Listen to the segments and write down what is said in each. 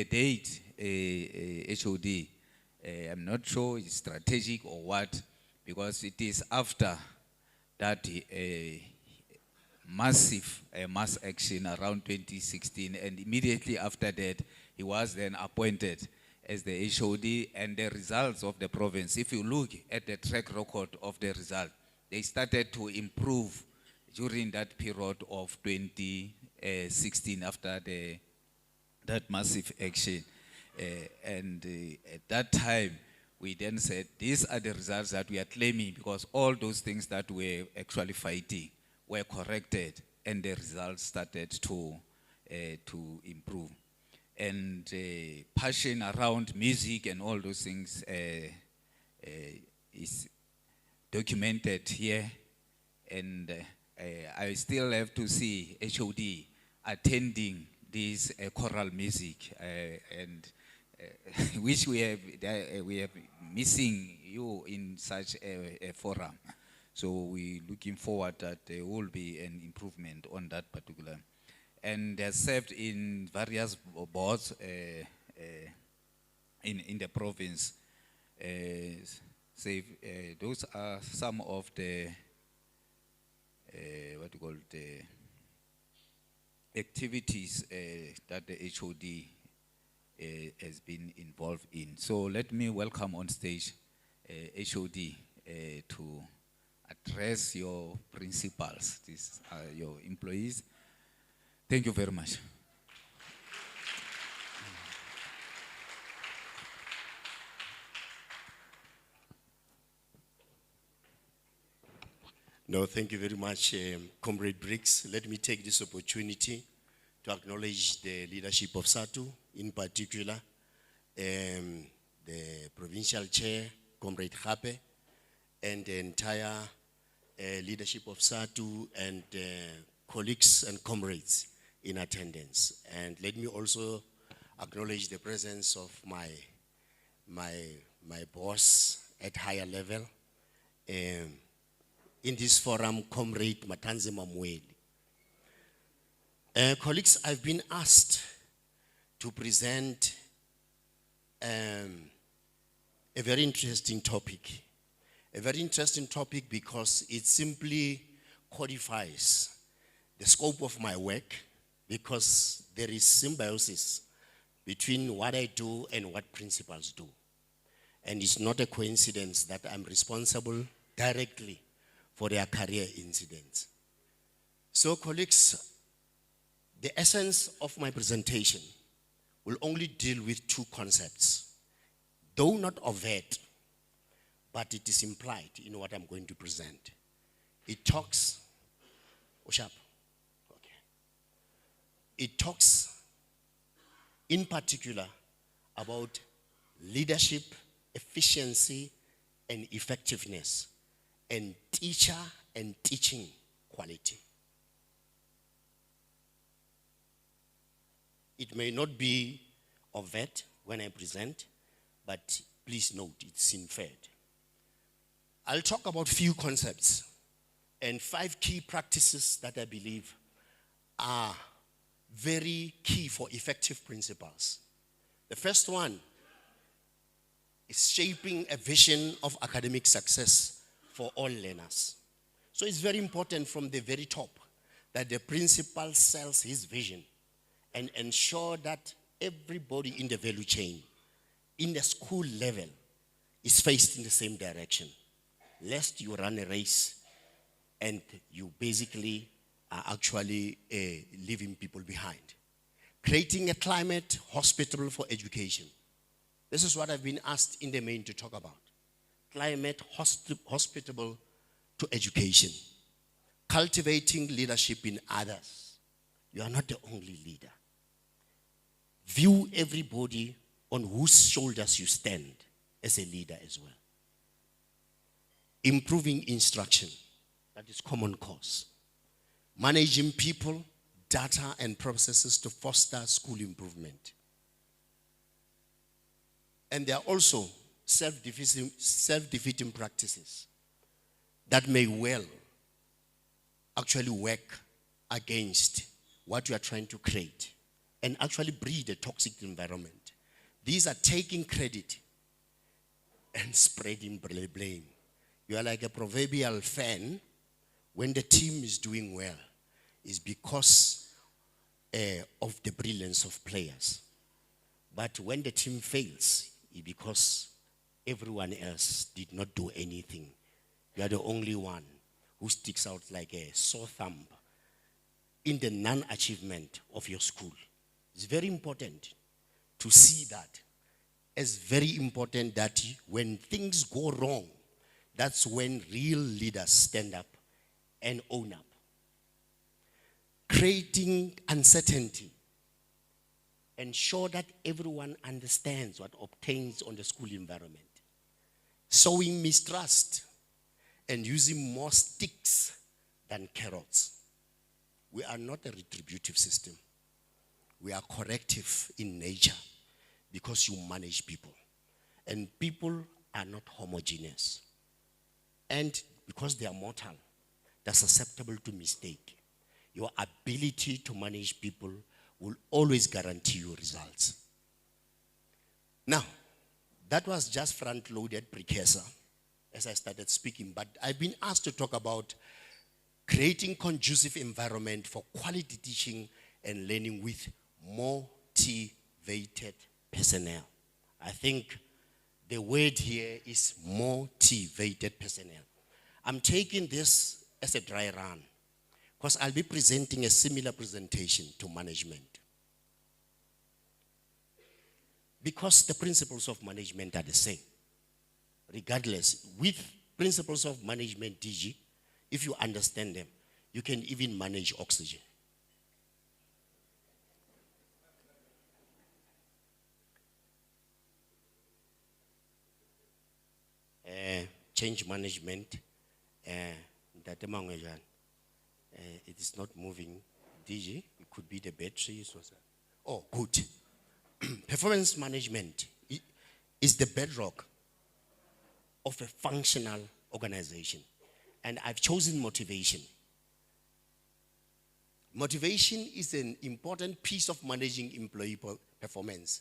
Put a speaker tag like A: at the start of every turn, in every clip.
A: per date, HOD, I'm not sure it's strategic or what, because it is after that massive mass action around 2016, and immediately after that, he was then appointed as the HOD, and the results of the province, if you look at the track record of the result, they started to improve during that period of 2016 after that massive action. At that time, we then said, these are the results that we are claiming, because all those things that we're actually fighting were corrected, and the results started to improve. And passion around music and all those things is documented here. And I still have to see HOD attending this choral music, and which we have missing you in such a forum. So we're looking forward that there will be an improvement on that particular. And they served in various boards in the province. Those are some of the activities that the HOD has been involved in. So let me welcome on stage HOD to address your principals. These are your employees. Thank you very much.
B: No, thank you very much, Comrade Briggs. Let me take this opportunity to acknowledge the leadership of SADTU, in particular, the provincial chair, Comrade Hape, and the entire leadership of SADTU, and colleagues and comrades in attendance. And let me also acknowledge the presence of my boss at higher level in this forum, Comrade Matanze Mamweli. Colleagues, I've been asked to present a very interesting topic. A very interesting topic because it simply codifies the scope of my work, because there is symbiosis between what I do and what principals do. And it's not a coincidence that I'm responsible directly for their career incidents. So colleagues, the essence of my presentation will only deal with two concepts, though not overt, but it is implied in what I'm going to present. It talks, it talks in particular about leadership, efficiency, and effectiveness, and teacher and teaching quality. It may not be overt when I present, but please note it's inferred. I'll talk about few concepts and 5 key practices that I believe are very key for effective principals. The first one is shaping a vision of academic success for all learners. So it's very important from the very top that the principal sells his vision and ensure that everybody in the value chain, in the school level, is faced in the same direction, lest you run a race and you basically are actually leaving people behind. Creating a climate hospitable for education. This is what I've been asked in the main to talk about. Climate hospitable to education. Cultivating leadership in others. You are not the only leader. View everybody on whose shoulders you stand as a leader as well. Improving instruction. That is common cause. Managing people, data, and processes to foster school improvement. And there are also self-defeating practices that may well actually work against what you are trying to create. and actually breed a toxic environment. These are taking credit and spreading blame. You are like a proverbial fan when the team is doing well. It's because of the brilliance of players. But when the team fails, it's because everyone else did not do anything. You are the only one who sticks out like a sore thumb in the non-achievement of your school. It's very important to see that. It's very important that when things go wrong, that's when real leaders stand up and own up. Creating uncertainty. Ensure that everyone understands what obtains on the school environment. Sowing mistrust and using more sticks than carrots. We are not a retributive system. We are corrective in nature because you manage people. And people are not homogeneous. And because they are mortal, they're susceptible to mistake. Your ability to manage people will always guarantee you results. Now, that was just front-loaded precursor as I started speaking, but I've been asked to talk about creating conducive environment for quality teaching and learning with motivated personnel. I think the word here is motivated personnel. I'm taking this as a dry run because I'll be presenting a similar presentation to management. Because the principles of management are the same. Regardless, with principles of management, DG, if you understand them, you can even manage oxygen. Change management, it is not moving. DG, it could be the batteries or something. Oh, good. Performance management is the bedrock of a functional organization. And I've chosen motivation. Motivation is an important piece of managing employee performance.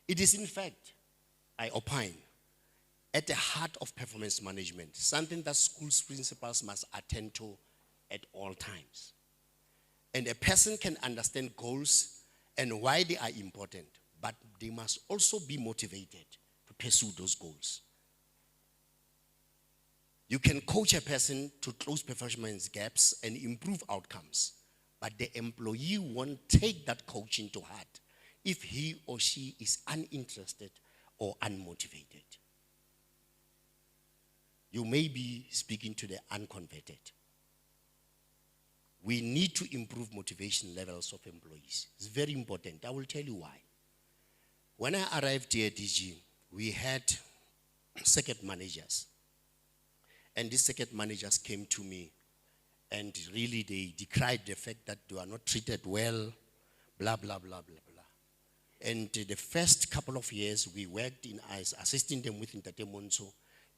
B: It is, in fact, I opine, at the heart of performance management, something that schools principals must attend to at all times. And a person can understand goals and why they are important, but they must also be motivated to pursue those goals. You can coach a person to close performance gaps and improve outcomes, but the employee won't take that coaching to heart if he or she is uninterested or unmotivated. You may be speaking to the unconverted. We need to improve motivation levels of employees. It's very important. I will tell you why. When I arrived here at DG, we had circuit managers. And these circuit managers came to me and really they decried the fact that they are not treated well, blah, blah, blah, blah, blah. And the first couple of years we worked in as assisting them with entertainment,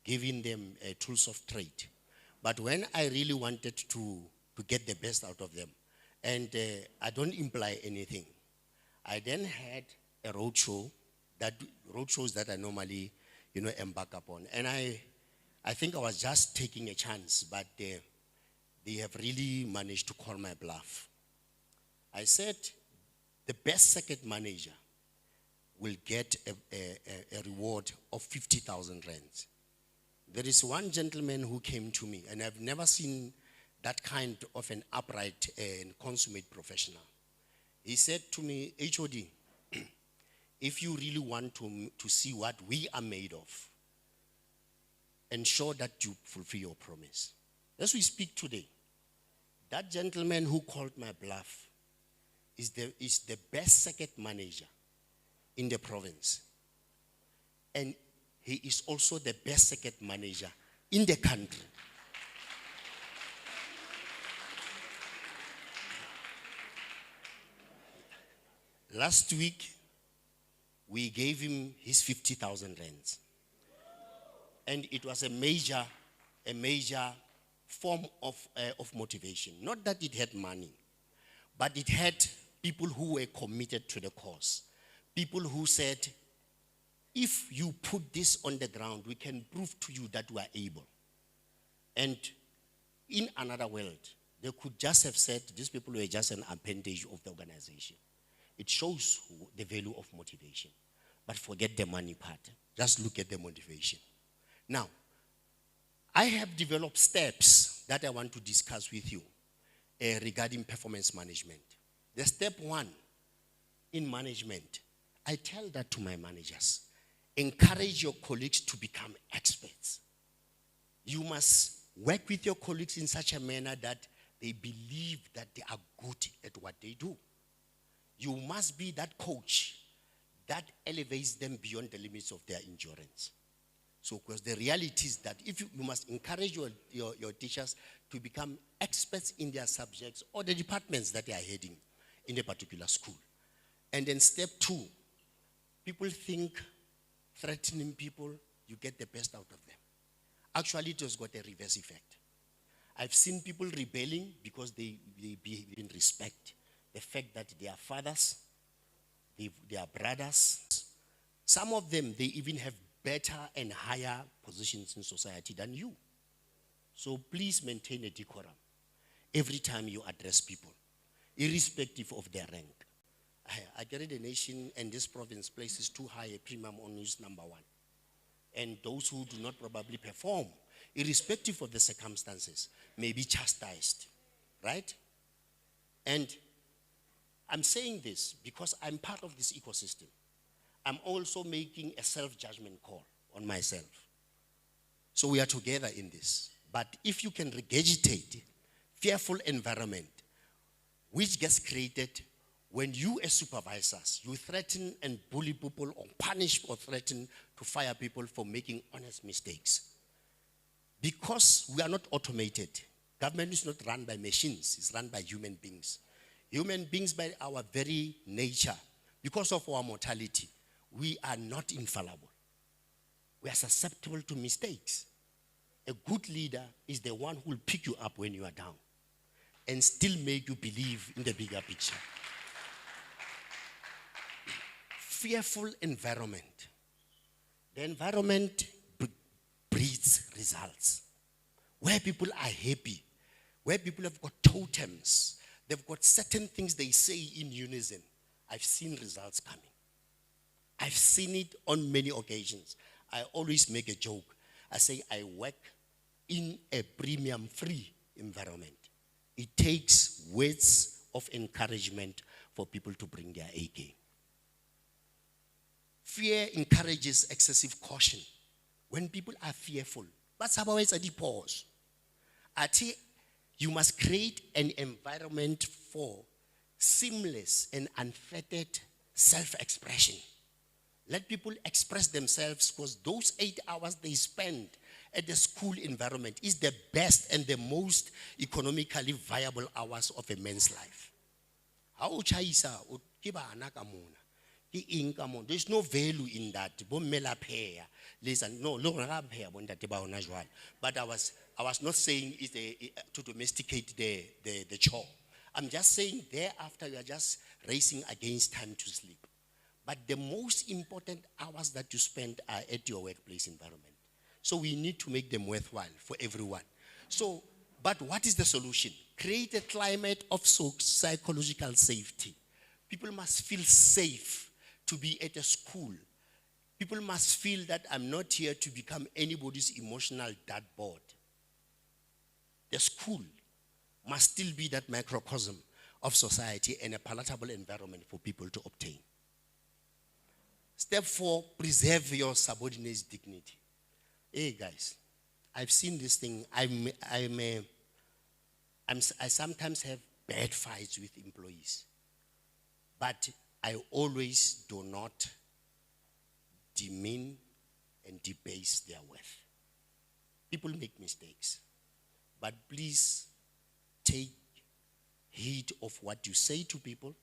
B: giving them tools of trade. But when I really wanted to get the best out of them, and I don't imply anything, I then had a roadshows that I normally, embark upon. And I think I was just taking a chance, but they have really managed to call my bluff. I said, the best circuit manager will get a reward of 50,000 rands. There is one gentleman who came to me, and I've never seen that kind of an upright and consummate professional. He said to me, HOD, if you really want to see what we are made of, ensure that you fulfill your promise. As we speak today, that gentleman who called my bluff is the best circuit manager in the province. And he is also the best circuit manager in the country. Last week, we gave him his 50,000 rands. And it was a major form of motivation. Not that it had money, but it had people who were committed to the cause, people who said, if you put this on the ground, we can prove to you that we are able. And in another world, they could just have said these people were just an appendage of the organization. It shows the value of motivation. But forget the money part. Just look at the motivation. Now, I have developed steps that I want to discuss with you regarding performance management. The step one in management, I tell that to my managers. Encourage your colleagues to become experts. You must work with your colleagues in such a manner that they believe that they are good at what they do. You must be that coach that elevates them beyond the limits of their endurance. So, because the reality is that if you must encourage your teachers to become experts in their subjects or the departments that they are heading in a particular school. And then step two, people think threatening people, you get the best out of them. Actually, it has got a reverse effect. I've seen people rebelling because they behave in respect. The fact that they are fathers, they are brothers. Some of them, they even have better and higher positions in society than you. So please maintain a decorum every time you address people, irrespective of their rank. I get it, the nation and this province places too high a premium on who's number one. And those who do not probably perform, irrespective of the circumstances, may be chastised, right? And I'm saying this because I'm part of this ecosystem. I'm also making a self-judgment call on myself. So we are together in this. But if you can regurgitate fearful environment, which gets created when you as supervisors, you threaten and bully people or punish or threaten to fire people for making honest mistakes. Because we are not automated. Government is not run by machines, it's run by human beings. Human beings by our very nature, because of our mortality, we are not infallible. We are susceptible to mistakes. A good leader is the one who will pick you up when you are down and still make you believe in the bigger picture. Fearful environment. The environment breeds results. Where people are happy, where people have got totems, they've got certain things they say in unison. I've seen results coming. I've seen it on many occasions. I always make a joke. I say I work in a premium-free environment. It takes words of encouragement for people to bring their A game. Fear encourages excessive caution. When people are fearful, that's how it's a pause. You must create an environment for seamless and unfettered self-expression. Let people express themselves, because those 8 hours they spend at the school environment is the best and the most economically viable hours of a man's life. There's no value in that. But I was not saying it's to domesticate the chore. I'm just saying thereafter you are just racing against time to sleep. But the most important hours that you spend are at your workplace environment. So we need to make them worthwhile for everyone. So, but what is the solution? Create a climate of psychological safety. People must feel safe to be at a school. People must feel that I'm not here to become anybody's emotional dartboard. The school must still be that microcosm of society and a palatable environment for people to obtain. Step 4, preserve your subordinate's dignity. Hey guys, I've seen this thing. I sometimes have bad fights with employees, but I always do not demean and debase their worth. People make mistakes, but please take heed of what you say to people.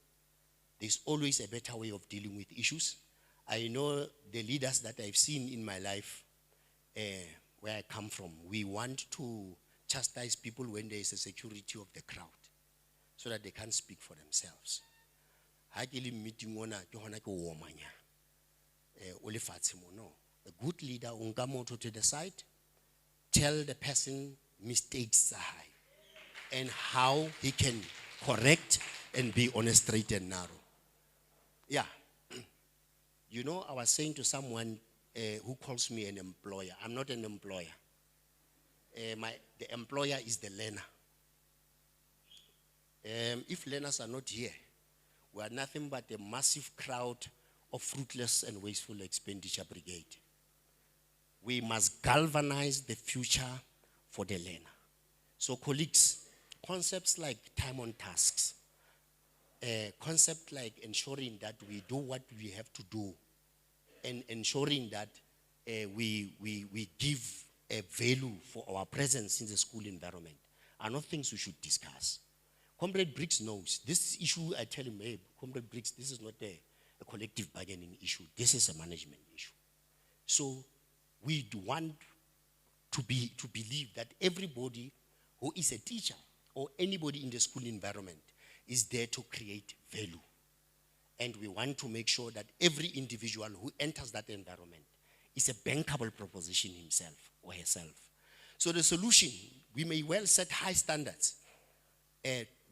B: There's always a better way of dealing with issues. I know the leaders that I've seen in my life, where I come from, we want to chastise people when there is a security of the crowd so that they can't speak for themselves. ha ke le meeting ona ke hona ke o omanya o le fatshe mo. No, a good leader o nka motho to the side, tell the person mistakes are high and how he can correct and be on a straight and narrow. Yeah. You know, I was saying to someone who calls me an employer. I'm not an employer. The employer is the learner. If learners are not here, we are nothing but a massive crowd of fruitless and wasteful expenditure brigade. We must galvanize the future for the learner. So colleagues, concepts like time on tasks, concept like ensuring that we do what we have to do, and ensuring that we give a value for our presence in the school environment are not things we should discuss. Comrade Briggs knows this issue. I tell him, hey, Comrade Briggs, this is not a collective bargaining issue. This is a management issue. So we do want to believe that everybody who is a teacher or anybody in the school environment is there to create value. And we want to make sure that every individual who enters that environment is a bankable proposition himself or herself. So the solution, we may well set high standards.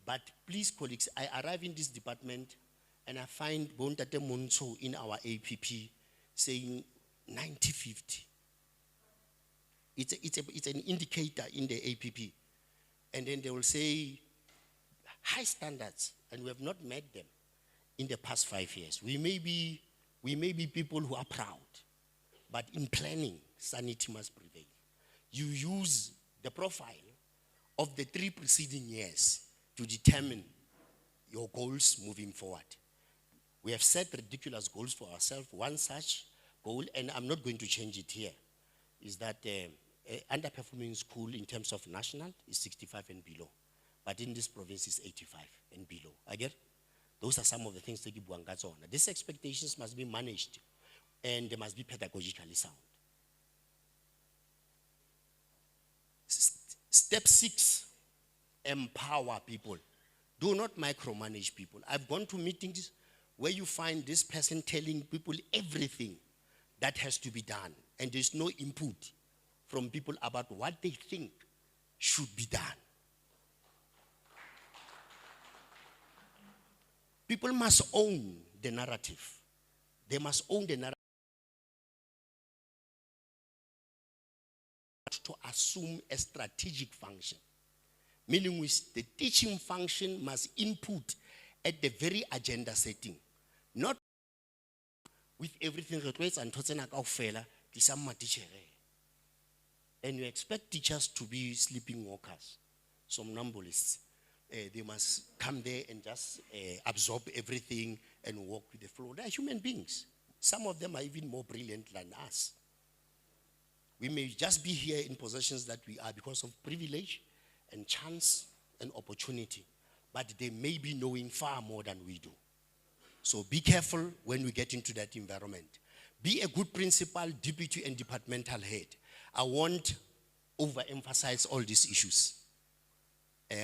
B: But please, colleagues, I arrive in this department and I find Bontate Monso in our APP saying 90-50. It's an indicator in the APP. And then they will say high standards, and we have not met them in the past 5 years. We may be people who are proud, but in planning, sanity must prevail. You use the profile of the 3 preceding years to determine your goals moving forward. We have set ridiculous goals for ourselves. One such goal, and I'm not going to change it here, is that underperforming school in terms of national is 65 and below. But in this province is 85 and below. Again, those are some of the things that you buang ka tsona. These expectations must be managed and they must be pedagogically sound. Step 6, empower people. Do not micromanage people. I've gone to meetings where you find this person telling people everything that has to be done, and there's no input from people about what they think should be done. People must own the narrative. They must own the narrative to assume a strategic function. Meaning with the teaching function must input at the very agenda setting. Not with everything requires and and you expect teachers to be sleeping walkers, somnambulists. They must come there and just absorb everything and walk with the flow. They are human beings. Some of them are even more brilliant than us. We may just be here in positions that we are because of privilege and chance and opportunity, but they may be knowing far more than we do. So be careful when we get into that environment. Be a good principal, deputy, and departmental head. I won't overemphasize all these issues.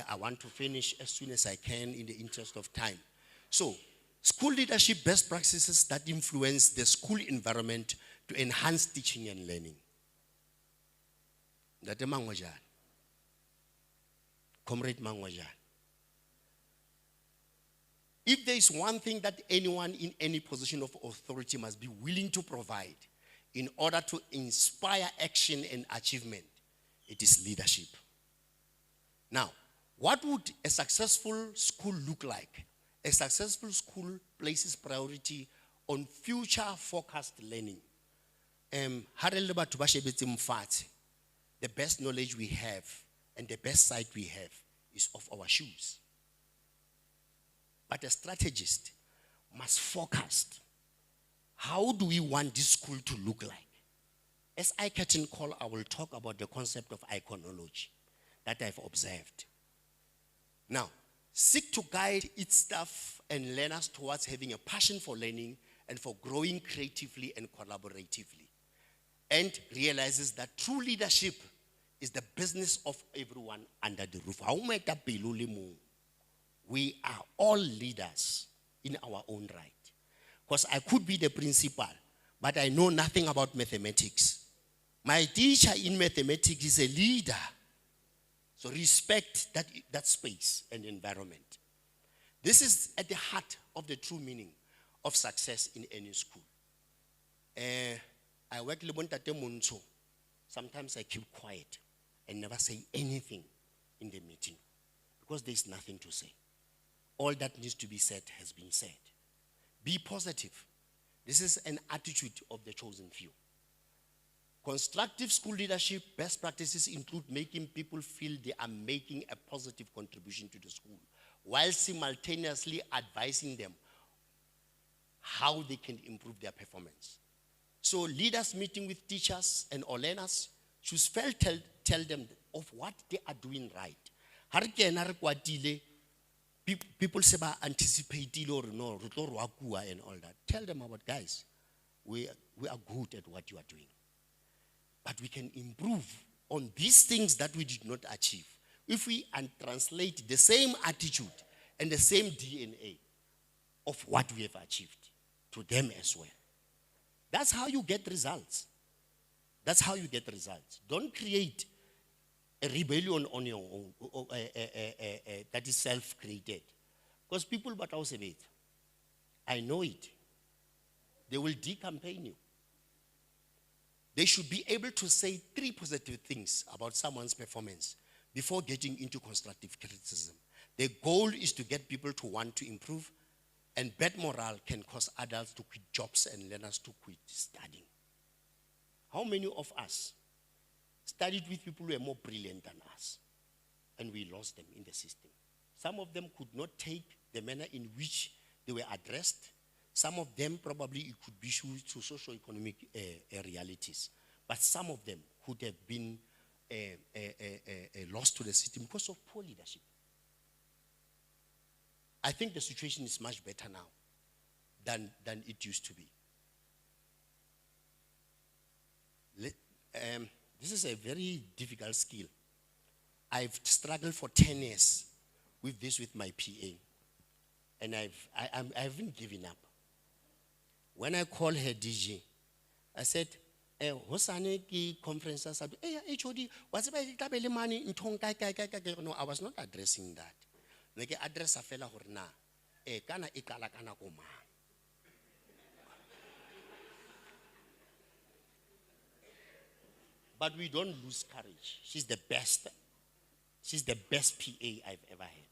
B: I want to finish as soon as I can in the interest of time. So, school leadership best practices that influence the school environment to enhance teaching and learning. Ndate Mangwajan. Comrade Mangwajan. If there is one thing that anyone in any position of authority must be willing to provide in order to inspire action and achievement, it is leadership. Now, what would a successful school look like? A successful school places priority on future-focused learning. The best knowledge we have and the best sight we have is of our shoes. But a strategist must focus. How do we want this school to look like? As I curtain call, I will talk about the concept of iconology that I've observed. Now, seek to guide its staff and learners towards having a passion for learning and for growing creatively and collaboratively. And realizes that true leadership is the business of everyone under the roof. We are all leaders in our own right. Because I could be the principal, but I know nothing about mathematics. My teacher in mathematics is a leader. So respect that space and environment. This is at the heart of the true meaning of success in any school. I work with Ntate Montsho. Sometimes I keep quiet and never say anything in the meeting because there's nothing to say. All that needs to be said has been said. Be positive. This is an attitude of the chosen few. Constructive school leadership best practices include making people feel they are making a positive contribution to the school, while simultaneously advising them how they can improve their performance. So leaders meeting with teachers and all learners should tell them of what they are doing right. People say anticipate or no, and all that. Tell them about, guys, we are good at what you are doing. But we can improve on these things that we did not achieve if we translate the same attitude and the same DNA of what we have achieved to them as well. That's how you get results. That's how you get results. Don't create a rebellion on your own that is self-created. Because people but also wait. I know it. They will decampaign you. They should be able to say 3 positive things about someone's performance before getting into constructive criticism. The goal is to get people to want to improve, and bad morale can cause adults to quit jobs and learners to quit studying. How many of us studied with people who were more brilliant than us, and we lost them in the system? Some of them could not take the manner in which they were addressed. Some of them probably it could be due to socio-economic realities. But some of them could have been lost to the system because of poor leadership. I think the situation is much better now than it used to be. This is a very difficult skill. I've struggled for 10 years with this with my PA. And I haven't given up. When I called her DG, I said, Hosane ki conference sa HOD, was it money in Tong Kai? No, I was not addressing that. Like address a fella horna, kana ikala kana koma. But we don't lose courage. She's the best. She's the best PA I've ever had.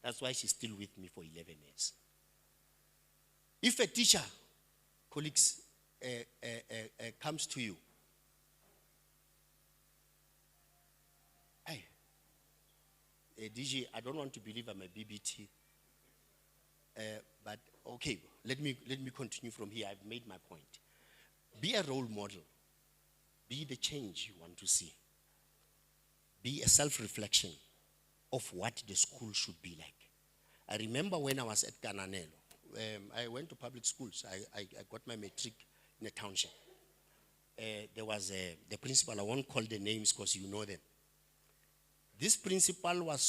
B: That's why she's still with me for 11 years. If a teacher, colleagues, comes to you, hey, DG, I don't want to believe I'm a BBT, but okay, let me continue from here. I've made my point. Be a role model. Be the change you want to see. Be a self-reflection of what the school should be like. I remember when I was at Kananelo, I went to public schools. I got my matric in a township. There was the principal, I won't call the names because you know them. This principal was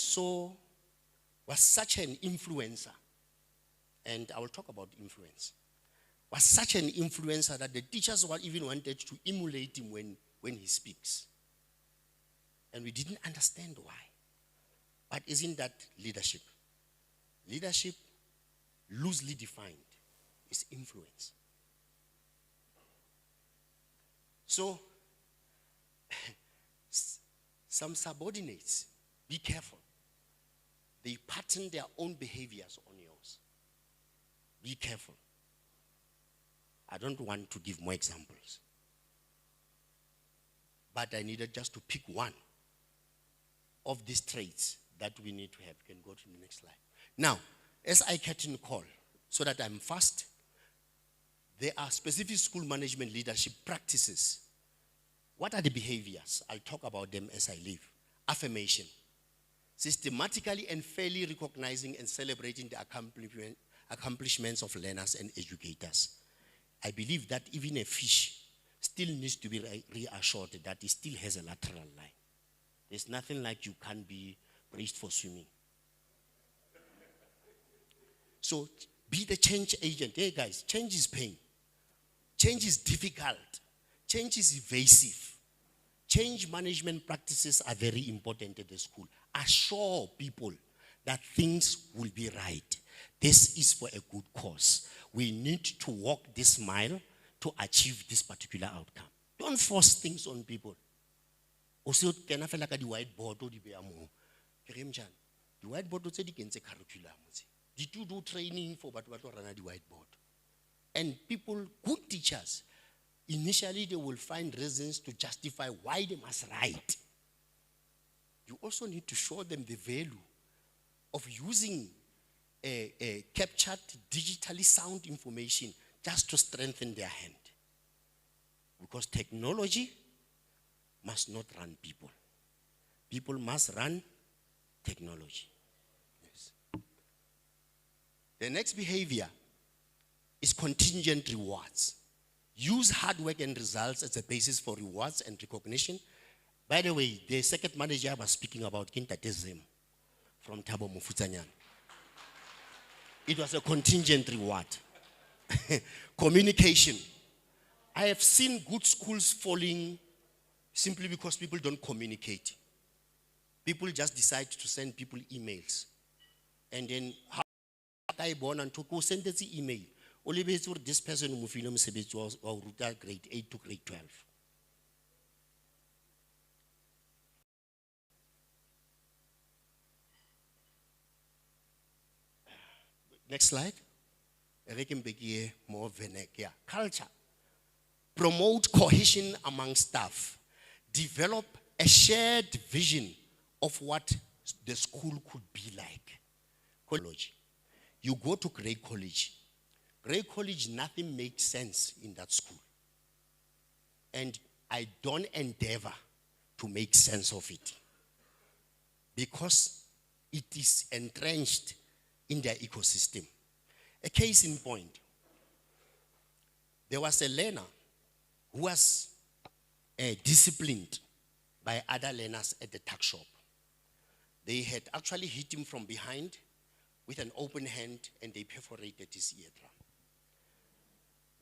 B: such an influencer, and I will talk about influence. Was such an influencer that the teachers even wanted to emulate him when he speaks. And we didn't understand why. But isn't that leadership? Leadership, loosely defined, is influence. So, some subordinates, be careful. They pattern their own behaviors on yours. Be careful. I don't want to give more examples. But I needed just to pick one of these traits that we need to have. You can go to the next slide. Now, as I can call, so that I'm fast, there are specific school management leadership practices. What are the behaviors? I'll talk about them as I leave. Affirmation. Systematically and fairly recognizing and celebrating the accomplishments of learners and educators. I believe that even a fish still needs to be reassured that it still has a lateral line. There's nothing like you can't be praised for swimming. So Be the change agent. Hey guys, change is pain. Change is difficult. Change is evasive. Change management practices are very important at the school. Assure people that things will be right. This is for a good cause. We need to walk this mile to achieve this particular outcome. Don't force things on people. Also, can I feel like the whiteboard or the beamo? The whiteboard will say the curriculum. Did you do training for what run at the whiteboard? And people, good teachers, initially they will find reasons to justify why they must write. You also need to show them the value of using a captured, digitally sound information just to strengthen their hand. Because technology must not run people. People must run technology. Yes. The next behavior is contingent rewards. Use hard work and results as a basis for rewards and recognition. By the way, the second manager was speaking about Kintatezim from Thabo Mofutsanyan. It was a contingent reward. Communication. I have seen good schools falling simply because people don't communicate. People just decide to send people emails. And then, how I born and to go send the email. Only this person who film was grade 8 to grade 12. Next slide. More culture. Promote cohesion among staff. Develop a shared vision of what the school could be like. College. You go to Grey College. Grey College, nothing makes sense in that school. And I don't endeavor to make sense of it. Because it is entrenched in their ecosystem. A case in point. There was a learner who was disciplined by other learners at the tuck shop. They had actually hit him from behind with an open hand and they perforated his eardrum.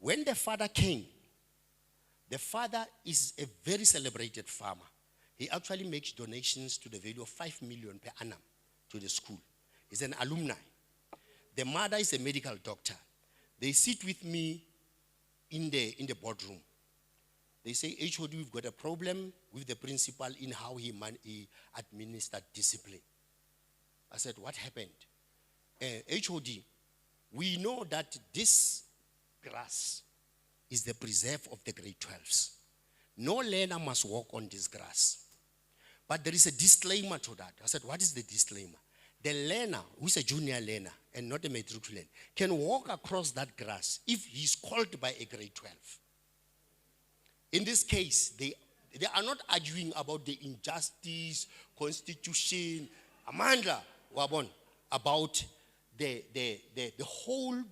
B: When the father came, the father is a very celebrated farmer. He actually makes donations to the value of 5 million per annum to the school. He's an alumni. The mother is a medical doctor. They sit with me in the boardroom. They say, HOD, we've got a problem with the principal in how he administered discipline. I said, what happened? HOD, we know that this grass is the preserve of the grade 12s. No learner must walk on this grass. But there is a disclaimer to that. I said, what is the disclaimer? The learner, who is a junior learner and not a matriculant, can walk across that grass if he's called by a grade 12. In this case, they are not arguing about the injustice, constitution, Amanda, Wabon, about the whole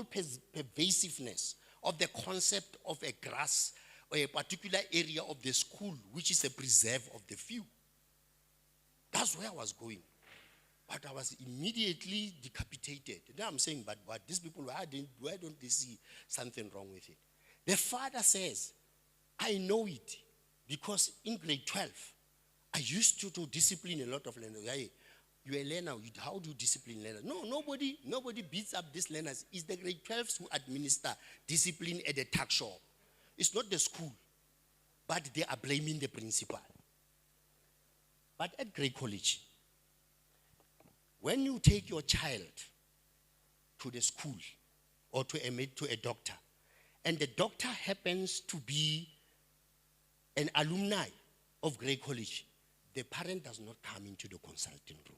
B: pervasiveness of the concept of a grass or a particular area of the school, which is a preserve of the few. That's where I was going. But I was immediately decapitated. Now I'm saying, but these people, why don't they see something wrong with it? The father says, I know it because in grade 12, I used to discipline a lot of learners. Hey, you're a learner, how do you discipline learners? No, nobody beats up these learners. It's the grade 12s who administer discipline at the tuck shop. It's not the school, but they are blaming the principal. But at Grey College, when you take your child to the school or to a doctor, and the doctor happens to be an alumni of Grey College, the parent does not come into the consulting room.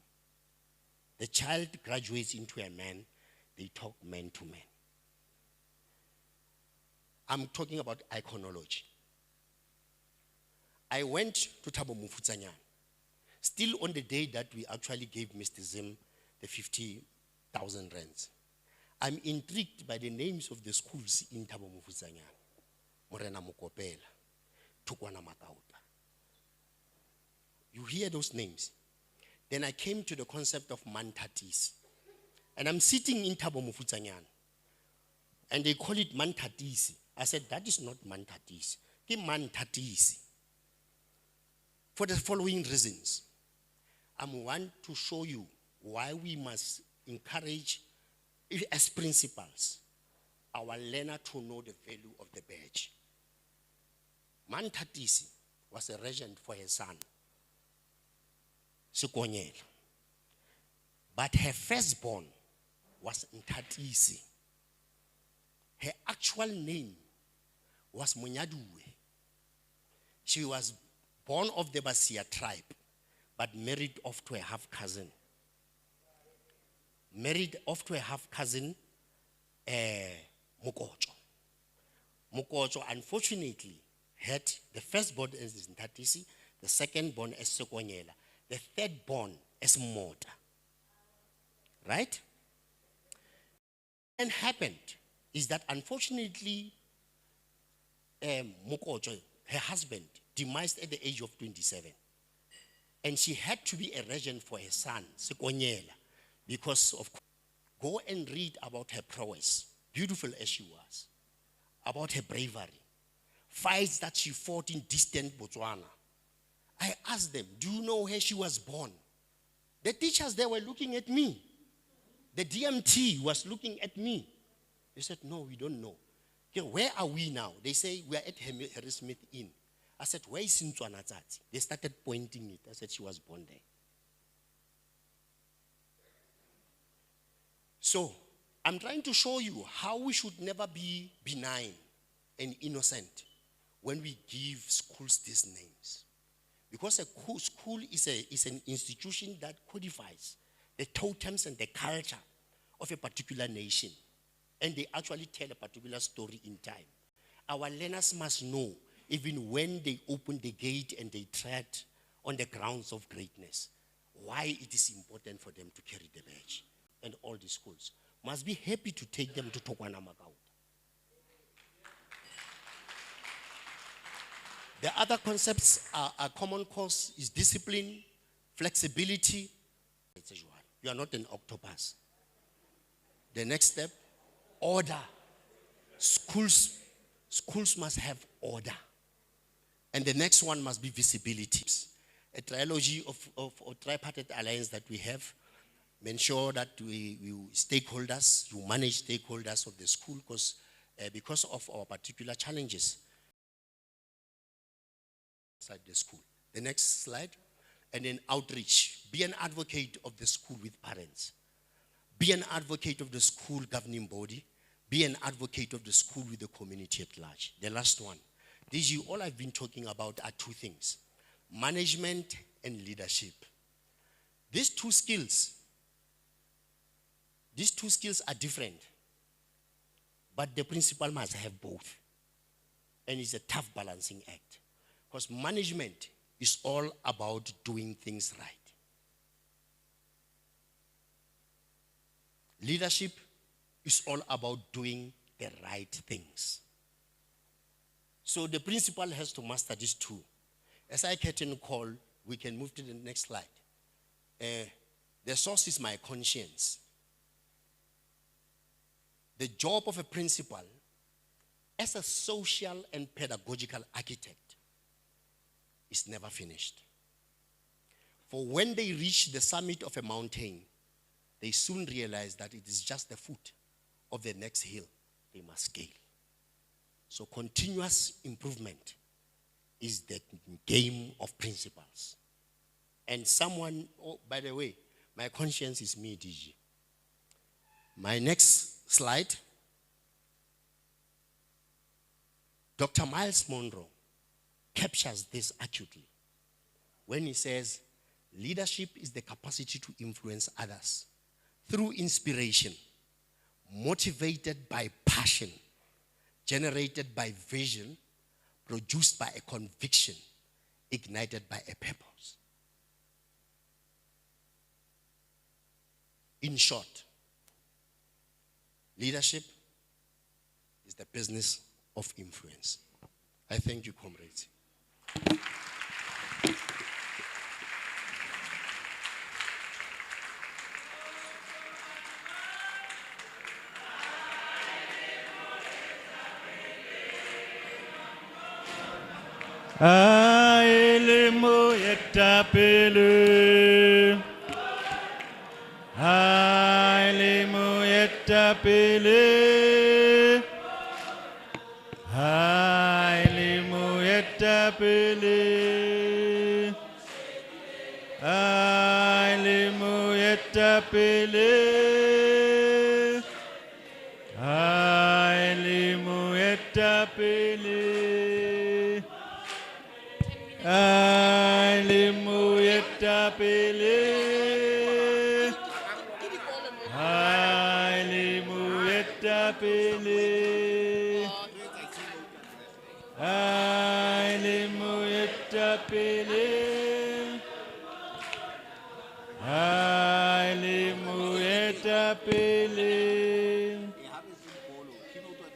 B: The child graduates into a man, they talk man to man. I'm talking about iconology. I went to Thabo Mofutsanyan, still on the day that we actually gave Mr. Zim the 50,000 rands. I'm intrigued by the names of the schools in Thabo Mofutsanyan. Morena Mokopela, Tukwana Makauta. You hear those names. Then I came to the concept of mantatis. And I'm sitting in Thabo Mofutsanyana. And they call it Mantatisi. I said, that is not Mantatisi. It's Mantatisi. For the following reasons. I want to show you why we must encourage, as principals, our learner to know the value of the badge. Mantatisi was a regent for her son, Sikonyela. But her firstborn was Ntatisi. Her actual name was Munyaduwe. She was born of the Basia tribe, but married off to a half-cousin. Mukocho. Mukocho, unfortunately, had the firstborn as Ntatisi, the second-born as Sekonyela, the third-born as Mota. Right? And happened is that unfortunately, Mukocho, her husband, demised at the age of 27. And she had to be a regent for her son, Sekonyela, because of. Go and read about her prowess, beautiful as she was, about her bravery, fights that she fought in distant Botswana. I asked them, do you know where she was born? The teachers, they were looking at me. The DMT was looking at me. They said, no, we don't know. Okay, where are we now? They say, we are at Harry Smith Inn. I said, where is Sintswana Tsatsi? They started pointing it. I said, she was born there. So, I'm trying to show you how we should never be benign and innocent when we give schools these names. Because a school is an institution that codifies the totems and the culture of a particular nation. And they actually tell a particular story in time. Our learners must know, even when they open the gate and they tread on the grounds of greatness, why it is important for them to carry the badge. And all the schools must be happy to take them to Tokwana Makau. The other concepts are common cause is discipline, flexibility. You are not an octopus. The next step, order. Schools must have order. And the next one must be visibility. A trilogy of tripartite alliance that we have. Ensure that you manage stakeholders of the school because of our particular challenges inside the school. The next slide. And then outreach. Be an advocate of the school with parents. Be an advocate of the school governing body. Be an advocate of the school with the community at large. The last one. All I've been talking about are two things. Management and leadership. These two skills are different. But the principal must have both. And it's a tough balancing act. Because management is all about doing things right. Leadership is all about doing the right things. So the principal has to master these two. As I can call, we can move to the next slide. The source is my conscience. The job of a principal as a social and pedagogical architect is never finished. For when they reach the summit of a mountain, they soon realize that it is just the foot of the next hill they must scale. So continuous improvement is the game of principles. And by the way, my conscience is me, DG. My next slide. Dr. Miles Monroe captures this acutely when he says, leadership is the capacity to influence others through inspiration, motivated by passion, generated by vision, produced by a conviction, ignited by a purpose. In short, leadership is the business of influence. I thank you, comrades.
C: Hailemo etapele. Hailemo etapele. Hailemo etapele. Hailemo etapele. Hailemo etapele. Hailemo etapele. Hailemo etapele. Hailemo etapele. Hailemo etapele.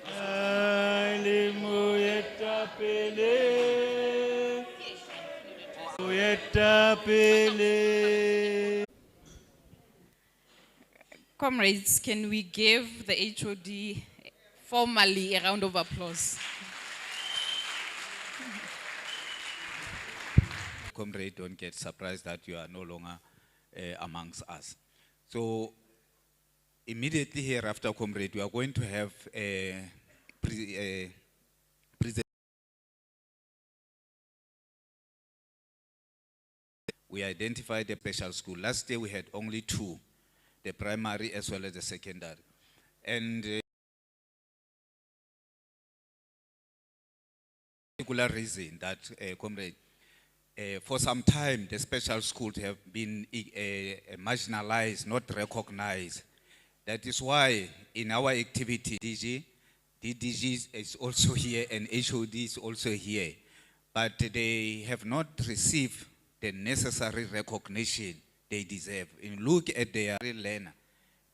C: Hailemo etapele. Etapele.
D: Comrades, can we give the HOD formally a round of applause?
A: Comrade, don't get surprised that you are no longer amongst us. So immediately hereafter, comrade, we are going to have a presentation. We identified a special school. Last year we had only two, the primary as well as the secondary. And particular reason that, comrade, for some time the special schools have been marginalized, not recognized. That is why in our activity, DDG is also here and HOD is also here. But they have not received the necessary recognition they deserve. And look at their learner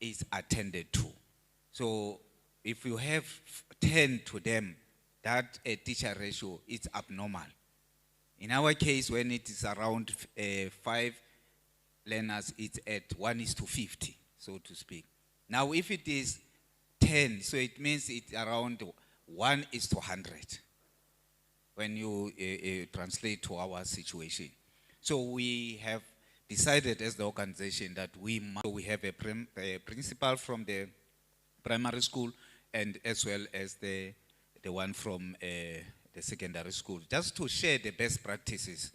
A: is attended to. So if you have 10 to them, that teacher ratio is abnormal. In our case, when it is around 5 learners, it's at 1:50, so to speak. Now, if it is 10, so it means it's around 1:100 when you translate to our situation. So we have decided as the organization that we have a principal from the primary school and as well as the one from the secondary school, just to share the best practices.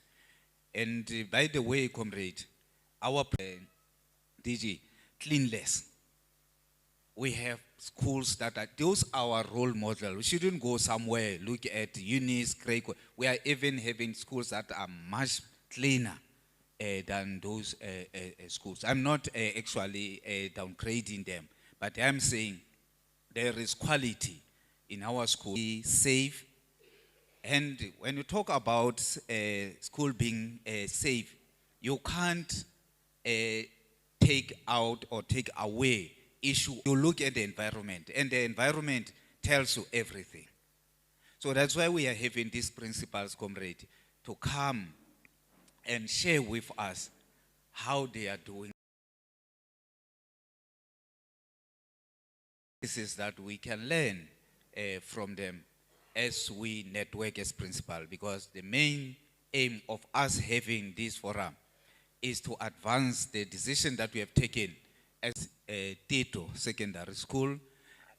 A: And by the way, comrade, our DG, cleanliness. We have schools that are, those are our role model. We shouldn't go somewhere, look at Eunice, Craig. We are even having schools that are much cleaner than those schools. I'm not actually downgrading them, but I'm saying there is quality in our school. Be safe. And when you talk about school being safe, you can't take out or take away issue. You look at the environment, and the environment tells you everything. So that's why we are having these principals, comrade, to come and share with us how they are doing. This is that we can learn from them as we network as principal, because the main aim of us having this forum is to advance the decision that we have taken as SADTU Secondary School,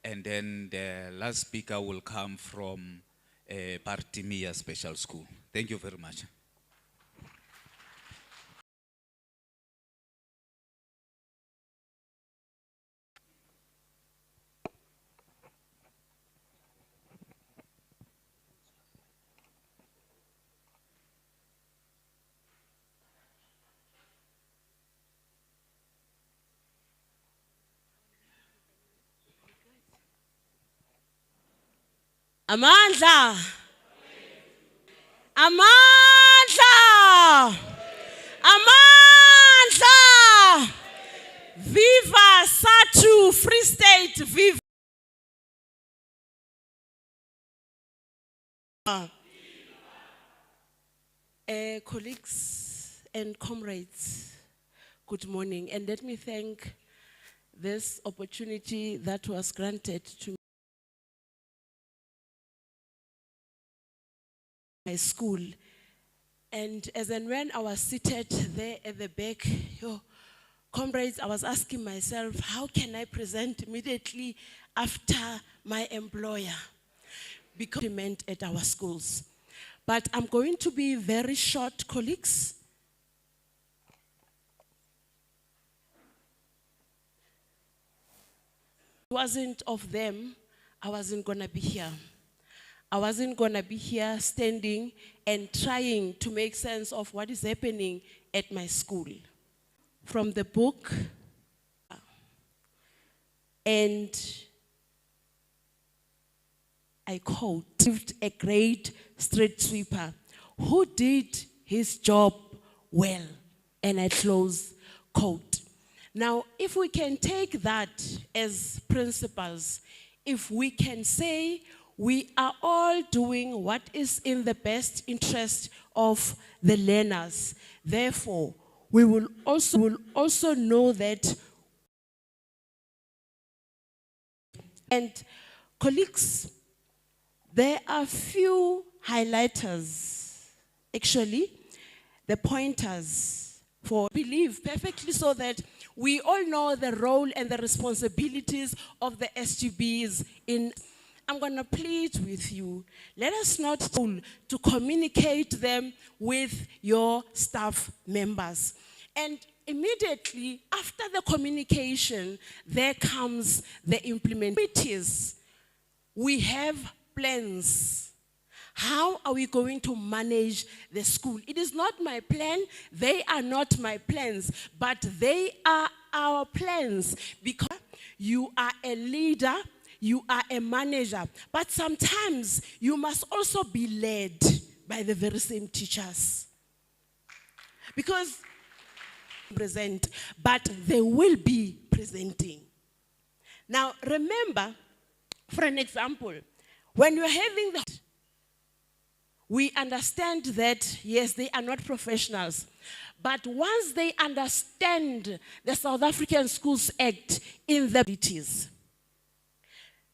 A: and then the last speaker will come from Partimia Special School. Thank you very much.
E: Amandla. Amandla. Amandla. Viva SADTU Freestate. Viva. Colleagues and comrades, good morning, and let me thank this opportunity that was granted to my school And as and when I was seated there at the back, comrades, I was asking myself, how can I present immediately after my employer? Because we meant at our schools. But I'm going to be very short, colleagues. It wasn't of them, I wasn't going to be here. I wasn't going to be here standing and trying to make sense of what is happening at my school. From the book, and I quote, a great street sweeper who did his job well, and I close quote. Now, if we can take that as principles, if we can say we are all doing what is in the best interest of the learners, therefore, we will also know that. And colleagues, there are few highlighters, actually, the pointers for believe perfectly so that we all know the role and the responsibilities of the SGBs in. I'm going to plead with you, let us not to communicate them with your staff members. And immediately after the communication, there comes the implementation. We have plans. How are we going to manage the school? It is not my plan, they are not my plans, but they are our plans because you are a leader, you are a manager, but sometimes you must also be led by the very same teachers. Because present, but they will be presenting. Now remember, for an example, when you're having that, we understand that, yes, they are not professionals, but once they understand the South African Schools Act in the abilities.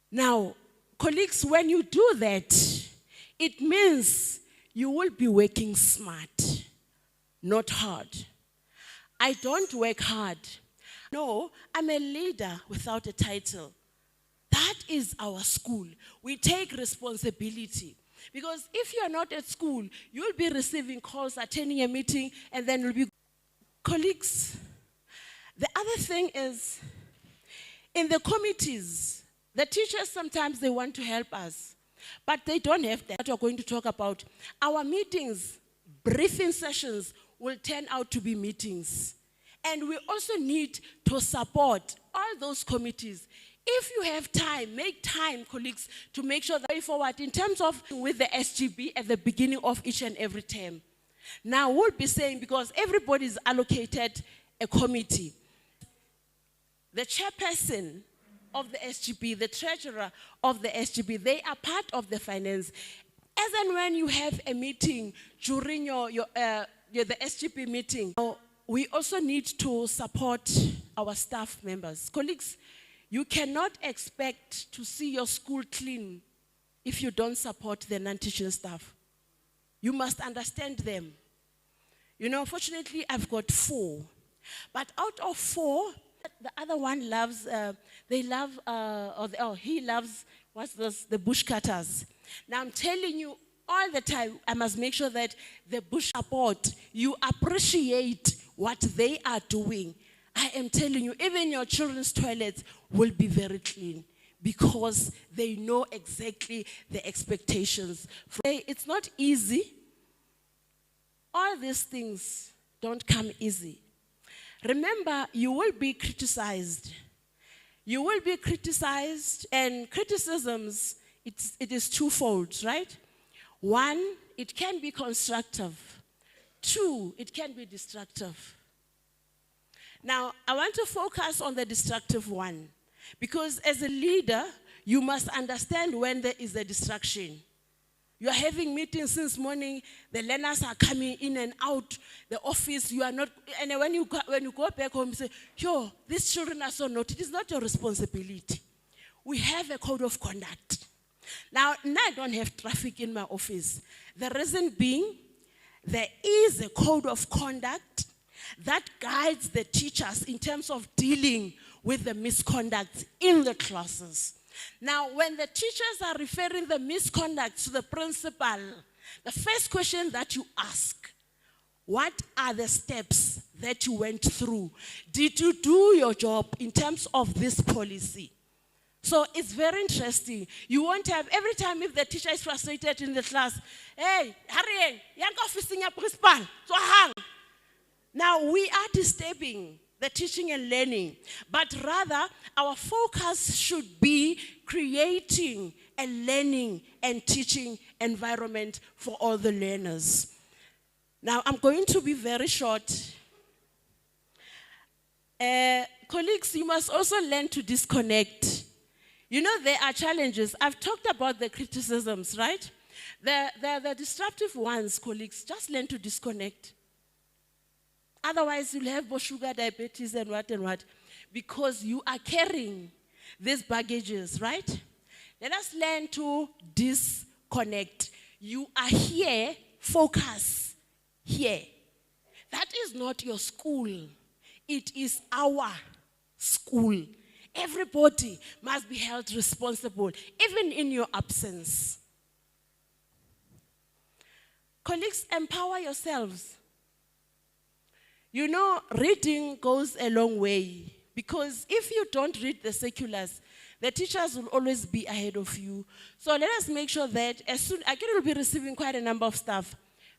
E: Now, colleagues, when you do that, it means you will be working smart, not hard. I don't work hard. No, I'm a leader without a title. That is our school. We take responsibility. Because if you're not at school, you'll be receiving calls, attending a meeting, and then you'll be colleagues. The other thing is, in the committees, the teachers sometimes they want to help us, but they don't have that. We're going to talk about our meetings, briefing sessions will turn out to be meetings. And we also need to support all those committees. If you have time, make time, colleagues, to make sure that way forward in terms of with the SGB at the beginning of each and every term. Now, we'll be saying, because everybody is allocated a committee, the chairperson of the SGB, the treasurer of the SGB, they are part of the finance. As and when you have a meeting during the SGB meeting, we also need to support our staff members. Colleagues, you cannot expect to see your school clean if you don't support the non-teaching staff. You must understand them. You know, fortunately, I've got 4. But out of 4, the other one loves, he loves, what's this, the bush cutters. Now I'm telling you, all the time, I must make sure that the bush support, you appreciate what they are doing. I am telling you, even your children's toilets will be very clean because they know exactly the expectations. It's not easy. All these things don't come easy. Remember, you will be criticized. You will be criticized, and criticisms, it is twofold, right? 1, it can be constructive. 2, it can be destructive. Now, I want to focus on the destructive one, because as a leader, you must understand when there is a distraction. You are having meetings since morning, the learners are coming in and out the office, you are not, and when you go back home, you say, yo, these children are so naughty. It is not your responsibility. We have a code of conduct. Now I don't have traffic in my office. The reason being, there is a code of conduct that guides the teachers in terms of dealing with the misconduct in the classes. Now, when the teachers are referring the misconduct to the principal, the first question that you ask, what are the steps that you went through? Did you do your job in terms of this policy? So it's very interesting. You won't have, every time if the teacher is frustrated in the class, hey, hurry, young officer, principal, so hang. Now we are disturbing the teaching and learning, but rather our focus should be creating a learning and teaching environment for all the learners. Now I'm going to be very short. Colleagues, you must also learn to disconnect. You know, there are challenges. I've talked about the criticisms, right? The disruptive ones, colleagues, just learn to disconnect. Otherwise, you'll have both sugar, diabetes, and what, because you are carrying these baggages, right? Let us learn to disconnect. You are here, focus here. That is not your school. It is our school. Everybody must be held responsible, even in your absence. Colleagues, empower yourselves. You know, reading goes a long way, because if you don't read the circulars, the teachers will always be ahead of you. So let us make sure that as soon, again, you'll be receiving quite a number of stuff.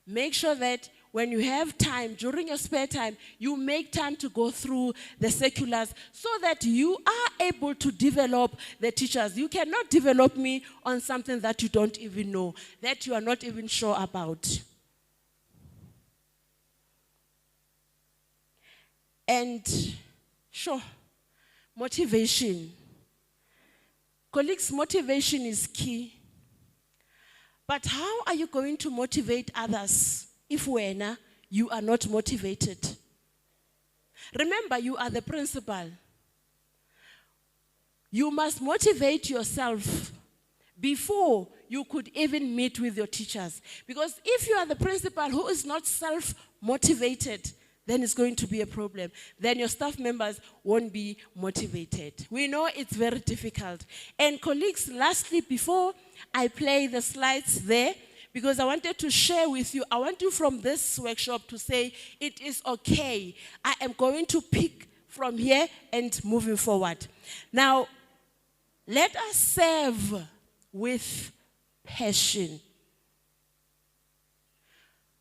E: Make sure that when you have time, during your spare time, you make time to go through the circulars so that you are able to develop the teachers. You cannot develop me on something that you don't even know, that you are not even sure about. And sure, motivation. Colleagues, motivation is key. But how are you going to motivate others if you are not motivated? Remember, you are the principal. You must motivate yourself before you could even meet with your teachers. Because if you are the principal who is not self-motivated, then it's going to be a problem. Then your staff members won't be motivated. We know it's very difficult. And colleagues, lastly, before I play the slides there, because I wanted to share with you, I want you from this workshop to say, it is okay. I am going to pick from here and moving forward. Now, let us serve with passion.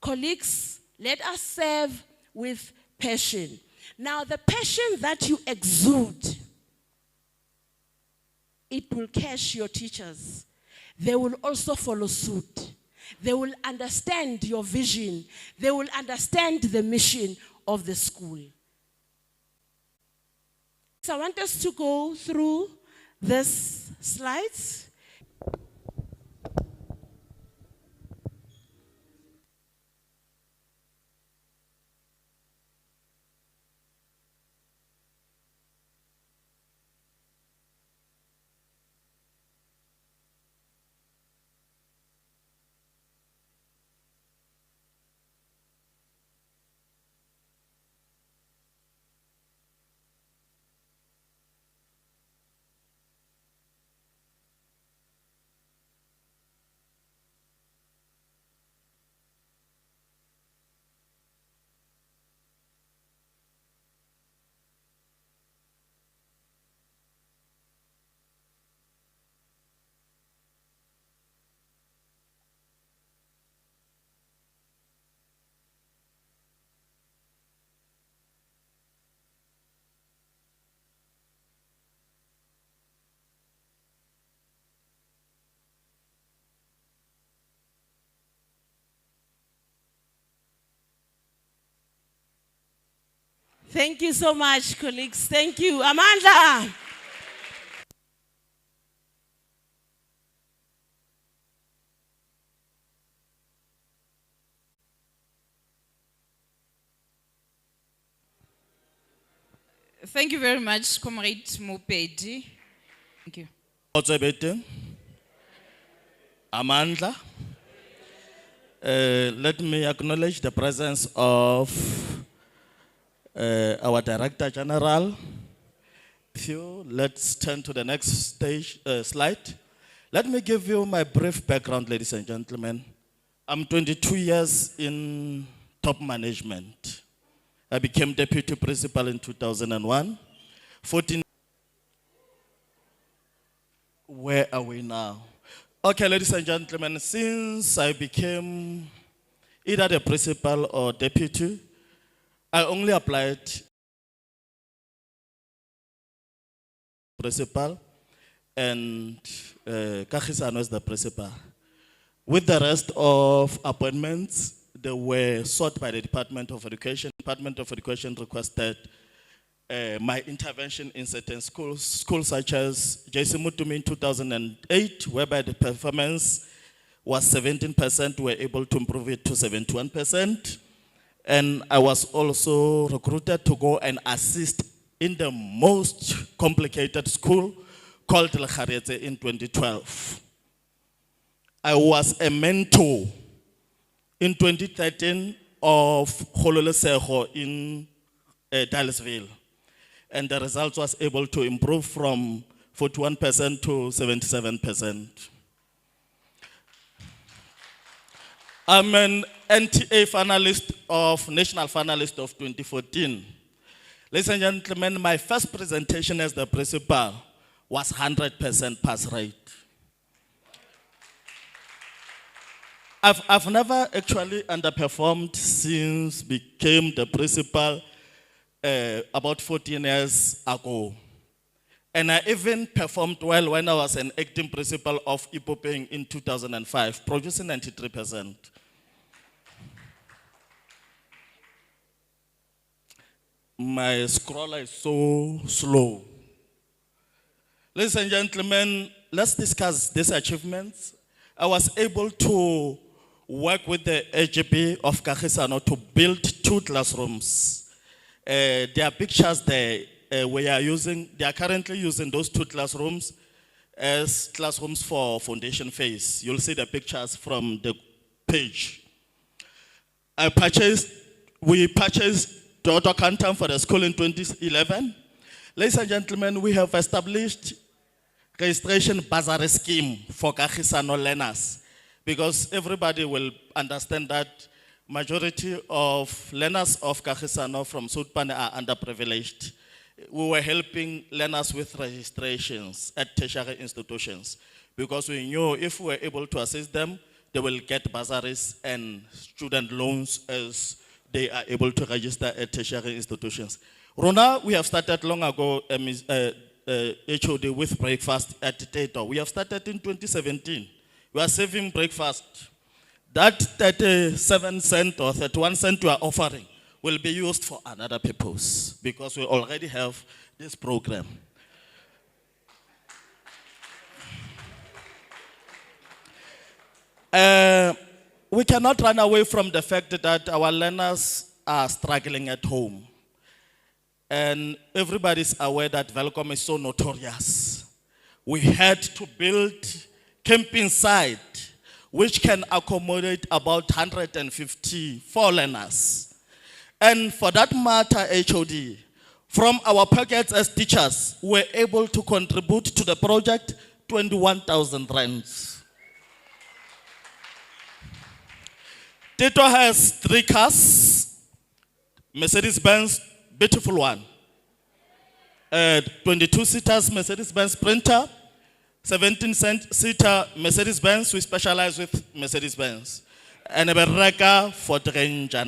E: Colleagues, let us serve with passion. Now, the passion that you exude, it will catch your teachers. They will also follow suit. They will understand your vision. They will understand the mission of the school. So I want us to go through these slides. Thank you so much, colleagues. Thank you. Amanda.
D: Thank you very much, Comrade Mopedi. Thank you.
B: Amandla.
F: Let me acknowledge the presence of our Director General. Let's turn to the next slide. Let me give you my brief background, ladies and gentlemen. I'm 22 years in top management. I became deputy principal in 2001. 14. Where are we now? Okay, ladies and gentlemen, since I became either the principal or deputy, I only applied principal and Kagisano is the principal. With the rest of appointments, they were sought by the Department of Education. Department of Education requested my intervention in certain schools such as JC Mutumi in 2008, whereby the performance was 17%, we were able to improve it to 71%. And I was also recruited to go and assist in the most complicated school called Lekharetse in 2012. I was a mentor in 2013 of Kgolole Sekgo in Dalesville. And the result was able to improve from 41% to 77%. I'm an NTA finalist of, national finalist of 2014. Ladies and gentlemen, my first presentation as the principal was 100% pass rate. I've never actually underperformed since became the principal about 14 years ago. And I even performed well when I was an acting principal of Ipopeng in 2005, producing 93%. My scroller is so slow. Ladies and gentlemen, let's discuss these achievements. I was able to work with the AGP of Kagisano to build 2 classrooms. There are pictures there we are using. They are currently using those 2 classrooms as classrooms for foundation phase. You'll see the pictures from the page. We purchased the auto canton for the school in 2011. Ladies and gentlemen, we have established registration bursary scheme for Kagisano learners, because everybody will understand that majority of learners of Kagisano from Soutpane are underprivileged. We were helping learners with registrations at tertiary institutions because we knew if we were able to assist them, they will get bursaries and student loans as they are able to register at tertiary institutions. Rona, we have started long ago HOD with breakfast at TETO. We have started in 2017. We are saving breakfast. That 37 cent or 31 cent we are offering will be used for another purpose because we already have this program. We cannot run away from the fact that our learners are struggling at home. And everybody's aware that Velcom is so notorious. We had to build camping site which can accommodate about 154 learners. And for that matter, HOD, from our pockets as teachers, we're able to contribute to the project 21,000 rands. TETO has 3 cars, Mercedes-Benz, beautiful one. 22-seaters Mercedes-Benz Sprinter, 17-seater Mercedes-Benz, we specialize with Mercedes-Benz. And a Bereka Ford Ranger.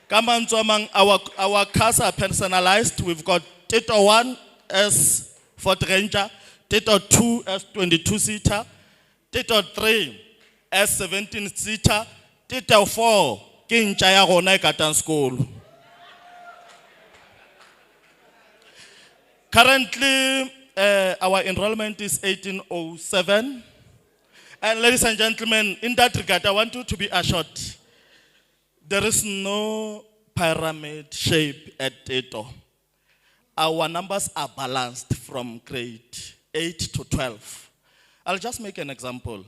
F: Come on, our cars are personalized. We've got TETO 1 as Ford Ranger, TETO 2 as 22-seater, TETO 3 as 17-seater, TETO 4, King Chaya Ronai Katan School. Currently, our enrollment is 1807. And ladies and gentlemen, in that regard, I want you to be assured, there is no pyramid shape at TETO. Our numbers are balanced from grade 8 to 12. I'll just make an example.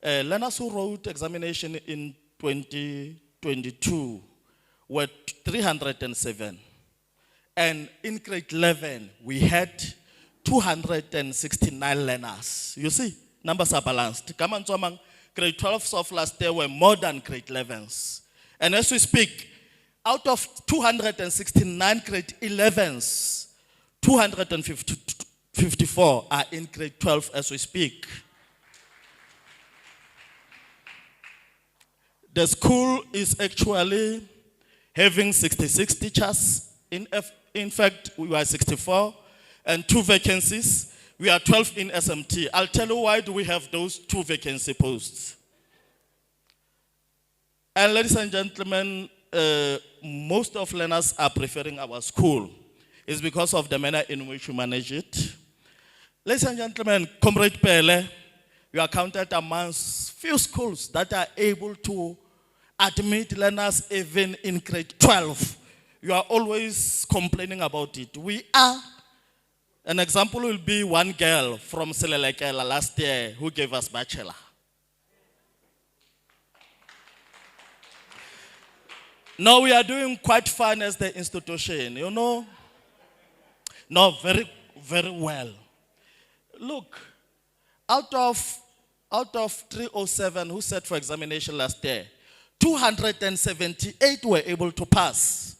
F: Learners who wrote examination in 2022 were 307. And in grade 11, we had 269 learners. You see, numbers are balanced. Come on, Zomang, grade 12s of last year were more than grade 11s. And as we speak, out of 269 grade 11s, 254 are in grade 12 as we speak. The school is actually having 66 teachers. In fact, we are 64 and 2 vacancies. We are 12 in SMT. I'll tell you why do we have those 2 vacancy posts. And ladies and gentlemen, most of learners are preferring our school. It's because of the manner in which we manage it. Ladies and gentlemen, Comrade Pele, you are counted amongst few schools that are able to admit learners even in grade 12. You are always complaining about it. We are, an example will be one girl from Selelekela last year who gave us bachelor. Now we are doing quite fine as the institution, you know. No, very, very well. Look, out of 307 who sat for examination last year, 278 were able to pass.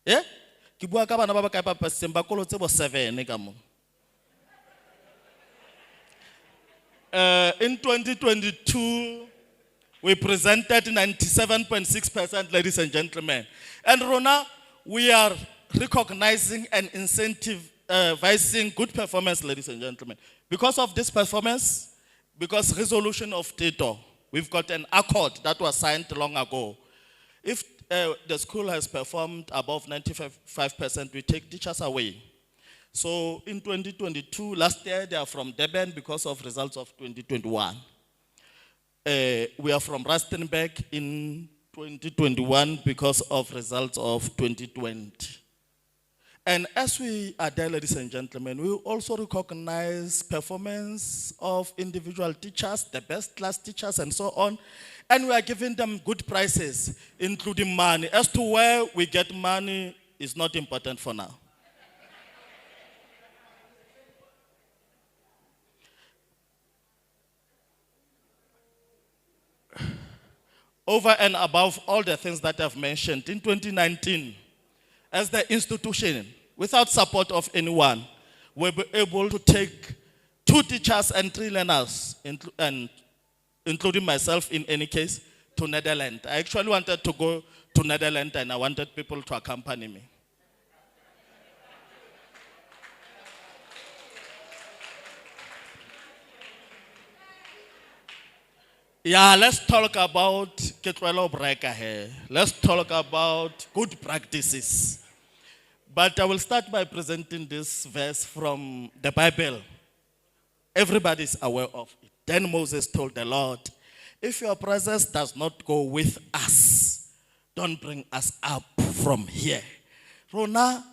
F: Yeah? In 2022, we presented 97.6%, ladies and gentlemen. And Rona, we are recognizing and incentivizing good performance, ladies and gentlemen. Because of this performance, because resolution of TETO, we've got an accord that was signed long ago. If the school has performed above 95%, we take teachers away. So in 2022, last year they are from Durban because of results of 2021. We are from Rustenburg in 2021 because of results of 2020. And as we are there, ladies and gentlemen, we also recognize performance of individual teachers, the best class teachers and so on. And we are giving them good prizes, including money. As to where we get money is not important for now. Over and above all the things that I've mentioned, in 2019, as the institution, without support of anyone, we were able to take 2 teachers and 3 learners, including myself in any case, to Netherlands. I actually wanted to go to Netherlands and I wanted people to accompany me. Yeah, let's talk about Ketlwelo Breka here. Let's talk about good practices. But I will start by presenting this verse from the Bible. Everybody is aware of it. Then Moses told the Lord, if your presence does not go with us, don't bring us up from here. Rona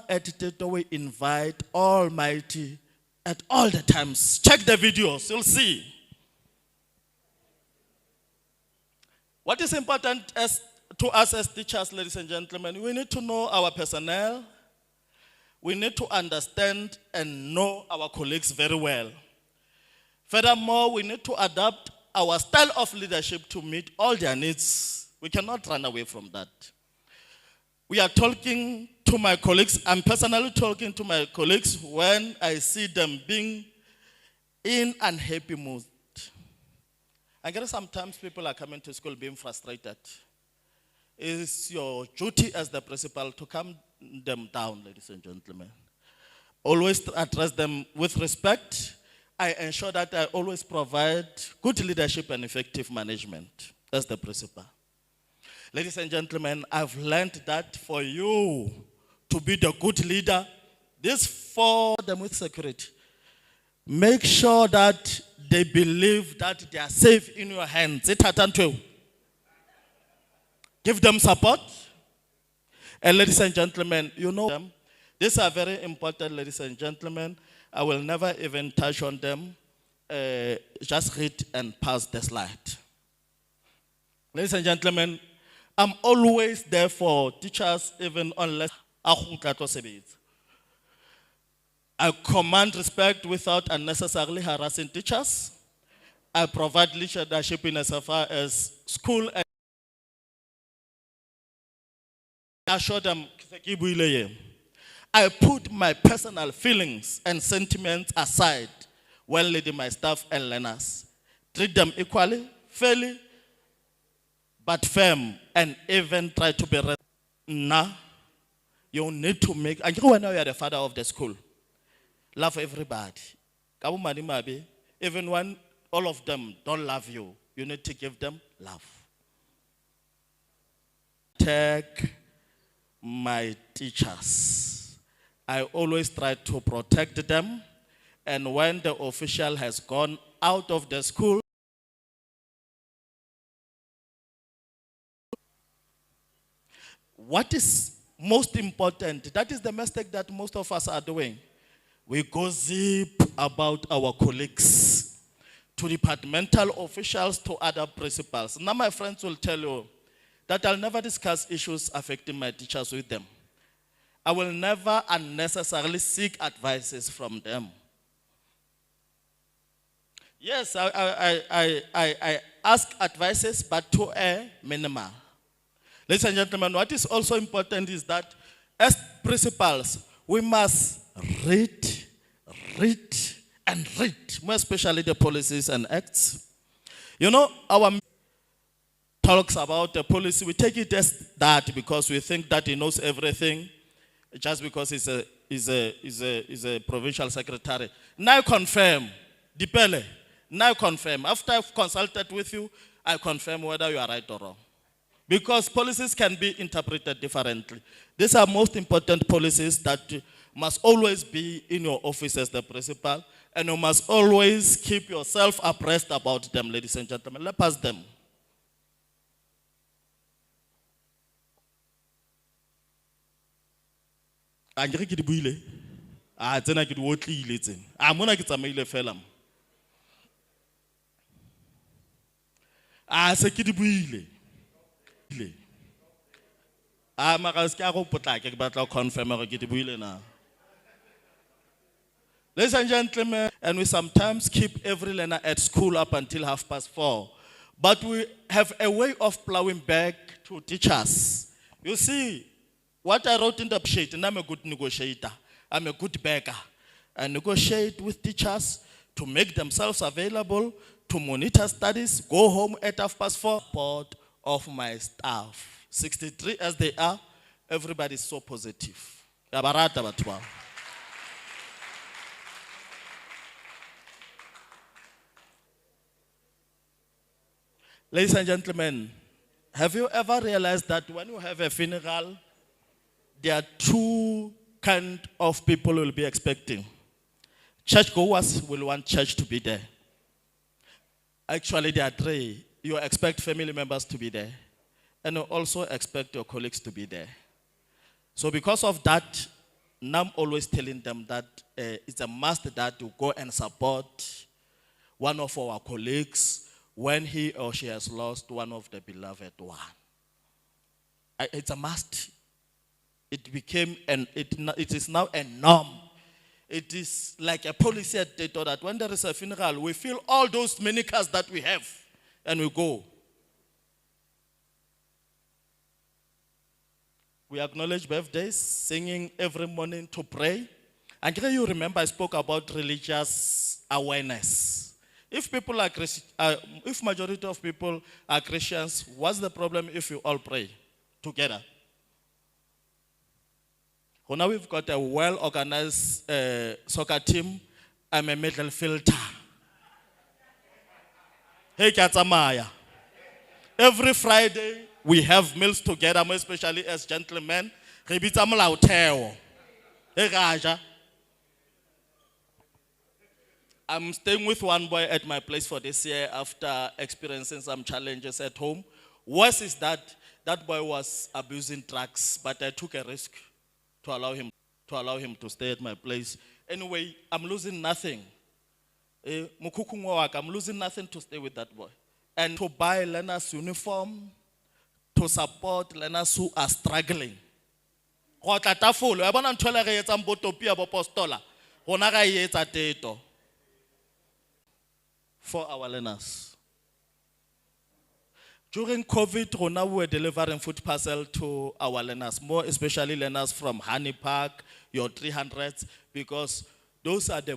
F: at TETO, we invite Almighty at all the times. Check the videos, you'll see. What is important to us as teachers, ladies and gentlemen, we need to know our personnel. We need to understand and know our colleagues very well. Furthermore, we need to adapt our style of leadership to meet all their needs. We cannot run away from that. We are talking to my colleagues. I'm personally talking to my colleagues when I see them being in unhappy mood. I guess sometimes people are coming to school being frustrated. It's your duty as the principal to calm them down, ladies and gentlemen. Always address them with respect. I ensure that I always provide good leadership and effective management as the principal. Ladies and gentlemen, I've learned that for you to be the good leader, this for them with security. Make sure that they believe that they are safe in your hands. Give them support. And ladies and gentlemen, you know them. These are very important, ladies and gentlemen. I will never even touch on them. Just read and pass the slide. Ladies and gentlemen, I'm always there for teachers, even unless I command respect without unnecessarily harassing teachers. I provide leadership in as far as school and I assure them, I put my personal feelings and sentiments aside while leading my staff and learners. Treat them equally, fairly, but firm, and even try to be you need to make, and you know you are the father of the school. Love everybody. Even when all of them don't love you, you need to give them love. Take my teachers. I always try to protect them, and when the official has gone out of the school, what is most important, that is the mistake that most of us are doing. We gossip about our colleagues, to departmental officials, to other principals. Now my friends will tell you that I'll never discuss issues affecting my teachers with them. I will never unnecessarily seek advices from them. Yes, I ask advices, but to a minimum. Ladies and gentlemen, what is also important is that as principals, we must read, and read, more especially the policies and acts. You know, our talks about the policy, we take it as that because we think that he knows everything, just because he's a provincial secretary. Now confirm, Dipele, now confirm. After I've consulted with you, I confirm whether you are right or wrong. Because policies can be interpreted differently. These are most important policies that must always be in your office as the principal, and you must always keep yourself abreast about them, ladies and gentlemen. Let's pass them. Angre ke di buile. Tsena ke di otlile tsena. Mona ke tsamaile fela. Se ke di buile. Ladies and gentlemen, and we sometimes keep every learner at school up until 4:30. But we have a way of plowing back to teachers. You see, what I wrote in the sheet, and I'm a good negotiator. I'm a good beggar. I negotiate with teachers to make themselves available, to monitor studies, go home at 4:30. Support of my staff. 63 as they are, everybody is so positive. Ladies and gentlemen, have you ever realized that when you have a funeral, there are two kinds of people who will be expecting? Churchgoers will want church to be there. Actually, there are three. You expect family members to be there, and you also expect your colleagues to be there. So because of that, now I'm always telling them that it's a must that you go and support one of our colleagues when he or she has lost one of the beloved one. It's a must. It became, it is now a norm. It is like a policy at Teto that when there is a funeral, we feel all those many cars that we have and we go. We acknowledge birthdays, singing every morning to pray. And can you remember I spoke about religious awareness? If people are if majority of people are Christians, what's the problem if you all pray together? Well, now we've got a well-organized soccer team. I'm a middle filter. Hey, Katamaya. Every Friday, we have meals together, more especially as gentlemen. Hey, Raja. I'm staying with one boy at my place for this year after experiencing some challenges at home. Worse is that that boy was abusing drugs, but I took a risk to allow him to stay at my place. Anyway, I'm losing nothing. I'm losing nothing to stay with that boy. and to buy learners' uniform, to support learners who are struggling. Go tla tafolo, ya bona ntho e le re etsang botopia bo postola, rona ga e etsa teto for our learners. During COVID, rona we were delivering food parcel to our learners, more especially learners from Honey Park, your 300s, because those are the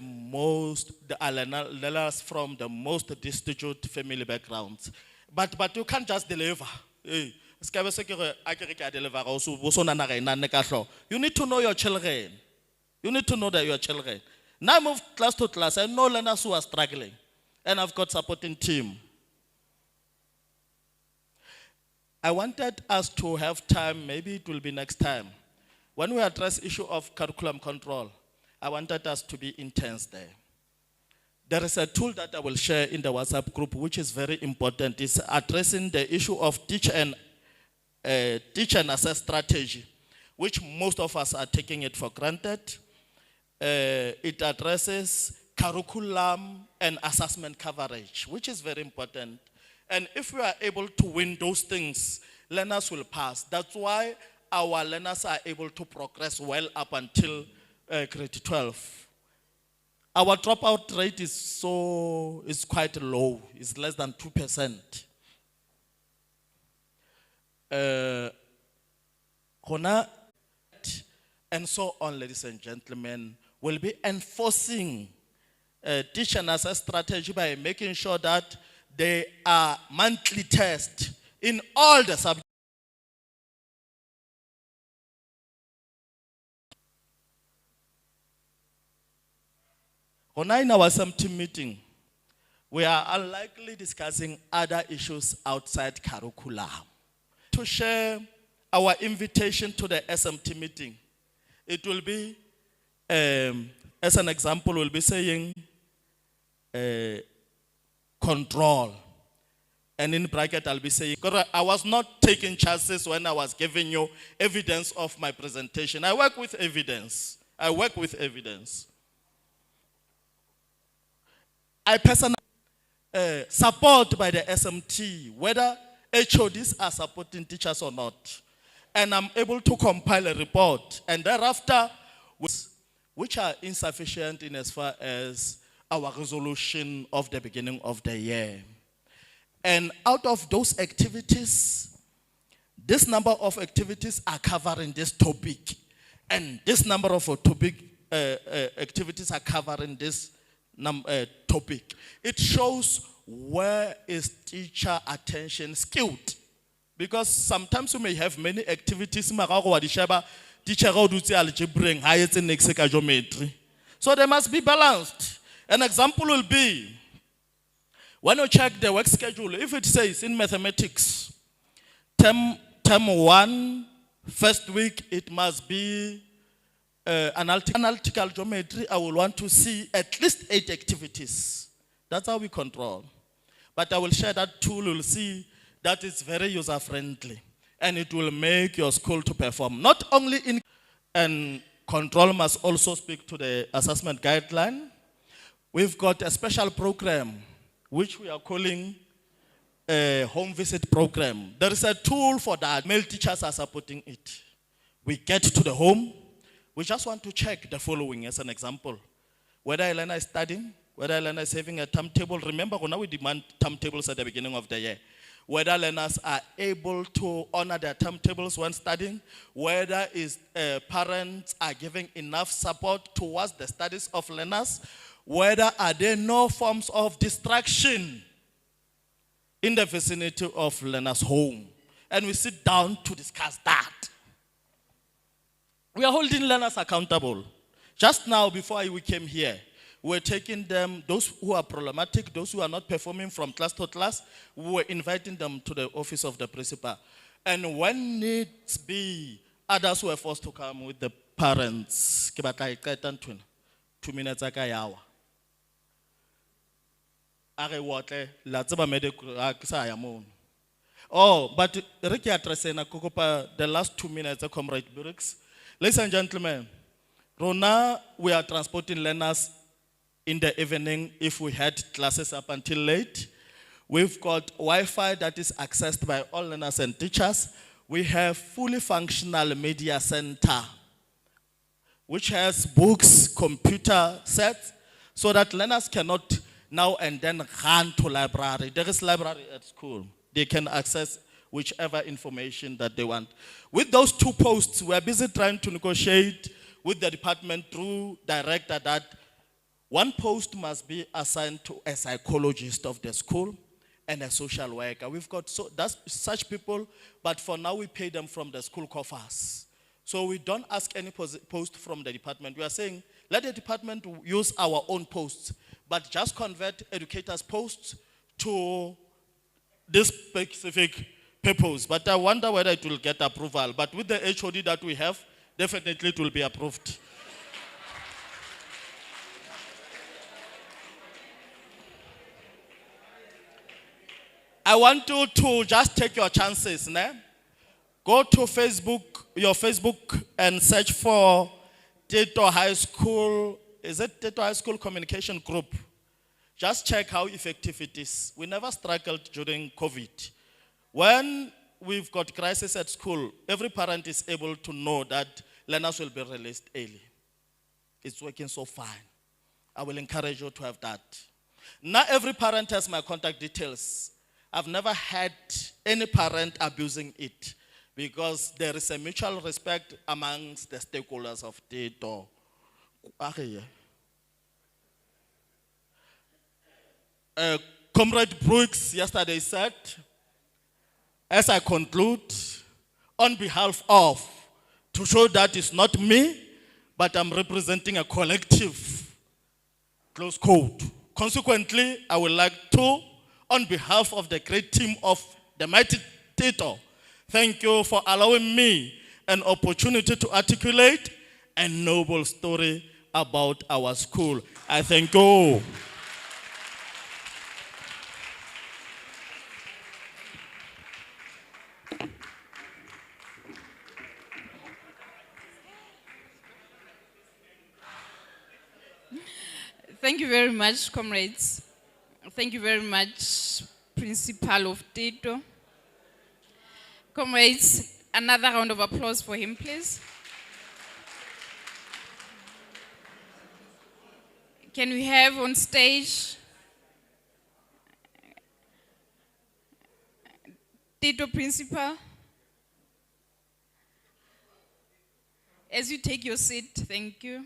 F: learners from the most destitute family backgrounds. But you can't just deliver. You need to know your children. You need to know that your children. Now I move class to class. I know learners who are struggling. And I've got supporting team. I wanted us to have time, maybe it will be next time. When we address issue of curriculum control, I wanted us to be intense there. There is a tool that I will share in the WhatsApp group, which is very important. It's addressing the issue of teach and assess strategy, which most of us are taking it for granted. It addresses curriculum and assessment coverage, which is very important. And if we are able to win those things, learners will pass. That's why our learners are able to progress well up until grade 12. Our dropout rate is quite low. It's less than 2%. And so on, ladies and gentlemen, will be enforcing teach and assess strategy by making sure that there are monthly tests in all the subjects. On our SADTU meeting, we are unlikely discussing other issues outside curriculum. To share our invitation to the SADTU meeting, it will be, as an example, we'll be saying control. And in bracket, I'll be saying, I was not taking chances when I was giving you evidence of my presentation. I work with evidence. I work with evidence. I personally support by the SMT, whether HODs are supporting teachers or not. And I'm able to compile a report. And thereafter, which are insufficient in as far as our resolution of the beginning of the year. And out of those activities, this number of activities are covering this topic. And this number of activities are covering this topic. It shows where is teacher attention skewed. Because sometimes we may have many activities, so they must be balanced. An example will be, when you check the work schedule, if it says in mathematics, term 1, first week, it must be analytical geometry, I will want to see at least 8 activities. That's how we control. But I will share that tool, you'll see that it's very user-friendly. And it will make your school to perform. Not only in, and control must also speak to the assessment guideline. We've got a special program, which we are calling a home visit program. There is a tool for that. Male teachers are supporting it. We get to the home. We just want to check the following as an example. Whether a learner is studying, whether a learner is having a timetable. Remember, now we demand timetables at the beginning of the year. Whether learners are able to honor their timetables when studying. Whether parents are giving enough support towards the studies of learners. Whether are there no forms of distraction in the vicinity of learners' home. And we sit down to discuss that. We are holding learners accountable. Just now, before we came here, we're taking them, those who are problematic, those who are not performing from class to class, we were inviting them to the office of the principal. And when needs be, others were forced to come with the parents. 2 minutes ago. Oh, but Ricky Atrasena Kokopa, the last 2 minutes, Comrade Burks. Ladies and gentlemen, Rona, we are transporting learners in the evening if we had classes up until late. We've got Wi-Fi that is accessed by all learners and teachers. We have fully functional media center, which has books, computer sets, so that learners cannot now and then run to library. There is library at school. They can access whichever information that they want. With those 2 posts, we are busy trying to negotiate with the department through director that 1 post must be assigned to a psychologist of the school and a social worker. We've got such people, but for now we pay them from the school coffers. So we don't ask any post from the department. We are saying, let the department use our own posts, but just convert educators' posts to this specific purpose. But I wonder whether it will get approval. But with the HOD that we have, definitely it will be approved. I want you to just take your chances. Ne? Go to Facebook, your Facebook, and search for SADTU High School. Is it SADTU High School Communication Group? Just check how effective it is. We never struggled during COVID. When we've got crisis at school, every parent is able to know that learners will be released early. It's working so fine. I will encourage you to have that. Not every parent has my contact details. I've never had any parent abusing it because there is a mutual respect amongst the stakeholders of SADTU. Comrade Brooks yesterday said, as I conclude, on behalf of, to show that it's not me, but I'm representing a collective, close quote. Consequently, I would like to, on behalf of the great team of the mighty SADTU, thank you for allowing me an opportunity to articulate a noble story about our school. I thank you.
D: Thank you very much, comrades. Thank you very much, Principal of SADTU. Comrades, another round of applause for him, please. Can we have on stage SADTU Principal? As you take your seat, thank you.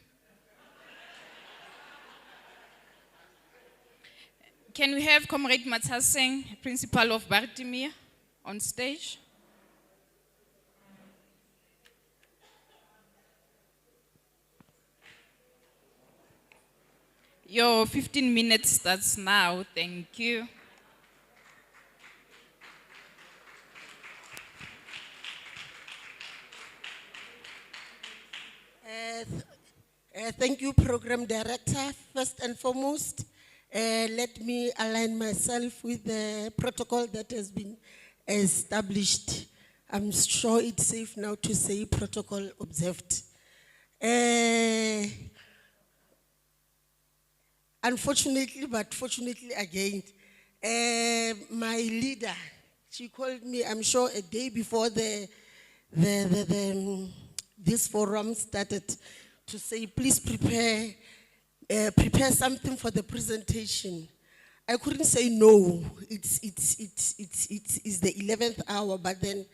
D: Can we have Comrade Mataseng, Principal of Bartimir, on stage? Your 15 minutes starts now. Thank you.
G: Thank you, Program Director. First and foremost, let me align myself with the protocol that has been established. I'm sure it's safe now to say protocol observed. Unfortunately, but fortunately again, my leader, she called me, I'm sure a day before this forum started, to say, please prepare something for the presentation. I couldn't say no. It's the 11th hour, but then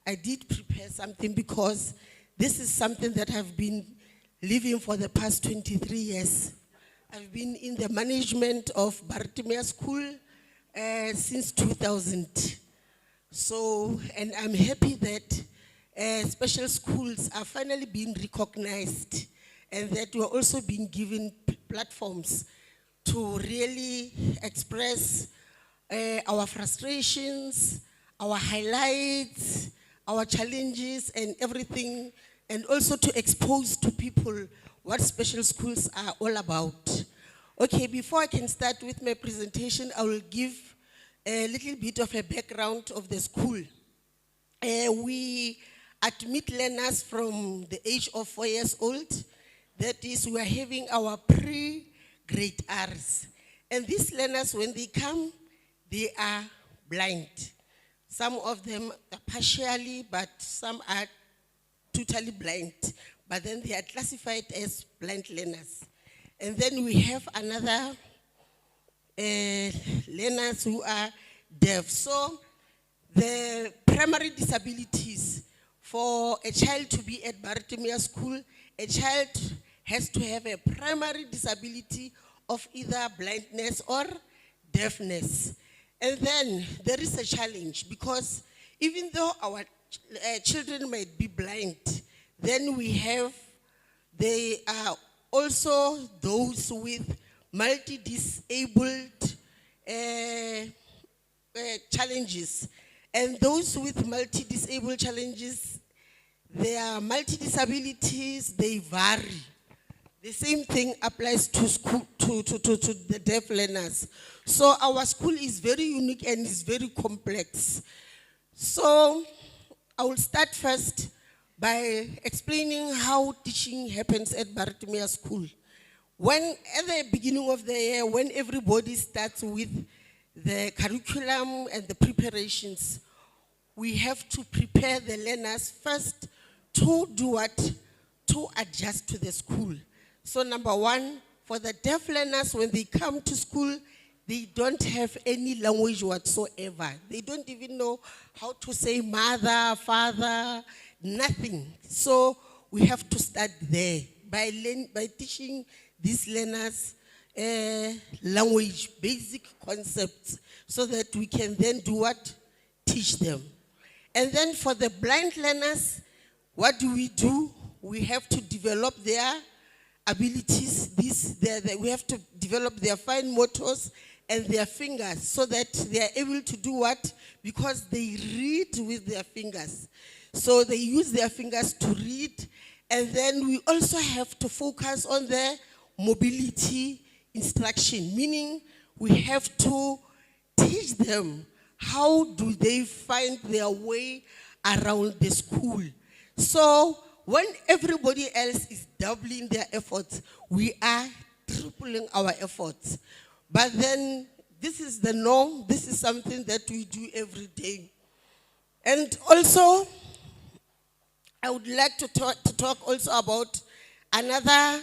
G: I did prepare something because this is something that I've been living for the past 23 years. I've been in the management of Bartimir School since 2000. So, and I'm happy that special schools are finally being recognized and that we're also being given platforms to really express our frustrations, our highlights, our challenges and everything, and also to expose to people what special schools are all about. Okay, before I can start with my presentation, I will give a little bit of a background of the school. We admit learners from the age of 4 years old. That is, we are having our pre-grade Rs. And these learners, when they come, they are blind. Some of them are partially, but some are totally blind. But then they are classified as blind learners. And then we have another learners who are deaf. So the primary disabilities for a child to be at Baritimia School, a child has to have a primary disability of either blindness or deafness. And then there is a challenge because even though our children might be blind, then they are also those with multi-disabled challenges. And those with multi-disabled challenges, their multi-disabilities, they vary. The same thing applies to school, to the deaf learners. So our school is very unique and is very complex. So I will start first by explaining how teaching happens at Baritimia School. When at the beginning of the year, when everybody starts with the curriculum and the preparations, we have to prepare the learners first to do what? To adjust to the school. So number one, for the deaf learners, when they come to school, they don't have any language whatsoever. They don't even know how to say mother, father, nothing. So we have to start there by teaching these learners language, basic concepts, so that we can then do what? Teach them. And then for the blind learners, what do? We have to develop their abilities. We have to develop their fine motors and their fingers so that they are able to do what? Because they read with their fingers. So they use their fingers to read. And then we also have to focus on their mobility instruction, meaning we have to teach them how do they find their way around the school. So when everybody else is doubling their efforts, we are tripling our efforts. But then this is the norm. This is something that we do every day. And also, I would like to talk also about another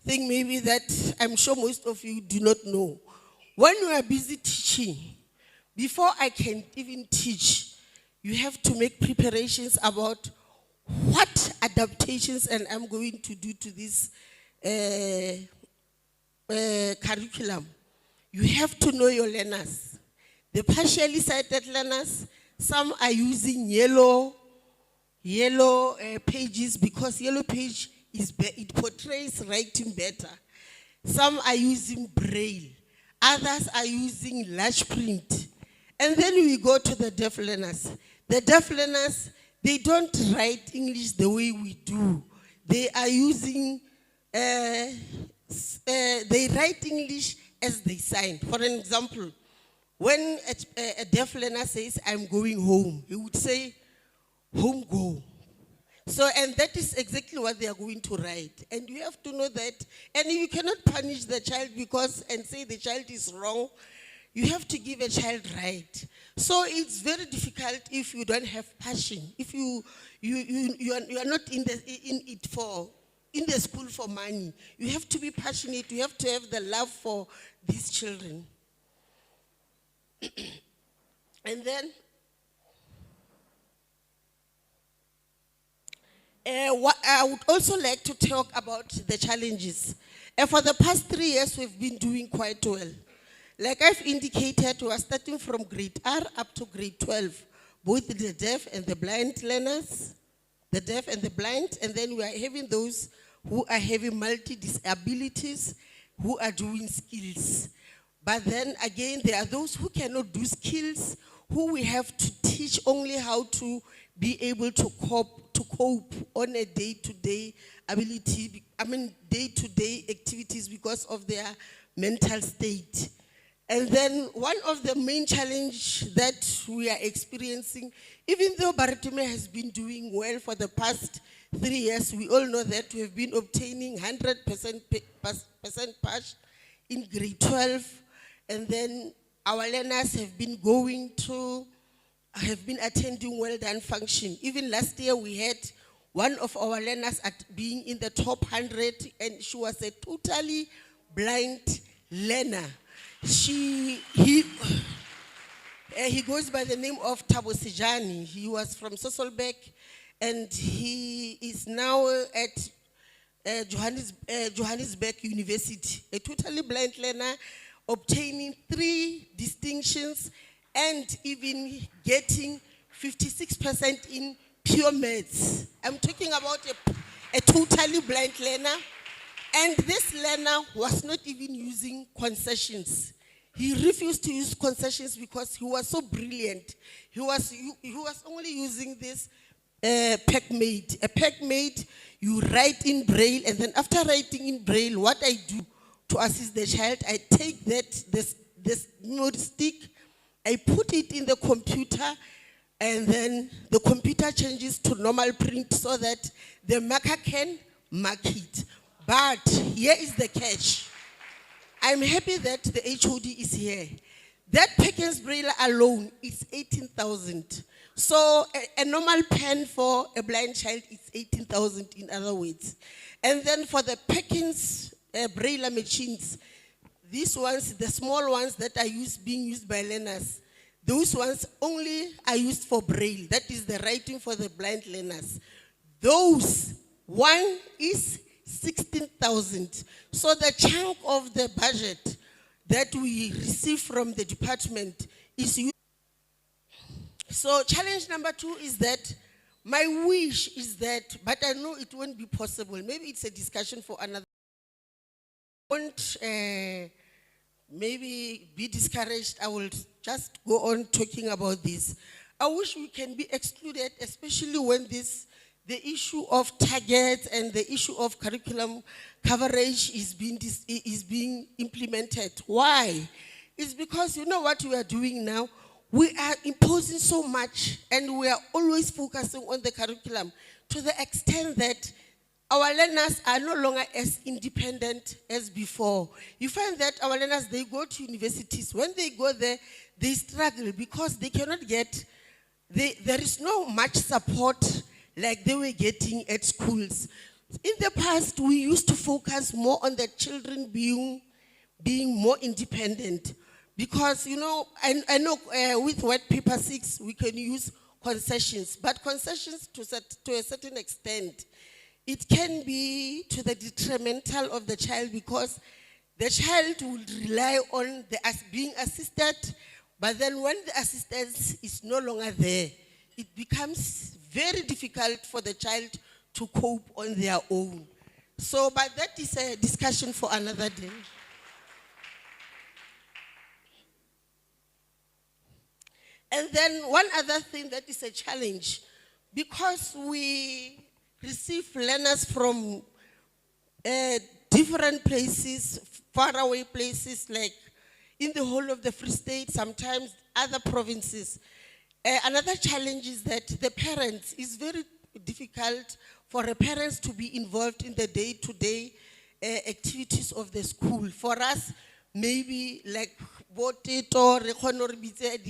G: thing maybe that I'm sure most of you do not know. When you are busy teaching, before I can even teach, you have to make preparations about what adaptations and I'm going to do to this curriculum. You have to know your learners. The partially sighted learners, some are using yellow pages because yellow page it portrays writing better. Some are using braille. Others are using large print. And then we go to the deaf learners. The deaf learners, they don't write English the way we do. They are using, they write English as they sign. For an example, when a deaf learner says, I'm going home, he would say, home go. So, and that is exactly what they are going to write. And you have to know that. And you cannot punish the child and say the child is wrong. You have to give a child right. So it's very difficult if you don't have passion. If you are not in the school for money. You have to be passionate. You have to have the love for these children. And then I would also like to talk about the challenges. For the past 3 years, we've been doing quite well. Like I've indicated, we are starting from grade R up to grade 12, both the deaf and the blind learners, the deaf and the blind, and then we are having those who are having multi-disabilities, who are doing skills. But then again, there are those who cannot do skills, who we have to teach only how to be able to cope on a day-to-day ability, day-to-day activities because of their mental state. And then one of the main challenges that we are experiencing, even though Baritimia has been doing well for the past 3 years, we all know that we have been obtaining 100% pass in grade 12, and then our learners have been going to, have been attending well done function. Even last year we had one of our learners at being in the top 100, and she was a totally blind learner. He goes by the name of Thabo Sejani. He was from Sosolbeck, and he is now at Johannesburg University, a totally blind learner, obtaining 3 distinctions and even getting 56% in pure maths. I'm talking about a totally blind learner. And this learner was not even using concessions. He refused to use concessions because he was so brilliant. He was only using this PECMATE. A PECMATE, you write in Braille, and then after writing in Braille, what I do to assist the child, I take this note stick, I put it in the computer, and then the computer changes to normal print so that the marker can mark it. But here is the catch. I'm happy that the HOD is here. That Perkins Braille alone is 18,000. So a normal pen for a blind child is 18,000 in other words. And then for the Perkins Braille machines, these ones, the small ones that are being used by learners, those ones only are used for Braille. That is the writing for the blind learners. Those, one is 16,000. So the chunk of the budget that we receive from the department is used. So challenge number 2 is that my wish is that, but I know it won't be possible. Maybe it's a discussion for another. Won't maybe be discouraged. I will just go on talking about this. I wish we can be excluded, especially when the issue of targets and the issue of curriculum coverage is being implemented. Why? It's because you know what we are doing now? We are imposing so much, and we are always focusing on the curriculum to the extent that our learners are no longer as independent as before. You find that our learners, they go to universities. When they go there, they struggle because they cannot get, there is no much support like they were getting at schools. In the past, we used to focus more on the children being more independent. Because, you know, I know with White Paper 6, we can use concessions. But concessions to a certain extent, it can be to the detrimental of the child because the child will rely on being assisted, but then when the assistance is no longer there, it becomes very difficult for the child to cope on their own. So, but that is a discussion for another day. And then one other thing that is a challenge, because we receive learners from different places, faraway places, like in the whole of the Free State, sometimes other provinces. Another challenge is that the parents, it's very difficult for the parents to be involved in the day-to-day activities of the school. For us, maybe like the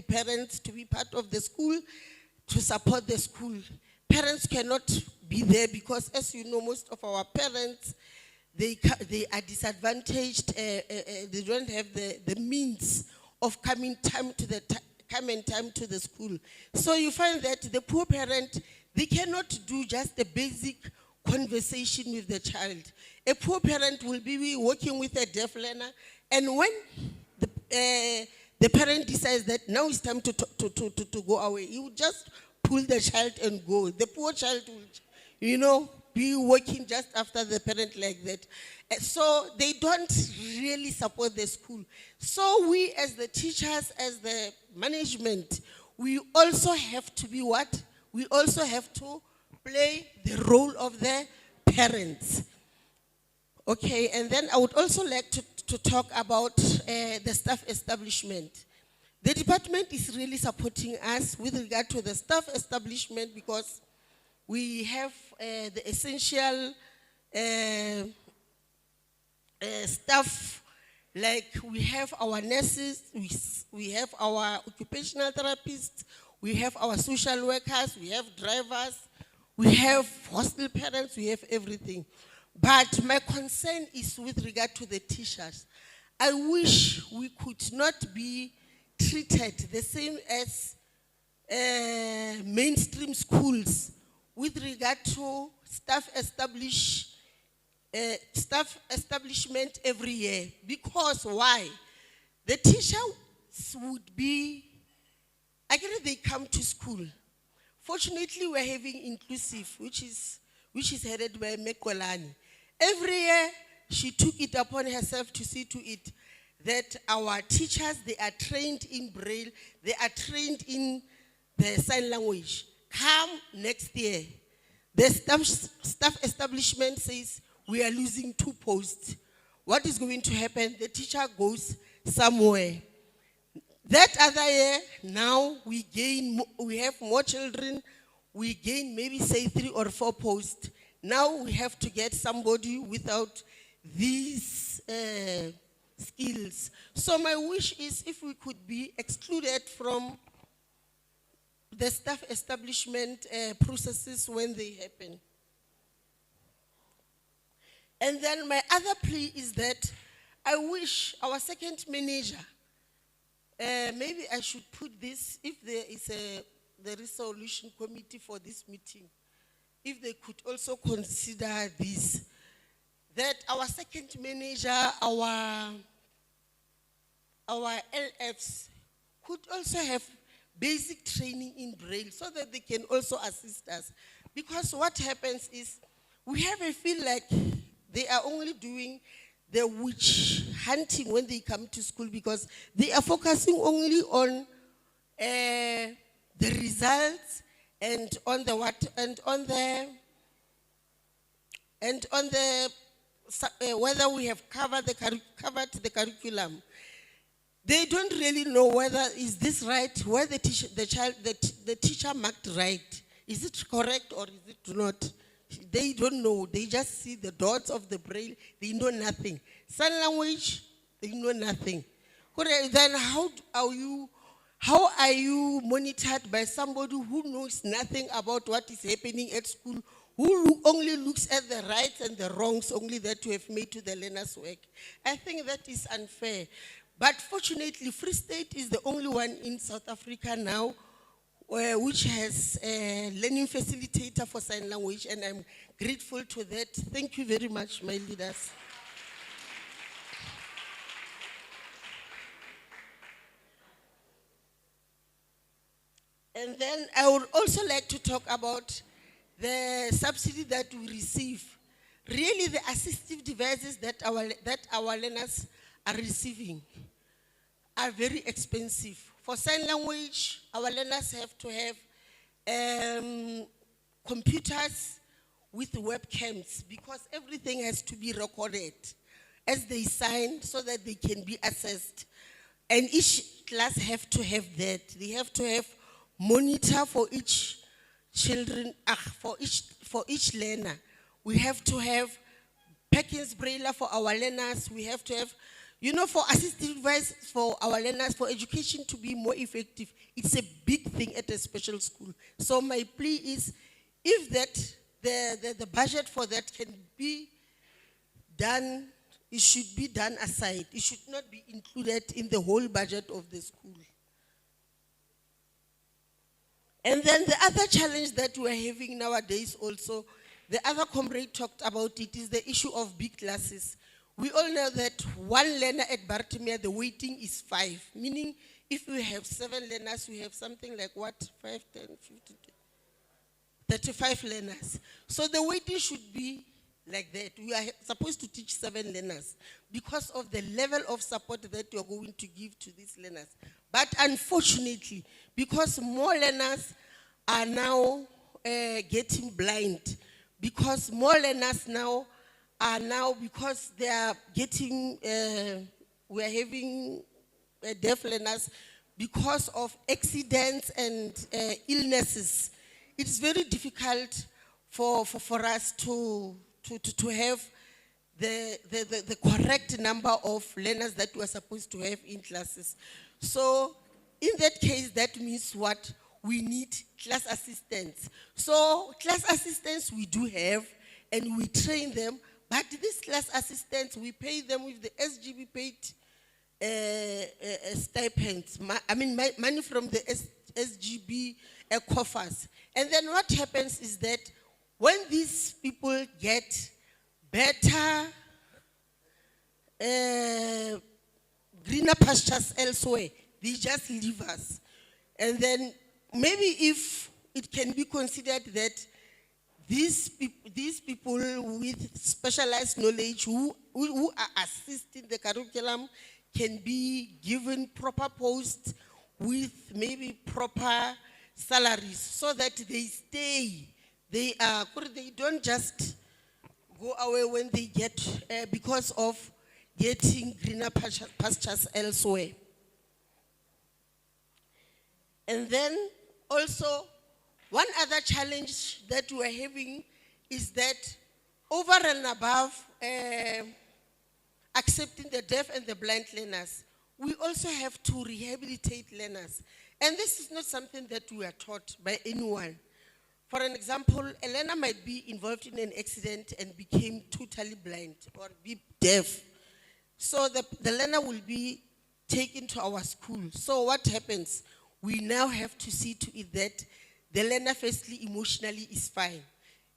G: parents to be part of the school, to support the school. Parents cannot be there because, as you know, most of our parents, they are disadvantaged. They don't have the means of coming time to the school. So you find that the poor parent, they cannot do just a basic conversation with the child. A poor parent will be working with a deaf learner, and when the parent decides that now it's time to go away, he will just pull the child and go. The poor child will, you know, be working just after the parent like that. So they don't really support the school. So we as the teachers, as the management, we also have to be what? We also have to play the role of the parents. Okay, and then I would also like to talk about the staff establishment. The department is really supporting us with regard to the staff establishment because we have the essential staff Like we have our nurses, we have our occupational therapists, we have our social workers, we have drivers, we have hostel parents, we have everything. But my concern is with regard to the teachers. I wish we could not be treated the same as mainstream schools with regard to staff establishment every year. Because why? The teachers would be, again, they come to school. Fortunately, we're having inclusive, which is headed by Mekolani. Every year, she took it upon herself to see to it that our teachers, they are trained in Braille, they are trained in the sign language. Come next year, the staff establishment says we are losing 2 posts. What is going to happen? The teacher goes somewhere. That other year, now we have more children, we gain maybe say 3 or 4 posts. Now we have to get somebody without these skills. So my wish is if we could be excluded from the staff establishment processes when they happen. And then my other plea is that I wish our second manager, maybe I should put this, if there is a solution committee for this meeting, if they could also consider this, that our second manager, our LFs could also have basic training in Braille so that they can also assist us. Because what happens is we have a feel like they are only doing the witch hunting when they come to school because they are focusing only on the results and on the whether we have covered the curriculum. They don't really know whether is this right, where the teacher marked right. Is it correct or is it not? They don't know. They just see the dots of the Braille. They know nothing. Sign language, they know nothing. Then how are you monitored by somebody who knows nothing about what is happening at school, who only looks at the rights and the wrongs only that you have made to the learner's work? I think that is unfair. But fortunately, Free State is the only one in South Africa now which has a learning facilitator for sign language, and I'm grateful to that. Thank you very much, my leaders. And then I would also like to talk about the subsidy that we receive. Really, the assistive devices that our learners are receiving are very expensive. For sign language, our learners have to have computers with webcams because everything has to be recorded as they sign so that they can be assessed. And each class have to have that. They have to have monitor for each children, for each learner. We have to have Perkins Braille for our learners. We have to have, for assistive device for our learners, for education to be more effective. It's a big thing at a special school. So my plea is, if that the budget for that can be done, it should be done aside. It should not be included in the whole budget of the school. And then the other challenge that we're having nowadays also, the other comrade talked about it, is the issue of big classes. We all know that one learner at Bartimea, the waiting is 5. Meaning, if we have 7 learners, we have something like what? 5, 10, 15, 35 learners. So the waiting should be like that. We are supposed to teach 7 learners because of the level of support that you're going to give to these learners. But unfortunately, because more learners are now getting blind, because more learners now are because they are getting, we are having deaf learners because of accidents and illnesses. It's very difficult for us to have the correct number of learners that we are supposed to have in classes. So in that case, that means what? We need class assistants. So class assistants we do have, and we train them, but these class assistants, we pay them with the SGB paid stipends, money from the SGB coffers. And then what happens is that when these people get better, greener pastures elsewhere, they just leave us. And then maybe if it can be considered that these people with specialized knowledge who are assisting the curriculum can be given proper posts with maybe proper salaries so that they stay. They don't just go away when they get, because of getting greener pastures elsewhere. And then also, one other challenge that we are having is that over and above accepting the deaf and the blind learners, we also have to rehabilitate learners. And this is not something that we are taught by anyone. For an example, a learner might be involved in an accident and became totally blind or be deaf. So the learner will be taken to our school. So what happens? We now have to see to it that the learner firstly emotionally is fine.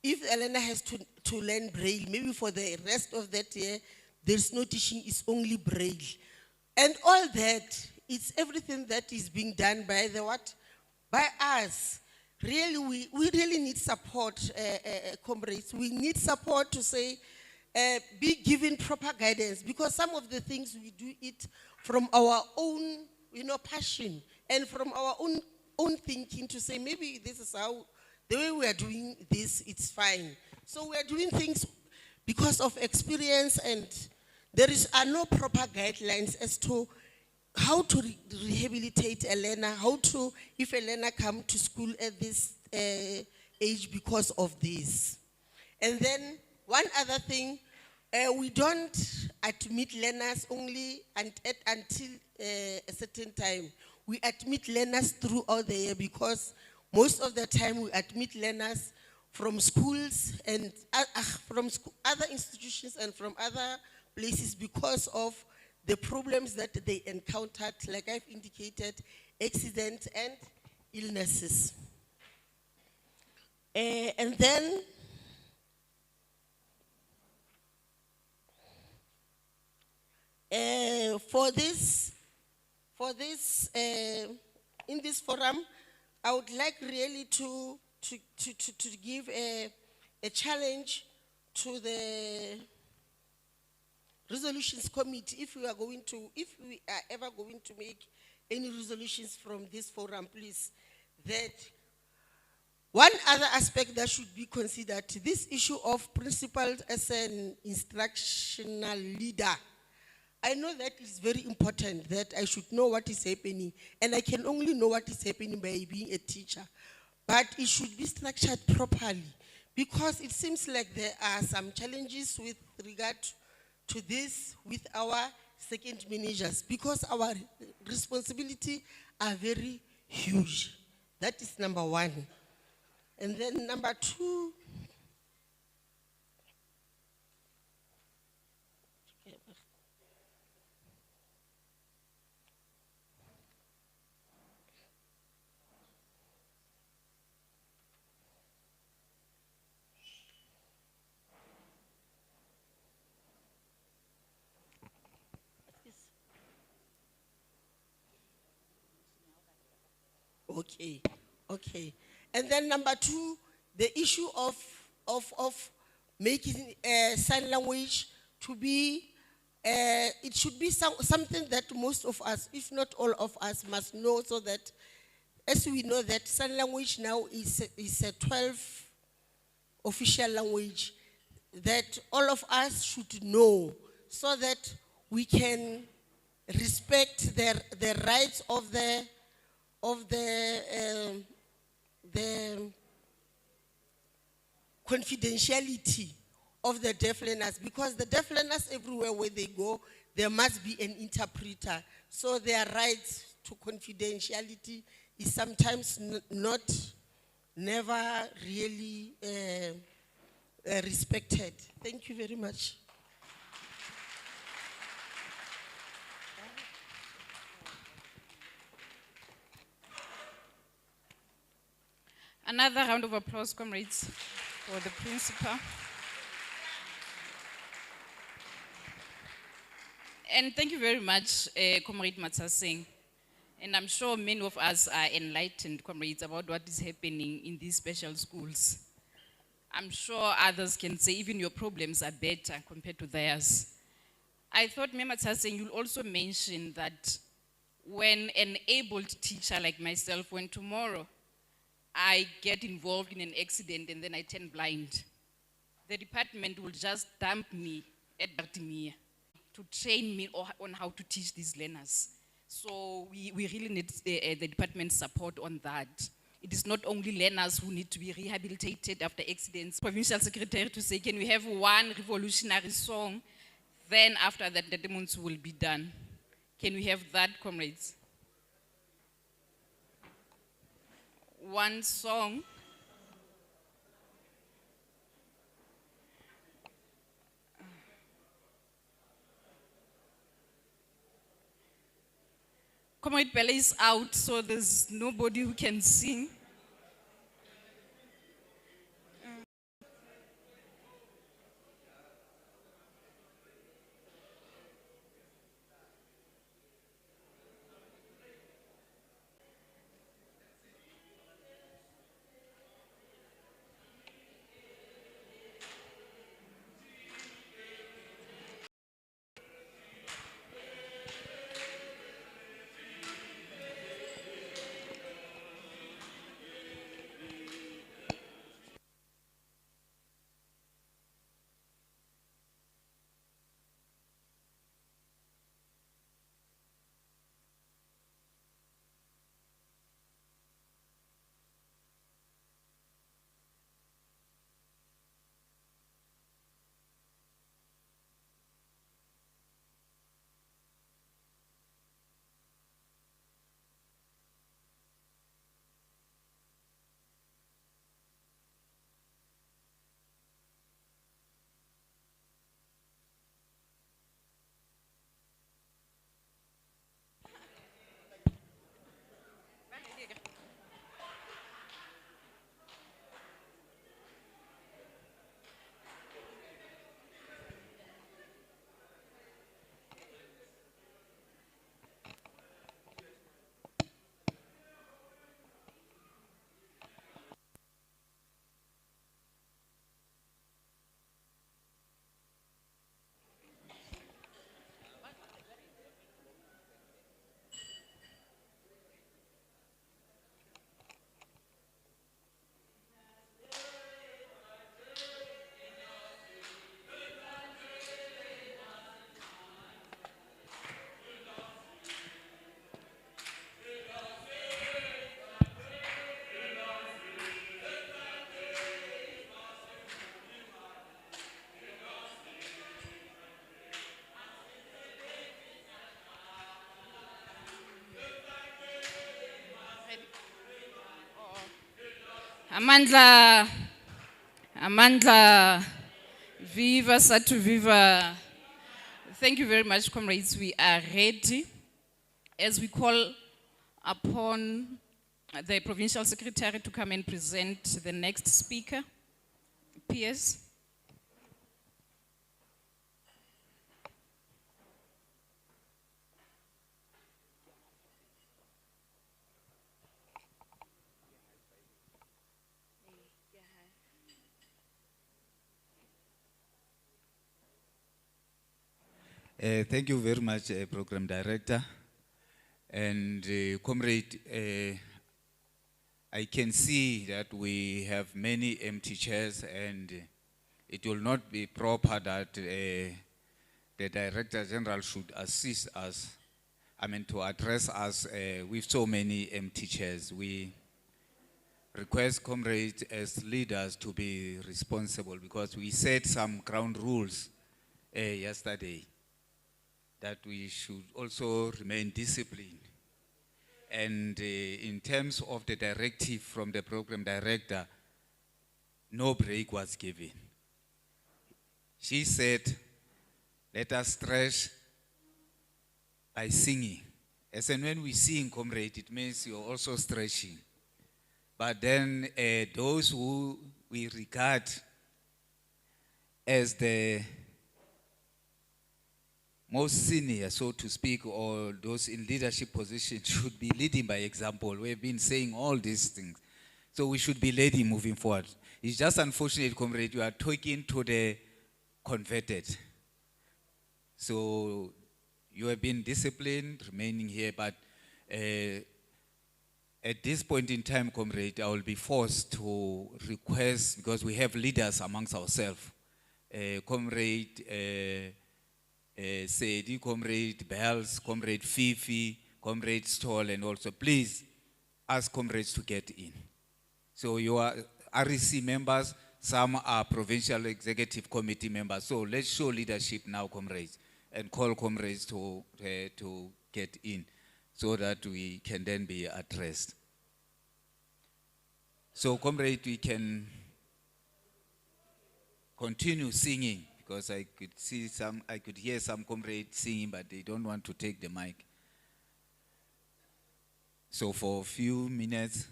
G: If a learner has to learn Braille, maybe for the rest of that year, there's no teaching, it's only Braille. And all that, it's everything that is being done by the what? By us. Really, we really need support, comrades. We need support to say, be given proper guidance, because some of the things we do it from our own, passion, and from our own thinking to say, maybe this is how, the way we are doing this, it's fine. So we are doing things because of experience, and there are no proper guidelines as to how to rehabilitate a learner, if a learner come to school at this age because of this. And then one other thing, we don't admit learners only until a certain time. We admit learners throughout the year, because most of the time we admit learners from schools and from other institutions and from other places because of the problems that they encountered, like I've indicated, accidents and illnesses. And then in this forum, I would like really to give a challenge to the resolutions committee, if we are ever going to make any resolutions from this forum, please, that one other aspect that should be considered, this issue of principals as an instructional leader. I know that is very important, that I should know what is happening, and I can only know what is happening by being a teacher. But it should be structured properly, because it seems like there are some challenges with regard to this with our second managers, because our responsibility are very huge. That is number one. And then number two, okay. And then number two, the issue of making sign language to be, it should be something that most of us, if not all of us, must know, so that, as we know that sign language now is a 12 official language, that all of us should know, so that we can respect the rights of the confidentiality of the deaf learners, because the deaf learners everywhere where they go, there must be an interpreter. So their rights to confidentiality is sometimes never really respected. Thank you very much.
D: Another round of applause, comrades, for the principal. And thank you very much, Comrade Matsaseng. And I'm sure many of us are enlightened, comrades, about what is happening in these special schools. I'm sure others can say even your problems are better compared to theirs. I thought, Mema Matsaseng, you'll also mention that when an able teacher like myself, when tomorrow I get involved in an accident and then I turn blind, the department will just dump me at Bartimia to train me on how to teach these learners. So we really need the department's support on that. It is not only learners who need to be rehabilitated after accidents. Provincial Secretary to say, can we have one revolutionary song? Then after that, the demos will be done. Can we have that, comrades? One song. Comrade Pele is out, so there's nobody who can sing. Amandla, viva SADTU, viva. Thank you very much, comrades. We are ready as we call upon the Provincial Secretary to come and present the next speaker. PS.
A: Thank you very much, Program Director. And Comrade, I can see that we have many empty chairs, and it will not be proper that the Director General should assist us, to address us with so many empty chairs. request comrades as leaders to be responsible, because we set some ground rules yesterday that we should also remain disciplined. And in terms of the directive from the program director, no break was given. She said, let us stretch by singing. As and when we sing, comrade, it means you're also stretching. But then those who we regard as the most senior, so to speak, or those in leadership positions should be leading by example. We've been saying all these things. So we should be leading moving forward. It's just unfortunate, comrade, you are talking to the converted. So you have been disciplined, remaining here, but at this point in time, comrade, I will be forced to request, because we have leaders amongst ourselves, comrade SADTU, comrade Bells, comrade Fifi, comrade Stoll, and also please ask comrades to get in. So you are REC members, some are provincial executive committee members. So let's show leadership now, comrades, and call comrades to get in so that we can then be addressed. So, comrade, we can continue singing, because I could hear some comrades singing, but they don't want to take the mic. So for a few minutes,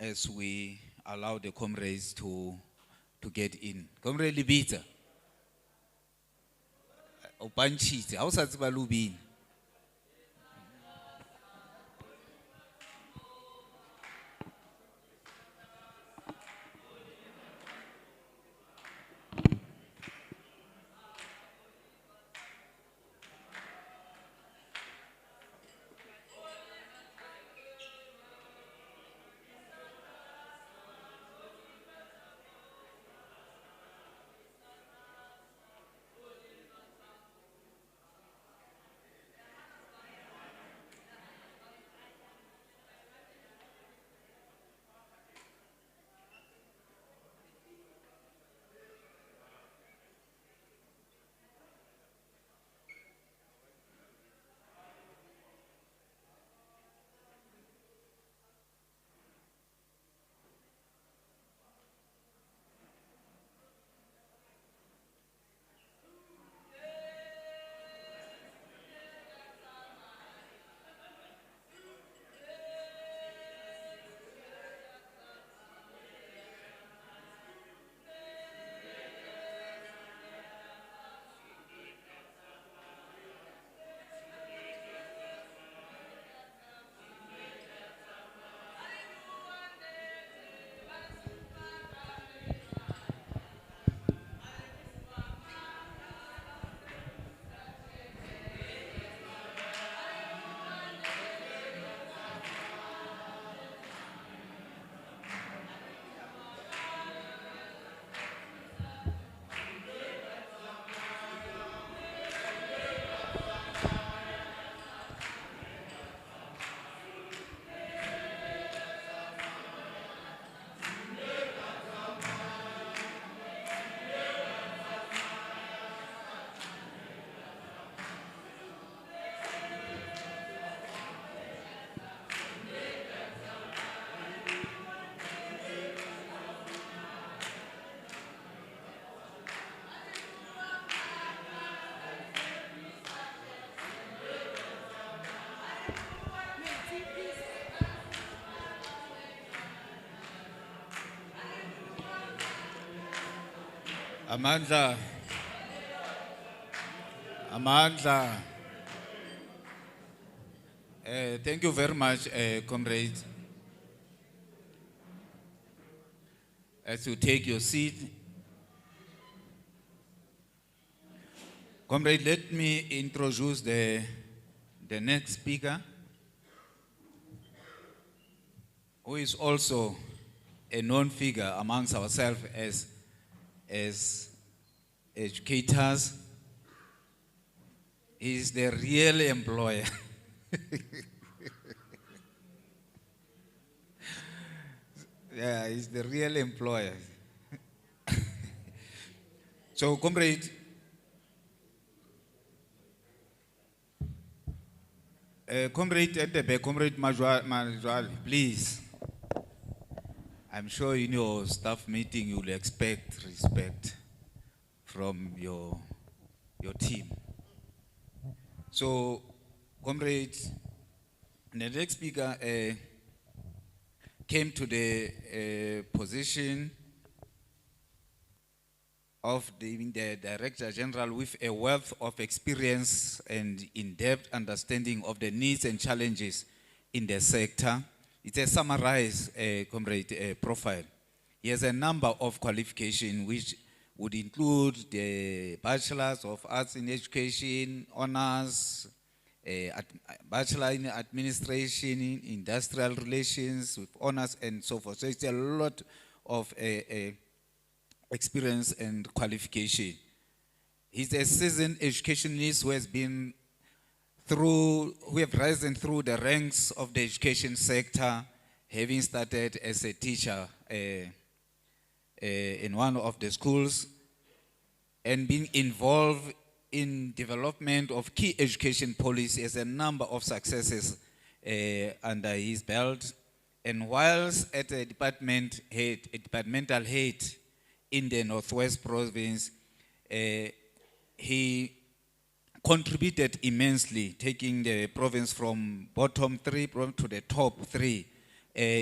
A: as we allow the comrades to get in. Comrade Libita. Opanchite, how sa tseba lubini? Amandla. Thank you very much, comrades. As you take your seat, comrade, let me introduce the next speaker, who is also a known figure amongst ourselves as educators. He is the real employer. Yeah, he's the real employer. So, comrade, comrade at the back, comrade Majwal, please. I'm sure in your staff meeting you'll expect respect from your team. So, comrade, the next speaker came to the position of being the Director General with a wealth of experience and in-depth understanding of the needs and challenges in the sector. It's a summarized comrade profile. He has a number of qualifications which would include the Bachelor's of Arts in Education, honors, Bachelor in Administration, Industrial Relations with honors and so forth. So it's a lot of experience and qualification. He's a seasoned educationist who has been who have risen through the ranks of the education sector, having started as a teacher in one of the schools and being involved in development of key education policy as a number of successes under his belt. And whilst at a departmental head in the Northwest Province, he contributed immensely, taking the province from bottom 3 to the top 3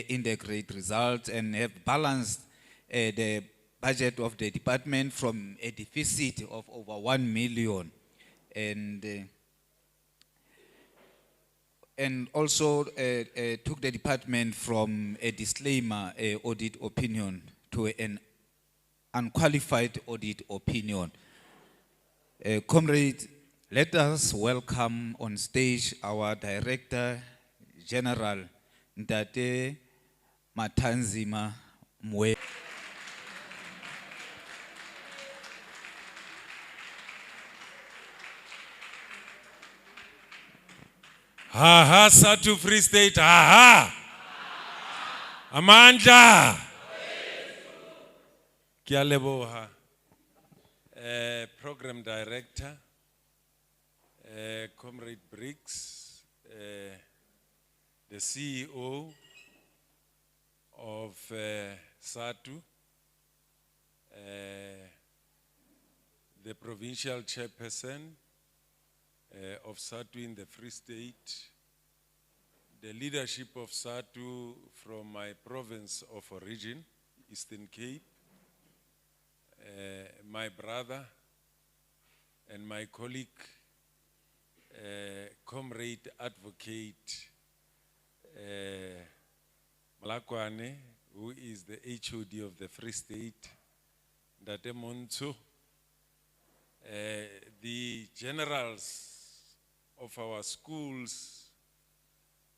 A: in the great results, and have balanced the budget of the department from a deficit of over 1 million. And also took the department from a disclaimer audit opinion to an unqualified audit opinion. Comrade, let us welcome on stage our Director General, Ntate Matanzima Mwe.
H: Ha ha, SADTU Freestate, ha ha. Amandla. Kia leboha. Program Director, Comrade Briggs, the CEO of SADTU, the Provincial Chairperson of SADTU in the Free State, the leadership of SADTU from my province of origin, Eastern Cape, my brother and my colleague, Comrade Advocate Malakwane, who is the HOD of the Free State, Ndate Monto, the generals of our schools,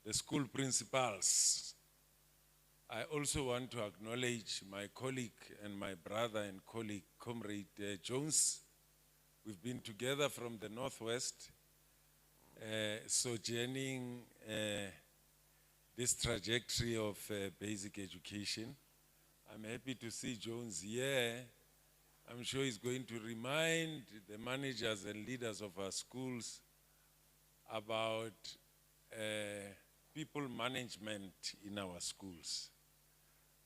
H: the school principals. I also want to acknowledge my colleague and my brother and colleague, Comrade Jones. We've been together from the Northwest, sojourning this trajectory of basic education. I'm happy to see Jones here. I'm sure he's going to remind the managers and leaders of our schools about people management in our schools.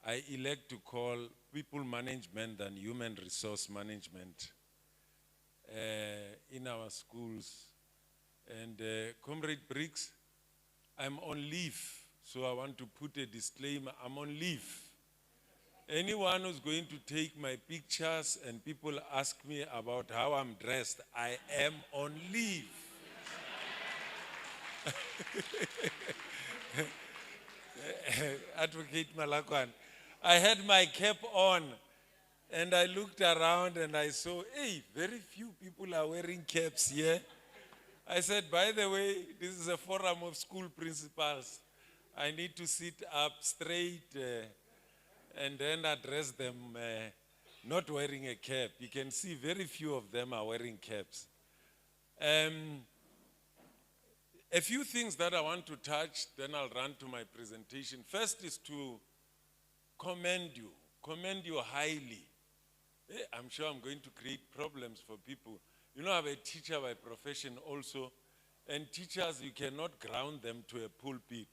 H: I elect to call people management than human resource management in our schools. And Comrade Briggs, I'm on leave, so I want to put a disclaimer, I'm on leave. Anyone who's going to take my pictures and people ask me about how I'm dressed, I am on leave. Advocate Malakwan, I had my cap on and I looked around and I saw, hey, very few people are wearing caps here. I said, by the way, this is a forum of school principals. I need to sit up straight and then address them not wearing a cap. You can see very few of them are wearing caps. A few things that I want to touch, then I'll run to my presentation. First is to commend you highly. I'm sure I'm going to create problems for people. You know, I'm a teacher by profession also, and teachers, you cannot ground them to a pulpit.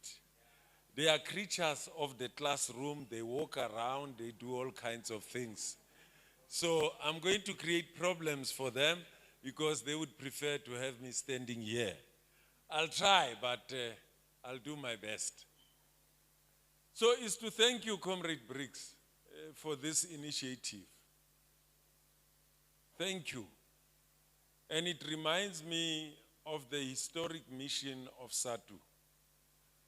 H: They are creatures of the classroom. They walk around, they do all kinds of things. So I'm going to create problems for them because they would prefer to have me standing here. I'll try, but I'll do my best. So it's to thank you, Comrade Briggs, for this initiative. Thank you. And it reminds me of the historic mission of SADTU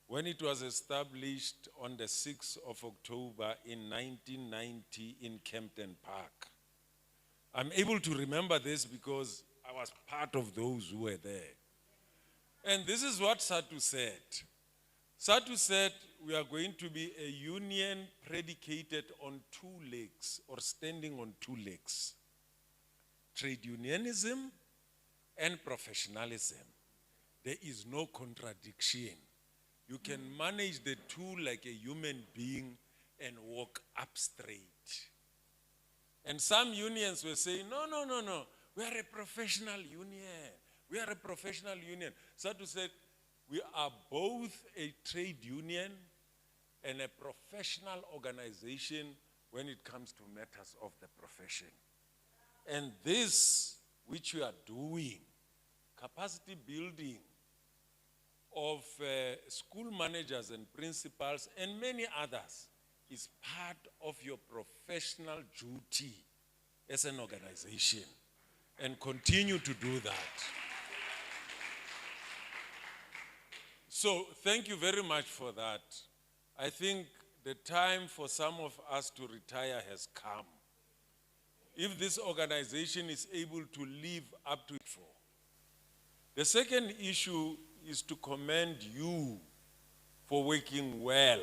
H: when it was established on the 6th of October in 1990 in Kempton Park. I'm able to remember this because I was part of those who were there. And this is what SADTU said. SADTU said we are going to be a union predicated on two legs, or standing on two legs: trade unionism and professionalism. There is no contradiction. You can manage the two like a human being and walk up straight. And some unions were saying, no, we are a professional union. We are a professional union. SADTU said, we are both a trade union and a professional organization when it comes to matters of the profession. And this, which we are doing, capacity building of school managers and principals and many others, is part of your professional duty as an organization, and continue to do that. So thank you very much for that. I think the time for some of us to retire has come. If this organization is able to live up to it. The second issue is to commend you for working well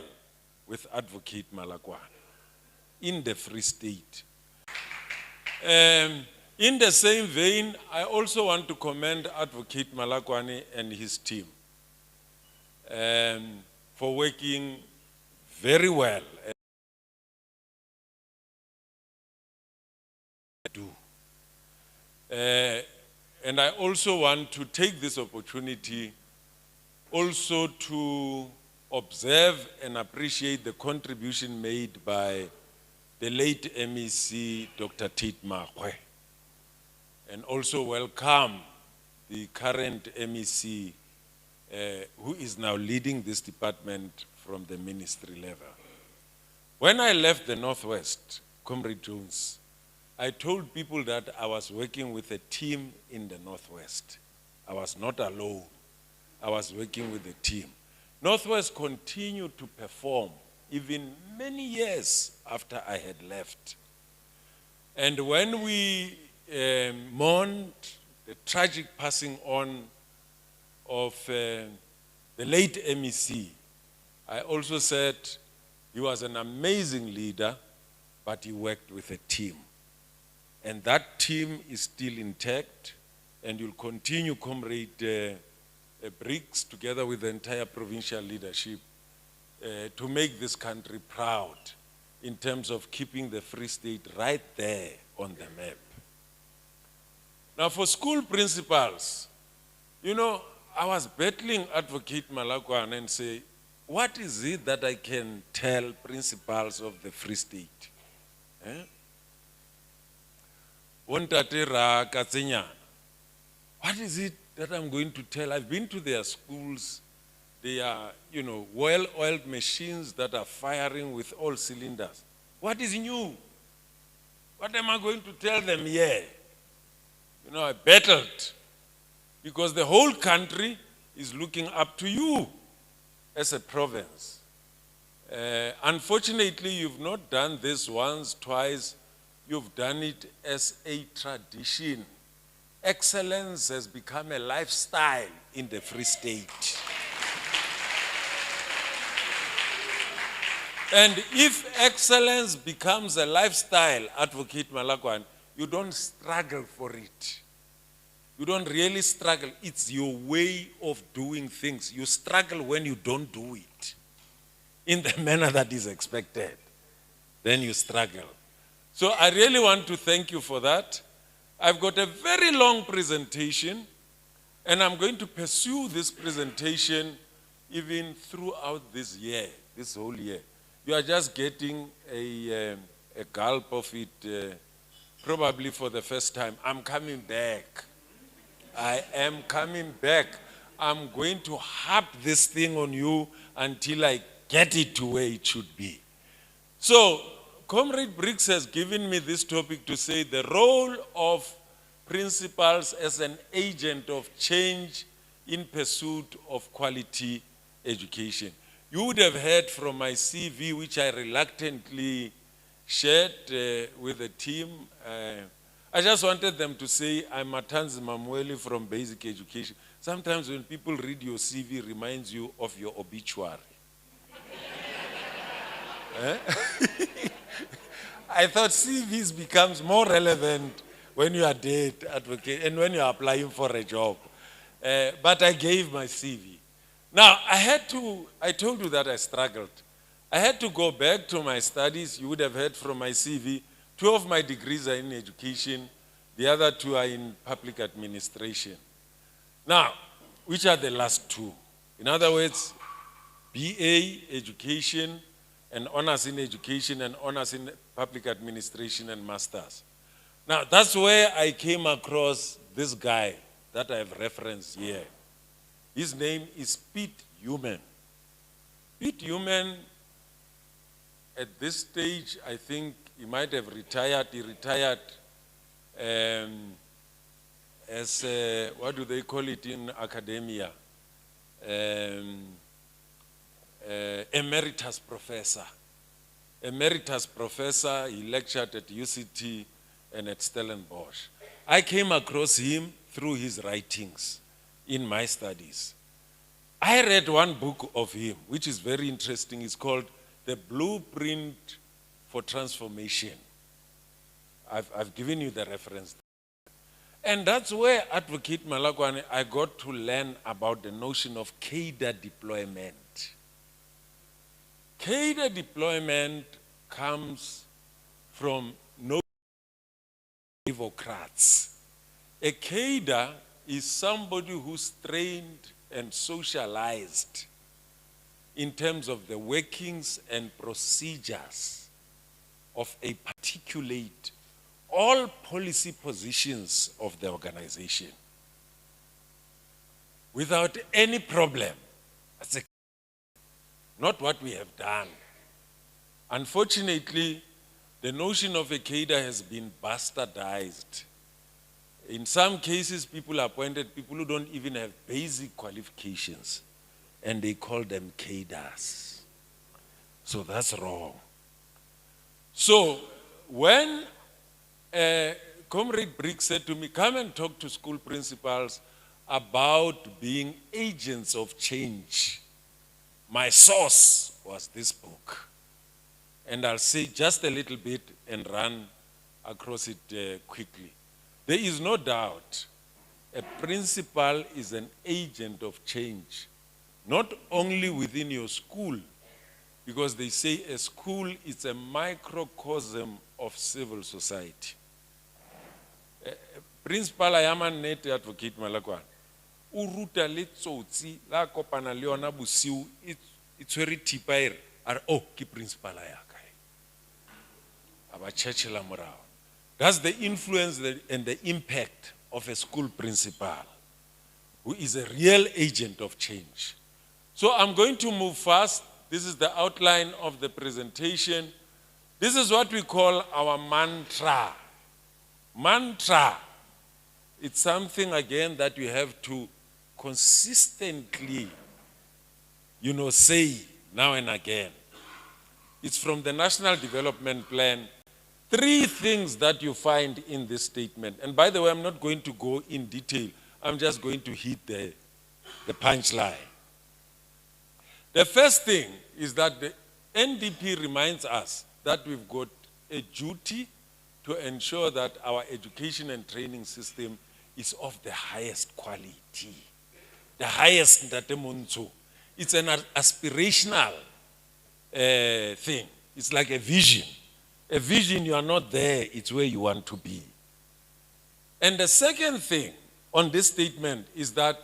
H: with Advocate Malakwane in the Free State. In the same vein, I also want to commend Advocate Malakwane and his team for working very well. And I also want to take this opportunity also to observe and appreciate the contribution made by the late MEC, Dr. Tate Makwe, and also welcome the current MEC who is now leading this department from the ministry level. When I left the Northwest, Comrade Jones, I told people that I was working with a team in the Northwest. I was not alone. I was working with a team. Northwest continued to perform even many years after I had left. And when we mourned the tragic passing on of the late MEC, I also said he was an amazing leader, but he worked with a team. And that team is still intact, and you'll continue, Comrade Briggs, together with the entire provincial leadership, to make this country proud in terms of keeping the Free State right there on the map. Now, for school principals, you know, I was battling Advocate Malakwane and say, what is it that I can tell principals of the Free State? What is it that I'm going to tell? I've been to their schools. They are, you know, well-oiled machines that are firing with all cylinders. What is new? What am I going to tell them here? You know, I battled because the whole country is looking up to you as a province. Unfortunately, you've not done this once, twice. You've done it as a tradition. Excellence has become a lifestyle in the Free State. And if excellence becomes a lifestyle, Advocate Malakwane, you don't struggle for it. You don't really struggle. It's your way of doing things. You struggle when you don't do it in the manner that is expected. then you struggle. So I really want to thank you for that. I've got a very long presentation, and I'm going to pursue this presentation even throughout this year, this whole year. You are just getting a gulp of it, probably for the first time. I'm coming back. I am coming back. I'm going to harp this thing on you until I get it to where it should be. So, Comrade Briggs has given me this topic to say the role of principals as an agent of change in pursuit of quality education. You would have heard from my CV, which I reluctantly shared with the team. I just wanted them to say, I'm Matanzi Mamweli from Basic Education. Sometimes when people read your CV, it reminds you of your obituary. I thought CVs becomes more relevant when you are dead, advocate, and when you are applying for a job. But I gave my CV. Now, I told you that I struggled. I had to go back to my studies. You would have heard from my CV. 2 of my degrees are in education. The other 2 are in public administration. Now, which are the last 2? In other words, BA, education, and honors in education, and honors in public administration, and masters. Now, that's where I came across this guy that I've referenced here. His name is Pete Human. Pete Human, at this stage, I think he might have retired. He retired as, what do they call it in academia? Emeritus professor. Emeritus professor, he lectured at UCT and at Stellenbosch. I came across him through his writings in my studies. I read one book of him, which is very interesting. It's called The Blueprint for Transformation. I've given you the reference. And that's where Advocate Malakwane, I got to learn about the notion of cadre deployment. Cadre deployment comes from no evocrats. A cadre is somebody who's trained and socialized in terms of the workings and procedures of a particulate, all policy positions of the organization without any problem. That's not what we have done. Unfortunately, the notion of a cadre has been bastardized. In some cases, people are appointed people who don't even have basic qualifications, and they call them cadres. So that's wrong. So when Comrade Briggs said to me, come and talk to school principals about being agents of change, my source was this book. And I'll say just a little bit and run across it quickly. There is no doubt a principal is an agent of change, not only within your school, because they say a school is a microcosm of civil society. Principal I am a net advocate Malakwane. Uruta le tsotsi la kopana le yona bosiu itshwere thipa ere are oh ke principal ya ka aba chechela morao. That's the influence and the impact of a school principal who is a real agent of change. So I'm going to move fast. This is the outline of the presentation. This is what we call our mantra. Mantra. It's something, again, that we have to consistently, say now and again. It's from the National Development Plan. 3 things that you find in this statement. And by the way, I'm not going to go in detail. I'm just going to hit the punchline. The first thing is that the NDP reminds us that we've got a duty to ensure that our education and training system is of the highest quality. The highest Ntatemonso. It's an aspirational thing. It's like a vision a vision, you are not there, it's where you want to be. And the second thing on this statement is that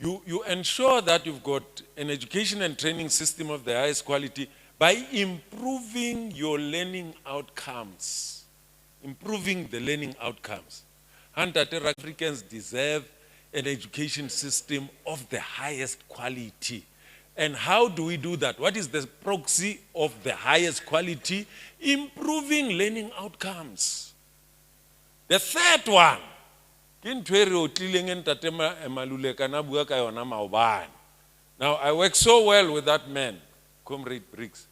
H: you ensure that you've got an education and training system of the highest quality by improving your learning outcomes. Improving the learning outcomes. And that Africans deserve an education system of the highest quality. And how do we do that? What is the proxy of the highest quality? Improving learning outcomes. The third one, now I work so well with that man, Comrade Briggs,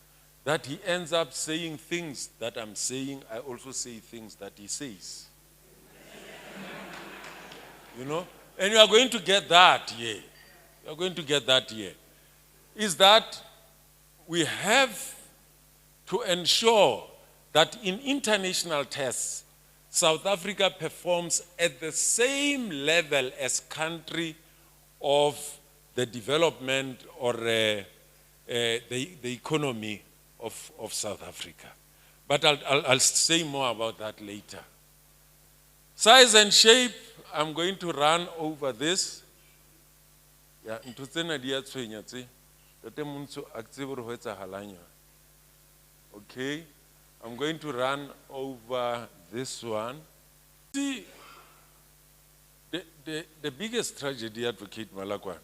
H: that he ends up saying things that I'm saying, I also say things that he says. You know? And you are going to get that here. You are going to get that here. Is that we have to ensure that in international tests, South Africa performs at the same level as country of the development or the economy of South Africa. But I'll say more about that later. Size and shape, I'm going to run over this. Yeah, okay, I'm going to run over this one. See, the biggest tragedy, Advocate Malakwan,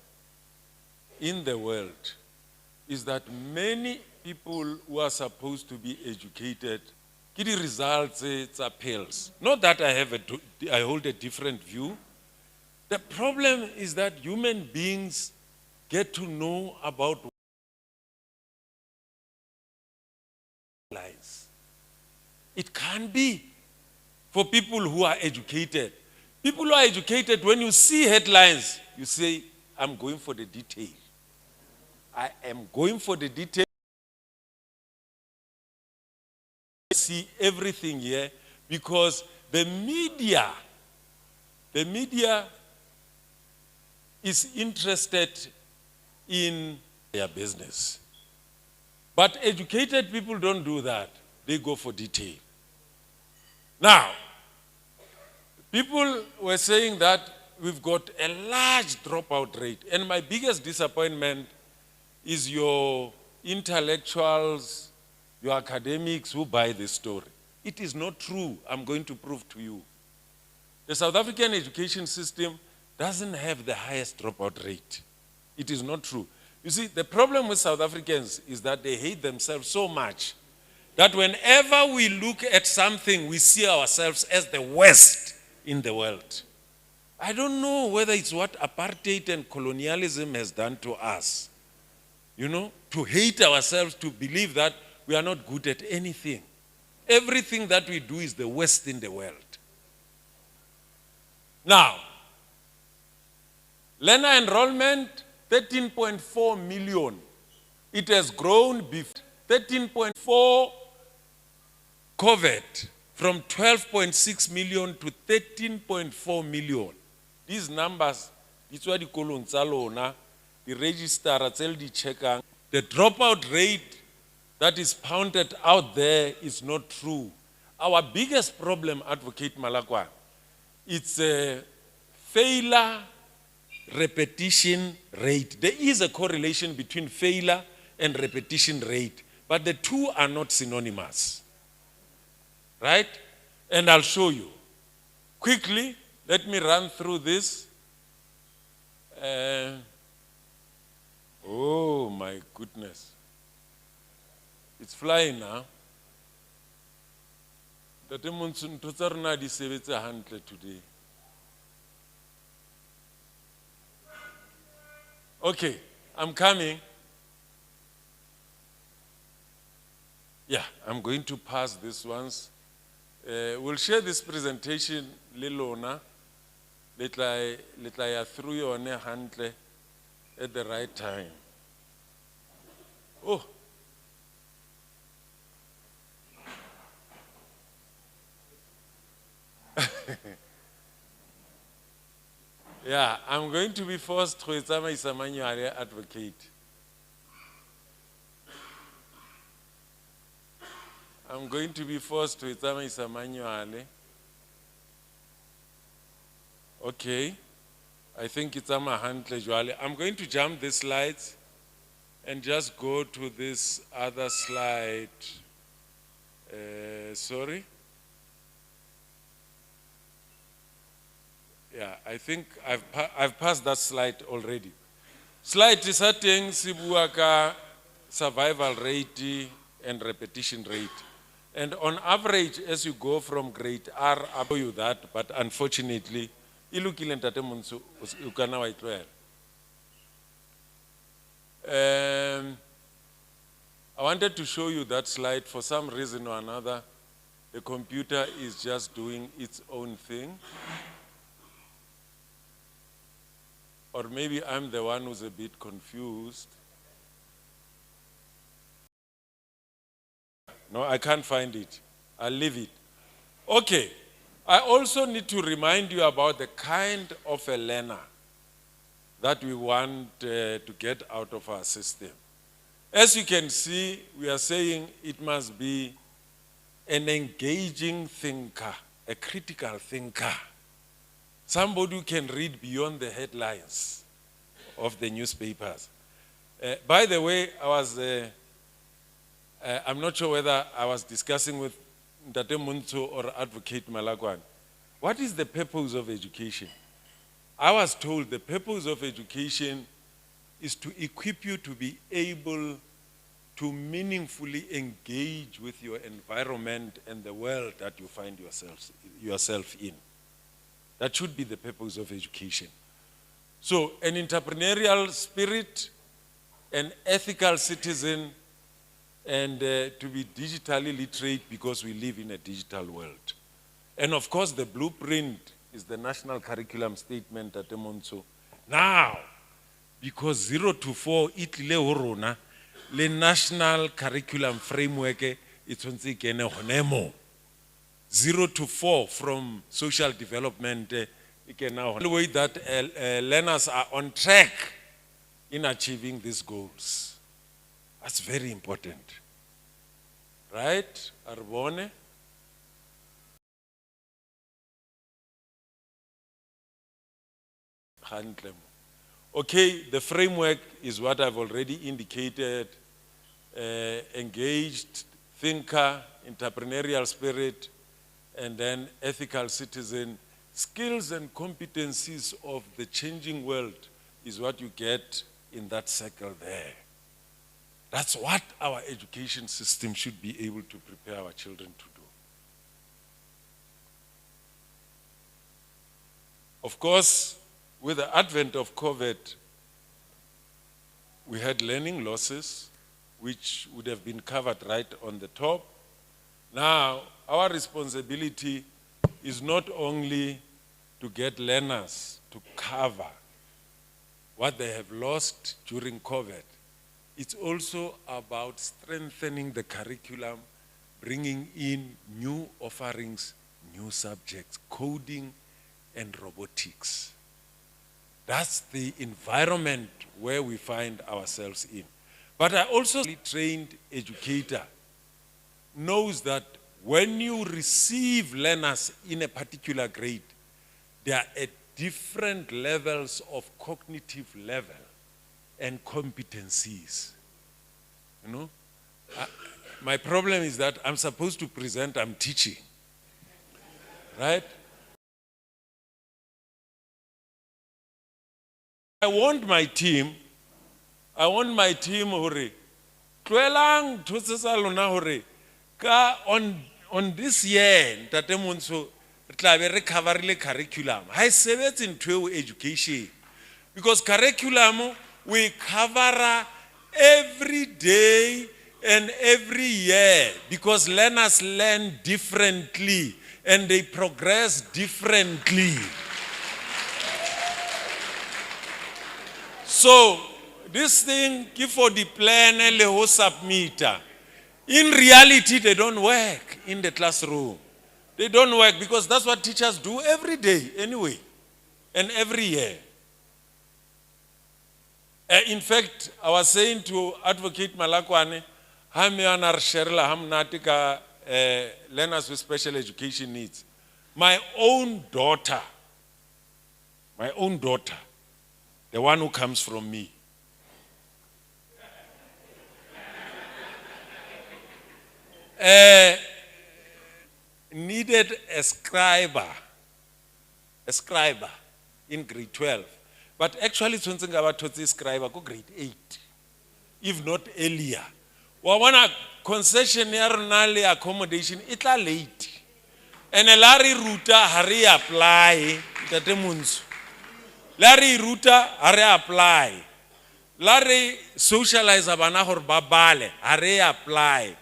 H: in the world is that many people who are supposed to be educated, get the results, it's appeals. Not that I hold a different view. The problem is that human beings get to know about lies. It can't be for people who are educated. People who are educated, when you see headlines, you say, I'm going for the detail. I am going for the detail. See everything here because the media is interested in their business. But educated people don't do that. They go for detail. Now, people were saying that we've got a large dropout rate. And my biggest disappointment is your intellectuals, your academics who buy this story. It is not true. I'm going to prove to you. The South African education system doesn't have the highest dropout rate. It is not true. You see, the problem with South Africans is that they hate themselves so much that whenever we look at something, we see ourselves as the worst in the world. I don't know whether it's what apartheid and colonialism has done to us. You know, to hate ourselves, to believe that we are not good at anything. Everything that we do is the worst in the world. Now, learner enrollment, 13.4 million. It has grown 13.4 COVID from 12.6 million to 13.4 million. These numbers, it's what the colon salona, the register, the dropout rate that is pounded out there is not true. Our biggest problem, Advocate Malakwa, it's a failure repetition rate. There is a correlation between failure and repetition rate, but the two are not synonymous. Right? And I'll show you. Quickly, let me run through this. Oh my goodness. It's flying now. The demonstration today. Okay, I'm coming. Yeah, I'm going to pass this once. We'll share this presentation, Lilona, litla through your handle at the right time. Oh. Yeah, I'm going to be forced to advocate. I'm going to be forced to tsamaisa manually. Okay. I think it's a handle. I'm going to jump the slides and just go to this other slide. Sorry. Yeah, I think I've passed that slide already. Slide is setting Sibuaka survival rate and repetition rate. And on average, as you go from grade R, I'll show you that, but unfortunately, I wanted to show you that slide. For some reason or another, the computer is just doing its own thing. Or maybe I'm the one who's a bit confused. No, I can't find it. I'll leave it. Okay. I also need to remind you about the kind of a learner that we want to get out of our system. As you can see, we are saying it must be an engaging thinker, a critical thinker. Somebody who can read beyond the headlines of the newspapers. By the way, I'm not sure whether I was discussing with Ndate Muntu or Advocate Malakwan. What is the purpose of education? I was told the purpose of education is to equip you to be able to meaningfully engage with your environment and the world that you find yourself in. That should be the purpose of education. So an entrepreneurial spirit, an ethical citizen, and to be digitally literate because we live in a digital world. And of course, the blueprint is the national curriculum statement at Emonso. Now, because 0 to 4, the national curriculum framework, it's on 0 to 4 from social development, the way that learners are on track in achieving these goals. That's very important. Right, Arbone? Okay, the framework is what I've already indicated. Engaged thinker, entrepreneurial spirit, and then ethical citizen. Skills and competencies of the changing world is what you get in that circle there. That's what our education system should be able to prepare our children to do. Of course, with the advent of COVID, we had learning losses, which would have been covered right on the top. Now, our responsibility is not only to get learners to cover what they have lost during COVID. It's also about strengthening the curriculum, bringing in new offerings, new subjects, coding and robotics. That's the environment where we find ourselves in. But I also trained educator knows that when you receive learners in a particular grade, they are at different levels of cognitive level and competencies. You know, my problem is that I'm supposed to present, I'm teaching, right? I want my team hore, tloelang thotse lona hore, ka on this year, Ntate Monso, re tla be re coverile curriculum. I sebetse ntwe education. Because curriculum, we cover every day and every year. Because learners learn differently and they progress differently. So, this thing, give for the plan and the submit. In reality, they don't work in the classroom. They don't work because that's what teachers do every day anyway, and every year. In fact, I was saying to Advocate Malakwane, Hamiana Sherla Hamnatika learners with special education needs. My own daughter, the one who comes from me, needed a scriber in grade 12. But actually, it's something about a scriber go grade 8, if not earlier. Wawana concession near accommodation, it's late. And a Larry Ruta hurry apply, Tatemunzu. Larry Ruta hurry apply. Larry socialize abana hor babale, hurry apply.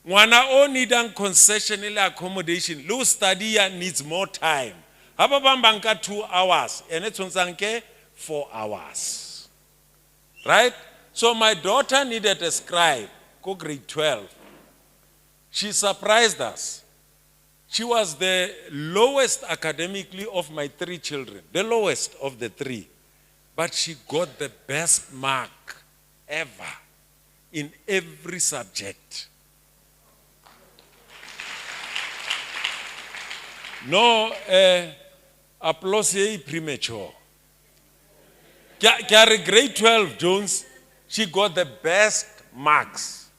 H: Mwana o needang concession ile accommodation, low study needs more time. Hababambanka 2 hours, and it's on 4 hours. Right? So my daughter needed a scribe, go grade 12. She surprised us. She was the lowest academically of my 3 children, the lowest of the 3. But she got the best mark ever in every subject. No applause premature. Grade 12 Jones, she got the best marks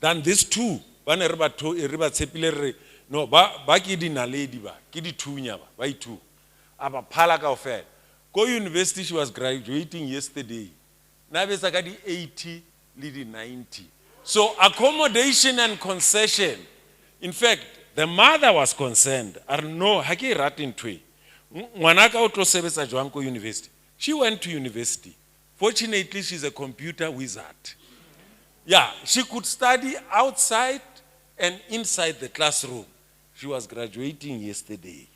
H: than these 2. No, ba ki di naledi ba, ki di 2 nya ba 2. Aba phala kaofela. Go university, she was graduating yesterday. Na besa ka di 80 le di 90. So accommodation and concession. In fact, the mother was concerned. No, ha ke rate ntwe. Ngwana ka o tlo sebetsa jwang ko university. She went to university. Fortunately, she's a computer wizard. Yeah, she could study outside and inside the classroom. She was graduating yesterday.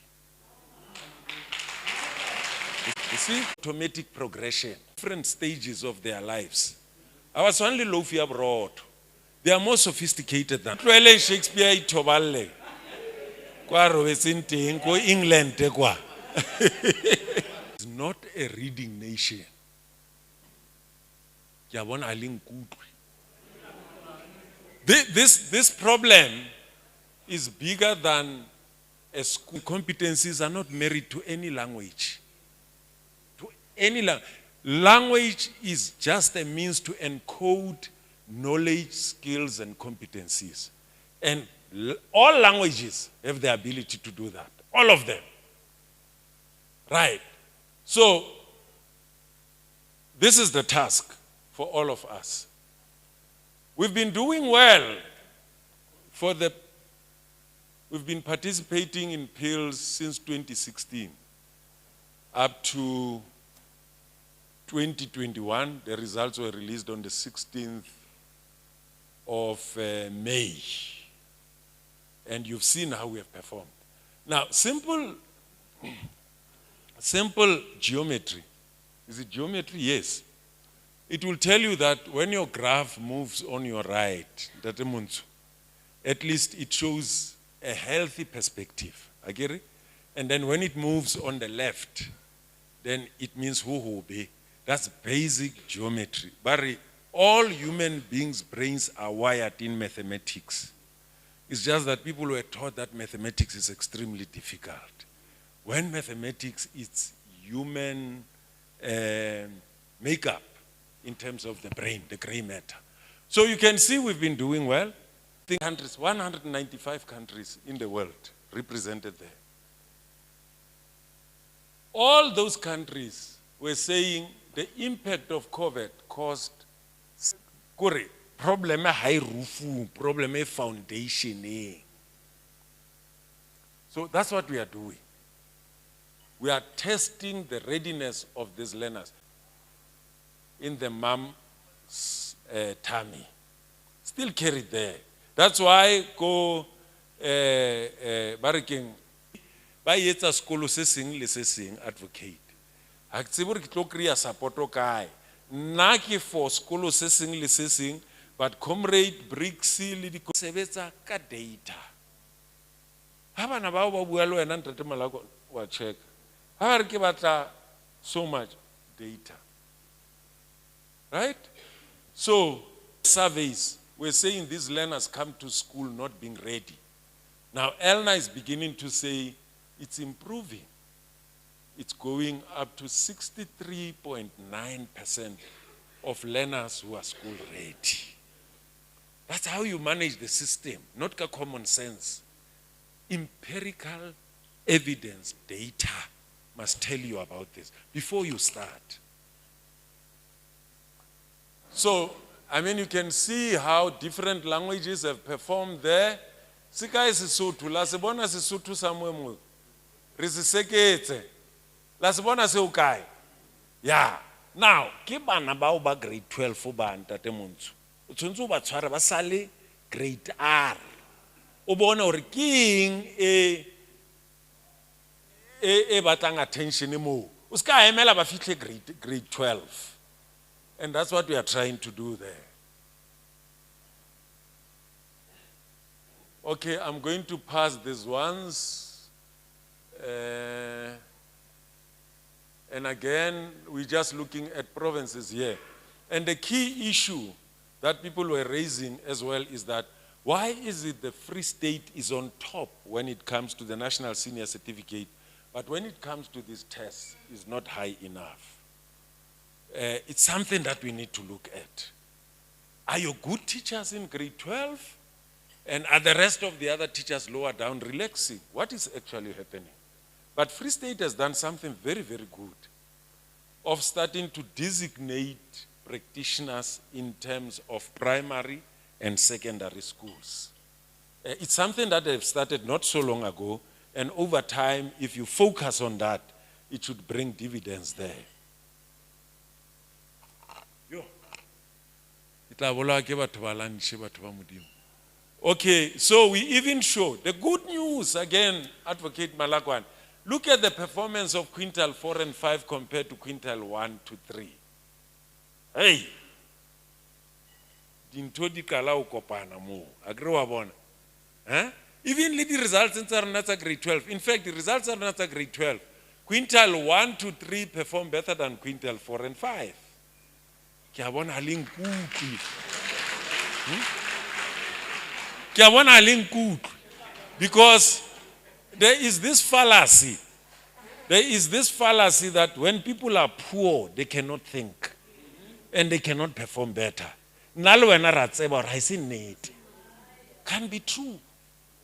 H: You see, automatic progression, different stages of their lives. I was only loafy abroad. They are more sophisticated than Shakespeare. Tobale, England. It's not a reading nation. This problem is bigger than a school. Competencies are not married to any language. To any language is just a means to encode knowledge, skills, and competencies. And all languages have the ability to do that. All of them. Right. So, this is the task for all of us. We've been doing well we've been participating in PILs since 2016 up to 2021. The results were released on the 16th of May. And you've seen how we have performed. Now, simple geometry. Is it geometry? Yes. It will tell you that when your graph moves on your right, at least it shows a healthy perspective. I get it? And then when it moves on the left, then it means be. That's basic geometry. But all human beings' brains are wired in mathematics. It's just that people were taught that mathematics is extremely difficult. When mathematics is human makeup in terms of the brain, the gray matter. So you can see we've been doing well. 195 countries in the world represented there. All those countries were saying the impact of COVID caused problem high roof, problem foundation. So that's what we are doing. We are testing the readiness of these learners in the mom's tummy. Still carried there. That's why go Bariking by yetsa skolo se seng le se seng advocate. Ha ke tsebe ke tlo kreya support o kae. Nna ke for skolo se seng le se seng, but comrade BRICS le di sebetsa ka data. Ha bana ba bua le wena ntate Malako wa check. Ha re ke batla so much data. Right? So surveys, we're saying these learners come to school not being ready. Now, ELNA is beginning to say it's improving. It's going up to 63.9% of learners who are school ready. That's how you manage the system, not common sense. Empirical evidence, data must tell you about this before you start. So, I mean, you can see how different languages have performed there. Sika Sesotho, la se bona Sesotho somewhere mo. Re se seketse. La se bona se o kae? Yeah. Now, ke bana ba o ba grade 12 ba ntate Montsho. O tshwantse o ba tshware ba sale grade R. O bona hore ke eng e batlang attention mo. O ska emela ba fihle grade 12. And that's what we are trying to do there. Okay, I'm going to pass these ones. And again, we're just looking at provinces here. And the key issue that people were raising as well is that why is it the Free State is on top when it comes to the National Senior Certificate, but when it comes to these tests, is not high enough? It's something that we need to look at. Are your good teachers in grade 12? And are the rest of the other teachers lower down relaxing? What is actually happening? But Free State has done something very, very good of starting to designate practitioners in terms of primary and secondary schools. It's something that they've started not so long ago, and over time, if you focus on that, it should bring dividends there. Okay, so we even show the good news, again, Advocate Malakwan. Look at the performance of quintile 4 and 5 compared to quintile 1 to 3. Hey! Dintho di kala o kopana mo. Agree wa bona? Even the results in grade 12. In fact, the results are not grade 12. Quintile 1 to 3 perform better than quintile 4 and 5. Kia bona link because there is this fallacy. There is this fallacy that when people are poor, they cannot think and they cannot perform better. Can be true.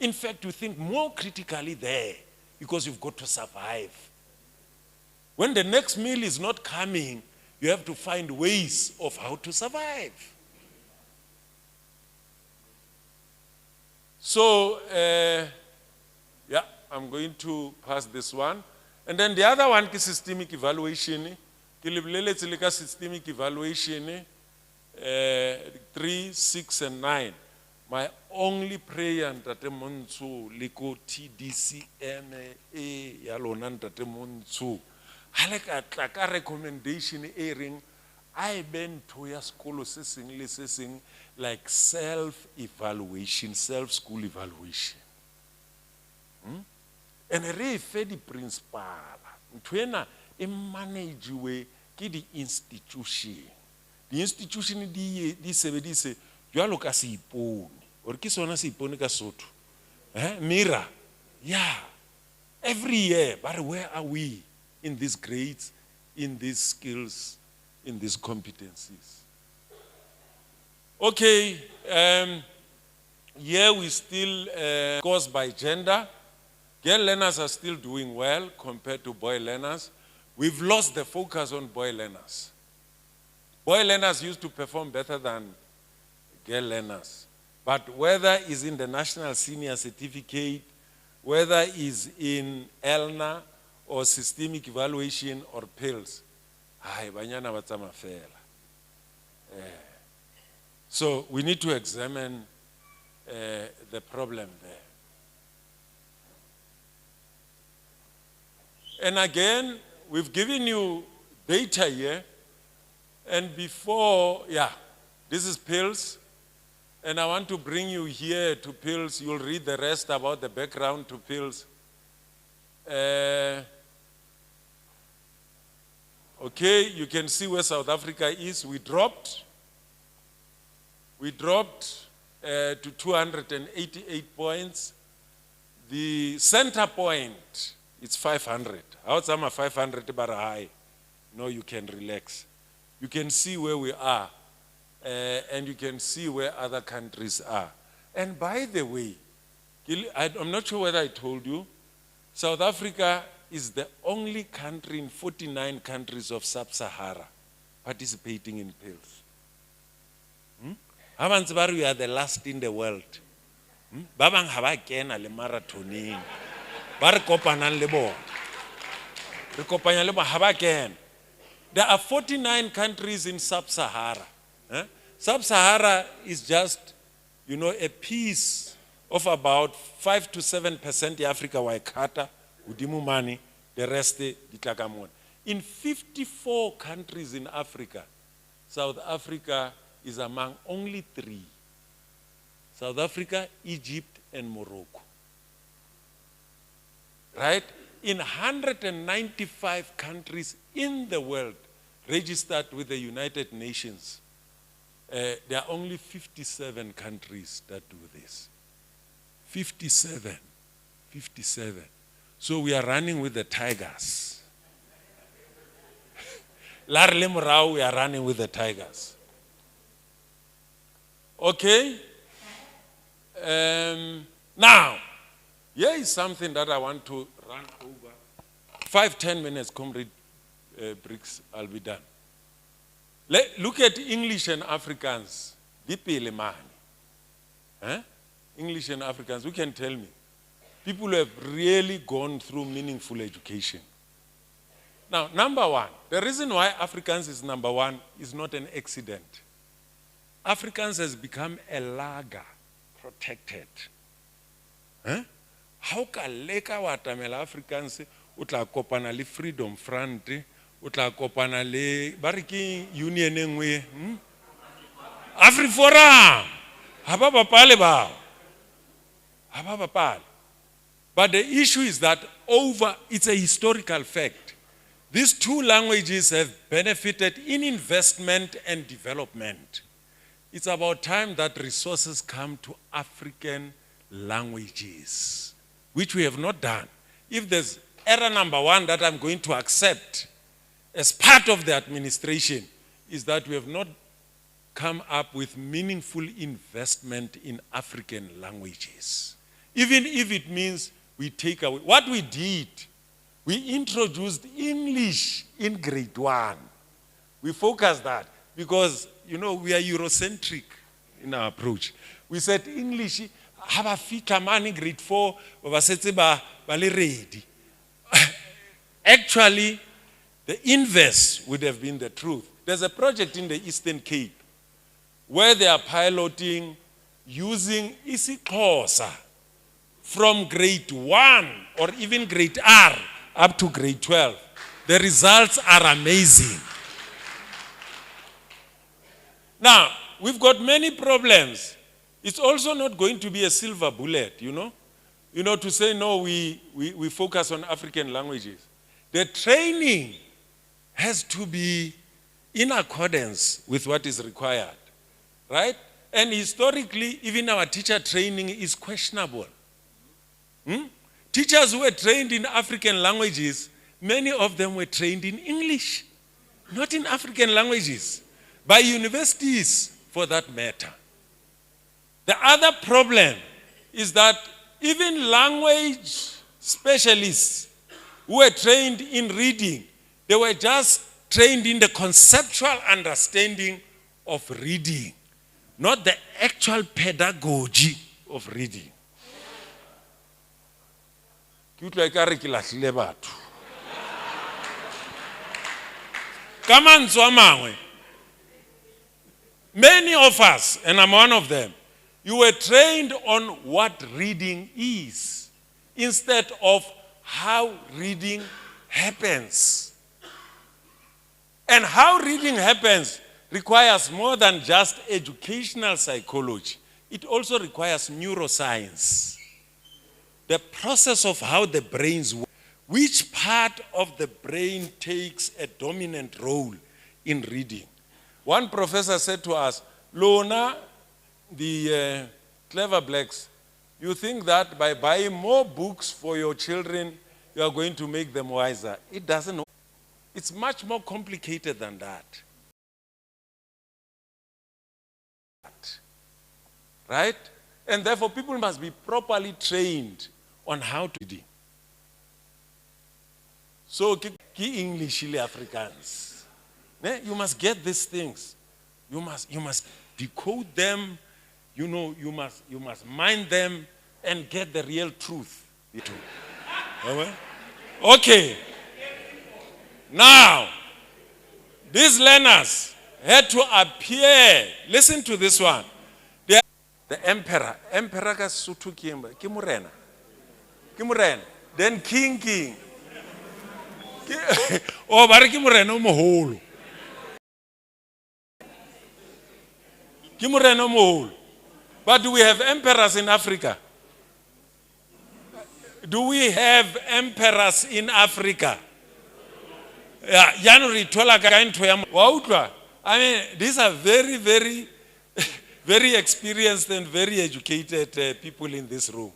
H: In fact, you think more critically there because you've got to survive. When the next meal is not coming, you have to find ways of how to survive. So, yeah, I'm going to pass this one. And then the other one is systemic evaluation. Systemic evaluation, 3, 6, and 9. My only prayer that Montsho liko TDCMA yalona that Montsho. Haleka recommendation airing. I been to your school assessing like self-evaluation, self-school evaluation. And a very fair principle. Twena a manage way the institution. The institution di se you are look as ipone or kisona si ipone ka soto. Mira, yeah. Every year, but where are we in these grades, in these skills, in these competencies? Okay, here we still caused by gender. Girl learners are still doing well compared to boy learners. We've lost the focus on boy learners. Boy learners used to perform better than girl learners. But whether it's in the National Senior Certificate, whether it's in ELNA or systemic evaluation or pills, so we need to examine the problem there. And again, we've given you data here. And before, yeah, this is pills. And I want to bring you here to pills. You'll read the rest about the background to pills. Okay, you can see where South Africa is. We dropped to 288 points. the center point, it's 500. Outside 500 bar high. No, you can relax. You can see where we are, and you can see where other countries are. And by the way, I'm not sure whether I told you, South Africa is the only country in 49 countries of Sub-Sahara participating in pills. Habantsbaru, we are the last in the world. Babang haba kena le marathoning. Ba re kopanang le bona. Re kopanya le bona haba kena. There are 49 countries in Sub-Sahara. Sub-Sahara is just, a piece of about 5 to 7% Africa Waikata, Udimu Mani, the rest the Tlakamon. In 54 countries in Africa, South Africa is among only 3. South Africa, Egypt, and Morocco. Right? In 195 countries in the world registered with the United Nations, there are only 57 countries that do this. 57. So we are running with the tigers. Lar Lemrao, we are running with the tigers. Okay? Now, here is something that I want to run over. 5-10 minutes, Comrade Briggs, I'll be done. Look at English and Africans. English and Africans, who can tell me? People who have really gone through meaningful education. Now, number one, the reason why Africans is number one is not an accident. Africans has become a lager, protected. How can leka watamela Africans utla kopana le Freedom Front, utla kopana le bariki union engwe, AfriForum, hababa pale ba, hababa pale. But the issue is that it's a historical fact. These two languages have benefited in investment and development. It's about time that resources come to African languages, which we have not done. If there's error number one that I'm going to accept as part of the administration, is that we have not come up with meaningful investment in African languages. Even if it means we take away. What we did, we introduced English in grade 1. We focused that because, we are Eurocentric in our approach. We said English, have a fita man in grade 4, ready. Actually, the inverse would have been the truth. There's a project in the Eastern Cape where they are piloting using isiXhosa from grade 1 or even grade R up to grade 12. The results are amazing. Now, we've got many problems. It's also not going to be a silver bullet, to say, no, we focus on African languages. The training has to be in accordance with what is required, right? And historically, even our teacher training is questionable. Teachers who were trained in African languages, many of them were trained in English, not in African languages, by universities for that matter. The other problem is that even language specialists who were trained in reading, they were just trained in the conceptual understanding of reading, not the actual pedagogy of reading. Many of us, and I'm one of them, you were trained on what reading is instead of how reading happens. And how reading happens requires more than just educational psychology. It also requires neuroscience. The process of how the brains work, which part of the brain takes a dominant role in reading. One professor said to us, Lona, the clever blacks, You think that by buying more books for your children, you are going to make them wiser. It doesn't. It's much more complicated than that. Right? And therefore, people must be properly trained on how to do. So, English, Afrikaans. You must get these things. You must decode them. You know, you must mind them and get the real truth. Okay. Now, these learners had to appear. Listen to this one. The emperor ka Sotho ke morena. Then king. Oh, ba re ke morena o moholo. Ke morena o moholo. But do we have emperors in Africa? Do we have emperors in Africa? Yeah, I mean, these are very, very, very experienced and very educated people in this room.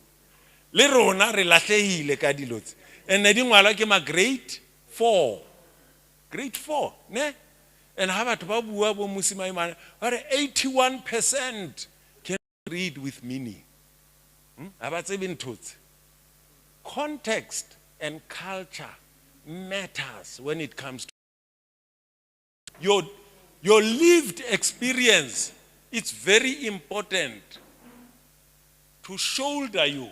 H: Le rona re lahlehile ka dilo tse. And ne di ngwala ke ma grade 4. Grade 4, ne? And ha batho ba bua bo mosimane ba re 81% can read with meaning. Ha ba tsebe ntho tse. Context and culture matters when it comes to your lived experience. It's very important to shoulder you,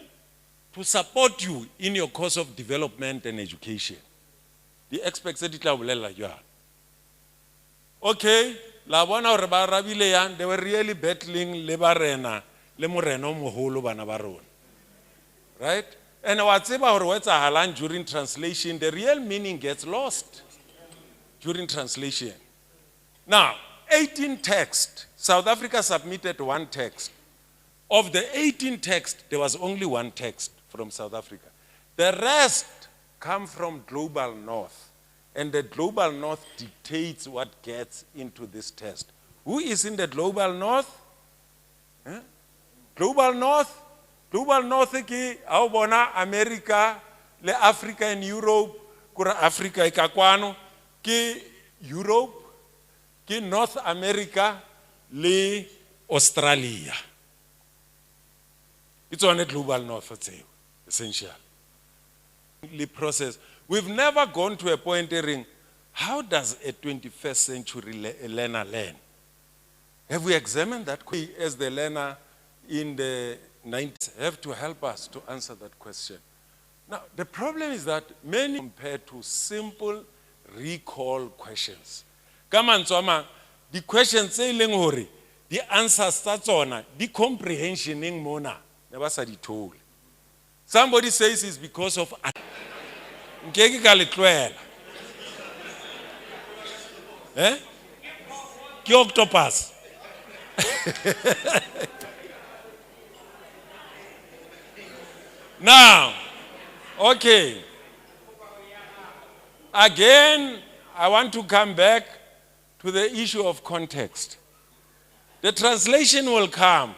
H: to support you in your course of development and education. The experts said it like you are. Okay, la bona hore ba rabile yang, they were really battling le barena le morena o moholo bana ba rona. Right? And whatever words are halan during translation, the real meaning gets lost during translation. Now, 18 texts. South Africa submitted one text. Of the 18 texts, there was only one text from South Africa. The rest come from Global North. And the Global North dictates what gets into this test. Who is in the Global North? Huh? Global North? Global North ke a bona America, le Africa and Europe, kura Africa ikakwano, ke Europe, ke North America, le Australia. It's on a Global North, essential. The process. We've never gone to a point hearing, how does a 21st century learner learn? Have we examined that as the learner in the 90s have to help us to answer that question? Now, the problem is that many compared to simple recall questions. Come on, the questions say leng the answers that's on the comprehensioning mona never said it told. Somebody says it's because of eh? Ki octopus. Now, okay. Again, I want to come back to the issue of context. The translation will come,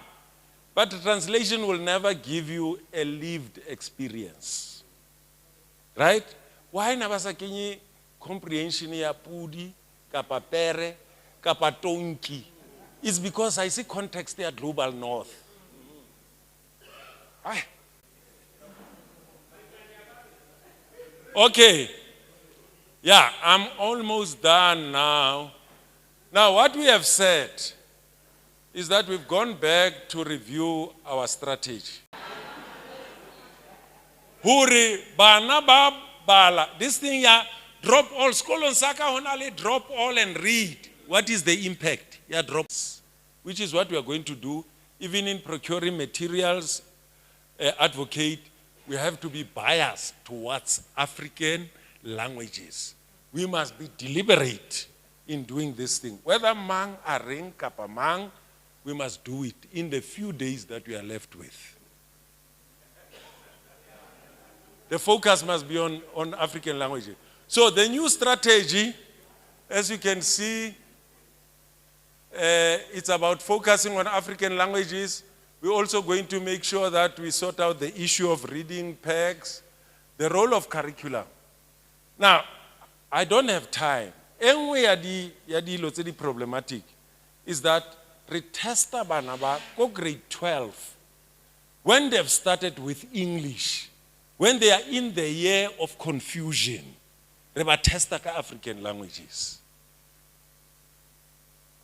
H: but the translation will never give you a lived experience. Right? Why never sakenye comprehension ya pudi, kapa pere, kapa tonki? It's because I see context there, Global North. Okay. Yeah, I'm almost done now. Now, what we have said is that we've gone back to review our strategy. Huri bana ba bala. This thing ya drop all school on saka honale drop all and read. What is the impact? Yeah, drops. Which is what we are going to do. Even in procuring materials, advocate, we have to be biased towards African languages. We must be deliberate in doing this thing. Whether mang, areng, kapa mang, we must do it in the few days that we are left with. The focus must be on African languages. So the new strategy, as you can see, it's about focusing on African languages. We're also going to make sure that we sort out the issue of reading pegs, the role of curriculum. Now, I don't have time. Enwe ya dilo tse di problematic is that retesta bana ba go grade 12 when they've started with English, when they are in the year of confusion, re ba testa ka African languages.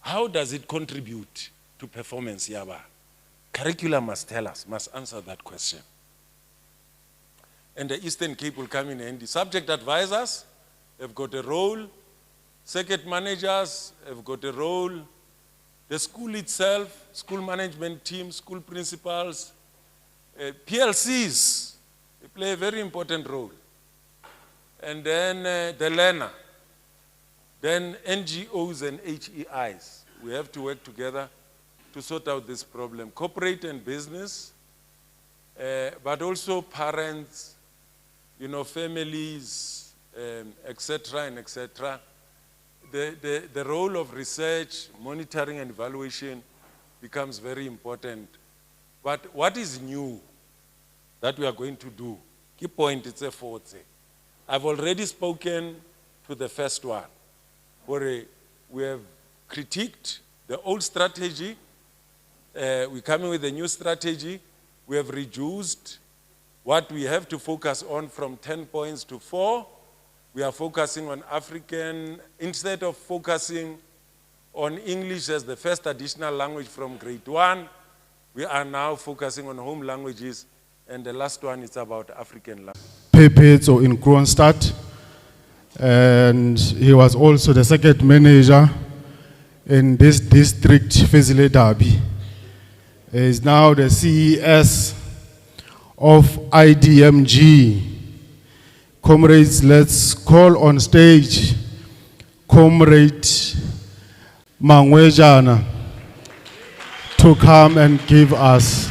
H: How does it contribute to performance yaba? Curriculum must tell us, must answer that question. And the Eastern Cape will come in handy. Subject advisors have got a role. Circuit managers have got a role. The school itself, school management team, school principals, PLCs, they play a very important role. And then the learner, then NGOs and HEIs. We have to work together to sort out this problem. Corporate and business, but also parents, families, etc. and etc. The role of research, monitoring and evaluation becomes very important. But what is new that we are going to do? Key point, it's a fourth. I've already spoken to the first one, where we have critiqued the old strategy. We're coming with a new strategy. We have reduced what we have to focus on from 10 points to 4. We are focusing on African, instead of focusing on English as the first additional language from grade 1, we are now focusing on home languages, and the last one is about African language.
I: Pepetso in Kroonstad, and he was also the second manager in this district, Fezile Dabi. He is now the CES of IDMG. Comrades, let's call on stage Comrade Mangwejana to come and give us.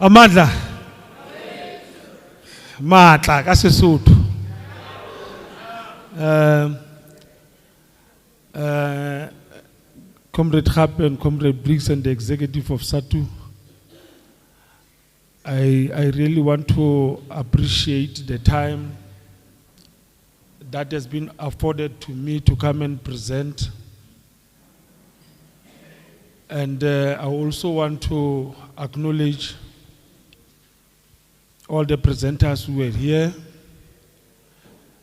J: Amandla. Matla ka Sesotho. Comrade Hap and Comrade Briggs and the executive of SADTU, I really want to appreciate the time that has been afforded to me to come and present. And I also want to acknowledge all the presenters who were here,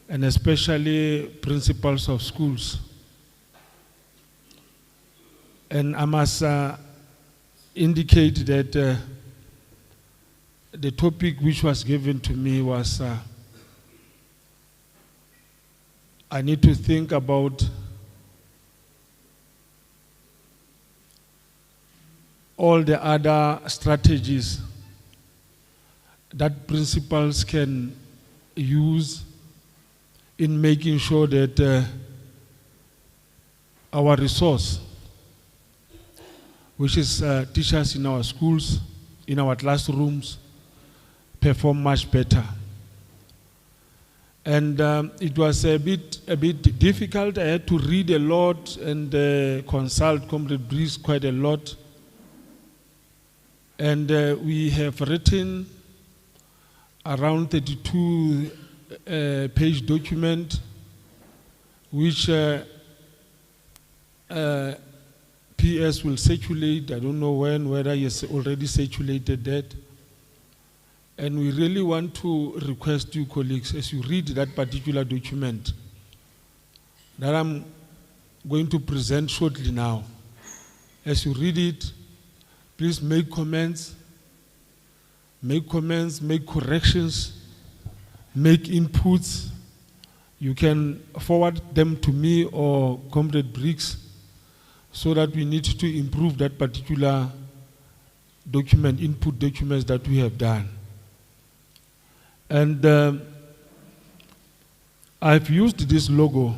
J: and especially principals of schools. And I must indicate that the topic which was given to me was I need to think about all the other strategies that principals can use in making sure that our resource, which is teachers in our schools, in our classrooms, perform much better. And it was a bit difficult. I had to read a lot and consult Comrade Breeze quite a lot. And we have written around 32 page document, which PS will circulate. I don't know when, whether he has already circulated that. And we really want to request you, colleagues, as you read that particular document that I'm going to present shortly now, as you read it, please make comments, make corrections, make inputs. You can forward them to me or Comrade Briggs, so that we need to improve that particular document, input documents that we have done. And I've used this logo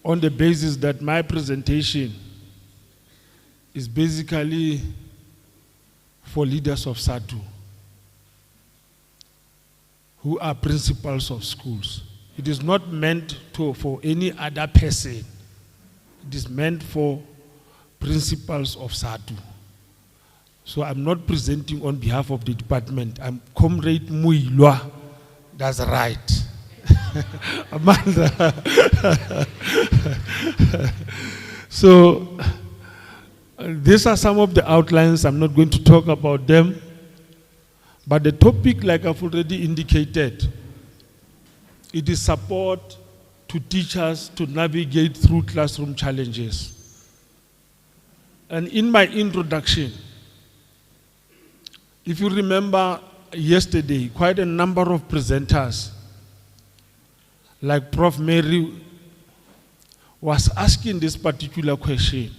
J: on the basis that my presentation is basically for leaders of SADTU. who are principals of schools. It is not meant for any other person. It is meant for principals of SADTU. So I'm not presenting on behalf of the department. I'm Comrade Muilwa. That's right. Amanda. So these are some of the outlines. I'm not going to talk about them. But the topic, like I've already indicated, it is support to teachers to navigate through classroom challenges. And in my introduction, if you remember yesterday, quite a number of presenters, like Prof. Mary, was asking this particular question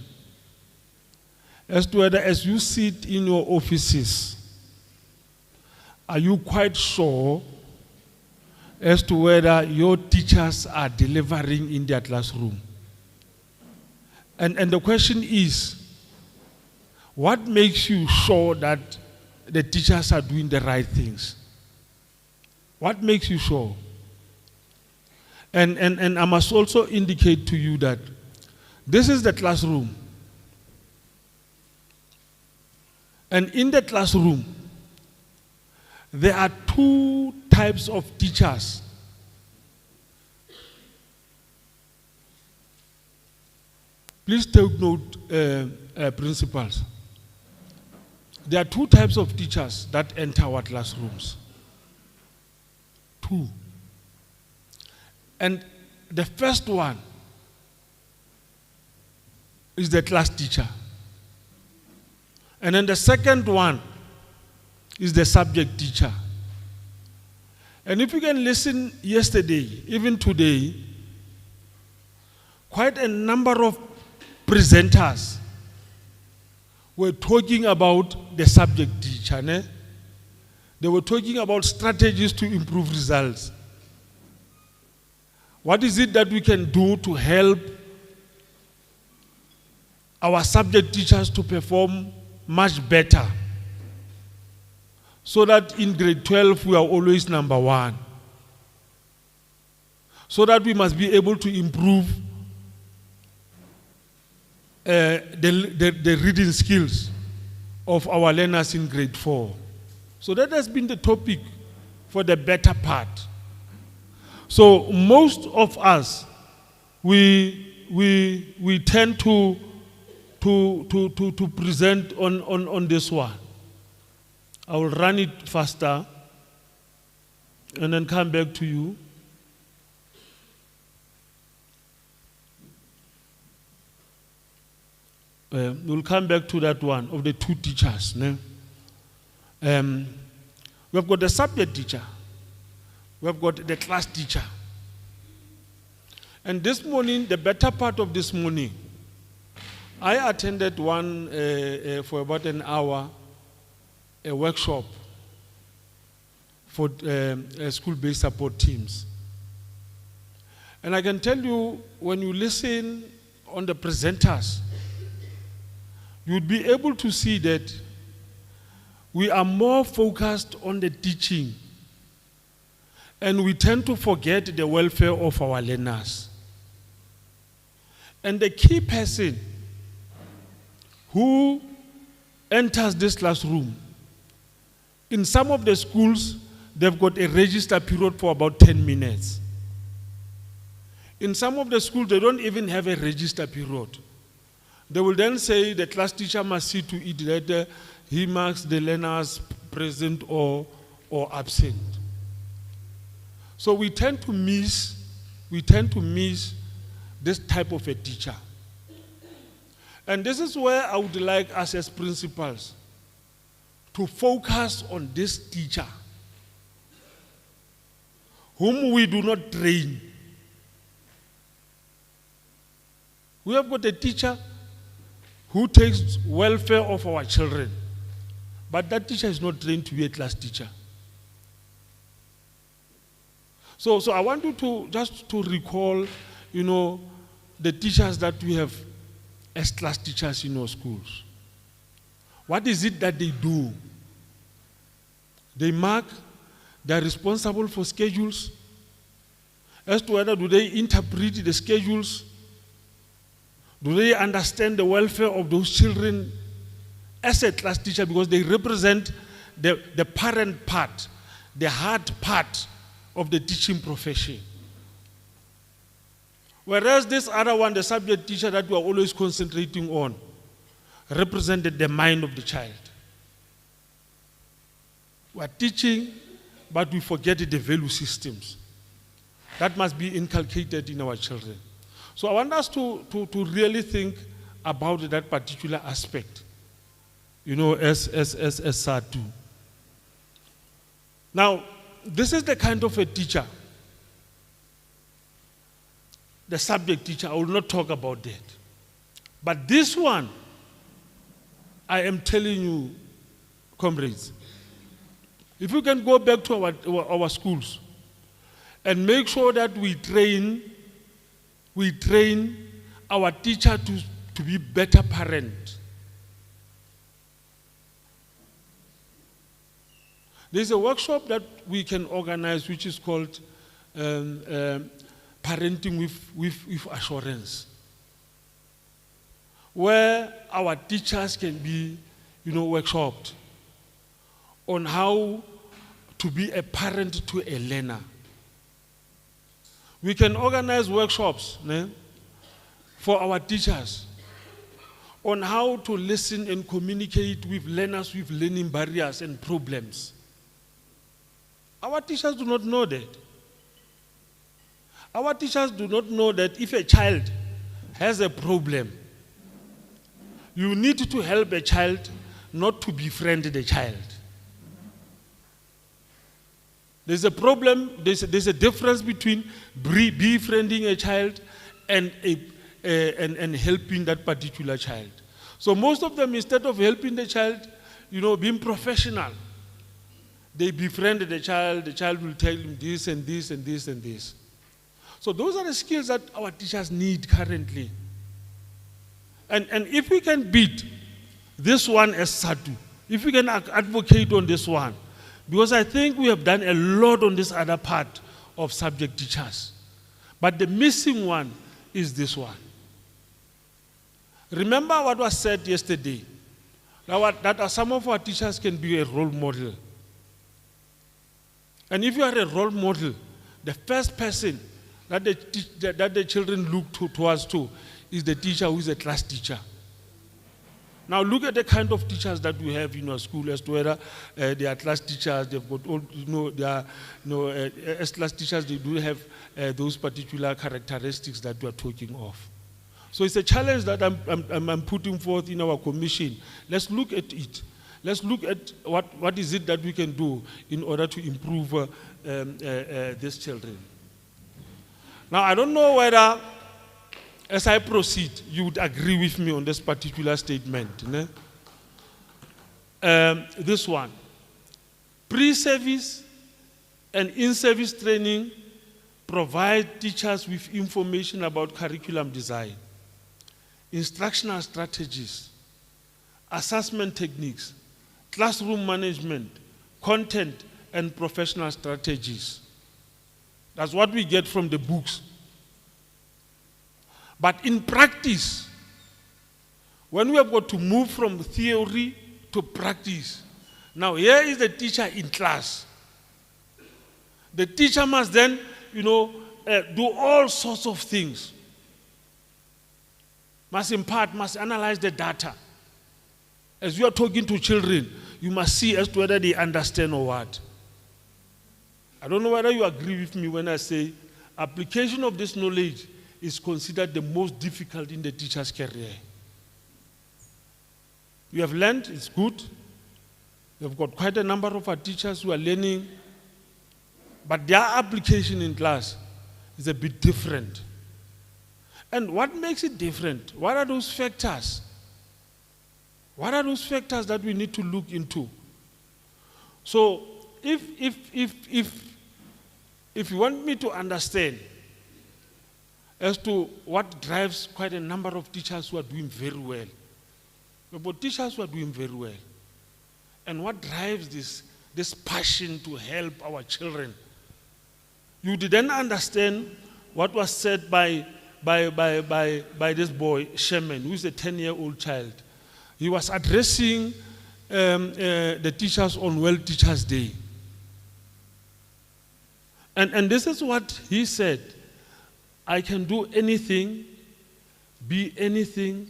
J: as to whether, as you sit in your offices, are you quite sure as to whether your teachers are delivering in their classroom? And the question is, what makes you sure that the teachers are doing the right things? What makes you sure? And I must also indicate to you that this is the classroom. And in the classroom, there are two types of teachers. Please take note, principals. There are two types of teachers that enter our classrooms. Two. And the first one is the class teacher. And then the second one is the subject teacher. And if you can listen yesterday, even today, quite a number of presenters were talking about the subject teacher. Ne? They were talking about strategies to improve results. What is it that we can do to help our subject teachers to perform much better, so that in grade 12 we are always number one, so that we must be able to improve the reading skills of our learners in grade 4. So that has been the topic for the better part. So most of us, we tend to present on this one. I will run it faster and then come back to you. We'll come back to that one of the two teachers. Ne? We've got the subject teacher. We've got the class teacher. And this morning, the better part of this morning, I attended one for about an hour, a workshop for school-based support teams. And I can tell you, when you listen on the presenters, you'd be able to see that we are more focused on the teaching, and we tend to forget the welfare of our learners. And the key person who enters this classroom, in some of the schools, they've got a register period for about 10 minutes. In some of the schools, they don't even have a register period. They will then say the class teacher must see to it that he marks the learners present or absent. So we tend to miss this type of a teacher. And this is where I would like us as principals to focus on this teacher whom we do not train. We have got a teacher who takes welfare of our children, but that teacher is not trained to be a class teacher. So I want you to just to recall, the teachers that we have as class teachers in our schools. What is it that they do? They mark They are responsible for schedules. As to whether do they interpret the schedules, do they understand the welfare of those children as a class teacher, because they represent the parent part, the hard part of the teaching profession. Whereas this other one, the subject teacher that we are always concentrating on, represented the mind of the child. We are teaching, but we forget the value systems that must be inculcated in our children. So I want us to really think about that particular aspect, as SADTU. Now, this is the kind of a teacher, the subject teacher. I will not talk about that. But this one, I am telling you, comrades, if you can go back to our schools and make sure that we train our teacher to be better parent. There's a workshop that we can organize which is called Parenting with Assurance, where our teachers can be, workshopped on how to be a parent to a learner. We can organize workshops for our teachers on how to listen and communicate with learners with learning barriers and problems. Our teachers do not know that. Our teachers do not know that if a child has a problem, you need to help a child, not to befriend the child. There's a problem, there's a difference between befriending a child and helping that particular child. So most of them, instead of helping the child, being professional, they befriend the child will tell him this and this and this and this. So those are the skills that our teachers need currently. And if we can beat this one as SADTU, if we can advocate on this one, because I think we have done a lot on this other part of subject teachers. But the missing one is this one. Remember what was said yesterday, that some of our teachers can be a role model. And if you are a role model, the first person that the children look towards is the teacher who is a class teacher. Now look at the kind of teachers that we have in our school, as to whether they are class teachers, they've got all, as class teachers, they do have those particular characteristics that we are talking of. So it's a challenge that I'm putting forth in our commission. Let's look at it. Let's look at what is it that we can do in order to improve these children. Now I don't know whether, as I proceed, you would agree with me on this particular statement. This one. Pre-service and in-service training provide teachers with information about curriculum design, instructional strategies, assessment techniques, classroom management, content, and professional strategies. That's what we get from the books. But in practice, when we have got to move from theory to practice, now here is the teacher in class. The teacher must then, do all sorts of things. Must impart, must analyze the data. As you are talking to children, you must see as to whether they understand or what. I don't know whether you agree with me when I say application of this knowledge is considered the most difficult in the teacher's career. You have learned, it's good. We've got quite a number of our teachers who are learning, but their application in class is a bit different. And what makes it different? What are those factors? What are those factors that we need to look into? So if you want me to understand as to what drives quite a number of teachers who are doing very well, about teachers who are doing very well, and what drives this this passion to help our children. You didn't understand what was said by this boy, Sherman, who is a 10-year-old child. He was addressing the teachers on World Teachers' Day. And this is what he said: I can do anything, be anything,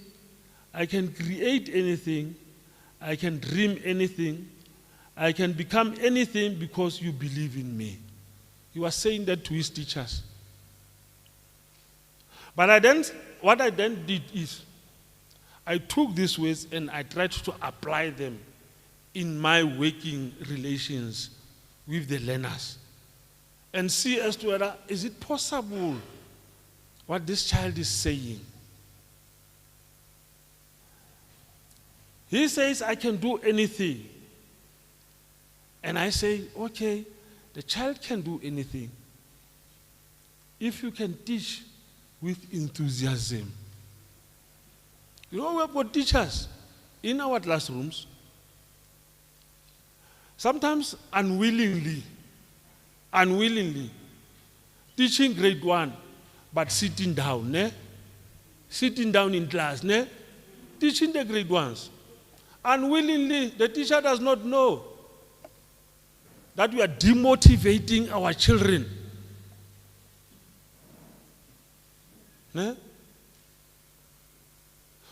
J: I can create anything, I can dream anything, I can become anything because you believe in me. He was saying that to his teachers. But what I then did is, I took these words and I tried to apply them in my working relations with the learners and see as to whether, is it possible what this child is saying? He says, I can do anything. And I say, okay, the child can do anything if you can teach with enthusiasm. You know, we have got teachers in our classrooms, sometimes unwillingly, teaching grade 1, but sitting down, sitting down in class, teaching the grade 1s. Unwillingly, the teacher does not know that we are demotivating our children.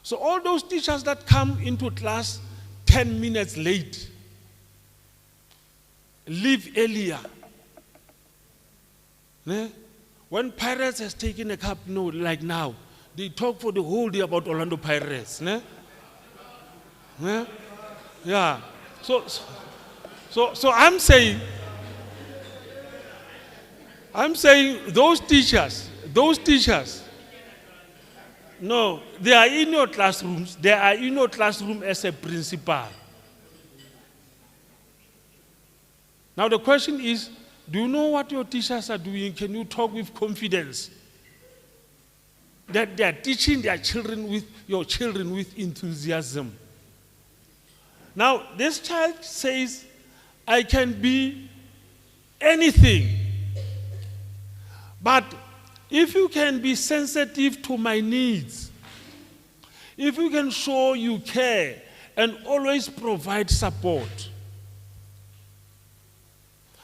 J: So all those teachers that come into class 10 minutes late, leave earlier. When Pirates has taken a cup, like now, they talk for the whole day about Orlando Pirates. Yeah. So I'm saying those teachers, no, they are in your classrooms. They are in your classroom as a principal. Now the question is, do you know what your teachers are doing? Can you talk with confidence that they are teaching your children with enthusiasm? Now this child says, I can be anything, but if you can be sensitive to my needs, if you can show you care and always provide support.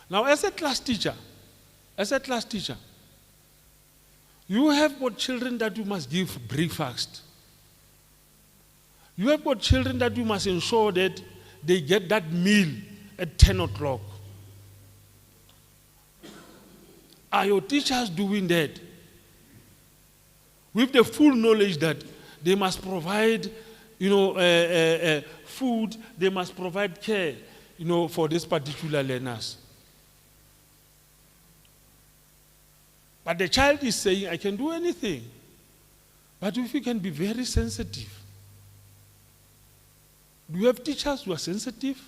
J: Now, as a class teacher, you have got children that you must give breakfast. You have got children that you must ensure that they get that meal at 10 o'clock. Are your teachers doing that? With the full knowledge that they must provide, food, they must provide care, for these particular learners. But the child is saying, I can do anything. But if you can be very sensitive. Do you have teachers who are sensitive?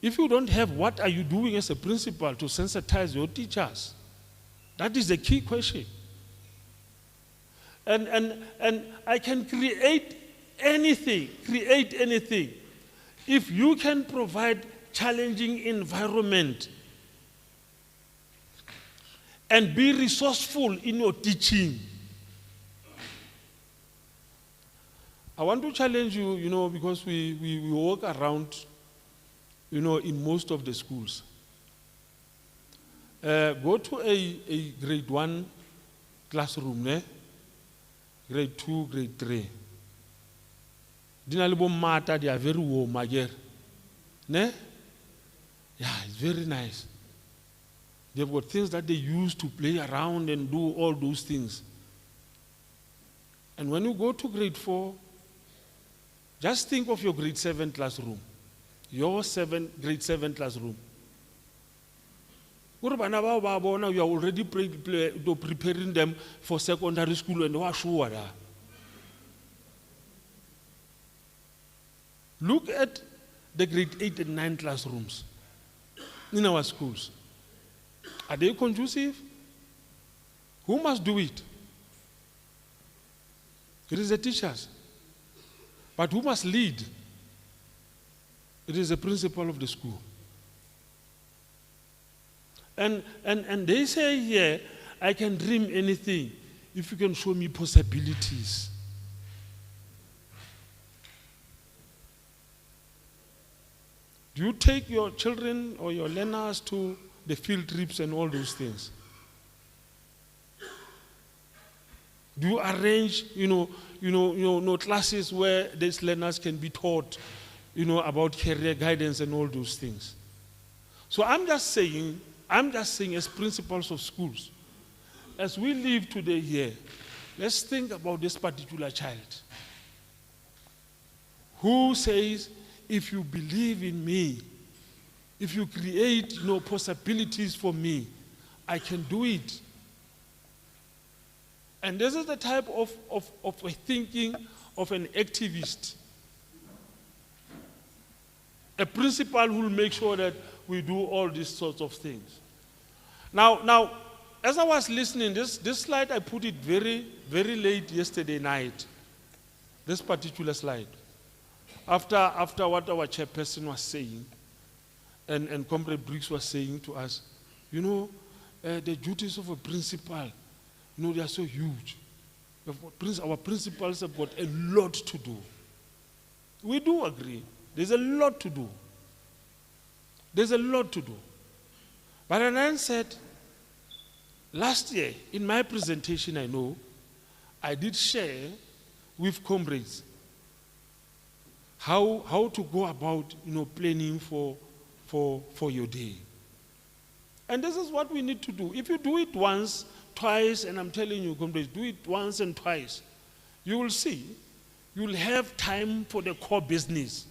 J: If you don't have, what are you doing as a principal to sensitize your teachers? That is the key question. And I can create anything. If you can provide challenging environment and be resourceful in your teaching. I want to challenge you, because we walk around, in most of the schools. Go to a grade 1 classroom, grade 2, grade 3. They are very warm, yeah, it's very nice. They've got things that they use to play around and do all those things. And when you go to grade 4, just think of your grade 7 classroom. Your grade 7 classroom. You are already preparing them for secondary school and look at the grade 8 and 9 classrooms in our schools. Are they conducive? Who must do it? It is the teachers. But who must lead? It is the principal of the school. And they say here, I can dream anything if you can show me possibilities. Do you take your children or your learners to the field trips and all those things? Do you arrange, classes where these learners can be taught, about career guidance and all those things? So I'm just saying as principals of schools, as we live today here, let's think about this particular child who says, if you believe in me, if you create possibilities for me, I can do it. And this is the type of a thinking of an activist. A principal who will make sure that we do all these sorts of things. Now, as I was listening, this slide, I put it very, very late yesterday night. This particular slide. After what our chairperson was saying, and Comrade Briggs was saying to us, the duties of a principal, they are so huge. Our principals have got a lot to do. We do agree. There's a lot to do. There's a lot to do. But then said, last year, in my presentation, I did share with comrades how to go about, planning for your day. And this is what we need to do. If you do it once, twice, and I'm telling you, comrades, do it once and twice, you will see, you'll have time for the core business.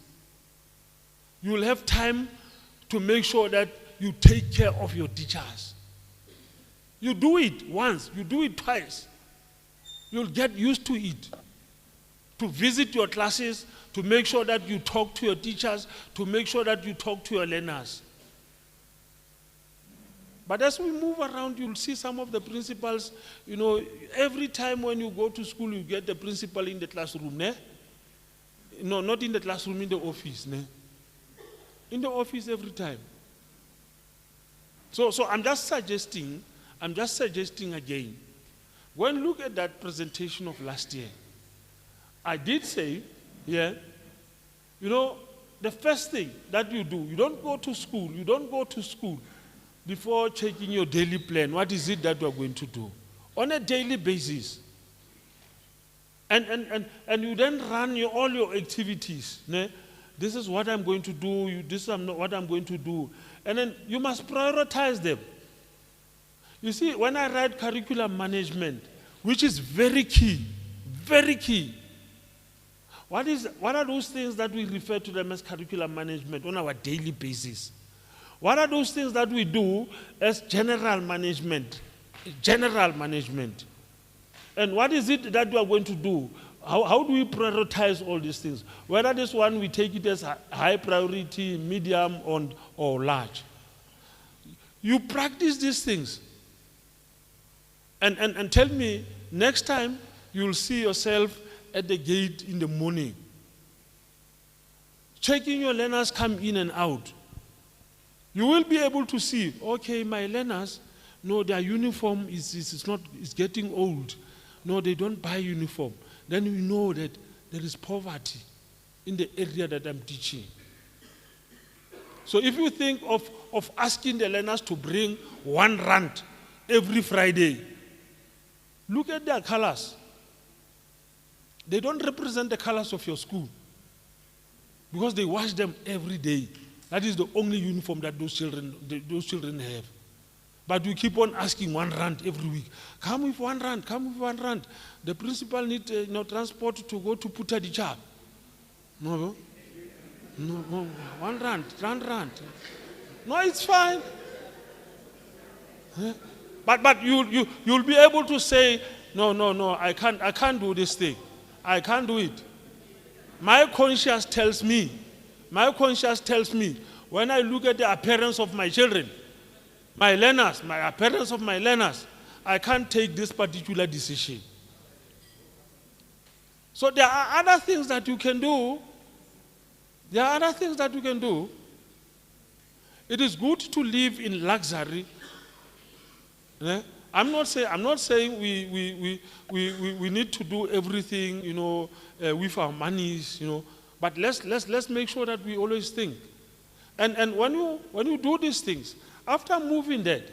J: You will have time to make sure that you take care of your teachers. You do it once, you do it twice. You'll get used to it. To visit your classes, to make sure that you talk to your teachers, to make sure that you talk to your learners. But as we move around, you'll see some of the principals, every time when you go to school, you get the principal in the classroom, ne? No, not in the classroom, in the office, ne? In the office every time. So I'm just suggesting again, when you look at that presentation of last year, I did say, the first thing that you do, you don't go to school before checking your daily plan. What is it that you are going to do? On a daily basis. And you then run all your activities. Ne? This is what I'm going to do, this is what I'm going to do. And then you must prioritize them. You see, when I write curriculum management, which is very key, what are those things that we refer to them as curriculum management on our daily basis? What are those things that we do as general management? And what is it that we are going to do? How do we prioritize all these things? Whether this one we take it as high priority, medium, or large. You practice these things. And tell me, next time you'll see yourself at the gate in the morning, checking your learners come in and out. You will be able to see, okay, my learners, no, their uniform is getting old. No, they don't buy uniform. Then you know that there is poverty in the area that I'm teaching. So if you think of asking the learners to bring 1 rand every Friday, look at their colors. They don't represent the colors of your school because they wash them every day. That is the only uniform that those children have. But we keep on asking 1 rand every week. Come with 1 rand, come with 1 rand. The principal needs transport to go to Putadichap. No, 1 rand, 1 rand. No, it's fine. But you'll be able to say, no, I can't do this thing. I can't do it. My conscience tells me, when I look at the appearance of my children, my appearance of my learners, I can't take this particular decision. So there are other things that you can do. It is good to live in luxury I'm not saying we need to do everything, with our monies, but let's make sure that we always think. And when you do these things, after moving that,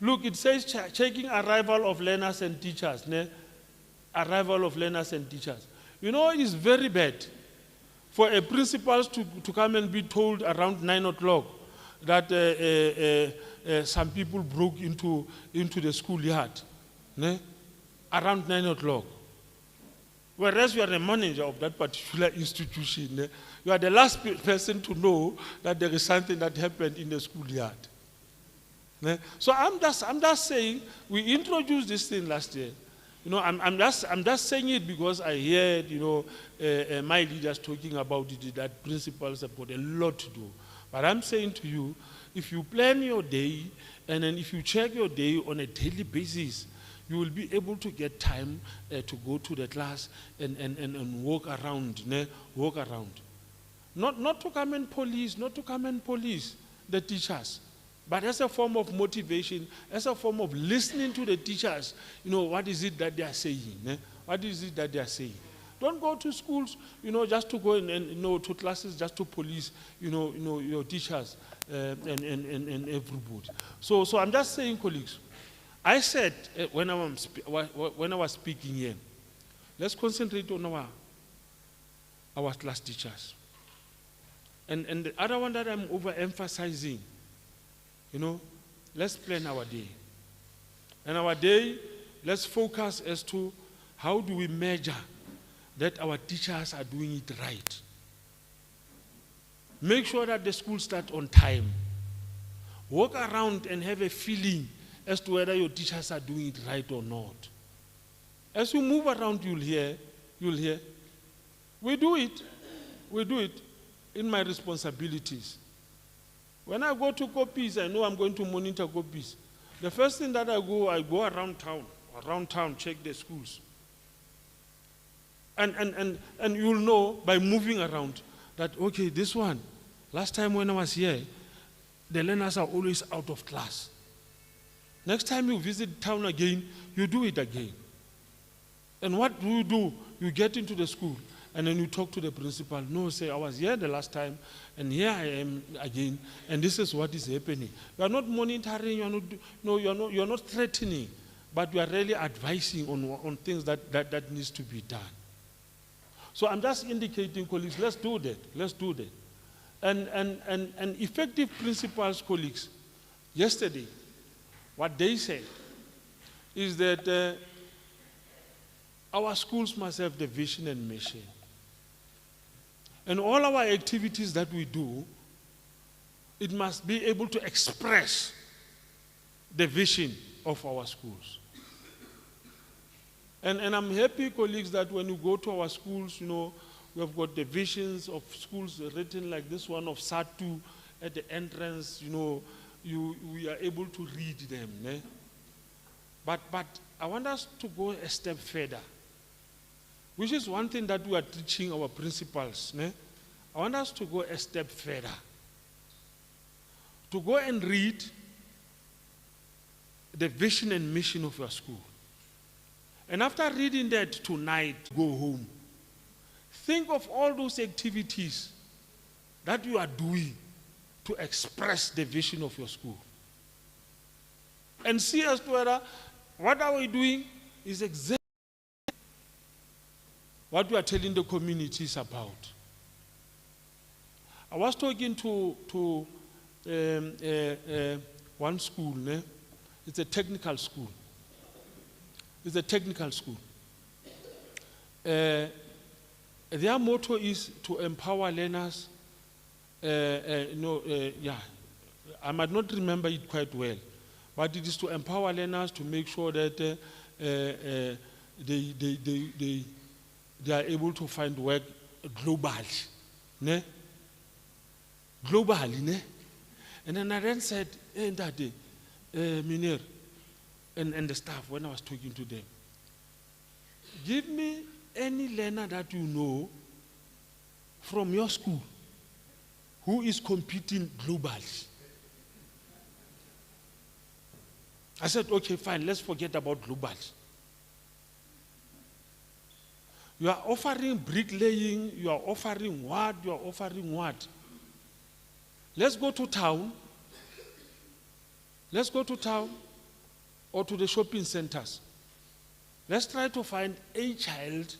J: look, it says checking arrival of learners and teachers, arrival of learners and teachers. It's very bad for a principal to come and be told around 9 o'clock that some people broke into the schoolyard, around 9 o'clock. Whereas you are the manager of that particular institution, you are the last person to know that there is something that happened in the schoolyard. So I'm just saying, we introduced this thing last year. I'm just saying it because I heard, my leaders talking about it, that principals have got a lot to do. But I'm saying to you, if you plan your day, and then if you check your day on a daily basis, you will be able to get time to go to the class and walk around, walk around. Not to come and police the teachers, but as a form of motivation, as a form of listening to the teachers, what is it that they are saying? What is it that they are saying? Don't go to schools, just to go and to classes just to police, your teachers and everybody. So I'm just saying, colleagues, I said when I was speaking here, let's concentrate on our class teachers. And the other one that I'm overemphasizing, let's plan our day. And our day, let's focus as to how do we measure that our teachers are doing it right. Make sure that the school starts on time. Walk around and have a feeling as to whether your teachers are doing it right or not. As you move around, you'll hear, we do it in my responsibilities. When I go to copies, I know I'm going to monitor copies. The first thing that I go around town, check the schools. And you'll know by moving around that, okay, this one, last time when I was here, the learners are always out of class. Next time you visit town again, you do it again. And what do? You get into the school and then you talk to the principal. No, say, I was here the last time and here I am again, and this is what is happening. You are not monitoring, you're not threatening, but you are really advising on things that needs to be done. So I'm just indicating, colleagues, let's do that. And effective principals, colleagues, yesterday, what they said is that our schools must have the vision and mission. And all our activities that we do, it must be able to express the vision of our schools. And I'm happy, colleagues, that when you go to our schools, we have got the visions of schools written like this one of SADTU at the entrance, we are able to read them. But I want us to go a step further, which is one thing that we are teaching our principals. I want us to go a step further, to go and read the vision and mission of your school. And after reading that tonight, go home. Think of all those activities that you are doing to express the vision of your school. And see as to whether what are we doing is exactly what we are telling the communities about. I was talking to one school. It's a technical school. Their motto is to empower learners. I might not remember it quite well, but it is to empower learners to make sure that they are able to find work globally. Globally. And then I then said, that day, Minir, and the staff, when I was talking to them, give me any learner that you know from your school who is competing globally. I said, okay, fine, let's forget about global. You are offering bricklaying, you are offering what, you are offering what. Let's go to town. Let's go to town or to the shopping centers. Let's try to find a child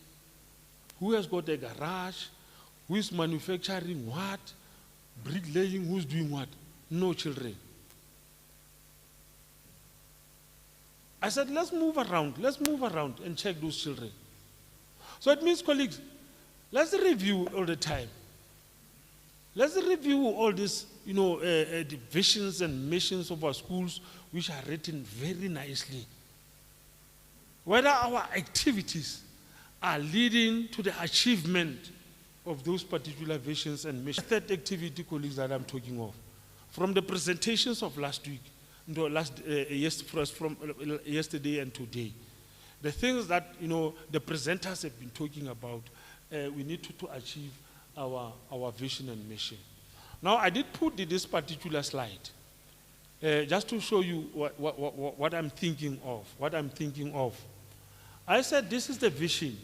J: who has got a garage, who is manufacturing what, bricklaying, who's doing what. No children. I said, let's move around and check those children. So it means, colleagues, let's review all the time. Let's review all these, the visions and missions of our schools, which are written very nicely. Whether our activities are leading to the achievement of those particular visions and missions. Third activity, colleagues, that I'm talking of, from the presentations of last week, from yesterday and today, the things that the presenters have been talking about, we need to achieve our vision and mission. Now, I did put this particular slide just to show you what I'm thinking of. I said this is the vision,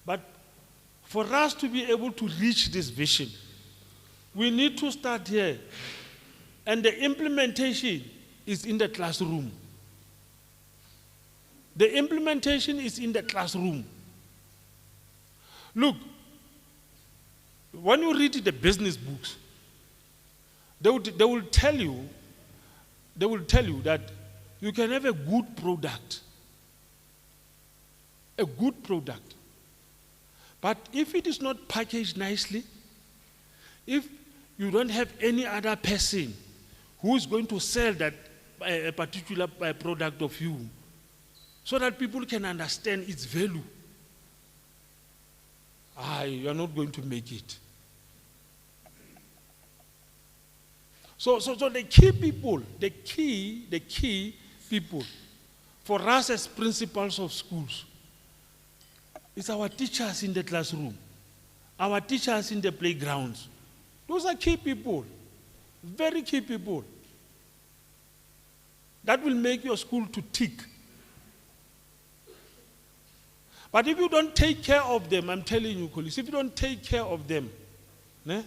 J: but for us to be able to reach this vision, we need to start here, and the implementation is in the classroom. The implementation is in the classroom. Look, when you read the business books, they will tell you that you can have a good product. A good product. But if it is not packaged nicely, if you don't have any other person who is going to sell that a particular product of you, so that people can understand its value, you are not going to make it. So the key people for us as principals of schools, it's our teachers in the classroom, our teachers in the playgrounds. Those are key people, very key people. That will make your school to tick. But if you don't take care of them, I'm telling you, colleagues, if you don't take care of them, I'm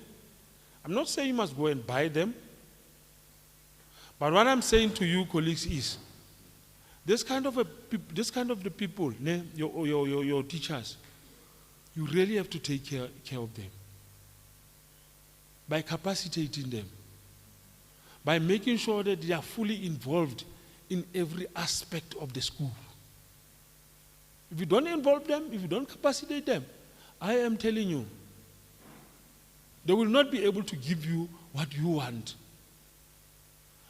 J: not saying you must go and buy them, but what I'm saying to you, colleagues, is this kind of the people, your teachers, you really have to take care of them by capacitating them, by making sure that they are fully involved in every aspect of the school. If you don't involve them, if you don't capacitate them, I am telling you, they will not be able to give you what you want.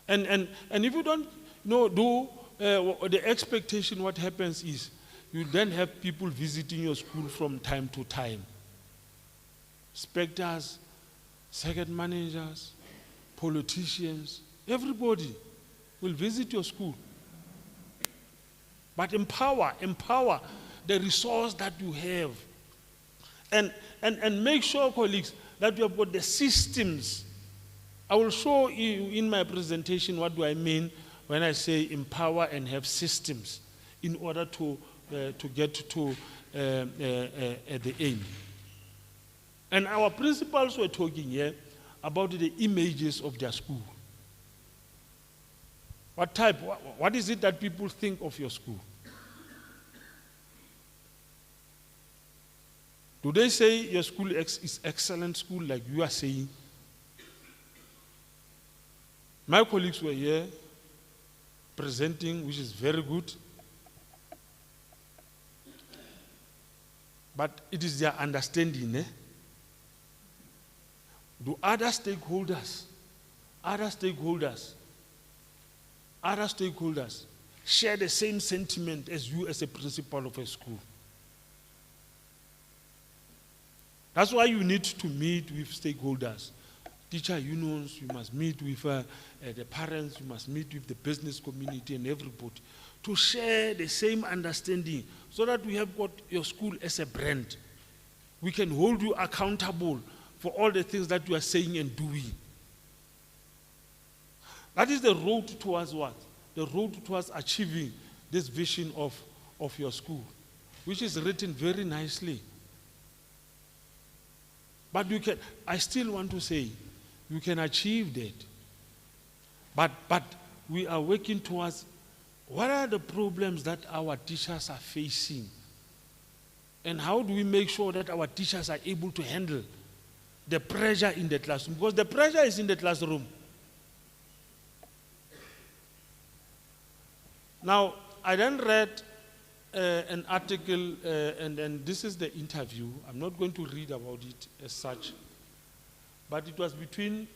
J: And if you don't do the expectation, what happens is you then have people visiting your school from time to time. Inspectors, second managers, politicians, everybody will visit your school. But empower the resource that you have. And make sure, colleagues, that you have got the systems. I will show you in my presentation what do I mean when I say empower and have systems in order to get to the aim. And our principals were talking here about the images of their school. What is it that people think of your school? Do they say your school is excellent school like you are saying? My colleagues were here presenting, which is very good. But it is their understanding. Do other stakeholders share the same sentiment as you as a principal of a school? That's why you need to meet with stakeholders. Teacher unions, you must meet with the parents, you must meet with the business community and everybody to share the same understanding so that we have got your school as a brand. We can hold you accountable for all the things that you are saying and doing. That is the road towards what? the road towards achieving this vision of your school, which is written very nicely. But I still want to say, you can achieve that. But we are working towards what are the problems that our teachers are facing? And how do we make sure that our teachers are able to handle the pressure in the classroom? Because the pressure is in the classroom. Now, I then read an article, and this is the interview. I'm not going to read about it as such, but it was between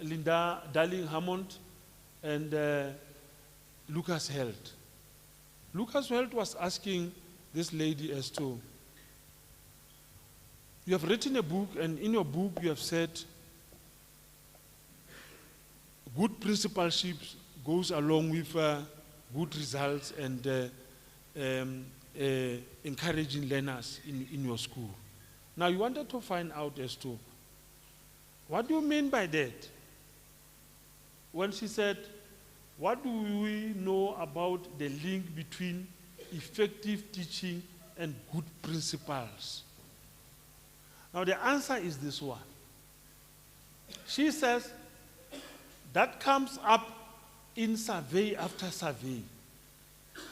J: Linda Darling-Hammond and Lucas Held. Lucas Held was asking this lady as to, you have written a book, and in your book you have said good principalship goes along with good results and encouraging learners in your school. Now you wanted to find out as to, what do you mean by that? When she said, what do we know about the link between effective teaching and good principles? Now the answer is this one. She says, that comes up in survey after survey.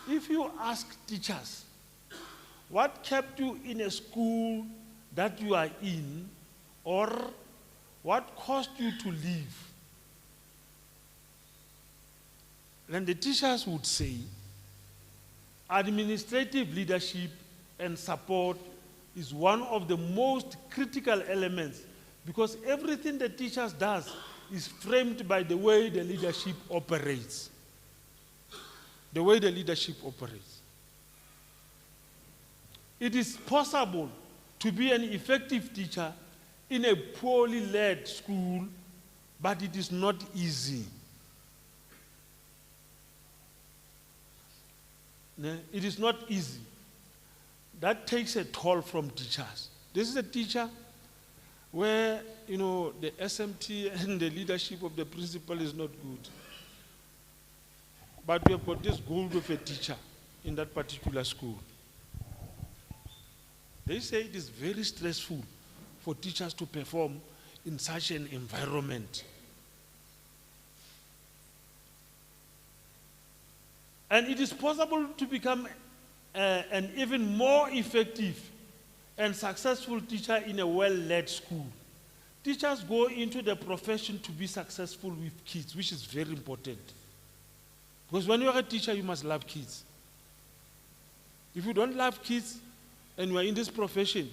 J: If you ask teachers, what kept you in a school that you are in, or what caused you to leave? Then the teachers would say, administrative leadership and support is one of the most critical elements, because everything the teachers does is framed by the way the leadership operates. The way the leadership operates. It is possible to be an effective teacher in a poorly led school, but it is not easy. It is not easy. That takes a toll from teachers. This is a teacher where, the SMT and the leadership of the principal is not good. But we have got this gold of a teacher in that particular school. They say it is very stressful for teachers to perform in such an environment. And it is possible to become an even more effective and successful teacher in a well-led school. Teachers go into the profession to be successful with kids, which is very important. Because when you are a teacher, you must love kids. If you don't love kids and you are in this profession,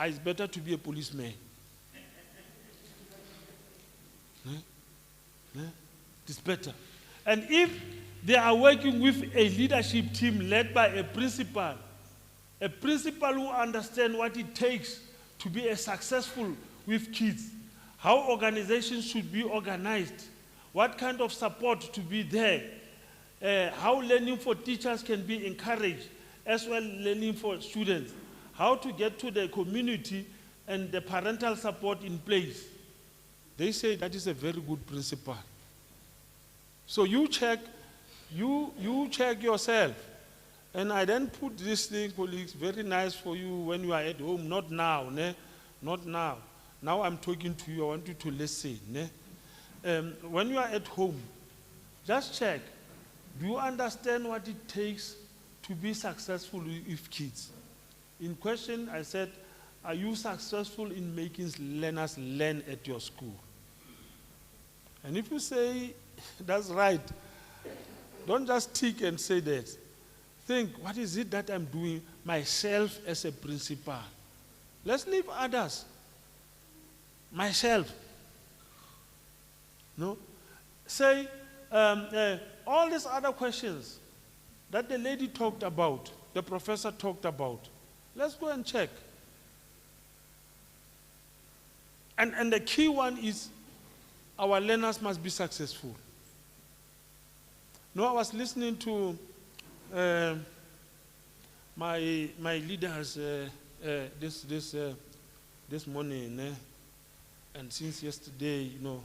J: it's better to be a policeman. It's better. And if they are working with a leadership team led by a principal who understands what it takes to be a successful with kids, how organizations should be organized, what kind of support to be there, how learning for teachers can be encouraged, as well learning for students, how to get to the community and the parental support in place. They say that is a very good principle. So you check yourself. And I then put this thing, colleagues, very nice for you when you are at home. Not now, not now. Now I'm talking to you, I want you to listen. When you are at home, just check. Do you understand what it takes to be successful with kids? In question, I said, are you successful in making learners learn at your school? And if you say, that's right, don't just tick and say that. Think, what is it that I'm doing myself as a principal? Let's leave others. Myself. No? Say, all these other questions that the lady talked about, the professor talked about, let's go and check. And the key one is our learners must be successful. No, I was listening to my leaders this morning, And since yesterday, you know,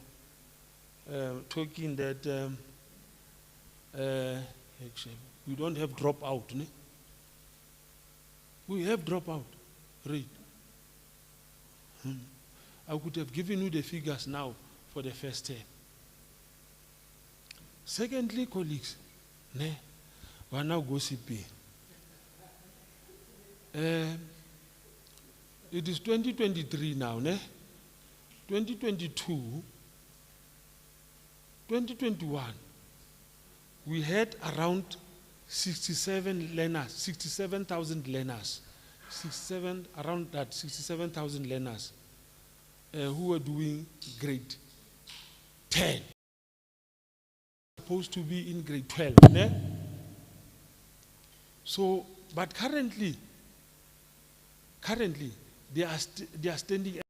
J: talking that actually, we don't have dropout. Ne? We have dropout rate. I could have given you the figures now for the first term. Secondly, colleagues, ne, we are now gossiping. It is 2023 now, ne? 2022, 2021, we had around 67 learners, 67,000 learners, around that 67,000 learners who were doing grade 10. Supposed to be in grade 12. Ne? So, but currently, they are standing at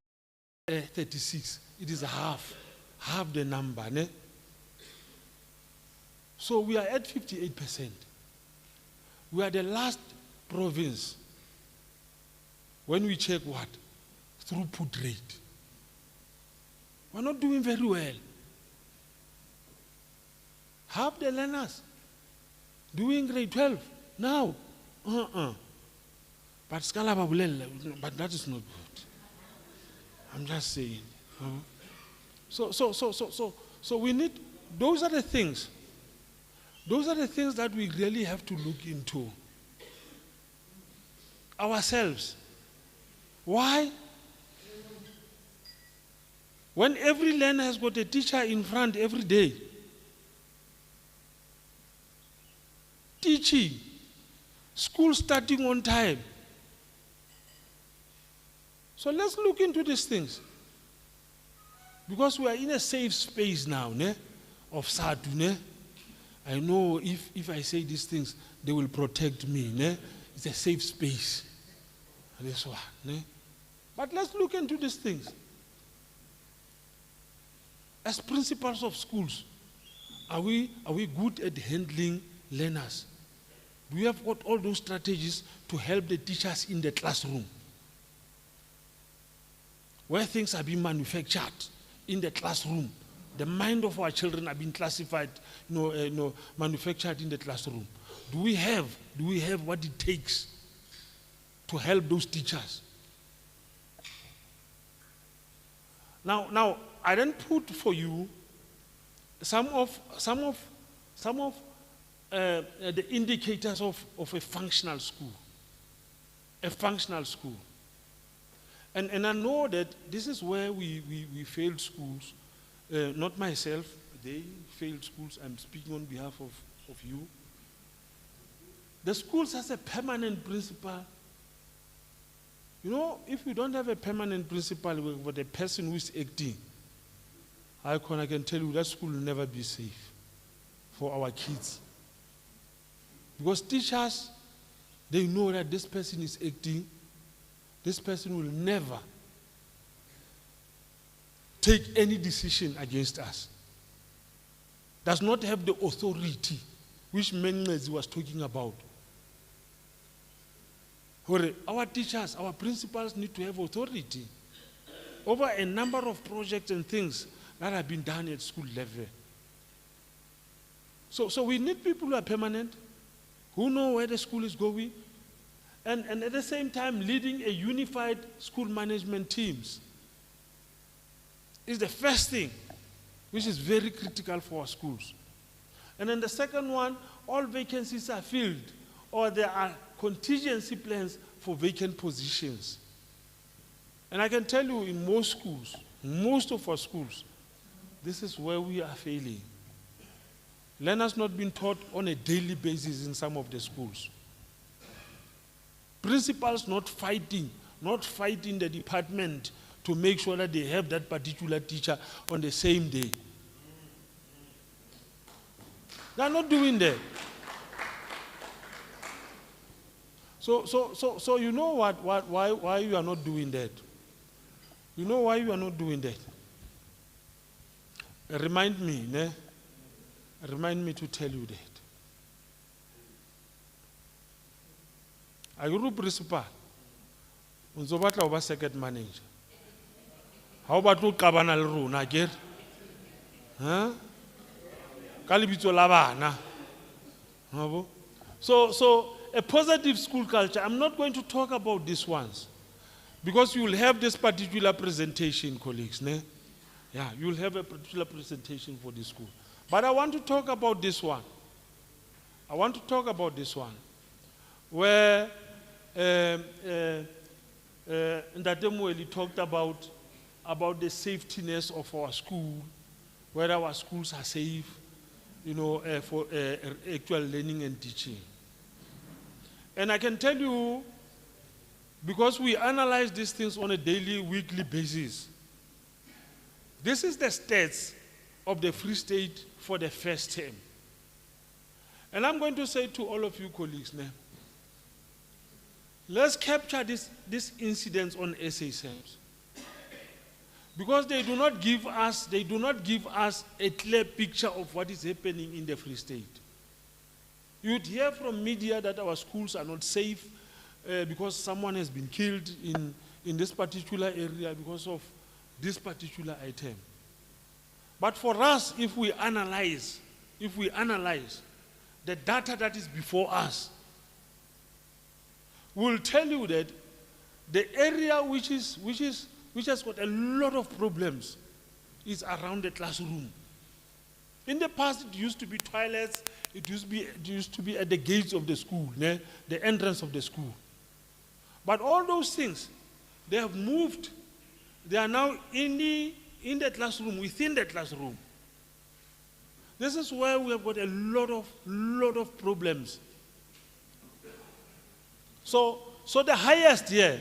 J: 36. It is half the number. Ne? So we are at 58%. We are the last province when we check what? Throughput rate. We're not doing very well. Half the learners doing grade 12 now. But but that is not good. I'm just saying. So we need, those are the things. Those are the things that we really have to look into. Ourselves. Why? When every learner has got a teacher in front every day, teaching, school starting on time. So let's look into these things. Because we are in a safe space now, ne, of SADTU. Ne? I know if I say these things, they will protect me. Ne? It's a safe space. That's why. Ne? But let's look into these things. As principals of schools, are we good at handling learners? Do we have got all those strategies to help the teachers in the classroom? Where things are being manufactured in the classroom, the mind of our children are being classified, manufactured in the classroom. Do we have what it takes to help those teachers? Now, I then put for you some of the indicators of a functional school. A functional school. And I know that this is where we failed schools. Not myself, they failed schools. I'm speaking on behalf of you. The schools has a permanent principal. You know, if you don't have a permanent principal with the person who is acting, I can tell you that school will never be safe for our kids. Because teachers, they know that this person is acting, this person will never take any decision against us. Does not have the authority which Mendes was talking about. Our teachers, our principals need to have authority over a number of projects and things that have been done at school level. So we need people who are permanent, who know where the school is going, and at the same time leading a unified school management teams is the first thing, which is very critical for our schools. And then the second one, all vacancies are filled, or there are contingency plans for vacant positions. And I can tell you in most schools, most of our schools, this is where we are failing. Learners not being taught on a daily basis in some of the schools. Principals not fighting the department to make sure that they have that particular teacher on the same day. They are not doing that. So you know why you are not doing that? You know why you are not doing that? Remind me, ne? Remind me to tell you that. Are you principal? Unzobatla oba second manager. How about to qabana le rona ke? Huh? Ka lebitso la bana. Habo? So a positive school culture, I'm not going to talk about these ones. Because you will have this particular presentation, colleagues. Ne? Yeah, you will have a particular presentation for this school. But I want to talk about this one. I want to talk about this one. Where Ndate Moeli talked about the safetiness of our school, whether our schools are safe, for actual learning and teaching. And I can tell you, because we analyze these things on a daily, weekly basis, this is the stats of the Free State for the first term. And I'm going to say to all of you colleagues now, let's capture this incidents on SASMs. Because they do not give us a clear picture of what is happening in the Free State. You'd hear from media that our schools are not safe because someone has been killed in this particular area because of this particular item. But for us, if we analyze the data that is before us, we'll tell you that the area which has got a lot of problems is around the classroom. In the past, it used to be toilets, it used to be at the gates of the school, the entrance of the school. But all those things, they have moved. They are now in the classroom, within the classroom. This is where we have got a lot of problems. So the highest here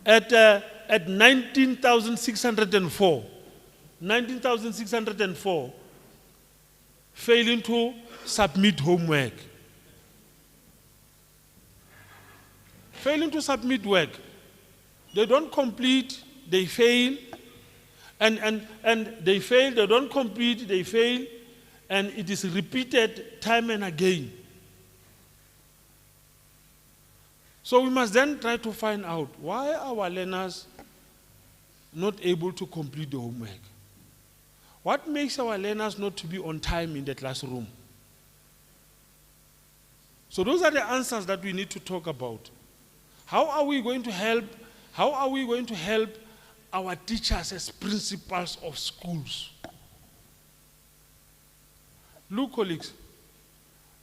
J: at 19,604 failing to submit homework. Failing to submit work. They don't complete, they fail, and they fail, they don't complete, they fail, and it is repeated time and again. So we must then try to find out why our learners not able to complete the homework. What makes our learners not to be on time in the classroom? So those are the answers that we need to talk about. How are we going to help our teachers as principals of schools? Look, colleagues,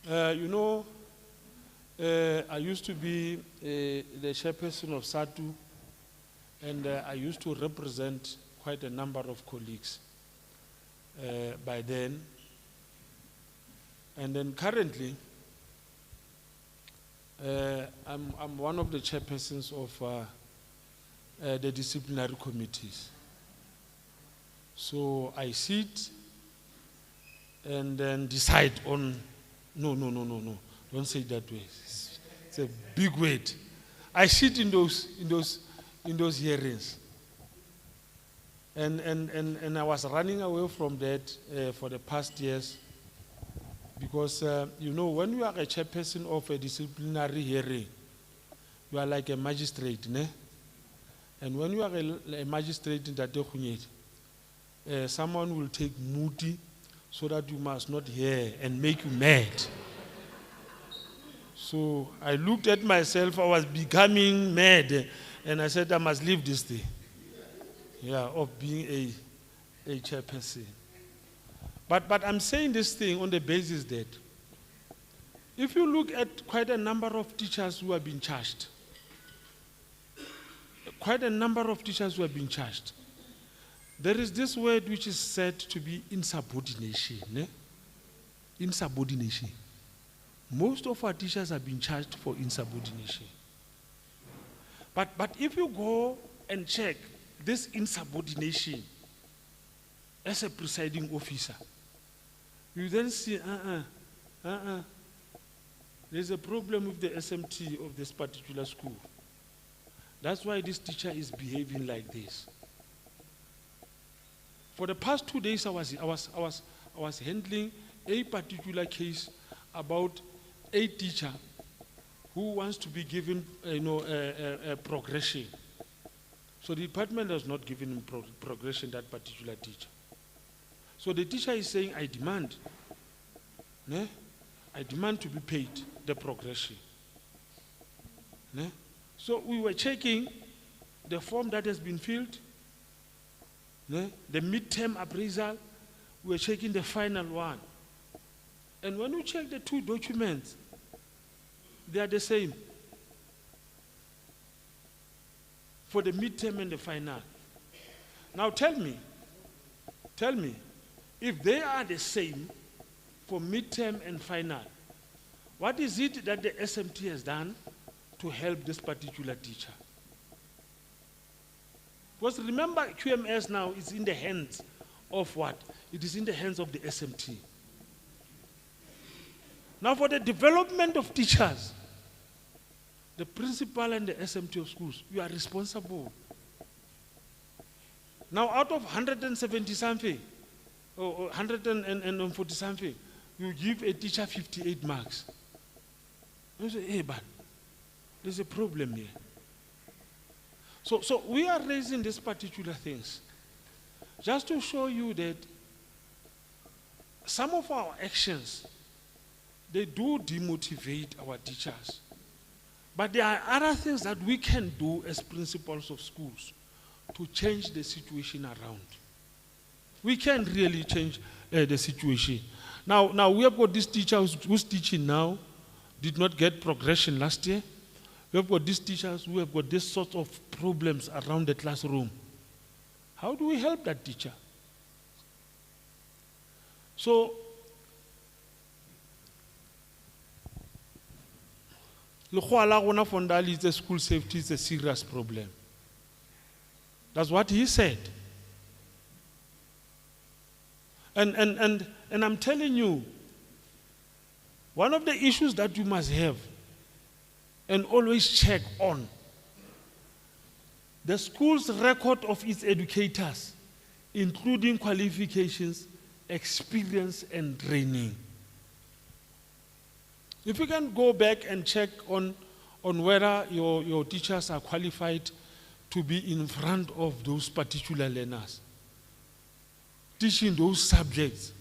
J: I used to be the chairperson of SADTU, and I used to represent quite a number of colleagues by then. And then currently, I'm one of the chairpersons of the disciplinary committees. So I sit and then decide on, no, don't say it that way. It's a big word. I sit in those hearings. And I was running away from that for the past years. Because, when you are a chairperson of a disciplinary hearing, you are like a magistrate, ne? And when you are a magistrate in that someone will take muti so that you must not hear and make you mad. So I looked at myself, I was becoming mad, and I said, I must leave this thing. Yeah, of being a chairperson. But I'm saying this thing on the basis that if you look at quite a number of teachers who have been charged, there is this word which is said to be insubordination. Insubordination. Most of our teachers have been charged for insubordination. But if you go and check this insubordination as a presiding officer, you then see, there's a problem with the SMT of this particular school. That's why this teacher is behaving like this. For the past 2 days, I was handling a particular case about a teacher who wants to be given, a progression. So the department has not given him progression, that particular teacher. So the teacher is saying, I demand to be paid the progression. So we were checking the form that has been filled, the midterm appraisal, we were checking the final one. And when we check the two documents, they are the same for the midterm and the final. Now tell me, if they are the same for midterm and final, what is it that the SMT has done to help this particular teacher? Because remember, QMS now is in the hands of what? It is in the hands of the SMT. Now for the development of teachers, the principal and the SMT of schools, you are responsible. Now out of 170 something, or 140 something, you give a teacher 58 marks. You say, hey, but there's a problem here. So we are raising these particular things just to show you that some of our actions, they do demotivate our teachers. But there are other things that we can do as principals of schools to change the situation around. We can really change the situation. Now we have got this teacher who's teaching now, did not get progression last year. We have got these teachers who have got this sort of problems around the classroom. How do we help that teacher? So, the school safety is a serious problem. That's what he said. And I'm telling you, one of the issues that you must have and always check on the school's record of its educators, including qualifications, experience, and training. If you can go back and check on whether your teachers are qualified to be in front of those particular learners, teaching those subjects,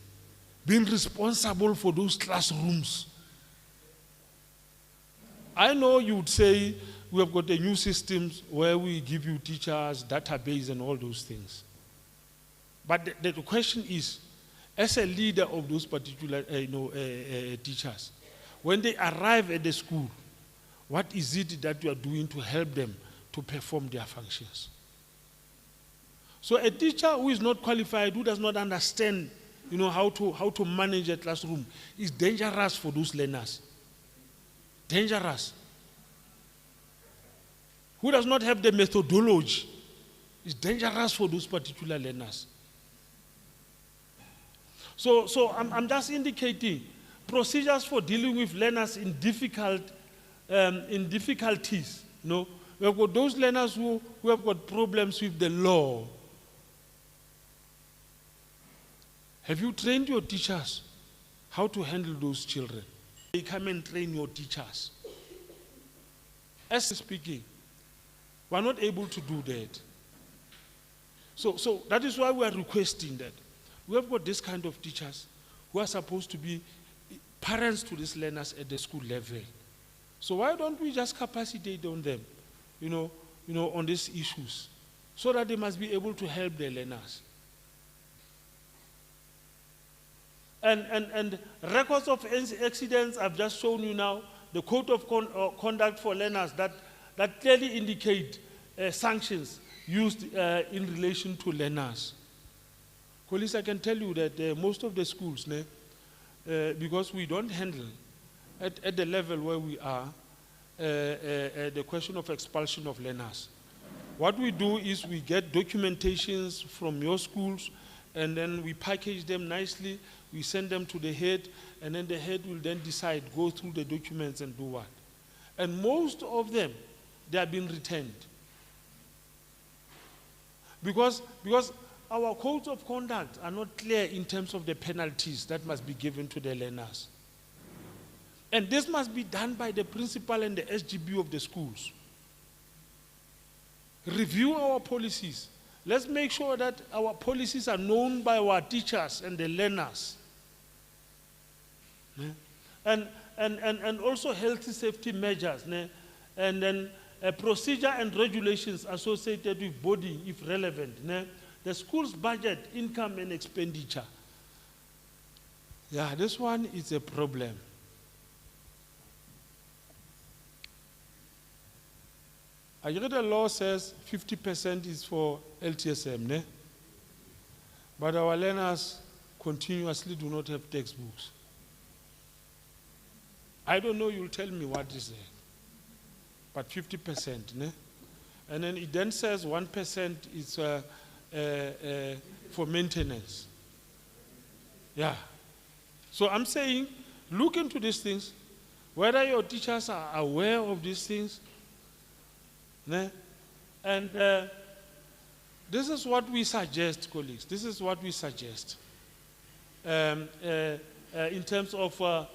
J: being responsible for those classrooms. I know you would say we have got the new systems where we give you teachers, database, and all those things. But the question is, as a leader of those particular teachers, when they arrive at the school, what is it that you are doing to help them to perform their functions? So a teacher who is not qualified, who does not understand, how to manage a classroom, is dangerous for those learners. Dangerous. Who does not have the methodology is dangerous for those particular learners. So I'm just indicating procedures for dealing with learners in difficulties. We have got those learners who have got problems with the law. Have you trained your teachers how to handle those children? They come and train your teachers. As speaking, we are not able to do that. So that is why we are requesting that. We have got this kind of teachers who are supposed to be parents to these learners at the school level. So why don't we just capacitate on them, on these issues, so that they must be able to help their learners. And records of accidents, I've just shown you now, the code of conduct for learners that clearly indicate sanctions used in relation to learners. Colleagues, I can tell you that most of the schools, because we don't handle at the level where we are the question of expulsion of learners. What we do is we get documentations from your schools, and then we package them nicely, we send them to the head, and then the head will then decide, go through the documents and do what. And most of them, they have been returned. Because our codes of conduct are not clear in terms of the penalties that must be given to the learners. And this must be done by the principal and the SGB of the schools. review our policies. Let's make sure that our policies are known by our teachers and the learners. Ne? And also healthy safety measures, ne? And then procedure and regulations associated with boarding if relevant. Ne? The school's budget, income and expenditure. Yeah, this one is a problem. I read the law says 50% is for LTSM, ne? But our learners continuously do not have textbooks. I don't know, you'll tell me what is there. But 50%, ne? And then it then says 1% is for maintenance. Yeah. So I'm saying, look into these things, whether your teachers are aware of these things, ne? And this is what we suggest, colleagues. This is what we suggest. In terms of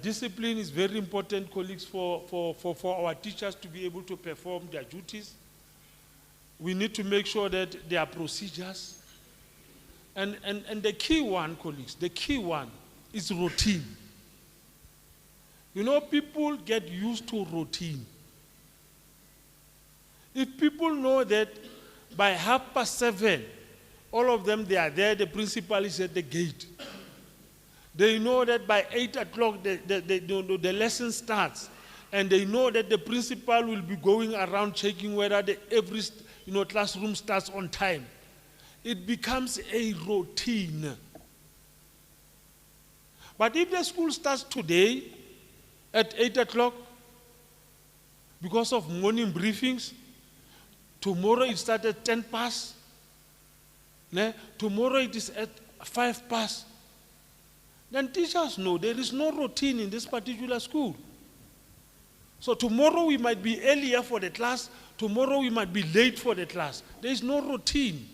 J: discipline is very important, colleagues, for our teachers to be able to perform their duties. We need to make sure that there are procedures. And the key one, colleagues, the key one is routine. You know, people get used to routine. If people know that by 7:30, all of them, they are there, the principal is at the gate. They know that by 8 o'clock, the lesson starts. And they know that the principal will be going around checking whether every classroom starts on time. It becomes a routine. But if the school starts today at 8 o'clock, because of morning briefings, tomorrow it starts at 10 past, ne? Tomorrow it is at 5 past, then teachers know there is no routine in this particular school. So tomorrow we might be earlier for the class, tomorrow we might be late for the class. There is no routine.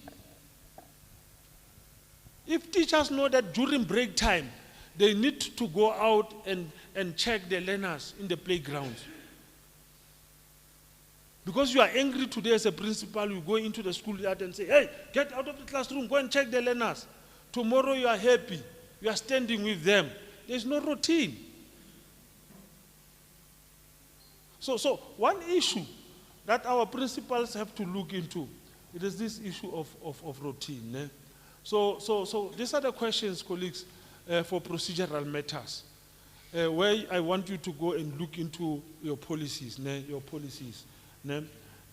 J: If teachers know that during break time, they need to go out and check the learners in the playgrounds. Because you are angry today as a principal, you go into the schoolyard and say, hey, get out of the classroom, go and check the learners. Tomorrow you are happy, you are standing with them. There's no routine. So one issue that our principals have to look into, it is this issue of routine. Ne? So these are the questions, colleagues, for procedural matters, where I want you to go and look into your policies, ne? Your policies. Ne?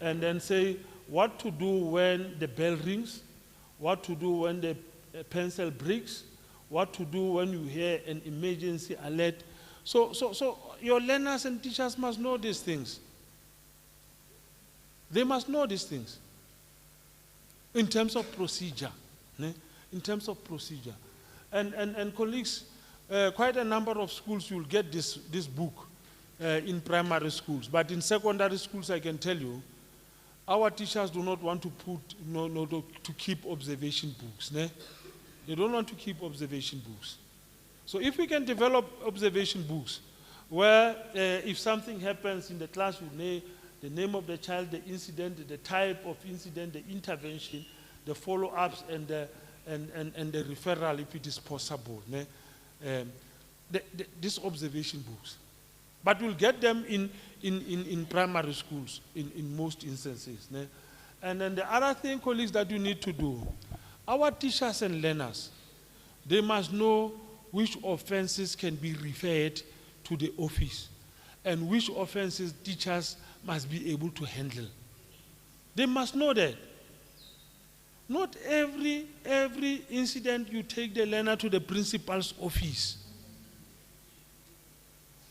J: And then say what to do when the bell rings, what to do when the pencil breaks, what to do when you hear an emergency alert. So your learners and teachers must know these things. They must know these things. In terms of procedure. Ne? In terms of procedure. And colleagues, quite a number of schools will get this book in primary schools. But in secondary schools, I can tell you, our teachers do not want to to keep observation books. Ne? They don't want to keep observation books. So if we can develop observation books, where if something happens in the class, you know the name of the child, the incident, the type of incident, the intervention, the follow-ups, and the referral if it is possible. Ne? These observation books. But we'll get them in primary schools in most instances. Ne? And then the other thing, colleagues, that you need to do, our teachers and learners, they must know which offenses can be referred to the office and which offenses teachers must be able to handle. They must know that. Not every incident you take the learner to the principal's office,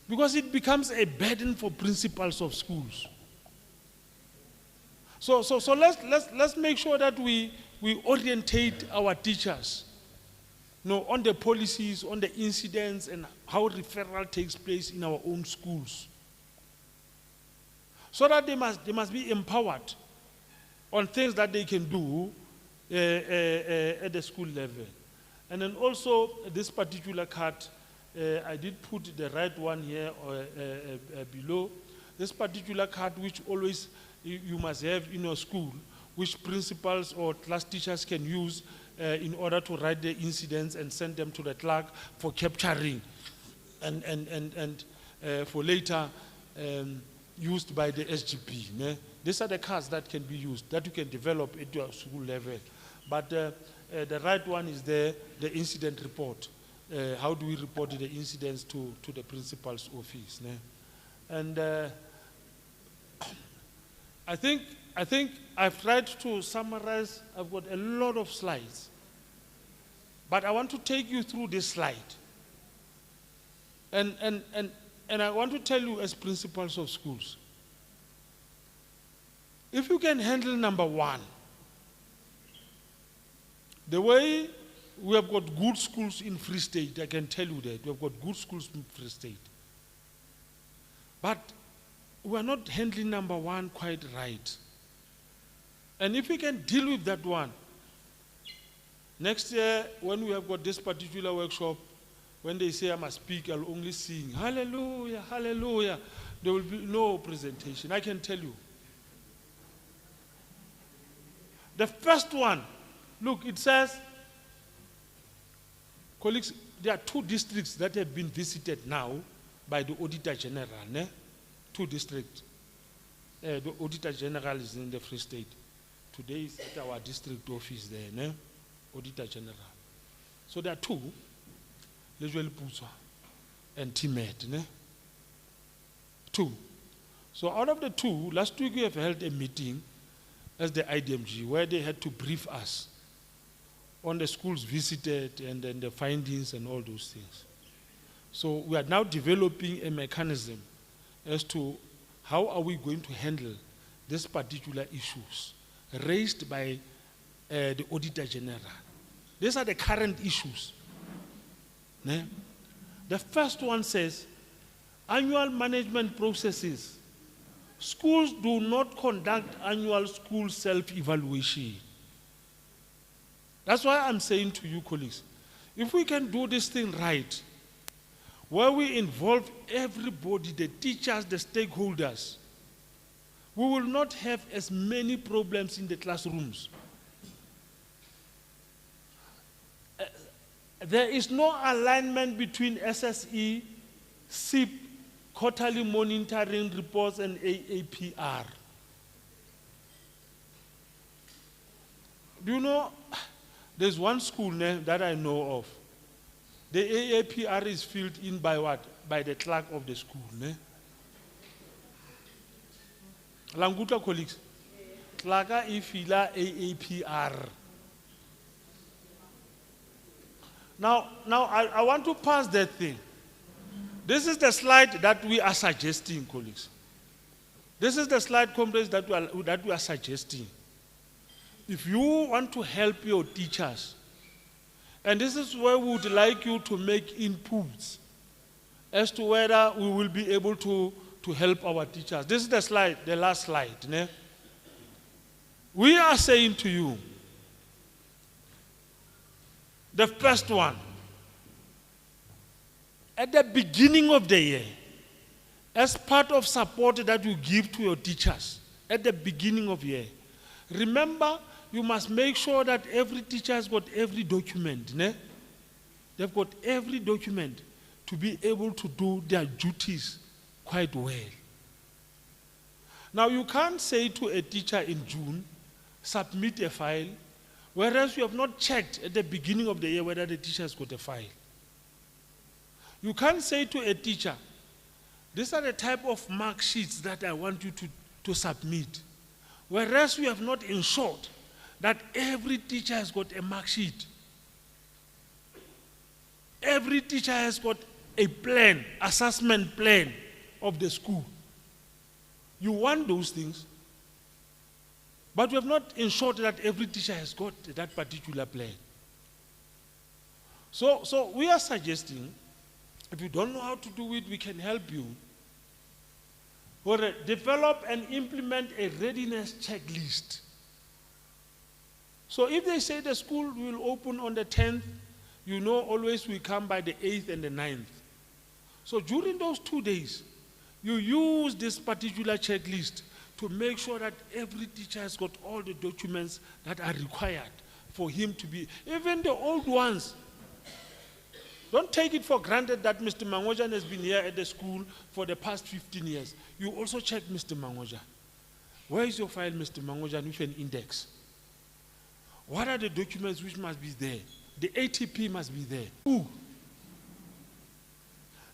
J: because it becomes a burden for principals of schools. So let's make sure that we orientate our teachers, on the policies, on the incidents, and how referral takes place in our own schools. So that they must be empowered on things that they can do at the school level. And then also this particular card, I did put the right one here below. This particular card, which always you must have in your school, which principals or class teachers can use in order to write the incidents and send them to the clerk for capturing and for later used by the SGB. Ne? These are the cards that can be used, that you can develop at your school level. But the right one is the incident report. How do we report the incidents to the principal's office? Ne? And I think I've tried to summarize. I've got a lot of slides, but I want to take you through this slide. And I want to tell you, as principals of schools, if you can handle number one, the way we have got good schools in Free State, I can tell you that we have got good schools in Free State. But we are not handling number one quite right. And if we can deal with that one, next year when we have got this particular workshop, when they say I must speak, I'll only sing, hallelujah, hallelujah. There will be no presentation, I can tell you. The first one, look, it says, colleagues, there are 2 districts that have been visited now by the Auditor General. Ne? 2 districts. The Auditor General is in the Free State. Today is at our district office there, ne? Auditor General. So there are 2, Lejuel Puswa and Timet. Ne? 2. So out of the 2, last week we have held a meeting as the IDMG where they had to brief us on the schools visited and then the findings and all those things. So we are now developing a mechanism as to how are we going to handle these particular issues raised by the Auditor General. These are the current issues. Ne? The first one says, annual management processes. Schools do not conduct annual school self-evaluation. That's why I'm saying to you, colleagues, if we can do this thing right, where we involve everybody, the teachers, the stakeholders, we will not have as many problems in the classrooms. There is no alignment between SSE, SIP, quarterly monitoring reports, and AAPR. Do you know, there's one school that I know of. The AAPR is filled in by what? By the clerk of the school. Languta colleagues. Clerk ifila AAPR. Now I want to pass that thing. This is the slide that we are suggesting, colleagues. This is the slide, comrades, that we are suggesting. If you want to help your teachers, and this is where we would like you to make inputs as to whether we will be able to help our teachers. This is the slide, the last slide. Ne? We are saying to you, the first one, at the beginning of the year, as part of support that you give to your teachers, at the beginning of the year, remember, you must make sure that every teacher has got every document. Ne? They've got every document to be able to do their duties quite well. Now, you can't say to a teacher in June, submit a file, whereas you have not checked at the beginning of the year whether the teacher has got a file. You can't say to a teacher, these are the type of mark sheets that I want you to submit, whereas you have not ensured that every teacher has got a mark sheet. Every teacher has got a plan, assessment plan of the school. You want those things, but we have not ensured that every teacher has got that particular plan. So we are suggesting, if you don't know how to do it, we can help you. Or develop and implement a readiness checklist. So if they say the school will open on the 10th, you know always we come by the 8th and the 9th. So during those 2 days, you use this particular checklist to make sure that every teacher has got all the documents that are required for him to be, even the old ones. Don't take it for granted that Mr. Mangojan has been here at the school for the past 15 years. You also check Mr. Mangojan. Where is your file, Mr. Mangojan, with an index? What are the documents which must be there? The ATP must be there. Ooh.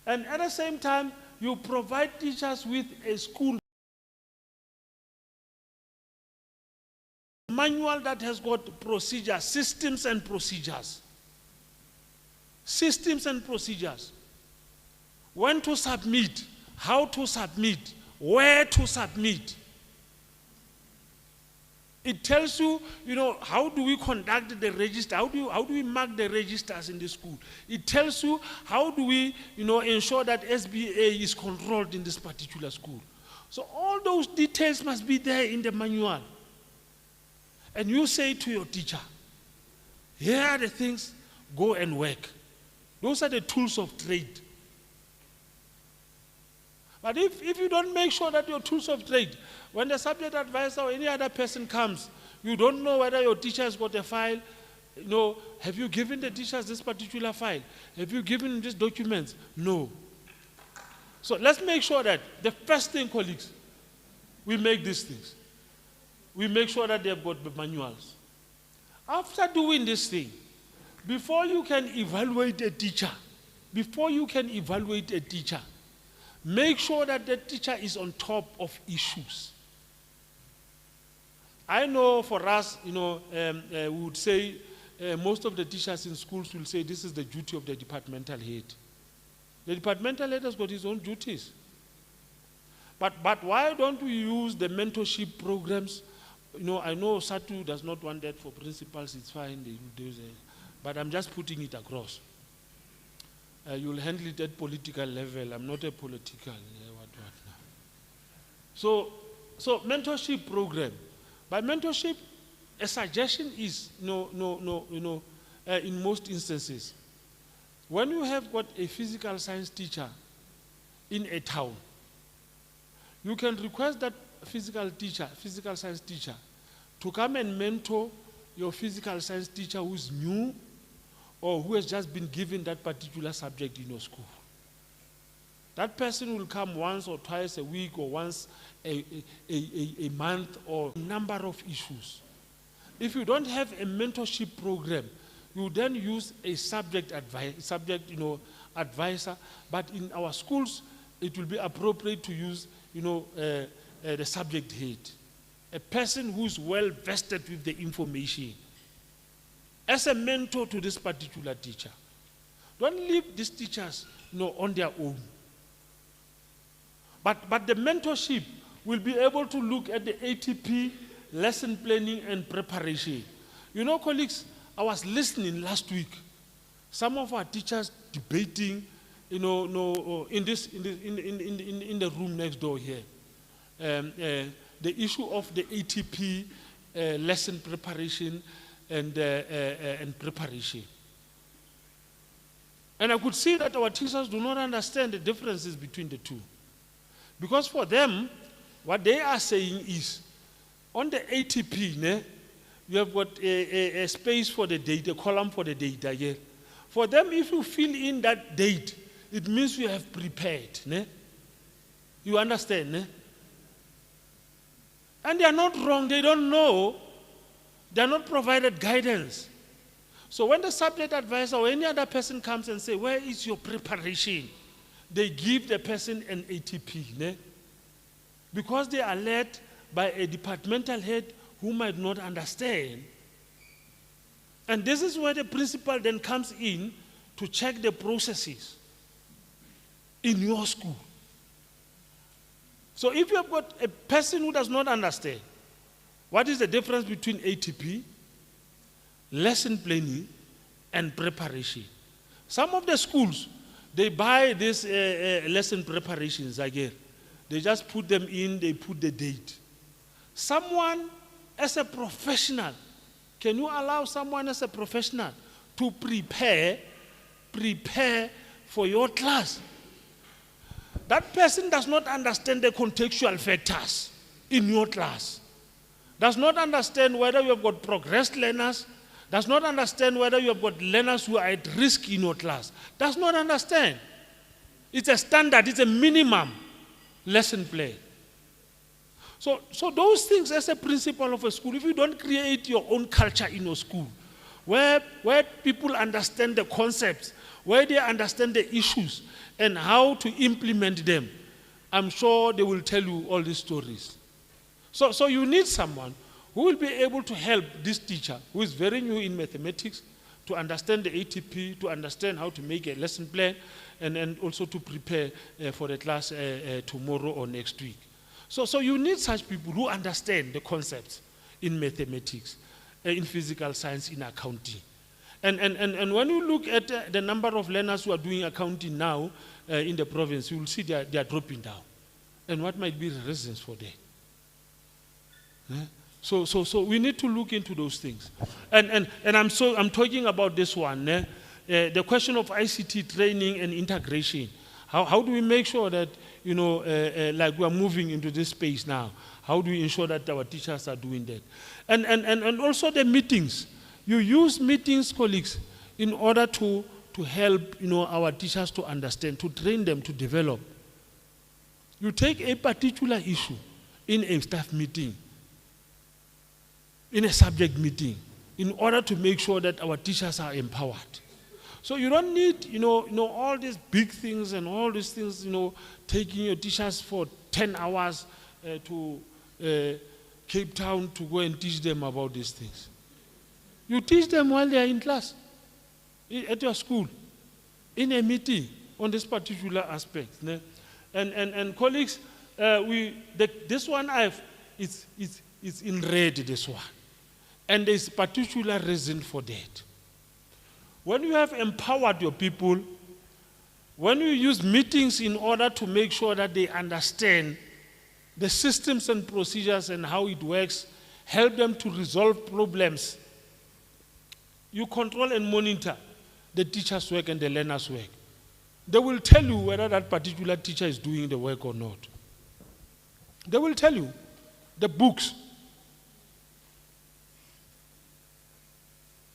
J: And at the same time, you provide teachers with a school manual that has got procedures, systems and procedures. Systems and procedures. When to submit, how to submit, where to submit. It tells you, how do we conduct the register? How do we mark the registers in the school? It tells you how do we, ensure that SBA is controlled in this particular school. So all those details must be there in the manual. And you say to your teacher, here are the things, go and work. Those are the tools of trade. But if you don't make sure that your tools of trade, when the subject advisor or any other person comes, you don't know whether your teacher has got a file, have you given the teachers this particular file? Have you given them these documents? No. So let's make sure that the first thing, colleagues, we make these things. We make sure that they've got the manuals. After doing this thing, before you can evaluate a teacher, make sure that the teacher is on top of issues. I know for us, we would say, most of the teachers in schools will say this is the duty of the departmental head. The departmental head has got his own duties. But why don't we use the mentorship programs? I know SADTU does not want that for principals, it's fine, they do that. But I'm just putting it across. You'll handle it at political level. I'm not a political, what now. So mentorship program. By mentorship, a suggestion is, in most instances, when you have got a physical science teacher in a town, you can request that physical science teacher, to come and mentor your physical science teacher who's new or who has just been given that particular subject in your school. That person will come once or twice a week or once a month or a number of issues. If you don't have a mentorship program, you then use a subject advisor, but in our schools, it will be appropriate to use, the subject head. A person who's well vested with the information as a mentor to this particular teacher. Don't leave these teachers on their own. But the mentorship will be able to look at the ATP, lesson planning and preparation. Colleagues, I was listening last week. Some of our teachers debating, in the room next door here. The issue of the ATP, lesson preparation and preparation. And I could see that our teachers do not understand the differences between the two. Because for them, what they are saying is, on the ATP, you have got a space for the date, a column for the data here. For them, if you fill in that date, it means you have prepared. You understand? And they are not wrong, they don't know. They are not provided guidance. So when the subject advisor or any other person comes and say, where is your preparation? They give the person an ATP. Because they are led by a departmental head who might not understand. And this is where the principal then comes in to check the processes in your school. So if you have got a person who does not understand what is the difference between ATP, lesson planning, and preparation. Some of the schools, they buy these lesson preparations again. They just put them in, they put the date. Someone as a professional, can you allow someone as a professional to prepare for your class? That person does not understand the contextual factors. in your class, does not understand whether you have got progressed learners, does not understand whether you have got learners who are at risk in your class, does not understand. It's a standard, it's a minimum lesson plan. So those things as a principal of a school, if you don't create your own culture in your school, where people understand the concepts, where they understand the issues and how to implement them, I'm sure they will tell you all these stories. So you need someone who will be able to help this teacher who is very new in mathematics to understand the ATP, to understand how to make a lesson plan, and also to prepare for the class tomorrow or next week. So you need such people who understand the concepts in mathematics, in physical science, in accounting. And when you look at the number of learners who are doing accounting now in the province, you will see they are dropping down. And what might be the reasons for that? So we need to look into those things. And I'm talking about this one, the question of ICT training and integration. How do we make sure that, like we are moving into this space now, how do we ensure that our teachers are doing that? And also the meetings. You use meetings, colleagues, in order to help our teachers to understand, to train them, to develop. You take a particular issue in a staff meeting, in a subject meeting, in order to make sure that our teachers are empowered. So you don't need, all these big things and all these things, taking your teachers for 10 hours to Cape Town to go and teach them about these things. You teach them while they are in class, at your school, in a meeting on this particular aspect. And colleagues, this one it's in red, this one. And there's particular reason for that. When you have empowered your people, when you use meetings in order to make sure that they understand the systems and procedures and how it works, help them to resolve problems, you control and monitor the teacher's work and the learner's work. They will tell you whether that particular teacher is doing the work or not. They will tell you. The books.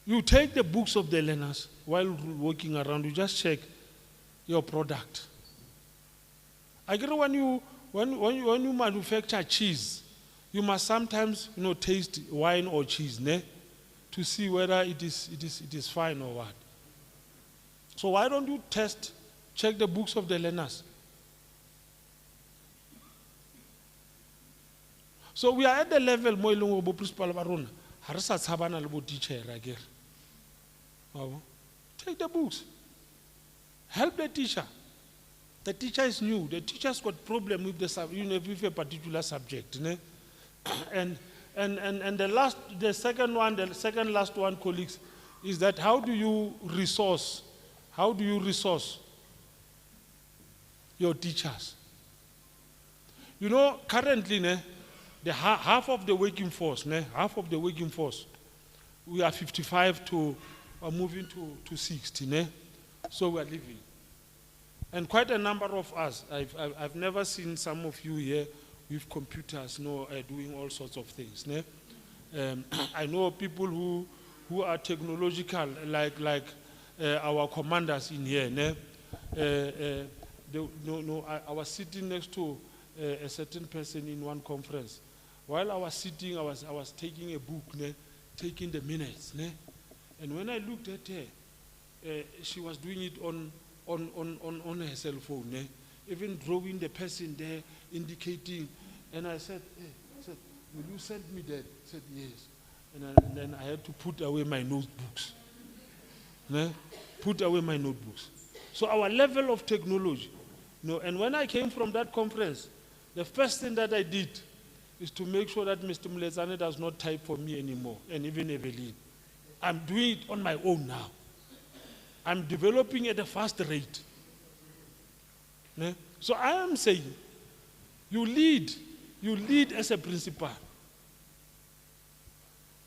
J: You take the books of the learners while walking around, you just check your product. I get when you manufacture cheese, you must sometimes taste wine or cheese, to see whether it is fine or what. So why don't you check the books of the learners? So we are at the level mo ileng go principal ba rona ha re sa tshabana le bo teacher akere. Take the books. Help the teacher. The teacher is new. The teacher's got problem with with a particular subject. And the second last one, colleagues, is that how do you resource your teachers? Currently, the half of the working force, we are 55 to moving to 60, so we are leaving. And quite a number of us, I've never seen some of you here with computers, doing all sorts of things. I know people who are technological, like our commanders in here. I was sitting next to a certain person in one conference. While I was sitting, I was taking a book, taking the minutes. And when I looked at her, she was doing it on her cell phone, even drawing the person there, indicating. And I said, will you send me that? She said, yes. And then I had to put away my notebooks. Put away my notebooks. So our level of technology, and when I came from that conference, the first thing that I did is to make sure that Mr. Mlezane does not type for me anymore, and even Evelyn. I'm doing it on my own now. I'm developing at a fast rate. So I am saying, you lead as a principal.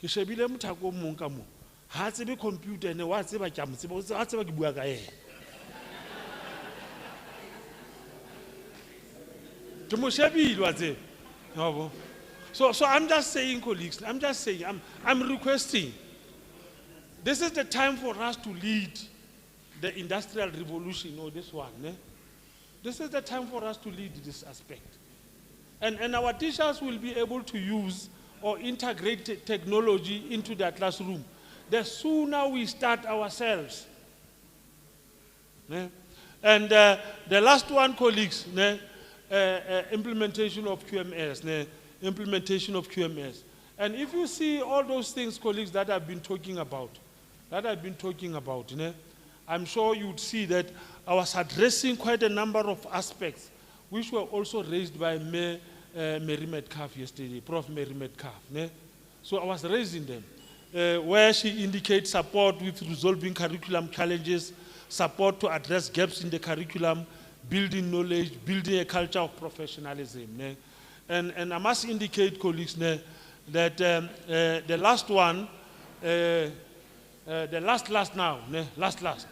J: Ke shebile mthako mong ka mo. Ha tsebe computer ne wa tseba ke a mo tseba, o tseba ke bua ka yena. Ke mo shebile wa tseba. So I'm just saying, colleagues, I'm requesting. This is the time for us to lead the industrial revolution, or this one. This is the time for us to lead this aspect. And our teachers will be able to use or integrate technology into their classroom. The sooner we start ourselves. And the last one, colleagues, implementation of QMS. Implementation of QMS. And if you see all those things, colleagues, that I've been talking about, I'm sure you'd see that I was addressing quite a number of aspects which were also raised by Mary Metcalf yesterday, Prof. Mary Metcalf. So I was raising them, where she indicates support with resolving curriculum challenges, support to address gaps in the curriculum, building knowledge, building a culture of professionalism. And I must indicate, colleagues, that the last one, the last now, last.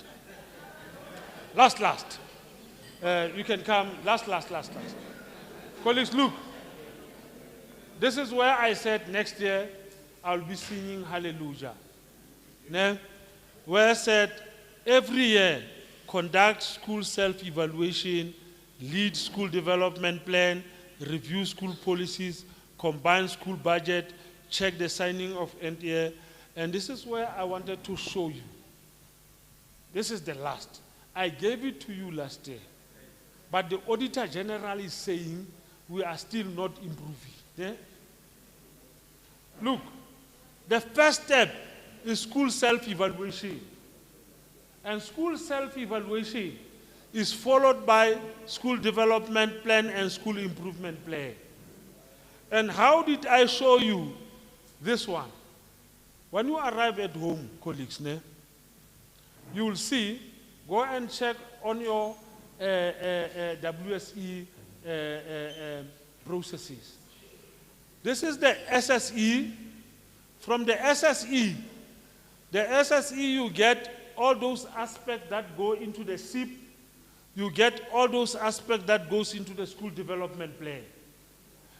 J: You can come, last. Colleagues, look. This is where I said next year I'll be singing Hallelujah. Where I said every year conduct school self-evaluation, lead school development plan, review school policies, combine school budget, check the signing of NTA. And this is where I wanted to show you. This is the last. I gave it to you last year. But the Auditor General is saying we are still not improving. Look, the first step is school self-evaluation. And school self-evaluation is followed by school development plan and school improvement plan. And how did I show you this one? When you arrive at home, colleagues, you will see, go and check on your WSE processes. This is the SSE. From the SSE you get all those aspects that go into the SIP. You get all those aspects that goes into the school development plan.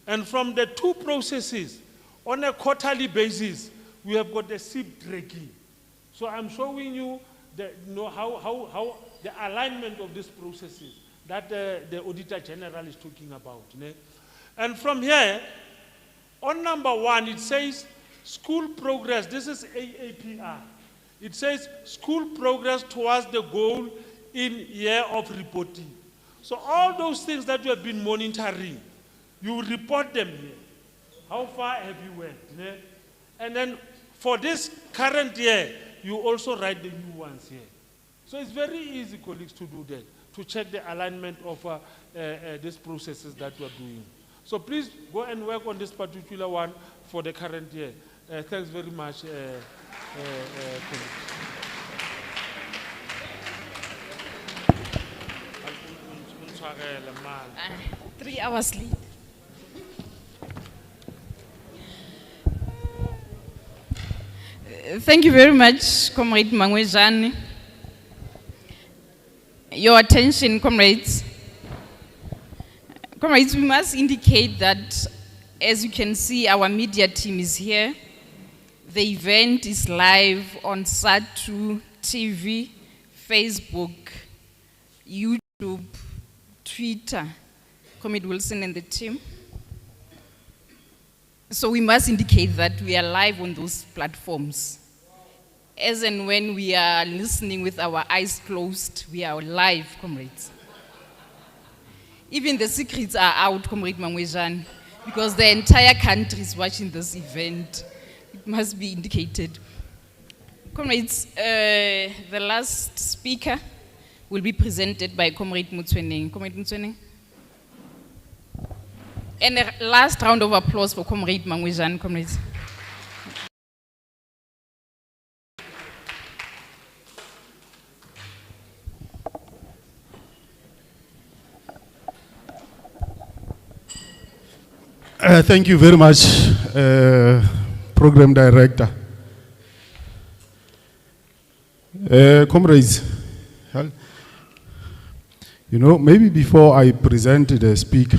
J: And from the two processes, on a quarterly basis, we have got the SIP tracking. So I'm showing you how the alignment of these processes that the Auditor General is talking about. And from here, on number 1, it says school progress. This is AAPR. It says school progress towards the goal in year of reporting. So all those things that you have been monitoring, you report them here. How far have you went? And then for this current year, you also write the new ones here. So it's very easy, colleagues, to do that, to check the alignment of these processes that we are doing. So please go and work on this particular one for the current year. Thanks very much, colleagues.
D: 3 hours late. Thank you very much, Comrade Mangwejane. Your attention, comrades. Comrades, we must indicate that, as you can see, our media team is here. The event is live on SADTU TV, Facebook, YouTube, Twitter. Comrade Wilson and the team. So we must indicate that we are live on those platforms. As and when we are listening with our eyes closed, we are live, comrades. Even the secrets are out, Comrade Mangwejane, because the entire country is watching this event. It must be indicated. Comrades, the last speaker will be presented by Comrade Mutweneng. Comrade Mutweneng. And a last round of applause for Comrade Mangwejane, comrades.
I: Thank you very much, Program Director. Comrades, maybe before I present the speaker,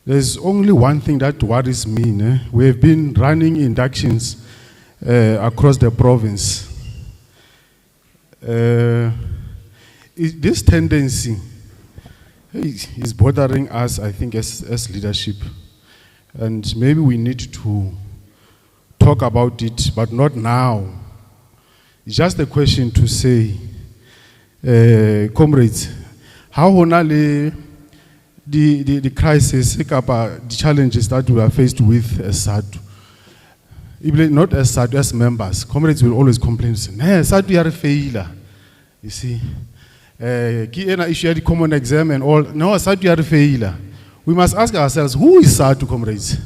I: There's only one thing that worries me. We have been running inductions across the province. This tendency is bothering us, I think, as leadership. And maybe we need to talk about it, but not now. It's just a question to say, comrades, how only the crisis, the challenges that we are faced with as SADTU, even not as SADTU, as members, comrades will always complain, say, "Nah, SADTU are a failure." You see, issue the common exam and all. No, SADTU are a failure. We must ask ourselves, who is SADTU, comrades?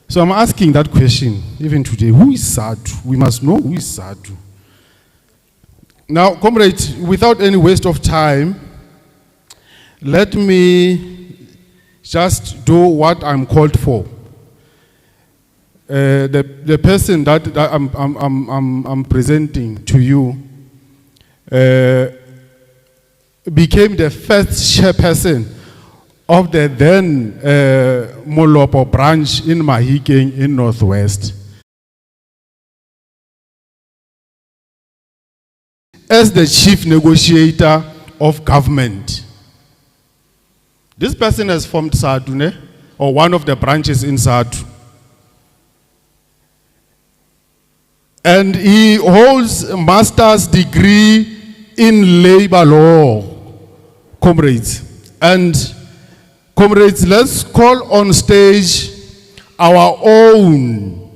I: So I'm asking that question even today. Who is SADTU? We must know who is SADTU. Now, comrades, without any waste of time, let me just do what I'm called for. The person that I'm presenting to you became the first chairperson of the then Molopo branch in Mahikeng in Northwest. As the chief negotiator of government. This person has formed SADTU, or one of the branches in SADTU. And he holds a master's degree in labor law, comrades. And comrades, let's call on stage our own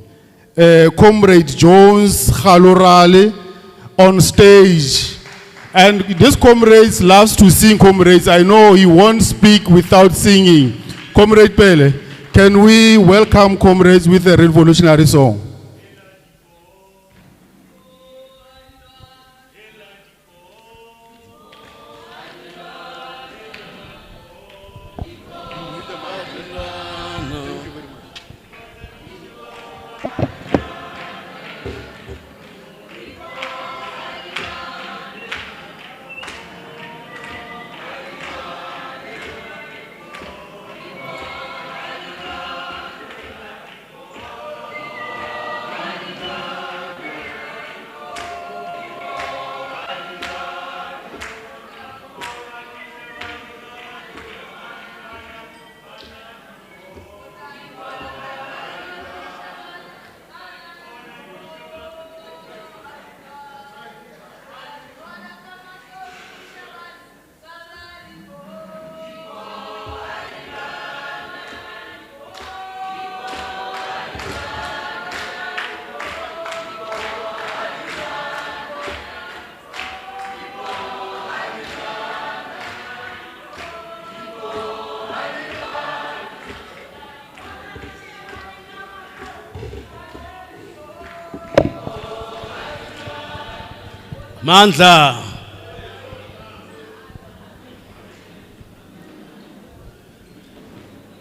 I: Comrade Jones Khalorale on stage. And this comrade loves to sing, comrades. I know he won't speak without singing. Comrade Pele, can we welcome comrades with a revolutionary song?
K: Mandla.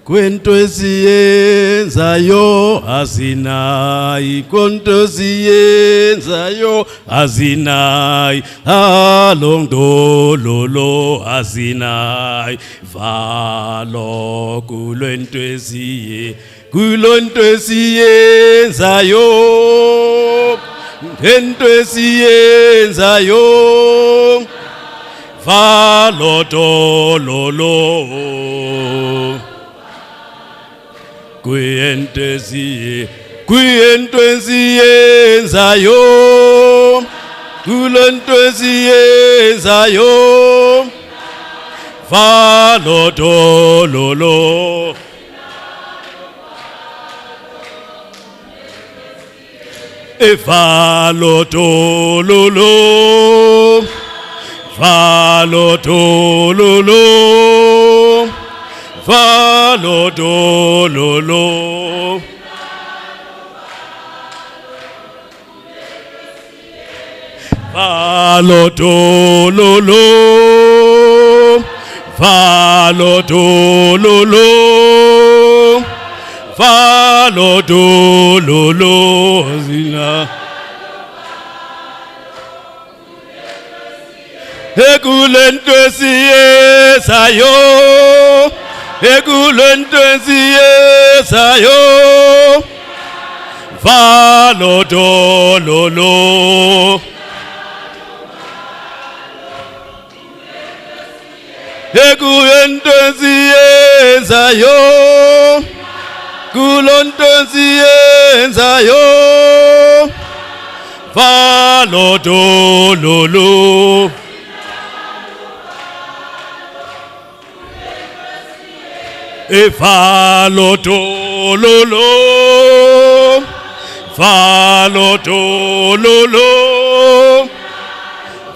K: Kwento esiyenzayo azinayi, kwento esiyenzayo azinayi, alongdololo azinayi, valo kulento esiyenzayo, kwento esiyenzayo, valo dololo. Kwento esiyenzayo, kulento esiyenzayo, valo dololo. Valo dololo, valo dololo. Valo dololo, valo dololo, valo dololo, valo dololo, zina. Ekulento esiyenzayo, ekulentwenzi yezayo valodololo ekulentwenzi yezayo kulentwenzi yezayo valodololo Valodololo, valodololo,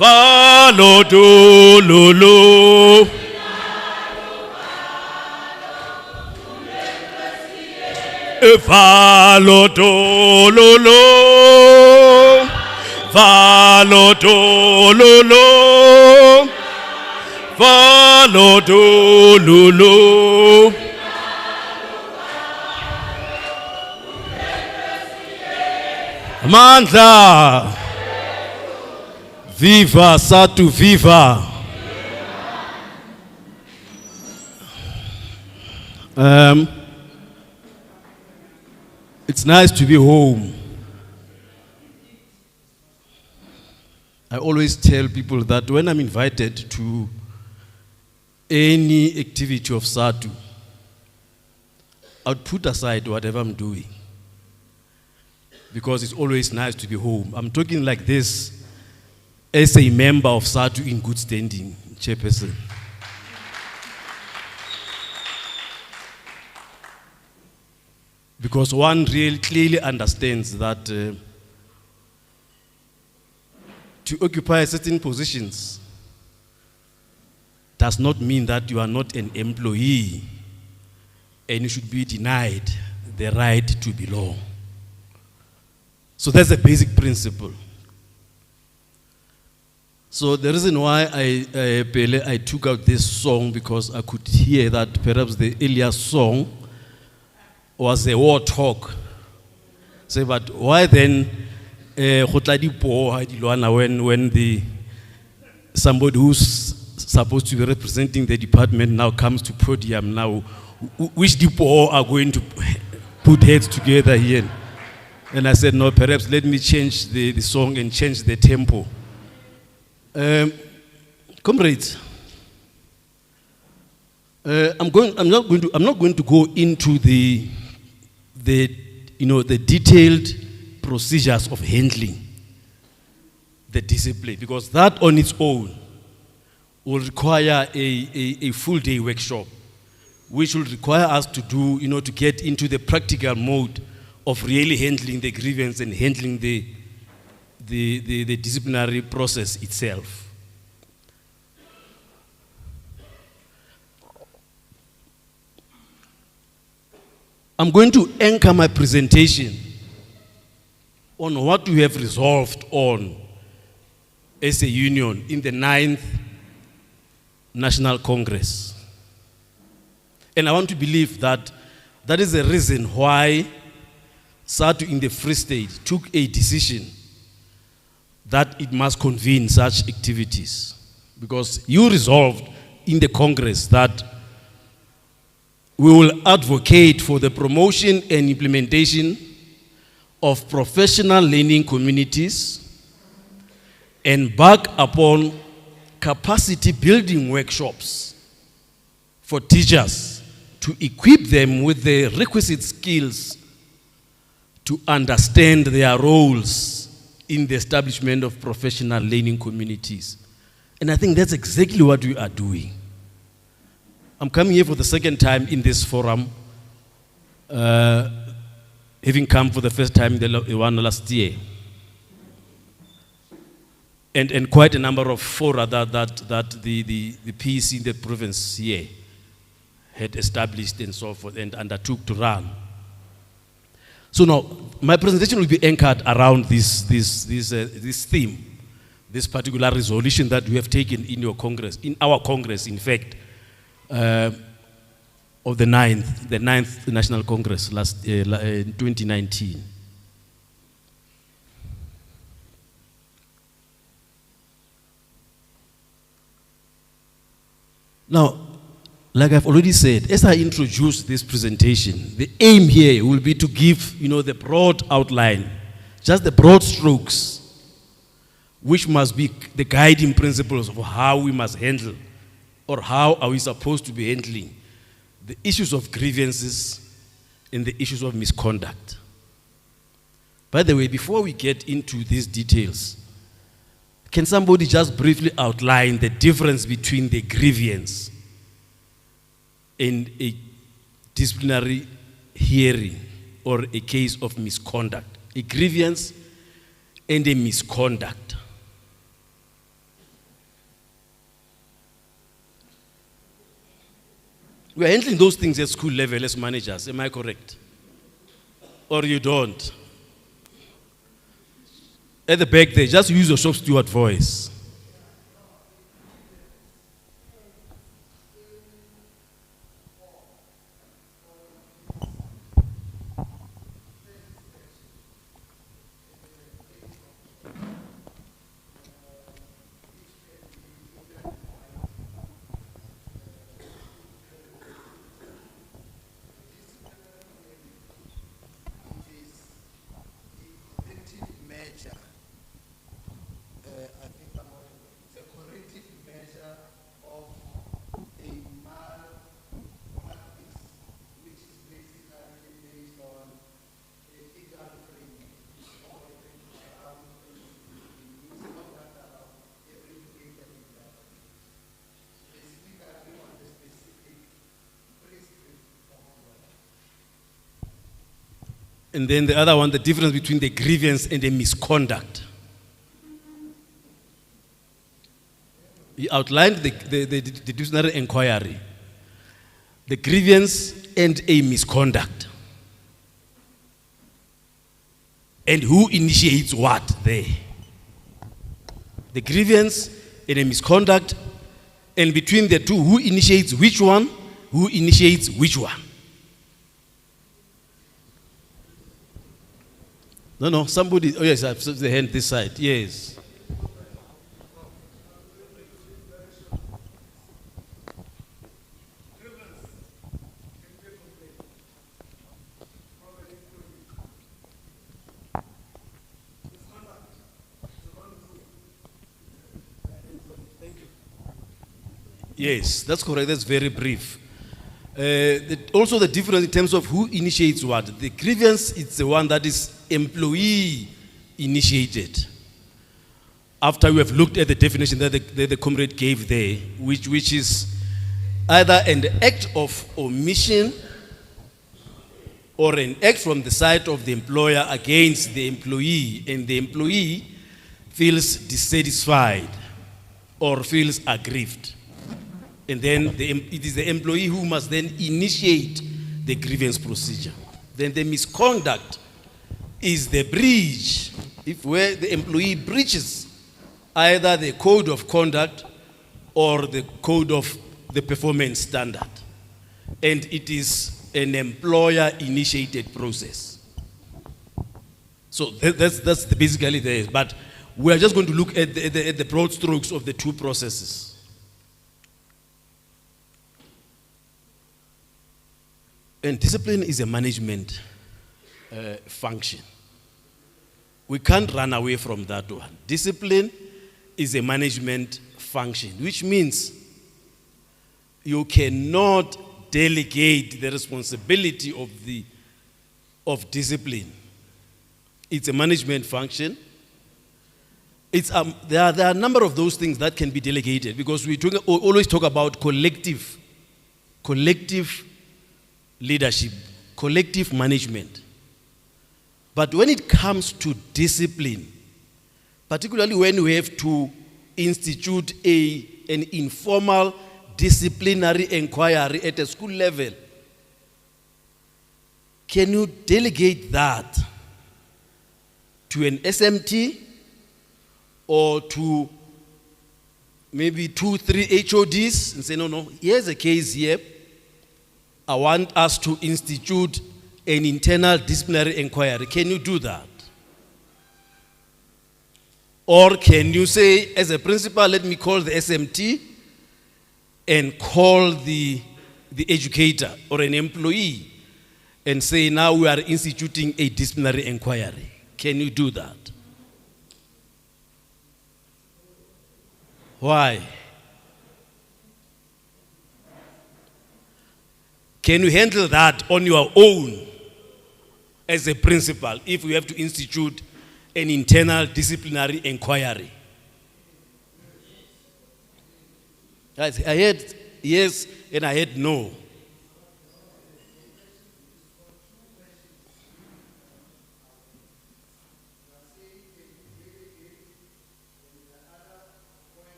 K: valodololo. Valodololo, valodololo, valodololo. Mandla, viva SADTU, viva. It's nice to be home. I always tell people that when I'm invited to any activity of SADTU, I would put aside whatever I'm doing, because it's always nice to be home. I'm talking like this as a member of SADTU in good standing, chairperson. Because one really clearly understands that to occupy certain positions does not mean that you are not an employee and you should be denied the right to belong. So that's a basic principle. So the reason why I took out this song, because I could hear that perhaps the earlier song was a war talk. Say, but why then when somebody who's supposed to be representing the department now comes to podium now, which depot are going to put heads together here? And I said, no, perhaps let me change the song and change the tempo. Comrades, I'm not going to go into the detailed procedures of handling the discipline, because that on its own will require a full day workshop, which will require us to do, to get into the practical mode of really handling the grievance and handling the disciplinary process itself. I'm going to anchor my presentation on what we have resolved on as a union in the 9th National Congress. And I want to believe that that is the reason why SADTU in the Free State took a decision that it must convene such activities. Because you resolved in the Congress that we will advocate for the promotion and implementation of professional learning communities and embark upon capacity building workshops for teachers to equip them with the requisite skills to understand their roles in the establishment of professional learning communities. And I think that's exactly what we are doing. I'm coming here for the second time in this forum, having come for the first time the one last year. And quite a number of fora that the PEC in the province here had established and so forth and undertook to run. So now, my presentation will be anchored around this theme, this particular resolution that we have taken in your Congress, in our Congress, in fact, of the 9th National Congress in 2019. Now, like I've already said, as I introduce this presentation, the aim here will be to give, the broad outline, just the broad strokes, which must be the guiding principles of how we must handle, or how are we supposed to be handling the issues of grievances and the issues of misconduct. By the way, before we get into these details, can somebody just briefly outline the difference between the grievance and a disciplinary hearing or a case of misconduct? A grievance and a misconduct. We are handling those things at school level as managers, am I correct? Or you don't? At the back there, just use your shop steward voice. And then the other one, the difference between the grievance and the misconduct. He outlined the disciplinary inquiry, the grievance and a misconduct. And who initiates what there? The grievance and a misconduct, and between the two, who initiates which one? Who initiates which one? No, somebody, oh yes, I've the hand this side, yes. Yes, that's correct, that's very brief. Also the difference in terms of who initiates what. The grievance is the one that is employee initiated. After we have looked at the definition that the comrade gave there, which is either an act of omission or an act from the side of the employer against the employee, and the employee feels dissatisfied or feels aggrieved. And then it is the employee who must then initiate the grievance procedure. Then the misconduct is the breach, where the employee breaches either the code of conduct or the code of the performance standard. And it is an employer-initiated process. So that's basically there. But we are just going to look at the broad strokes of the two processes. And discipline is a management function. We can't run away from that one. Discipline is a management function, which means you cannot delegate the responsibility of discipline. It's a management function. There are a number of those things that can be delegated, because we always talk about collective leadership, collective management. But when it comes to discipline, particularly when we have to institute an informal disciplinary inquiry at a school level, can you delegate that to an SMT or to maybe 2-3 HODs and say, no, here's a case here. I want us to institute an internal disciplinary inquiry. Can you do that? Or can you say, as a principal, let me call the SMT and call the the educator or an employee and say, now we are instituting a disciplinary inquiry. Can you do that? Why? Can you handle that on your own as a principal if you have to institute an internal disciplinary inquiry? Guys, I heard yes and I heard no.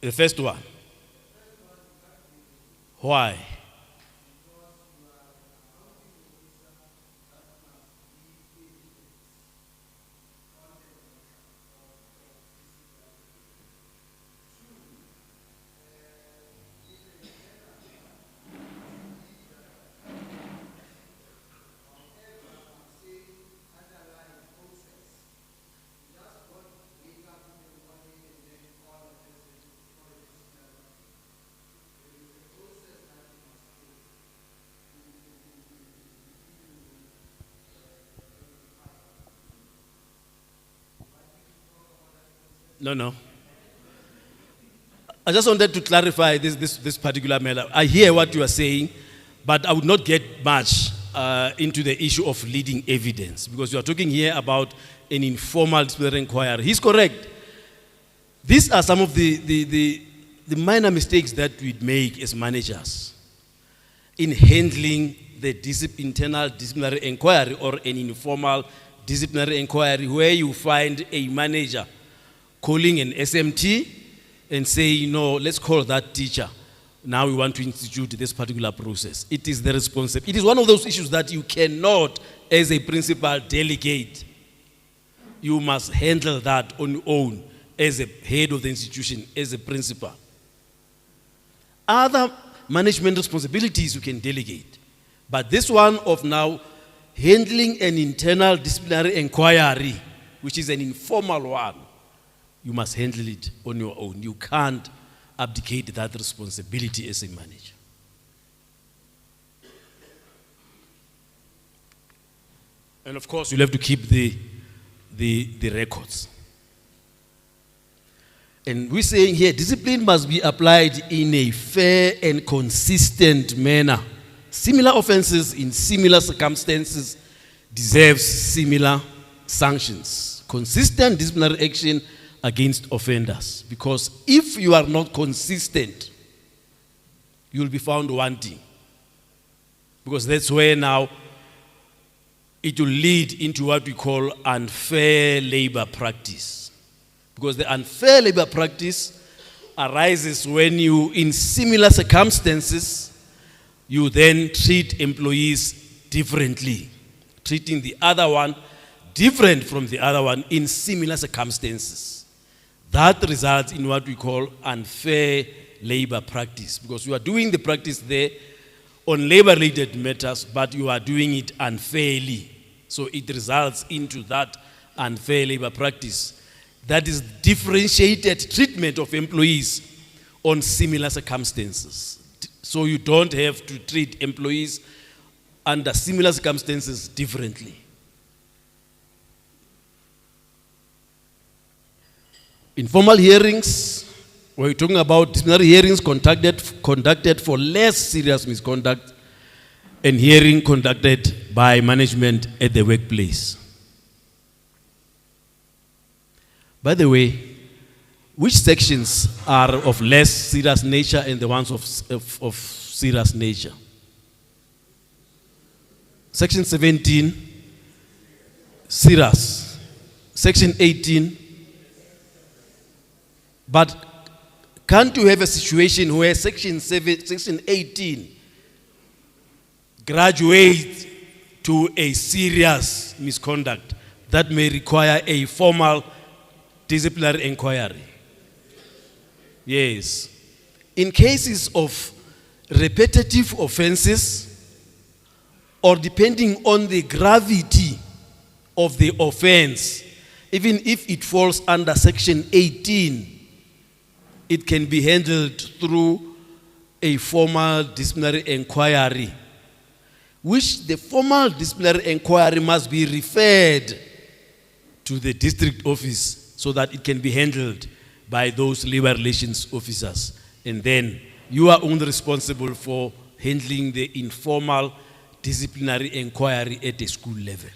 K: The first one. Why? No. I just wanted to clarify this particular matter. I hear what you are saying, but I would not get much into the issue of leading evidence, because you are talking here about an informal disciplinary inquiry. He's correct. These are some of the minor mistakes that we make as managers in handling the internal disciplinary inquiry or an informal disciplinary inquiry, where you find a manager calling an SMT and say, no, let's call that teacher. Now we want to institute this particular process. It is the responsibility. It is one of those issues that you cannot, as a principal, delegate. You must handle that on your own as a head of the institution, as a principal. Other management responsibilities you can delegate. But this one of now handling an internal disciplinary inquiry, which is an informal one, you must handle it on your own. You can't abdicate that responsibility as a manager. And of course, you'll have to keep the records. And we're saying here, discipline must be applied in a fair and consistent manner. Similar offenses in similar circumstances deserve similar sanctions. Consistent disciplinary action against offenders. Because if you are not consistent, you'll be found wanting. Because that's where now it will lead into what we call unfair labor practice. Because the unfair labor practice arises when you, in similar circumstances, you then treat employees differently, treating the other one different from the other one in similar circumstances. That results in what we call unfair labor practice, because you are doing the practice there on labor-related matters, but you are doing it unfairly. So it results into that unfair labor practice. That is differentiated treatment of employees on similar circumstances. So you don't have to treat employees under similar circumstances differently. Informal hearings, we're talking about disciplinary hearings conducted for less serious misconduct, and hearing conducted by management at the workplace. By the way, which sections are of less serious nature and the ones of serious nature? Section 17, serious. Section 18, but can't you have a situation where Section 18 graduates to a serious misconduct that may require a formal disciplinary inquiry? Yes. In cases of repetitive offenses, or depending on the gravity of the offense, even if it falls under Section 18, it can be handled through a formal disciplinary inquiry, which the formal disciplinary inquiry must be referred to the district office so that it can be handled by those labor relations officers. And then you are only responsible for handling the informal disciplinary inquiry at the school level.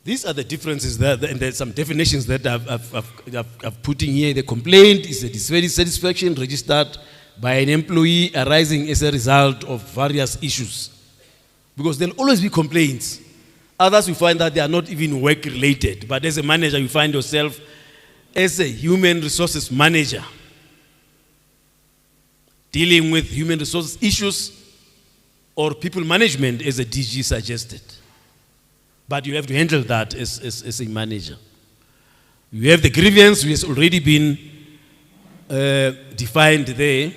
K: These are the differences and there's some definitions that I've put in here. The complaint is a dissatisfaction registered by an employee arising as a result of various issues. Because there'll always be complaints. Others you find that they are not even work related, but as a manager you find yourself as a human resources manager dealing with human resources issues or people management as a DG suggested. But you have to handle that as a manager. You have the grievance, which has already been defined there.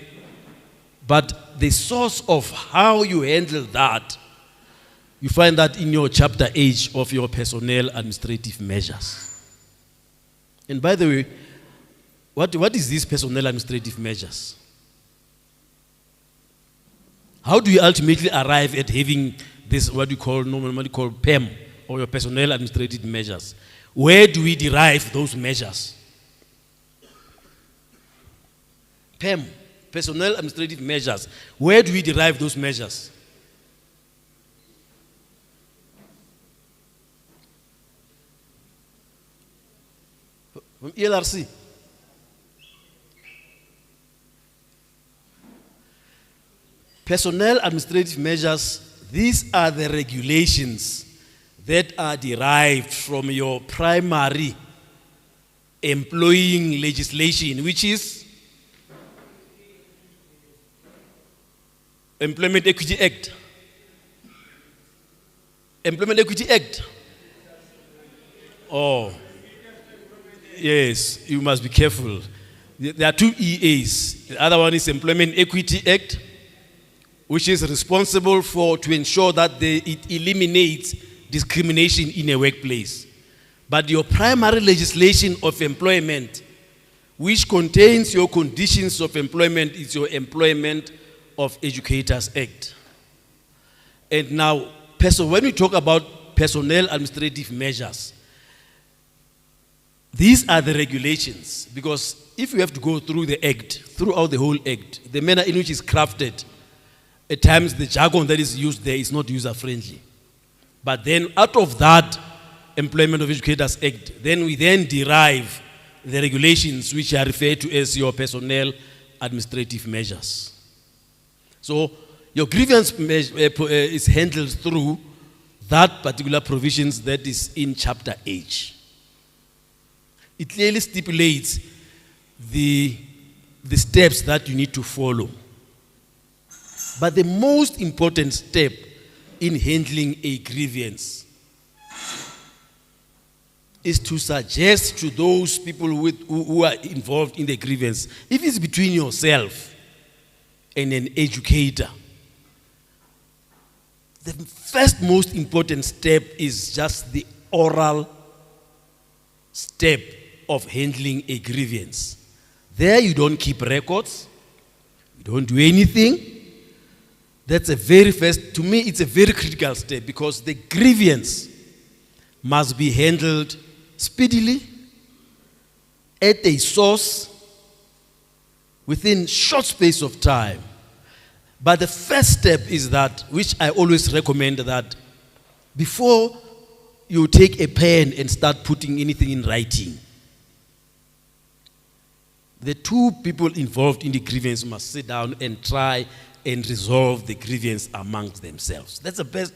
K: But the source of how you handle that, you find that in your chapter H of your personnel administrative measures. And by the way, what is these personnel administrative measures? How do you ultimately arrive at having this, what you call normally called PEM, or your personnel administrative measures? Where do we derive those measures? PEM, personnel administrative measures. Where do we derive those measures? From ELRC. Personnel administrative measures, these are the regulations that are derived from your primary employing legislation, which is Employment Equity Act. Employment Equity Act. Oh, yes, you must be careful. There are two EAs. The other one is Employment Equity Act, which is responsible to ensure that it eliminates discrimination in a workplace. But your primary legislation of employment, which contains your conditions of employment, is your Employment of Educators Act. And now, when we talk about personnel administrative measures, these are the regulations, because if you have to go through the Act, throughout the whole Act, the manner in which it's crafted, at times the jargon that is used there is not user-friendly. But then out of that Employment of Educators Act, then we then derive the regulations which are referred to as your personnel administrative measures. So your grievance is handled through that particular provisions that is in chapter H. It clearly stipulates the steps that you need to follow. But the most important step in handling a grievance is to suggest to those people who are involved in the grievance, if it's between yourself and an educator, the first most important step is just the oral step of handling a grievance. There you don't keep records, you don't do anything. That's a very first, to me it's a very critical step, because the grievance must be handled speedily, at a source, within short space of time. But the first step is that, which I always recommend, that before you take a pen and start putting anything in writing, the two people involved in the grievance must sit down and try and resolve the grievance amongst themselves. That's the best.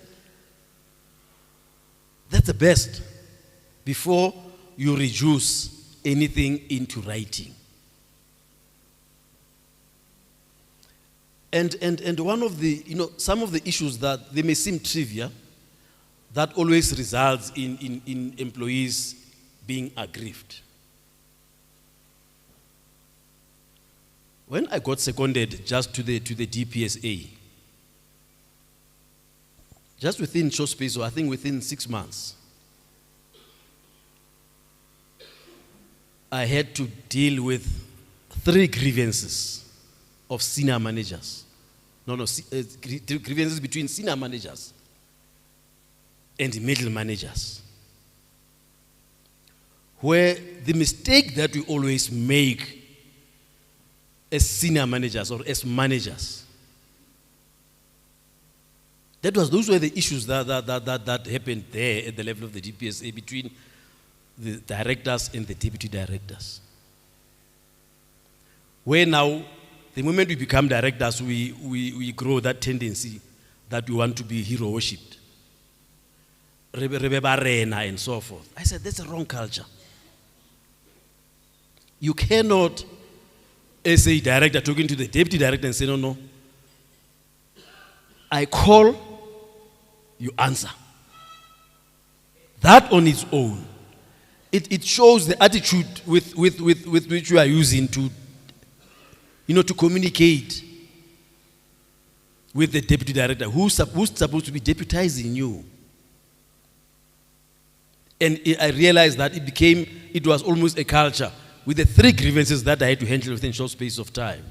K: That's the best. Before you reduce anything into writing. And one of the, some of the issues that they may seem trivial, that always results in employees being aggrieved. When I got seconded just to the DPSA, just within short space, or I think within 6 months, I had to deal with 3 grievances of senior managers. Grievances between senior managers and middle managers. Where the mistake that we always make as senior managers or as managers, those were the issues that happened there at the level of the DPSA between the directors and the deputy directors. Where now, the moment we become directors, we grow that tendency that we want to be hero worshipped. And so forth. I said, that's a wrong culture. You cannot, as a director, talking to the deputy director and say, no, I call, you answer. That on its own, it shows the attitude with which you are using to, to communicate with the deputy director who's supposed to be deputizing you. And I realized that it was almost a culture with the 3 grievances that I had to handle within a short space of time.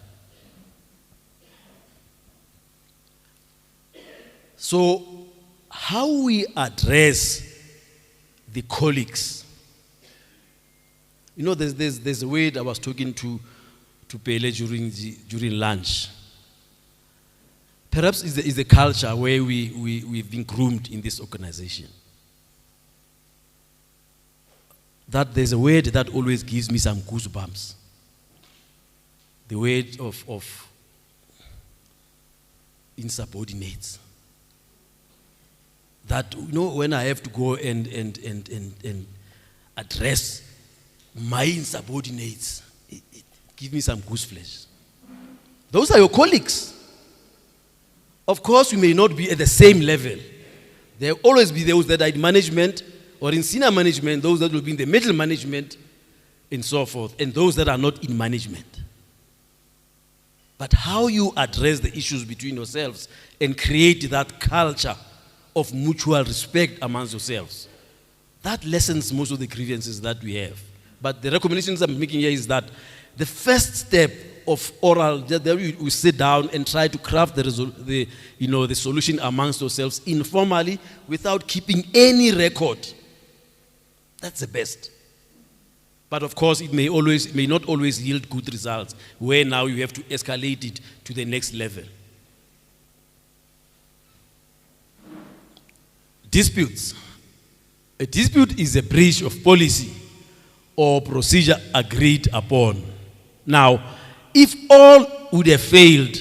K: So, how we address the colleagues. There's a word I was talking to Pele during lunch. Perhaps it's a culture where we've been groomed in this organization. That there's a word that always gives me some goosebumps. The word of insubordinates. That, when I have to go and address my insubordinates, it gives me some gooseflesh. Those are your colleagues. Of course, we may not be at the same level. There will always be those that are in management or in senior management, those that will be in the middle management, and so forth, and those that are not in management. But how you address the issues between yourselves and create that culture of mutual respect amongst yourselves, that lessens most of the grievances that we have. But the recommendations I'm making here is that the first step of oral, that we sit down and try to craft the solution amongst yourselves informally without keeping any record. That's the best. But of course, it may not always yield good results, where now you have to escalate it to the next level. Disputes. A dispute is a breach of policy or procedure agreed upon. Now, if all would have failed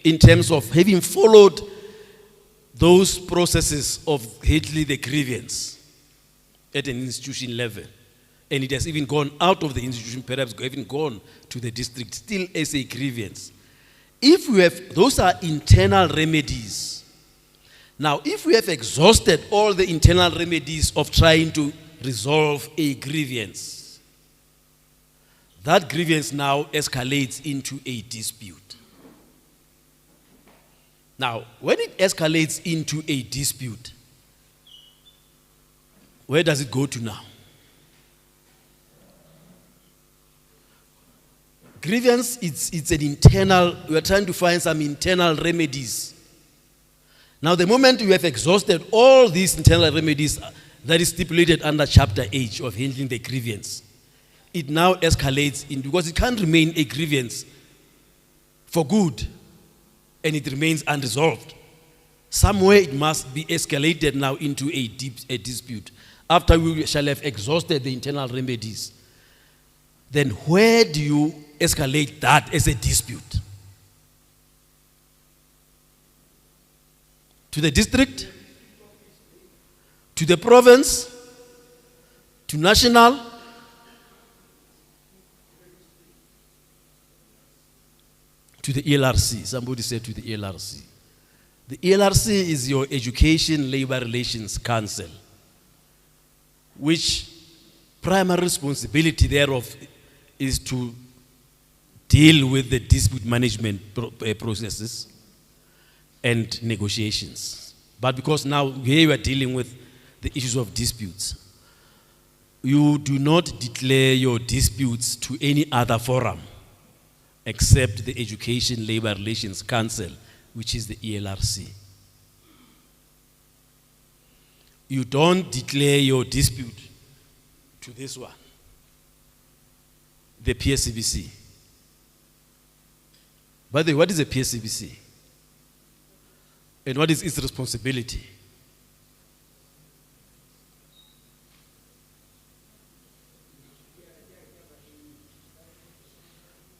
K: in terms of having followed those processes of handling the grievance at an institution level, and it has even gone out of the institution, perhaps even gone to the district, still as a grievance. If we have, those are internal remedies. Now, if we have exhausted all the internal remedies of trying to resolve a grievance, that grievance now escalates into a dispute. Now, when it escalates into a dispute, where does it go to now? Grievance, it's an internal, we are trying to find some internal remedies. Now, the moment you have exhausted all these internal remedies that is stipulated under Chapter H of handling the grievance, it now escalates because it can't remain a grievance for good and it remains unresolved. Somewhere it must be escalated now into a dispute. After we shall have exhausted the internal remedies, then where do you escalate that as a dispute? To the district? To the province? To national? To the ELRC. Somebody said to the ELRC. The ELRC is your Education Labor Relations Council, which primary responsibility thereof is to deal with the dispute management processes and negotiations. But because now here we are dealing with the issues of disputes, you do not declare your disputes to any other forum except the Education Labor Relations Council, which is the ELRC. You don't declare your dispute to this one, the PSCBC. By the way, what is a PSCBC? And what is its responsibility?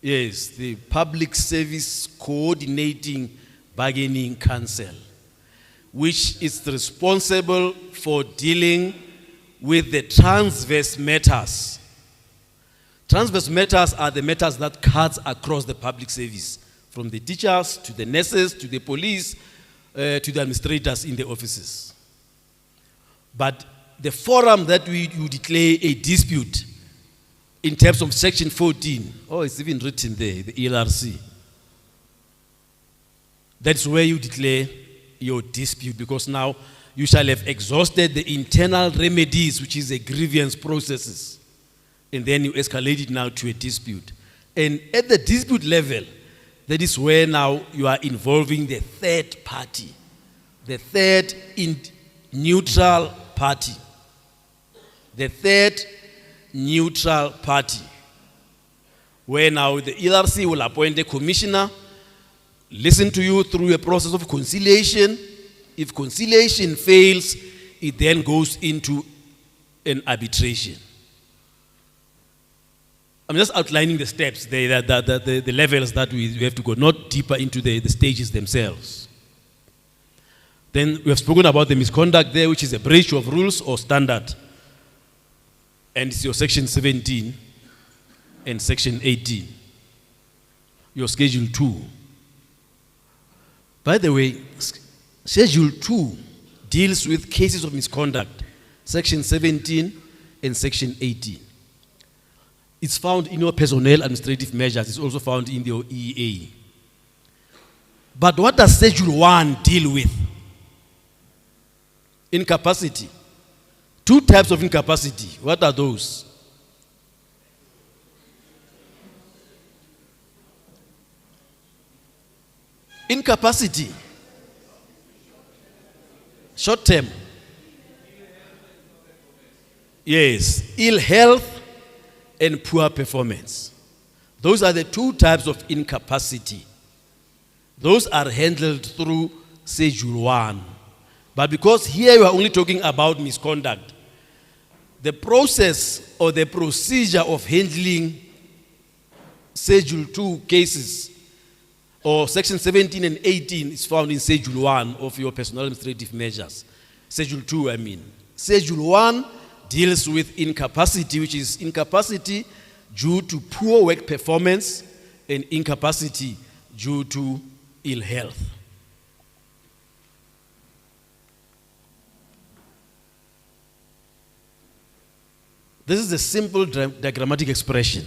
K: Yes, the Public Service Coordinating Bargaining Council, which is responsible for dealing with the transverse matters. Transverse matters are the matters that cuts across the public service, from the teachers to the nurses to the police to the administrators in the offices. But the forum that you declare a dispute in terms of Section 14, it's even written there, the ELRC. That's where you declare your dispute, because now you shall have exhausted the internal remedies, which is a grievance processes. And then you escalate it now to a dispute. And at the dispute level, that is where now you are involving the third party, the third neutral party. The third neutral party, where now the ELRC will appoint a commissioner, listen to you through a process of conciliation. If conciliation fails, it then goes into an arbitration. I'm just outlining the steps, the levels that we have to go, not deeper into the stages themselves. Then we have spoken about the misconduct there, which is a breach of rules or standard. And it's your Section 17 and Section 18. Your Schedule 2. By the way, Schedule 2 deals with cases of misconduct. Section 17 and Section 18. It's found in your personnel administrative measures. It's also found in your EA. But what does Schedule 1 deal with? Incapacity. Two types of incapacity. What are those? Incapacity. Short term. Yes. Ill health and poor performance. Those are the two types of incapacity. Those are handled through Schedule 1. But because here we are only talking about misconduct, the process or the procedure of handling Schedule 2 cases or Section 17 and 18 is found in Schedule 1 of your personal administrative measures. Schedule 2, I mean. Schedule 1 deals with incapacity, which is incapacity due to poor work performance and incapacity due to ill health. This is a simple diagrammatic expression.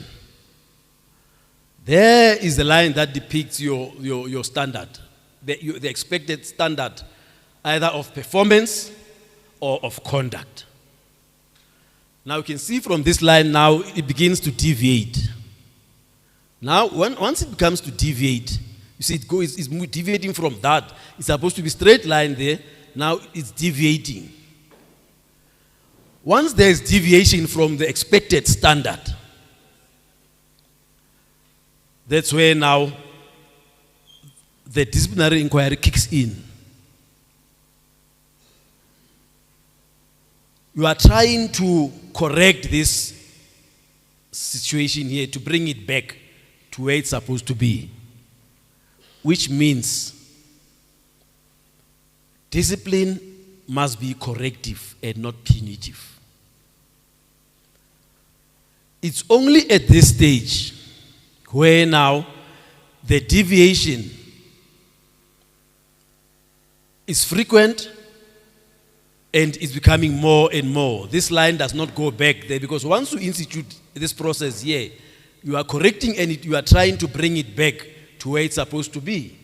K: There is the line that depicts your standard, the expected standard, either of performance or of conduct. Now you can see from this line now it begins to deviate. Now once it becomes to deviate, you see it's deviating from that. It's supposed to be straight line there. Now it's deviating. Once there is deviation from the expected standard, that's where now the disciplinary inquiry kicks in. You are trying to correct this situation here, to bring it back to where it's supposed to be, which means discipline must be corrective and not punitive. It's only at this stage where now the deviation is frequent and is becoming more and more. This line does not go back there, because once you institute this process here, you are correcting and you are trying to bring it back to where it's supposed to be.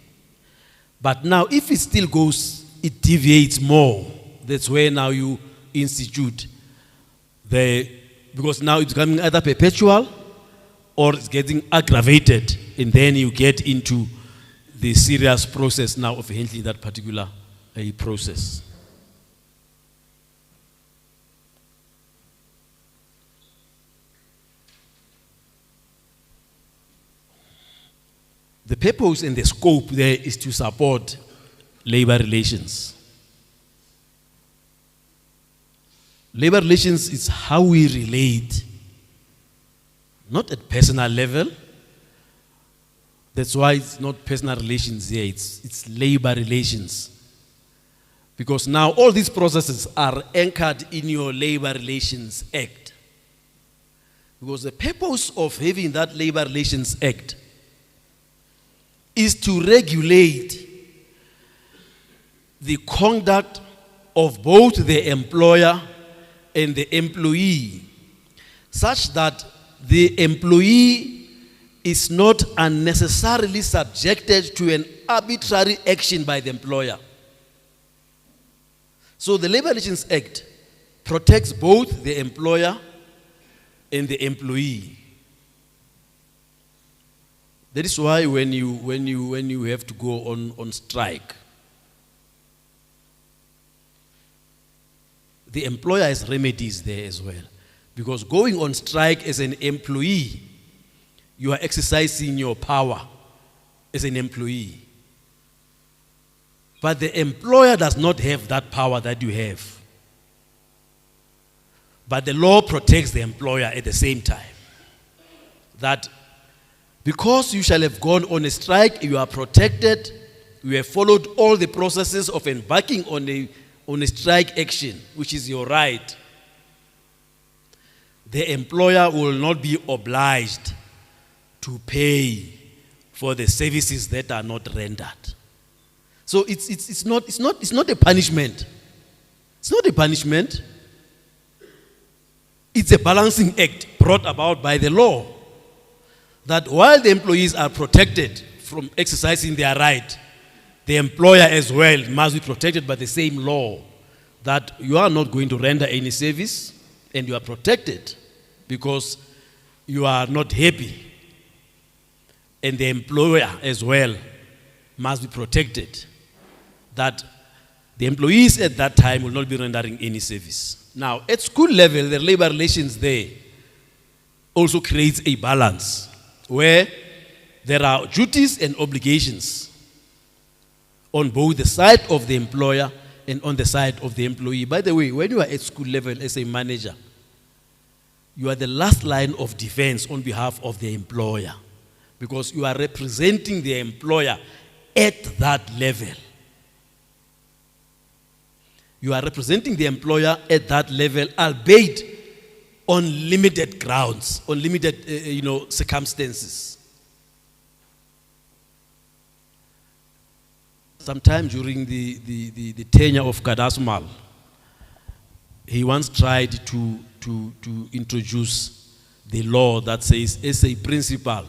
K: But now if it still goes it deviates more, that's where now you institute because now it's becoming either perpetual or it's getting aggravated, and then you get into the serious process now of handling that particular process. The purpose and the scope there is to support labor relations. Labor relations is how we relate, not at personal level. That's why it's not personal relations here, it's labor relations. Because now all these processes are anchored in your Labor Relations Act. Because the purpose of having that Labor Relations Act is to regulate the conduct of both the employer and the employee, such that the employee is not unnecessarily subjected to an arbitrary action by the employer. So the Labor Relations Act protects both the employer and the employee. That is why when you have to go on strike, the employer has remedies there as well. Because going on strike as an employee, you are exercising your power as an employee. But the employer does not have that power that you have. But the law protects the employer at the same time. That because you shall have gone on a strike, you are protected, you have followed all the processes of embarking on a strike action, which is your right. The employer will not be obliged to pay for the services that are not rendered. So it's not a punishment. It's not a punishment. It's a balancing act brought about by the law. That while the employees are protected from exercising their right, the employer as well must be protected by the same law. That you are not going to render any service and you are protected because you are not happy. And the employer as well must be protected. That the employees at that time will not be rendering any service. Now, at school level, the labor relations there also creates a balance where there are duties and obligations on both the side of the employer and on the side of the employee. By the way, when you are at school level as a manager, you are the last line of defense on behalf of the employer because you are representing the employer at that level. You are representing the employer at that level, albeit on limited grounds, on limited circumstances. Sometime during the tenure of Kadasmal, he once tried to introduce the law that says, as a principal,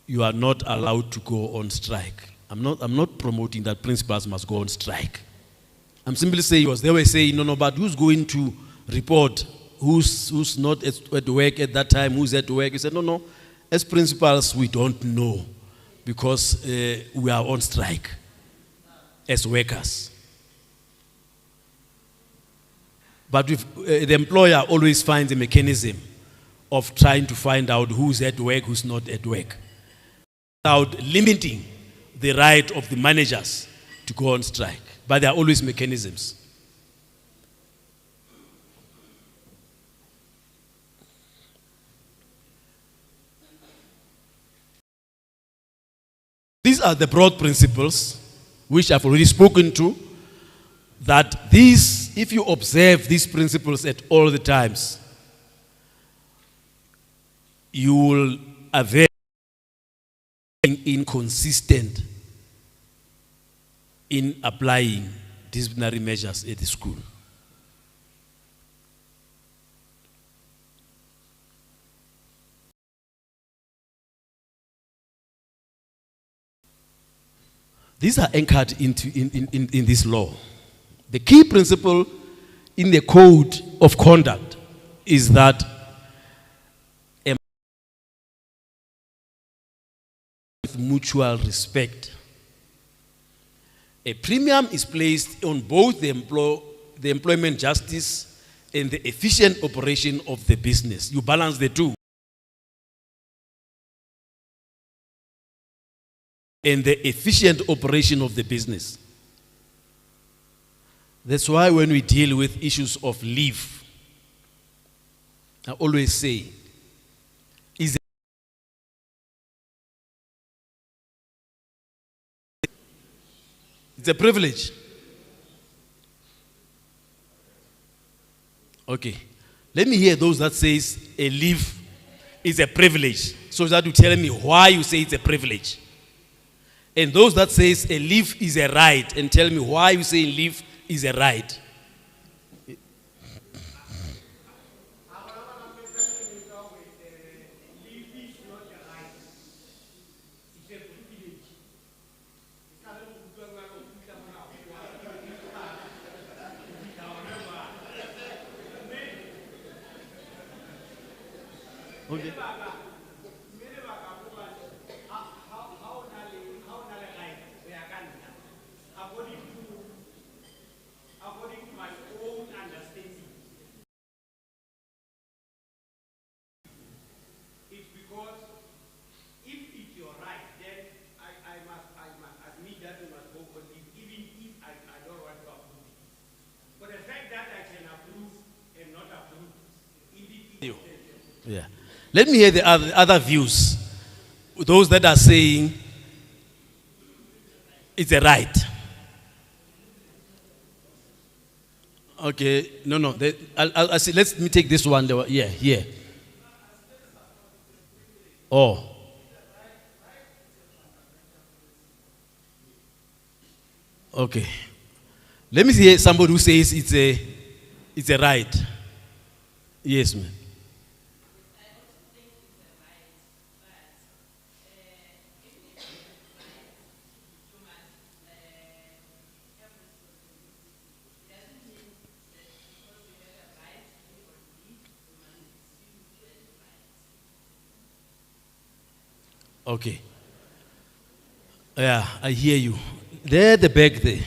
K: you are not allowed to go on strike. I'm not promoting that principals must go on strike. I'm simply saying, because they were saying, no, but who's going to report? Who's not at work at that time? Who's at work? He said, no. As principals, we don't know because we are on strike as workers. But the employer always finds a mechanism of trying to find out who's at work, who's not at work, without limiting the right of the managers to go on strike. But there are always mechanisms. These are the broad principles which I've already spoken to, that these, if you observe these principles at all the times, you will avoid being inconsistent in applying disciplinary measures at the school. These are anchored in this law. The key principle in the code of conduct is that with mutual respect. A premium is placed on both the employment justice and the efficient operation of the business. You balance the two. And the efficient operation of the business. That's why when we deal with issues of leave, I always say, it's a privilege. Okay. Let me hear those that says a leave is a privilege. So that you tell me why you say it's a privilege. And those that says a leave is a right, and tell me why you say leave is a right. Okay. Yeah. Let me hear the other views. Those that are saying it's a right. Okay. No. I'll see. Let me take this one. Yeah, here. Oh. Okay. Let me see somebody who says it's a right. Yes, ma'am. Okay. Yeah, I hear you. There at the back there.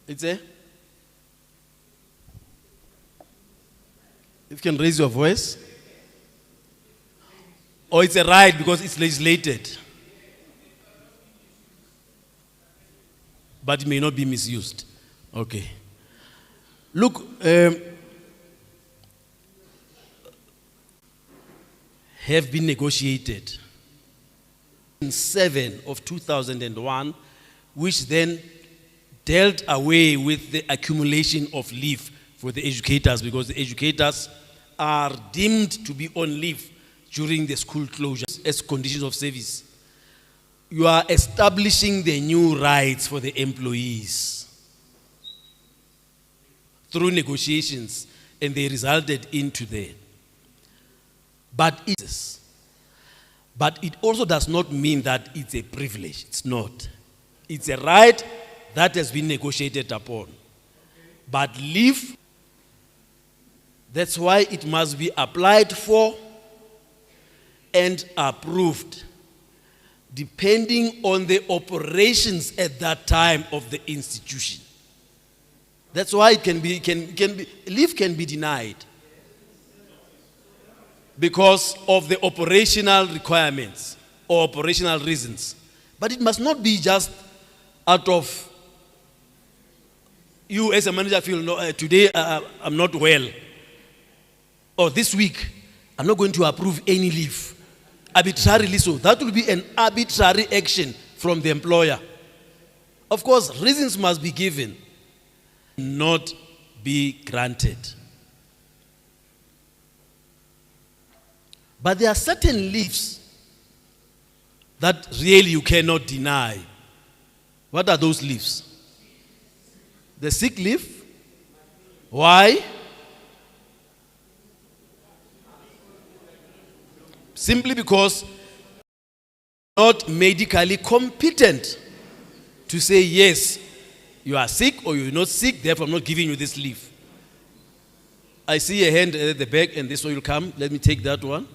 K: It's a? If you can raise your voice. Or it's a right because it's legislated. But it may not be misused. Okay. Look, have been negotiated in 7 of 2001, which then dealt away with the accumulation of leave for the educators, because the educators are deemed to be on leave during the school closures as conditions of service. You are establishing the new rights for the employees through negotiations, and they resulted into that. But it also does not mean that it's a privilege. It's not. It's a right that has been negotiated upon. But leave, that's why it must be applied for and approved, depending on the operations at that time of the institution. That's why leave can be denied because of the operational requirements or operational reasons. But it must not be just out of you as a manager feel, no, today I'm not well, or this week I'm not going to approve any leave. Arbitrarily so. That will be an arbitrary action from the employer. Of course, reasons must be given, not be granted. But there are certain leaves that really you cannot deny. What are those leaves? The sick leave. Why? Simply because not medically competent to say yes, you are sick or you're not sick, therefore I'm not giving you this leave. I see a hand at the back and this one will come. Let me take that one.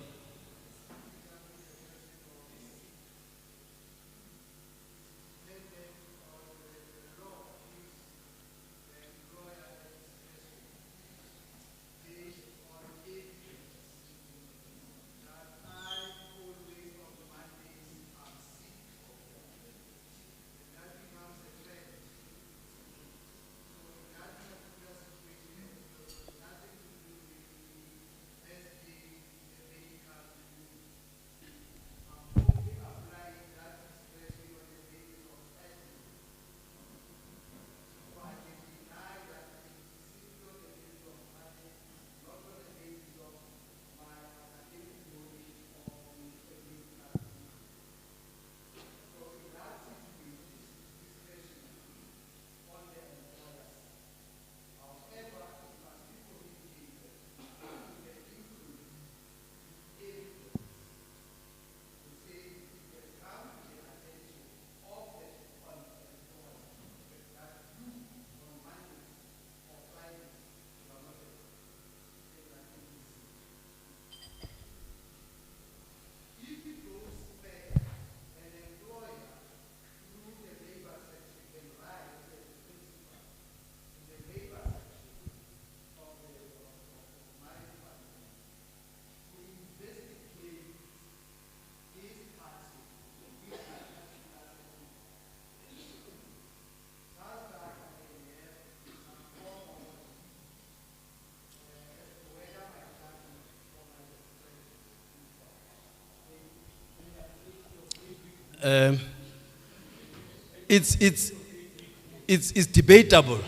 K: It's debatable,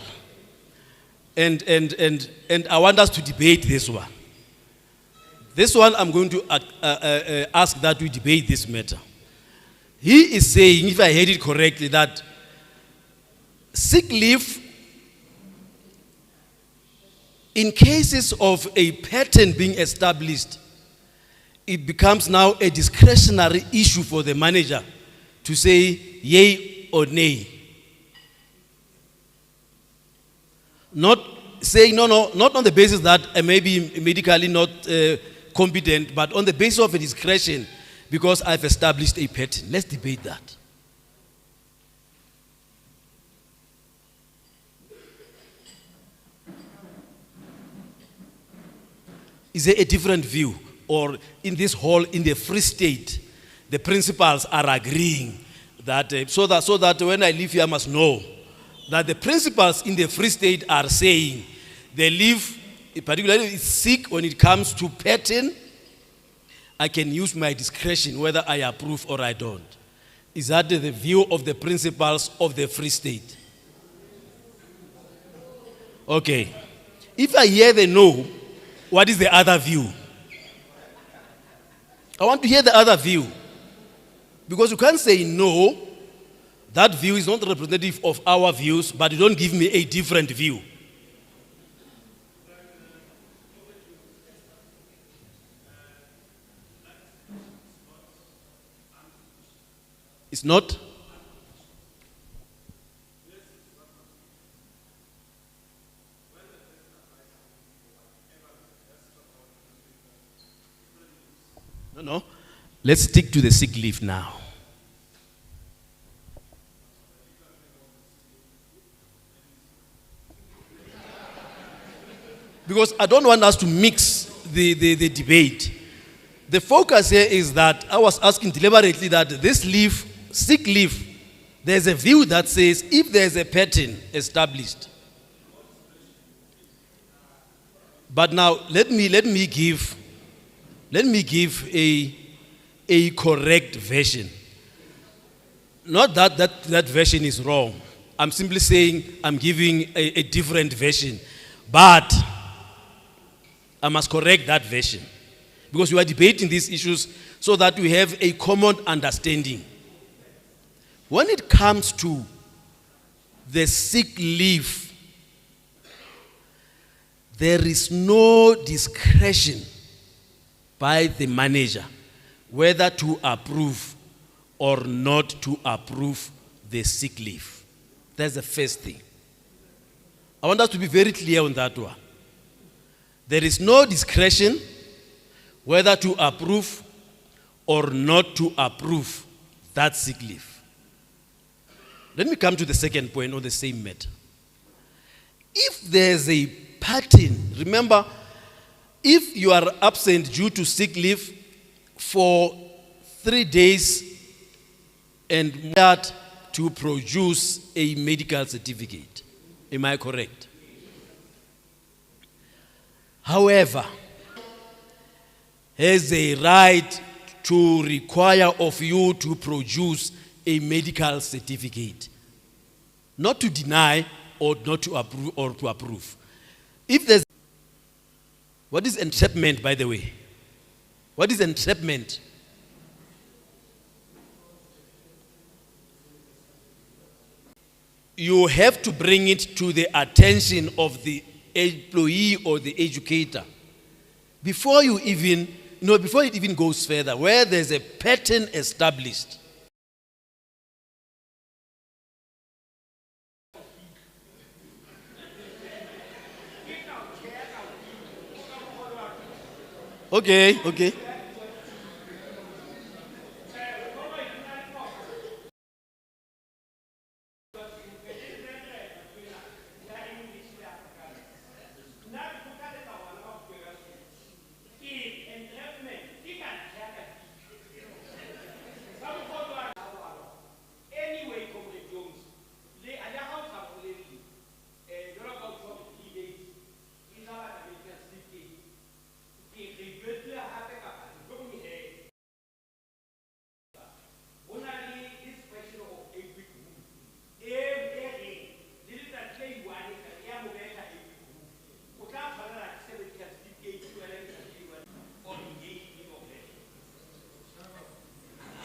K: and I want us to debate this one. This one I'm going to ask that we debate this matter. He is saying, if I heard it correctly, that sick leave in cases of a pattern being established, it becomes now a discretionary issue for the manager to say yay or nay. Not saying no, not on the basis that I may be medically not competent, but on the basis of a discretion because I've established a pattern. Let's debate that. Is there a different view? Or in this hall, in the Free State, the principals are agreeing that, so that when I leave here, I must know that the principals in the Free State are saying they leave, particularly if it's sick when it comes to pattern, I can use my discretion whether I approve or I don't. Is that the view of the principals of the Free State? Okay. If I hear the no, what is the other view? I want to hear the other view. Because you can't say no, that view is not representative of our views, but you don't give me a different view. It's not? No. Let's stick to the sick leave now. Because I don't want us to mix the debate. The focus here is that I was asking deliberately that this leave, sick leave, there's a view that says if there's a pattern established. But now let me give a correct version. Not that version is wrong. I'm simply saying I'm giving a different version. But I must correct that version. Because we are debating these issues so that we have a common understanding. When it comes to the sick leave, there is no discretion by the manager whether to approve or not to approve the sick leave. That's the first thing. I want us to be very clear on that one. There is no discretion whether to approve or not to approve that sick leave. Let me come to the second point on the same matter. If there's a pattern, remember, if you are absent due to sick leave for 3 days and that to produce a medical certificate, am I correct? However, has a right to require of you to produce a medical certificate, not to deny or not to approve or to approve. If there's, what is entrapment, by the way? What is entrapment? You have to bring it to the attention of the employee or the educator before you even, before it even goes further, where there's a pattern established. Okay.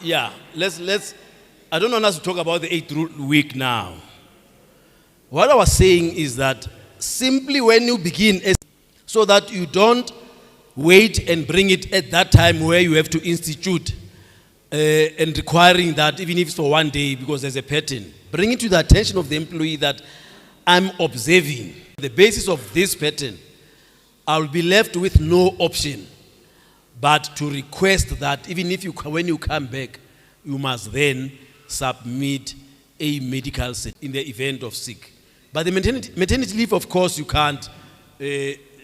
K: Yeah, let's, I don't want us to talk about the 8th week now. What I was saying is that simply when you begin, so that you don't wait and bring it at that time where you have to institute and requiring that even if it's for 1 day because there's a pattern. Bring it to the attention of the employee that I'm observing the basis of this pattern. I'll be left with no option but to request that even if you, when you come back, you must then submit a medical certificate in the event of sick. But the maternity leave, of course, you can't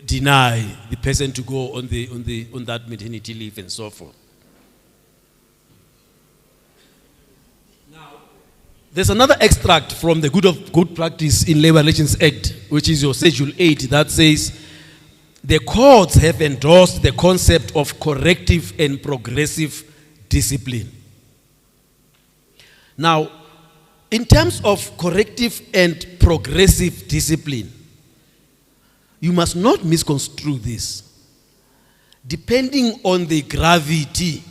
K: deny the person to go on that maternity leave and so forth. Now, there's another extract from the Good Practice in Labor Relations Act, which is your Schedule 8, that says, the courts have endorsed the concept of corrective and progressive discipline. Now, in terms of corrective and progressive discipline, you must not misconstrue this. Depending on the gravity,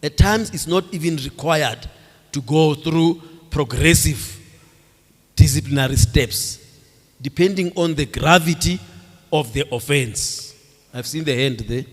K: at times it's not even required to go through progressive disciplinary steps, depending on the gravity of the offense. I've seen the hand there.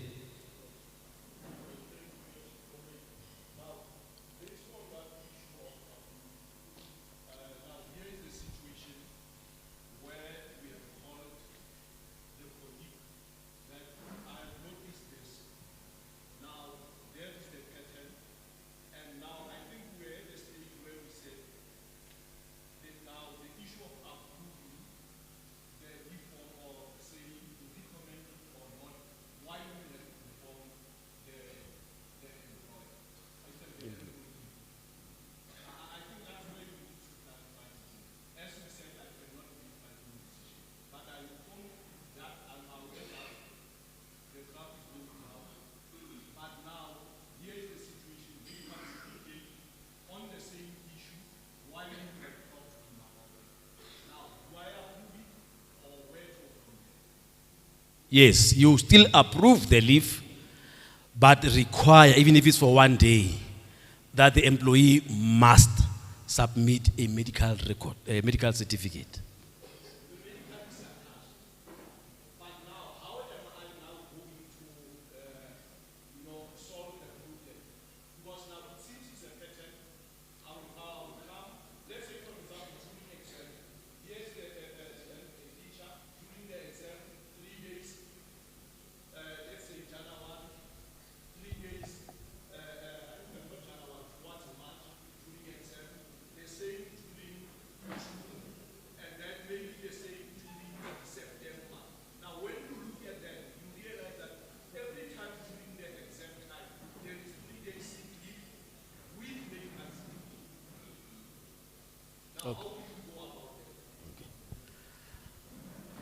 K: Yes, you still approve the leave, but require, even if it's for 1 day, that the employee must submit a medical record, a medical certificate.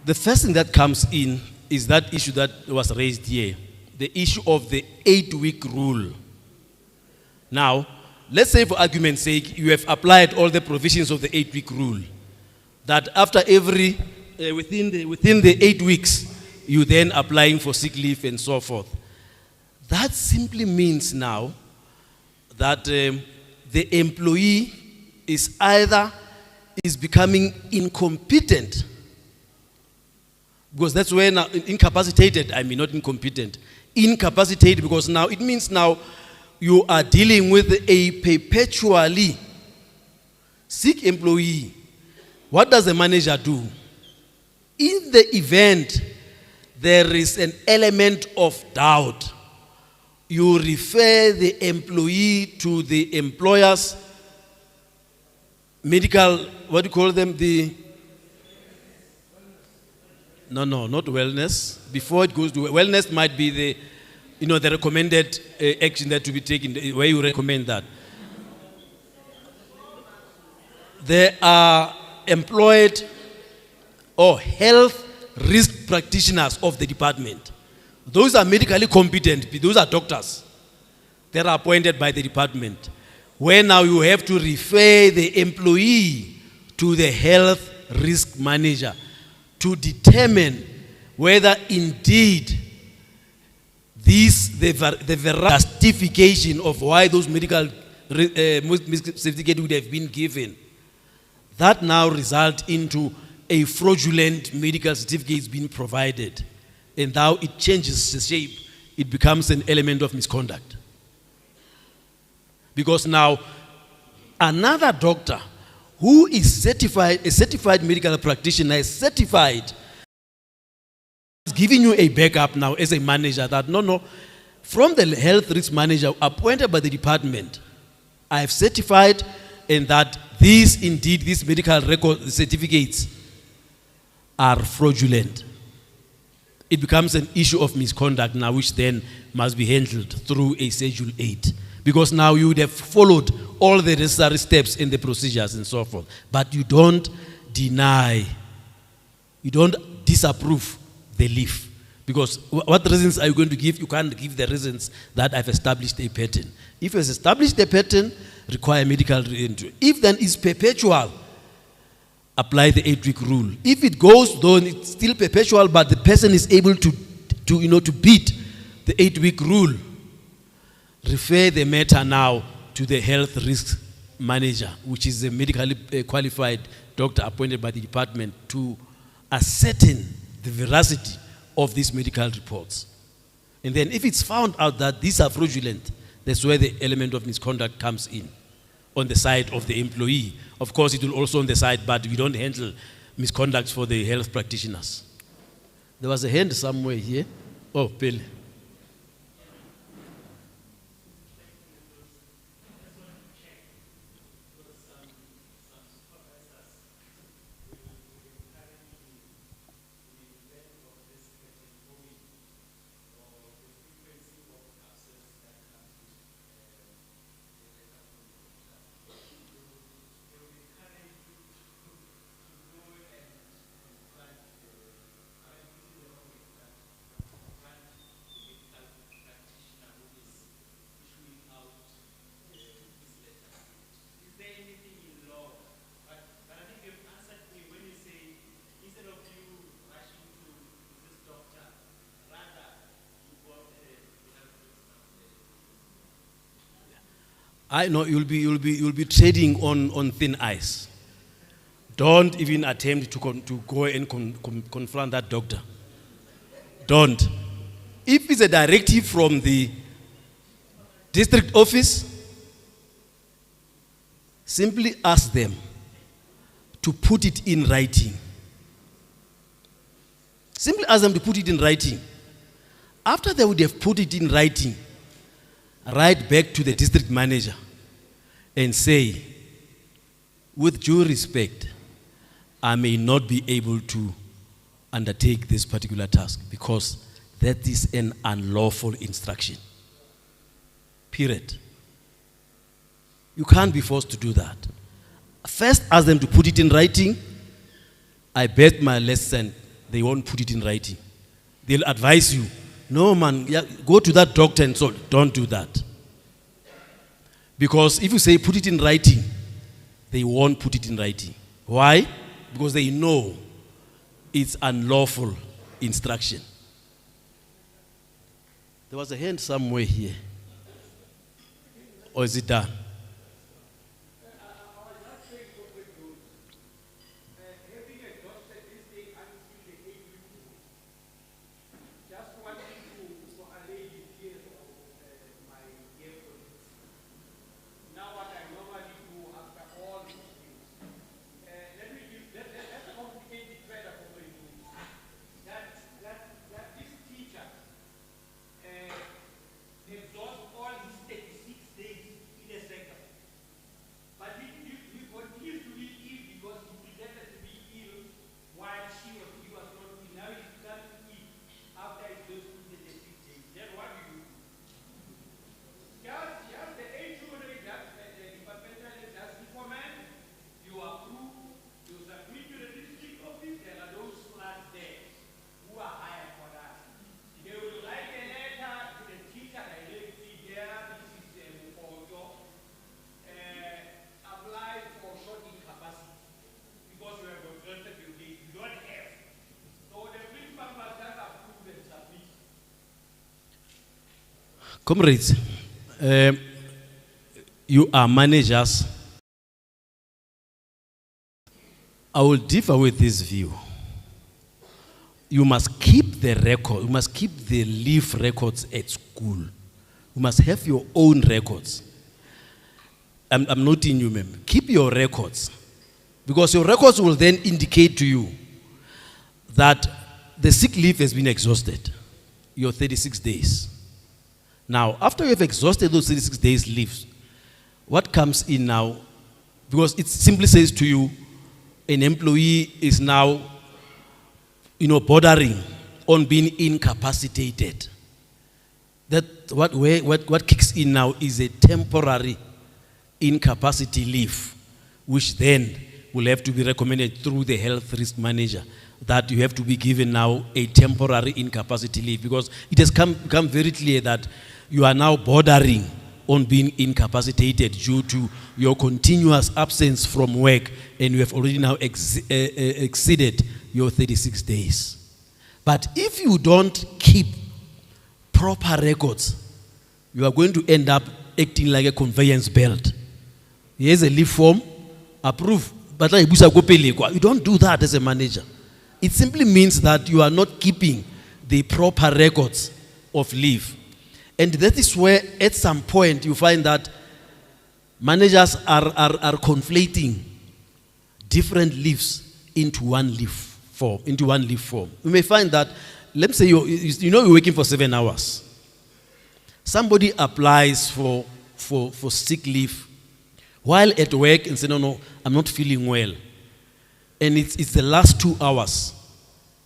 K: The first thing that comes in is that issue that was raised here, the issue of the 8-week rule. Now, let's say for argument's sake, you have applied all the provisions of the 8-week rule, that after every, within the 8 weeks, you then applying for sick leave and so forth. That simply means now that the employee is either becoming incompetent, because that's where now incapacitated, I mean not incompetent, incapacitated, because now it means now you are dealing with a perpetually sick employee. What does the manager do? In the event there is an element of doubt, you refer the employee to the employer's medical, what do you call them? No, not wellness. Before it goes to wellness, might be the, the recommended action that to be taken, where you recommend that. There are employed or health risk practitioners of the department. Those are medically competent. Those are doctors. They are appointed by the department. Where now you have to refer the employee to the health risk manager to determine whether indeed the justification of why those medical certificate would have been given. That now result into a fraudulent medical certificate is being provided. And now it changes the shape. It becomes an element of misconduct. Because now another doctor who is certified, a certified medical practitioner, is certified, is giving you a backup now as a manager that no, from the health risk manager appointed by the department, I have certified and that these medical record certificates are fraudulent. It becomes an issue of misconduct now, which then must be handled through a Schedule 8. Because now you would have followed all the necessary steps in the procedures and so forth. But you don't deny, you don't disapprove the leave. Because what reasons are you going to give? You can't give the reasons that I've established a pattern. If you've established a pattern, require medical re-entry. If then it's perpetual, apply the 8-week rule. If it goes, though it's still perpetual, but the person is able to beat the 8-week rule, refer the matter now to the health risk manager, which is a medically qualified doctor appointed by the department to ascertain the veracity of these medical reports. And then if it's found out that these are fraudulent, that's where the element of misconduct comes in on the side of the employee. Of course, it will also on the side, but we don't handle misconduct for the health practitioners. There was a hand somewhere here. Oh, Pele. I know you'll be trading on thin ice. Don't even attempt to go and confront that doctor. Don't. If it's a directive from the district office, simply ask them to put it in writing. Simply ask them to put it in writing. After they would have put it in writing, write back to the district manager and say, with due respect, I may not be able to undertake this particular task because that is an unlawful instruction. Period. You can't be forced to do that. First, ask them to put it in writing. I bet my lesson they won't put it in writing. They'll advise you, no man, yeah, go to that doctor and so don't do that. Because if you say put it in writing, they won't put it in writing. Why? Because they know it's unlawful instruction. There was a hand somewhere here. Or is it done? Comrades, you are managers. I will differ with this view. You must keep the record, you must keep the leave records at school. You must have your own records. I'm noting you, ma'am. Keep your records. Because your records will then indicate to you that the sick leave has been exhausted, your 36 days. Now, after you have exhausted those 36 days leaves, what comes in now, because it simply says to you, an employee is now, bordering on being incapacitated. That what kicks in now is a temporary incapacity leave, which then will have to be recommended through the health risk manager that you have to be given now a temporary incapacity leave, because it has become very clear that you are now bordering on being incapacitated due to your continuous absence from work, and you have already now exceeded your 36 days. But if you don't keep proper records, you are going to end up acting like a conveyance belt. Here's a leave form, approve, but you don't do that as a manager. It simply means that you are not keeping the proper records of leave. And that is where at some point you find that managers are conflating different leaves into one leave form. You may find that, let's say you're working for 7 hours. Somebody applies for sick leave while at work and say, no, I'm not feeling well. And it's the last 2 hours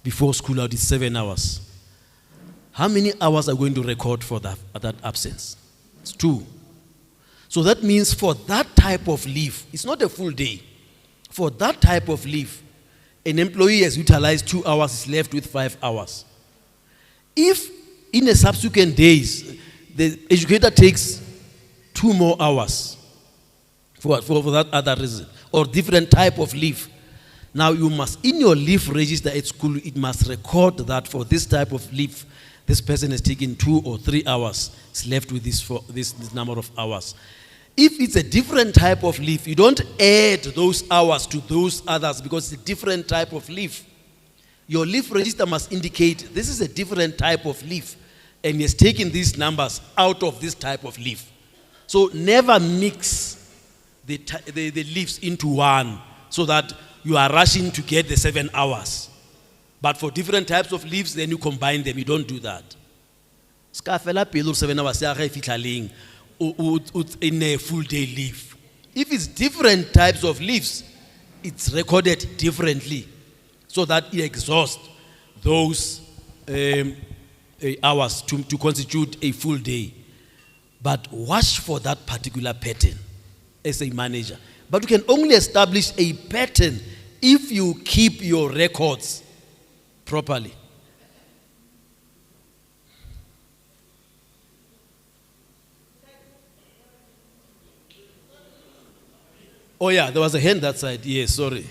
K: before school out, it's 7 hours. How many hours are going to record for that absence? It's 2. So that means for that type of leave, it's not a full day. For that type of leave, an employee has utilized 2 hours, is left with 5 hours. If in the subsequent days, the educator takes 2 more hours for that other reason, or different type of leave, now you must, in your leave register at school, it must record that for this type of leave, this person has taken 2 or 3 hours, is left with this number of hours. If it's a different type of leave, you don't add those hours to those others because it's a different type of leave. Your leave register must indicate this is a different type of leave and he has taken these numbers out of this type of leave. So never mix the leaves into one so that you are rushing to get the 7 hours. But for different types of leaves, then you combine them. You don't do that. Ska fela pelo 7 hours ya ga fitlaleng in a full day leave. If it's different types of leaves, it's recorded differently so that it exhausts those hours to constitute a full day. But watch for that particular pattern as a manager. But you can only establish a pattern if you keep your records properly. Oh yeah, there was a hand that side. Yes, sorry.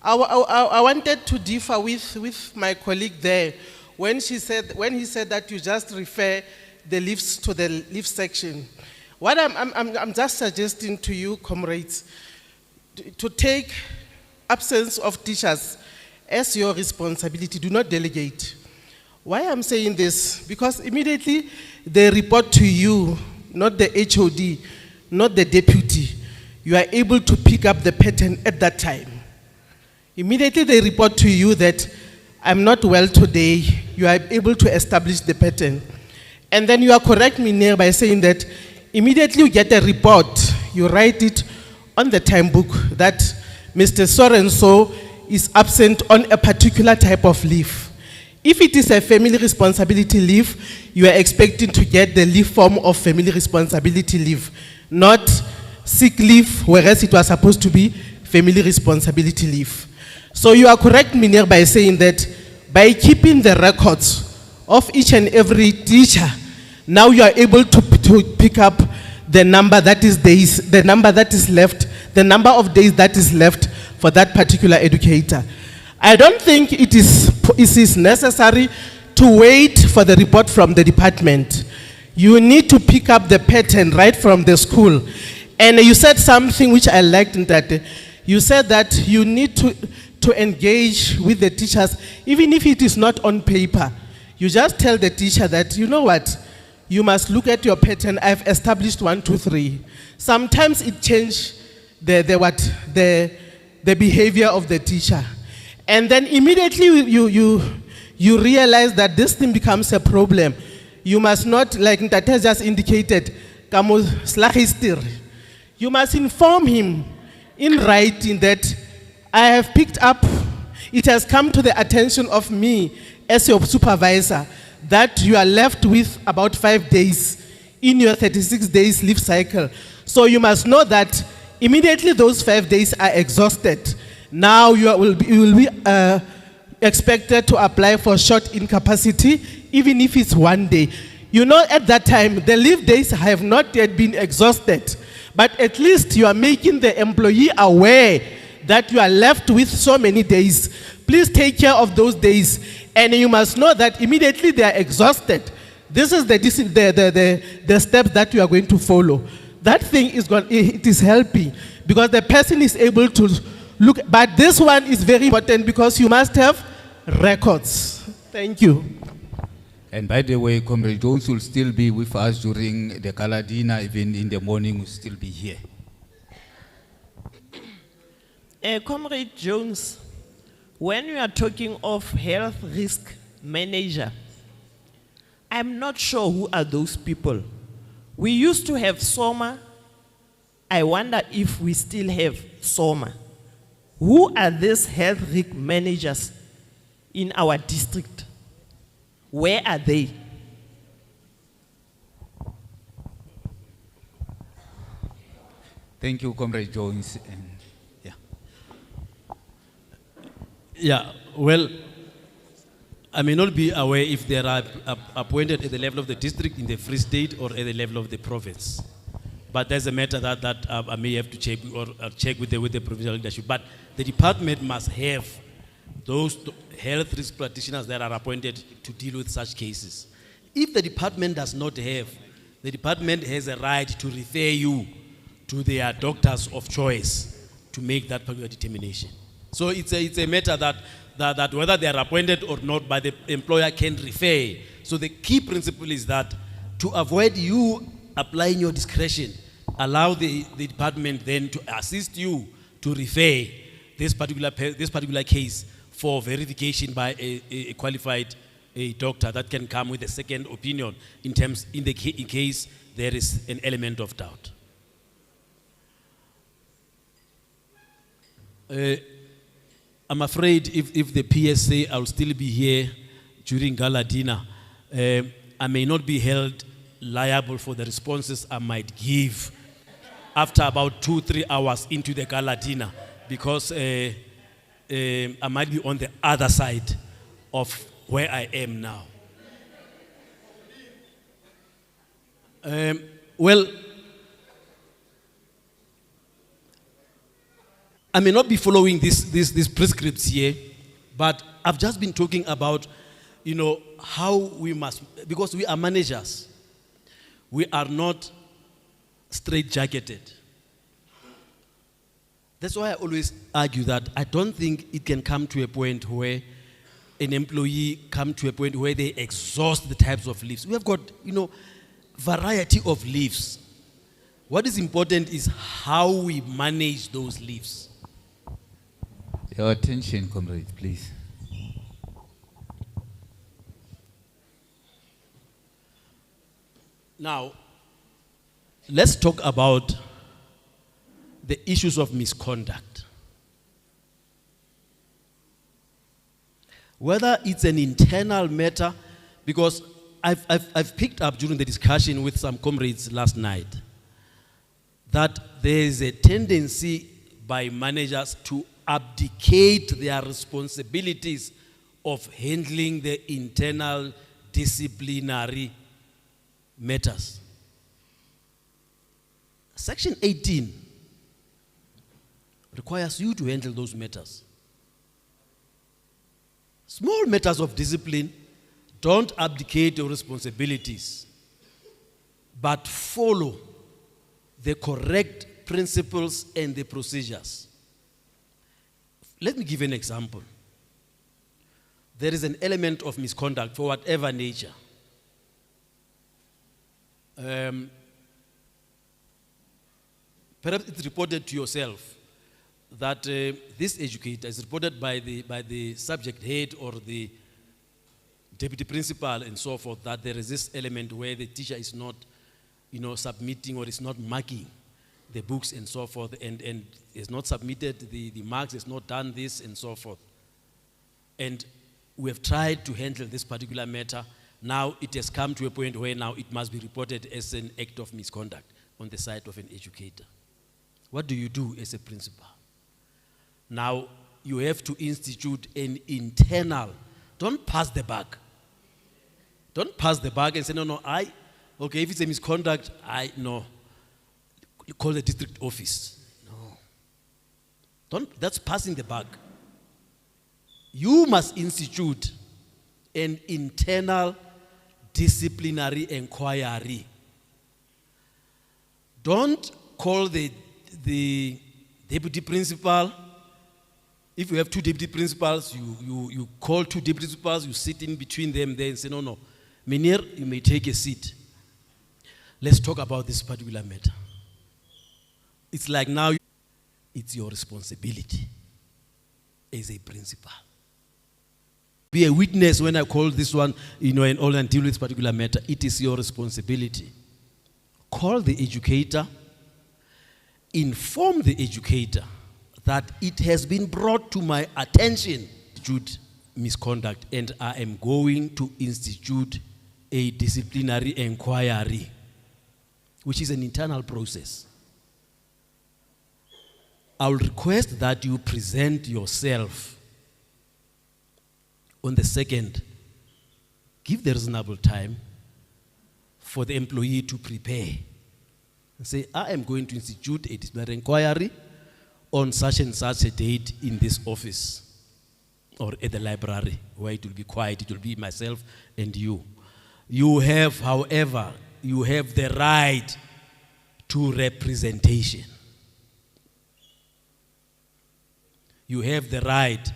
L: I wanted to differ with my colleague there when he said that you just refer the leaves to the leave section. What I'm just suggesting to you, comrades, to take absence of teachers as your responsibility. Do not delegate. Why I'm saying this? Because immediately they report to you, not the HOD, not the deputy. You are able to pick up the pattern at that time. Immediately they report to you that I'm not well today. You are able to establish the pattern. And then you are correct me near by saying that immediately you get a report, you write it on the time book that Mr. So-and-so is absent on a particular type of leave. If it is a family responsibility leave, you are expecting to get the leave form of family responsibility leave, not sick leave, whereas it was supposed to be family responsibility leave. So you are correct, Minir, by saying that by keeping the records of each and every teacher, now you are able to pick up the number that is days, the number that is left, the number of days that is left for that particular educator. I don't think it is necessary to wait for the report from the department. You need to pick up the pattern right from the school. And you said something which I liked in that. You said that you need to engage with the teachers, even if it is not on paper. You just tell the teacher that, you know what, you must look at your pattern. I've established 1, 2, 3. Sometimes it changes the behavior of the teacher. And then immediately you realize that this thing becomes a problem. You must not, like Ntate just indicated, you must inform him in writing that I have picked up, it has come to the attention of me as your supervisor that you are left with about 5 days in your 36 days leave cycle. So you must know that immediately those 5 days are exhausted. Now you will be expected to apply for short incapacity, even if it's 1 day. You know, at that time, the leave days have not yet been exhausted, but at least you are making the employee aware that you are left with so many days. Please take care of those days, and you must know that immediately they are exhausted. This is the steps that you are going to follow. That thing it is helping because the person is able to look, but this one is very important because you must have records. Thank you.
A: And by the way, Comrade Jones will still be with us during the gala dinner, even in the morning will still be here.
M: Comrade Jones, when you are talking of health risk manager, I'm not sure who are those people. We used to have SOMA. I wonder if we still have SOMA. Who are these health risk managers in our district? Where are they?
A: Thank you, Comrade Jones. And
K: yeah, well, I may not be aware if they are appointed at the level of the district in the Free State or at the level of the province. But there's a matter that I may have to check or check with the provincial leadership. But the department must have those health risk practitioners that are appointed to deal with such cases. If the department does not have, the department has a right to refer you to their doctors of choice to make that particular determination. So it's a matter that whether they are appointed or not, but the employer can refer. So the key principle is that to avoid you applying your discretion, allow the department then to assist you to refer this particular case for verification by a qualified doctor that can come with a second opinion in case there is an element of doubt. I'm afraid if the PSA, I'll still be here during gala dinner. I may not be held liable for the responses I might give after about 2-3 hours into the gala dinner, because I might be on the other side of where I am now. Well, I may not be following these prescripts here, but I've just been talking about, how we must, because we are managers. We are not straight-jacketed. That's why I always argue that I don't think it can come to a point where an employee come to a point where they exhaust the types of leaves. We have got, variety of leaves. What is important is how we manage those leaves.
A: Your attention, comrade, please.
K: Now, let's talk about the issues of misconduct. Whether it's an internal matter, because I've picked up during the discussion with some comrades last night that there is a tendency by managers to abdicate their responsibilities of handling the internal disciplinary matters. Section 18 requires you to handle those matters. Small matters of discipline, don't abdicate your responsibilities, but follow the correct principles and the procedures. Let me give an example. There is an element of misconduct for whatever nature. Perhaps it's reported to yourself that this educator is reported by the subject head or the deputy principal and so forth, that there is this element where the teacher is not, submitting or is not marking the books and so forth, and is not submitted the marks, has not done this and so forth. And we have tried to handle this particular matter. Now it has come to a point where now it must be reported as an act of misconduct on the side of an educator. What do you do as a principal? Now you have to institute an internal, don't pass the buck. Don't pass the buck and say, no, okay, if it's a misconduct, no. You call the district office. No. That's passing the buck. You must institute an internal disciplinary inquiry. Don't call the deputy principal. If you have two deputy principals, you call two deputy principals, you sit in between them there and say, no, Mynheer, you may take a seat. Let's talk about this particular matter. It's like now, it's your responsibility as a principal. Be a witness when I call this one, and all and deal with this particular matter. It is your responsibility. Call the educator, inform the educator that it has been brought to my attention misconduct, and I am going to institute a disciplinary inquiry, which is an internal process. I will request that you present yourself on the 2nd. Give the reasonable time for the employee to prepare and say, I am going to institute a disciplinary inquiry on such and such a date in this office. or at the library, where it will be quiet, it will be myself and you. You have, however, you have the right to representation. You have the right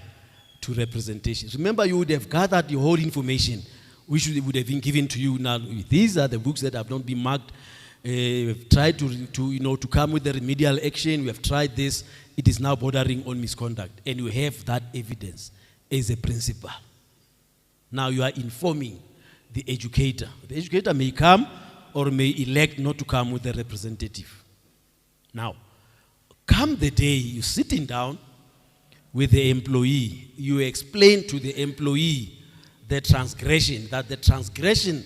K: to representation. Remember, you would have gathered your whole information, which would have been given to you. Now, these are the books that have not been marked. We've tried to come with the remedial action. We have tried this. It is now bordering on misconduct. And you have that evidence as a principal. Now you are informing the educator. The educator may come or may elect not to come with a representative. Now, come the day you're sitting down with the employee, you explain to the employee the transgression, that the transgression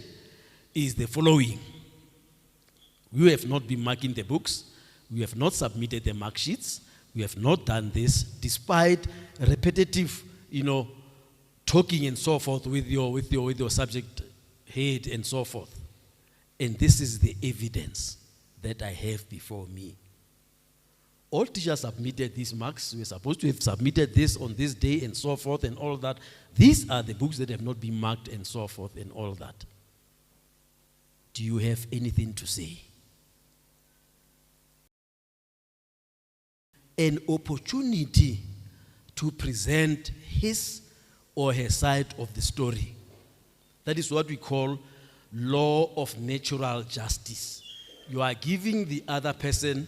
K: is the following. We have not been marking the books. We have not submitted the mark sheets. We have not done this, despite repetitive, talking and so forth with your subject head and so forth. And this is the evidence that I have before me. All teachers submitted these marks. We're supposed to have submitted this on this day and so forth and all that. These are the books that have not been marked and so forth and all that. Do you have anything to say? An opportunity to present his or her side of the story. That is what we call law of natural justice. You are giving the other person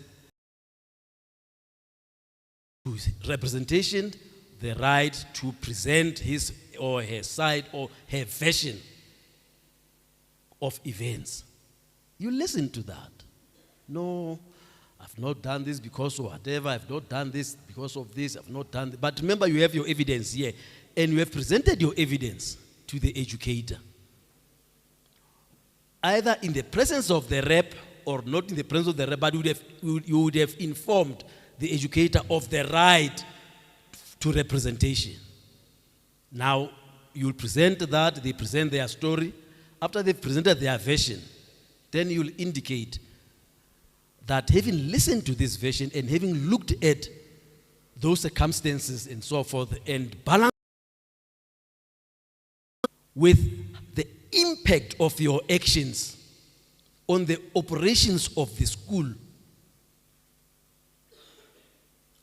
K: representation the right to present his or her side or her version of events. You listen to that. No, I've not done this because of whatever. I've not done this because of this. I've not done this. But remember, you have your evidence here. And you have presented your evidence to the educator. Either in the presence of the rep or not in the presence of the rep, but you would have informed the educator of the right to representation. Now, you'll present that, they present their story. After they've presented their version, then you'll indicate that having listened to this version and having looked at those circumstances and so forth and balanced with the impact of your actions on the operations of the school,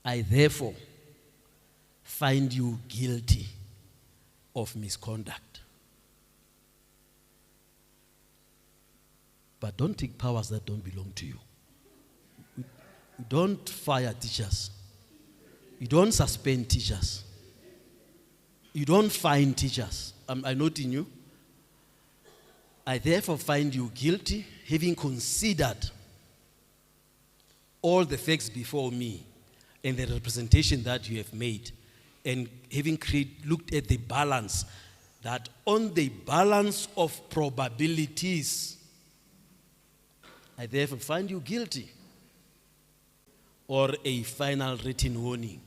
K: I therefore find you guilty of misconduct. But don't take powers that don't belong to you. You don't fire teachers. You don't suspend teachers. You don't fine teachers. I note in you. I therefore find you guilty, having considered all the facts before me and the representation that you have made, and having looked at the balance, that on the balance of probabilities, I therefore find you guilty, or a final written warning.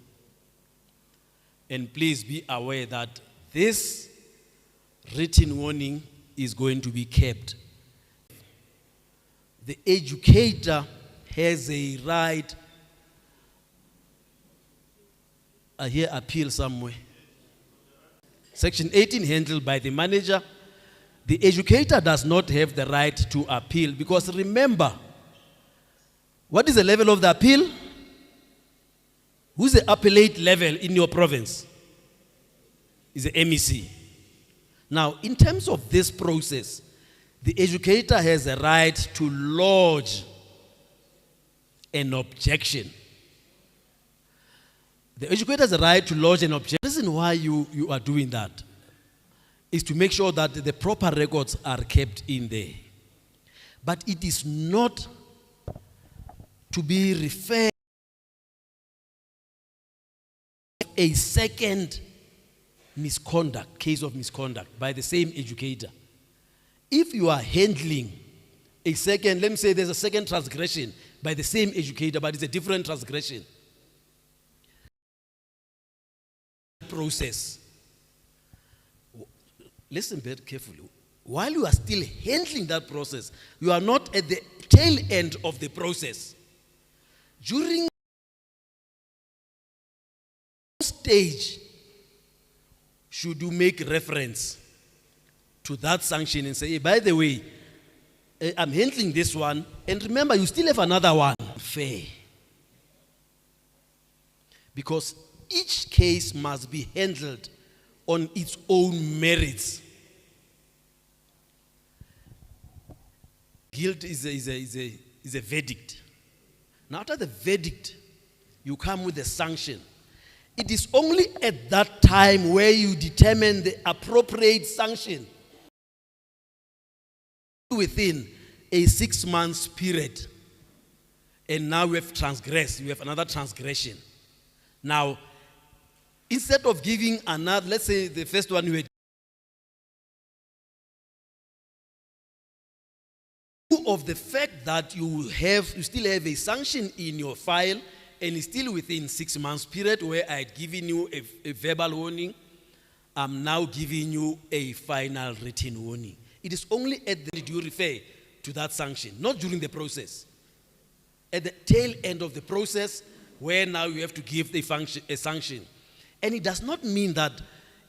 K: And please be aware that this written warning is going to be kept. The educator has a right. I hear appeal somewhere. Section 18 handled by the manager. The educator does not have the right to appeal, because remember, what is the level of the appeal? Who's the appellate level in your province? Is the MEC. Now, in terms of this process, the educator has a right to lodge an objection. The educator has a right to lodge an objection. The reason why you are doing that is to make sure that the proper records are kept in there. But it is not to be referred to a second case of misconduct by the same educator. If you are handling a second, let me say there's a second transgression by the same educator, but it's a different transgression process. Listen very carefully. While you are still handling that process, you are not at the tail end of the process. During stage should you make reference to that sanction and say, hey, by the way, I'm handling this one, and remember, you still have another one. Fair. Because each case must be handled on its own merits. Guilt is a verdict. Now, after the verdict, you come with a sanction. It is only at that time where you determine the appropriate sanction within a 6 months period. And now we have transgressed, we have another transgression. Now, instead of giving another, let's say the first one we had, of the fact that you still have a sanction in your file and it's still within 6 months period where I had given you a verbal warning, I'm now giving you a final written warning. It is only at the you refer to that sanction, not during the process. At the tail end of the process, where now you have to give a sanction. And it does not mean that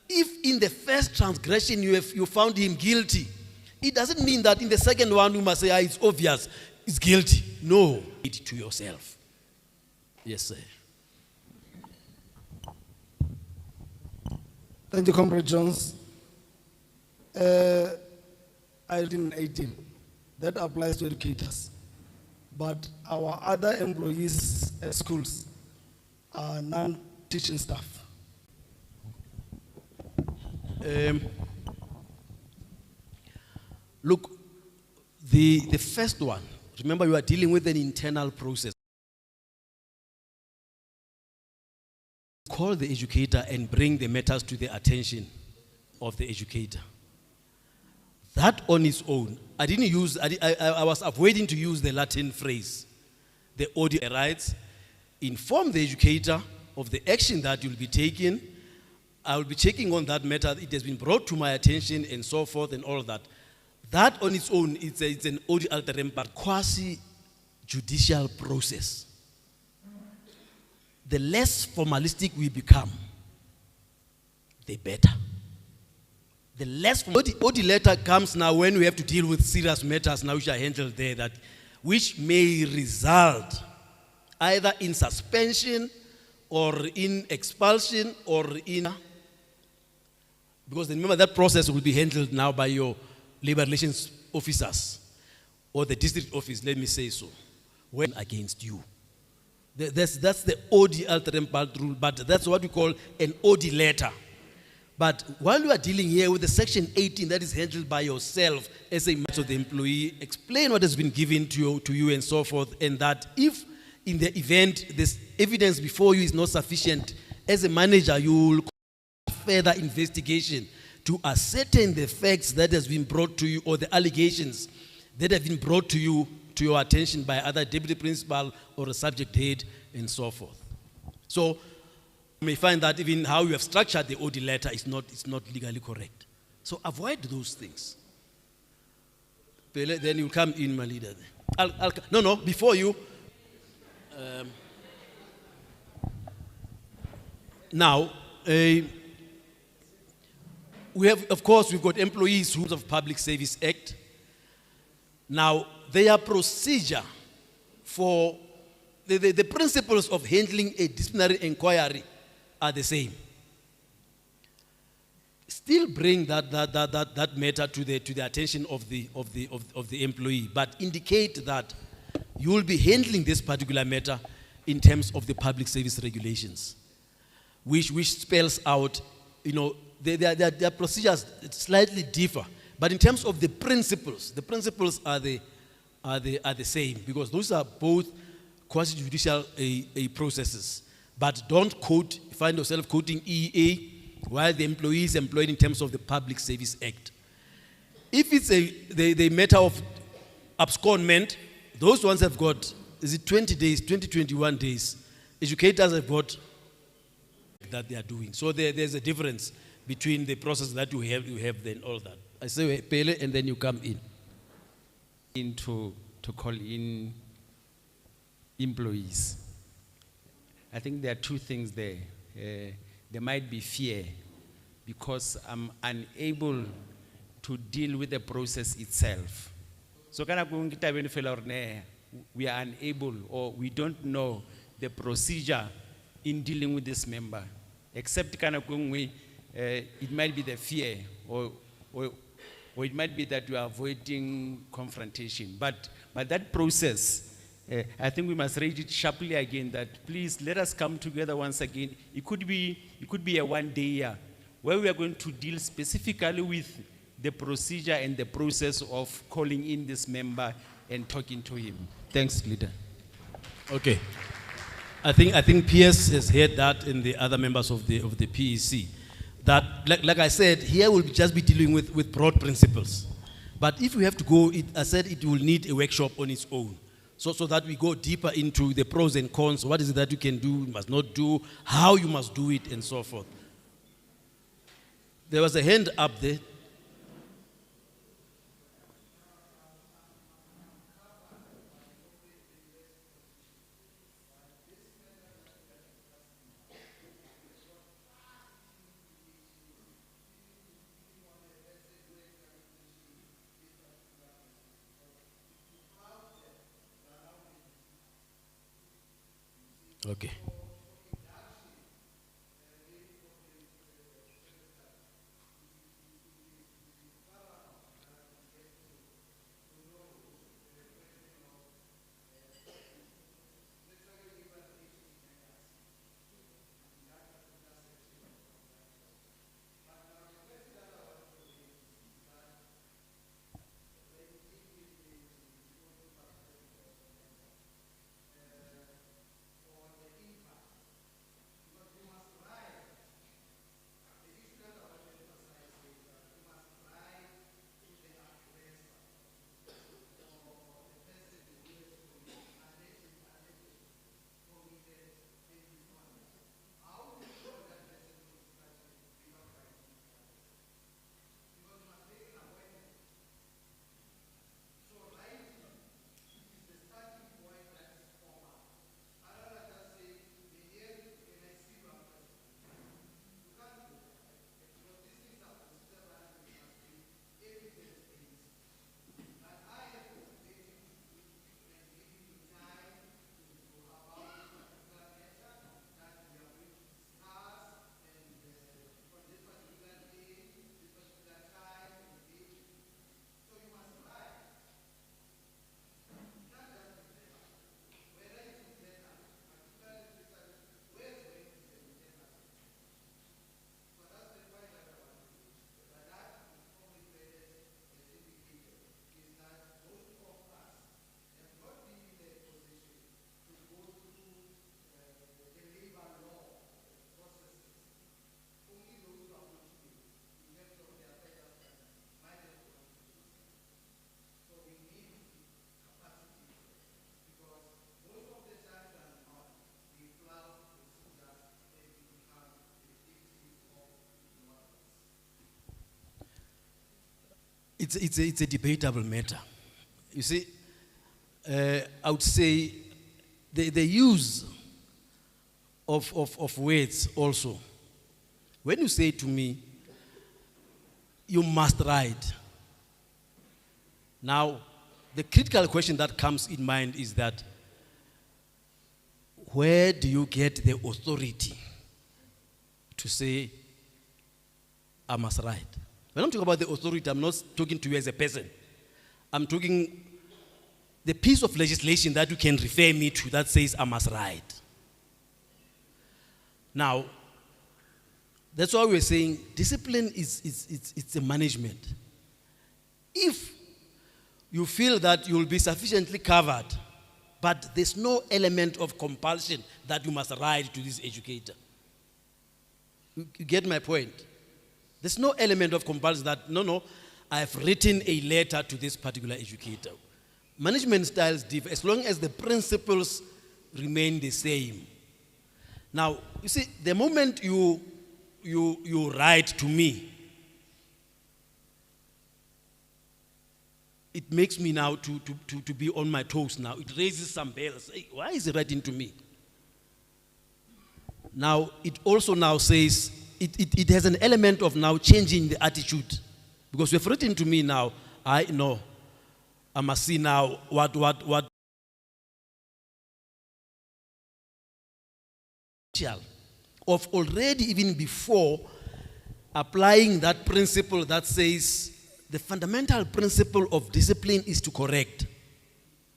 K: if in the first transgression you found him guilty, it doesn't mean that in the second one you must say, it's obvious, it's guilty. No, it to yourself. Yes, sir.
N: Thank you, Comrade Jones. Item 18, that applies to educators. But our other employees at schools are non-teaching staff.
K: Look, the first one, remember you are dealing with an internal process. Call the educator and bring the matters to the attention of the educator. That on its own, I was avoiding to use the Latin phrase, the audio rights, inform the educator of the action that you'll be taking. I will be checking on that matter. It has been brought to my attention and so forth and all that. That on its own, it's an audio alterem, but quasi-judicial process. The less formalistic we become, the better. The less OD letter comes now when we have to deal with serious matters now which are handled there, which may result either in suspension or in expulsion or in, because remember that process will be handled now by your labor relations officers or the district office, let me say so, when against you. That's the OD alterem part rule, but that's what we call an OD letter. But while you are dealing here with the section 18 that is handled by yourself as a member of the employee, explain what has been given to you and so forth, and that if in the event this evidence before you is not sufficient, as a manager you will further investigation to ascertain the facts that has been brought to you or the allegations that have been brought to you, to your attention by either deputy principal or a subject head and so forth. So you may find that even how you have structured the OD letter is not legally correct. So avoid those things. Then you come in, my leader. No, before you. Now, we have, of course, we've got employees rules of Public Service Act. Now, their procedure for the principles of handling a disciplinary inquiry are the same. Still bring that matter to the attention of the employee, but indicate that you will be handling this particular matter in terms of the public service regulations, which spells out, their procedures slightly differ, but in terms of the principles are the same, because those are both quasi-judicial processes. But don't find yourself quoting EA while the employee is employed in terms of the Public Service Act. If it's the matter of abscondment, those ones have got, 20 days, 21 days. Educators have got that they are doing. So there's a difference between the process that you have then all that. I say Pele and then you come in.
O: To call in employees. I think there are two things there. There might be fear because I'm unable to deal with the process itself. So kana kung kita ben fela orne, we are unable or we don't know the procedure in dealing with this member, except kana kung we, it might be the fear or it might be that we are avoiding confrontation. But that process, I think we must raise it sharply again that please let us come together once again. It could be a one-day year where we are going to deal specifically with the procedure and the process of calling in this member and talking to him. Thanks, Leader.
K: Okay. I think PS has heard that and the other members of the PEC. That, like I said, here we'll just be dealing with broad principles. But if we have to go, I said it will need a workshop on its own. So that we go deeper into the pros and cons, what is it that you can do, you must not do, how you must do it, and so forth. There was a hand up there. Okay. It's a debatable matter. You see, I would say the use of words also. When you say to me, you must ride. Now, the critical question that comes in mind is that, where do you get the authority to say, I must ride? When I'm talking about the authority, I'm not talking to you as a person. I'm talking the piece of legislation that you can refer me to that says I must ride. Now, that's why we're saying discipline it's a management. If you feel that you'll be sufficiently covered, but there's no element of compulsion that you must ride to this educator. You get my point? There's no element of compulsion that, no, I've written a letter to this particular educator. Management styles differ as long as the principles remain the same. Now, you see, the moment you write to me, it makes me now to be on my toes now. It raises some bells. Hey, why is he writing to me? Now, it also now says, it has an element of now changing the attitude. Because you've written to me now, I know, I must see now what of already even before applying that principle that says the fundamental principle of discipline is to correct.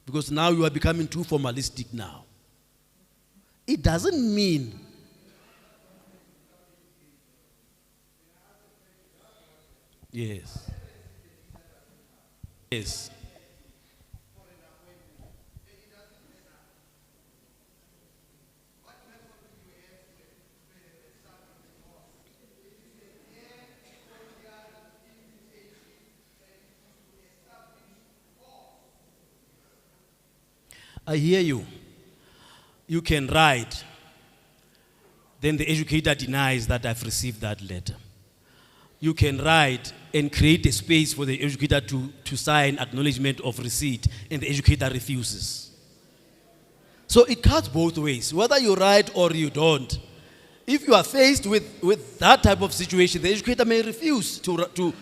K: Because now you are becoming too formalistic now. It doesn't mean yes. Yes. I hear you. You can write. Then the educator denies that I've received that letter. You can write and create a space for the educator to sign acknowledgement of receipt, and the educator refuses. So it cuts both ways, whether you write or you don't. If you are faced with that type of situation, the educator may refuse to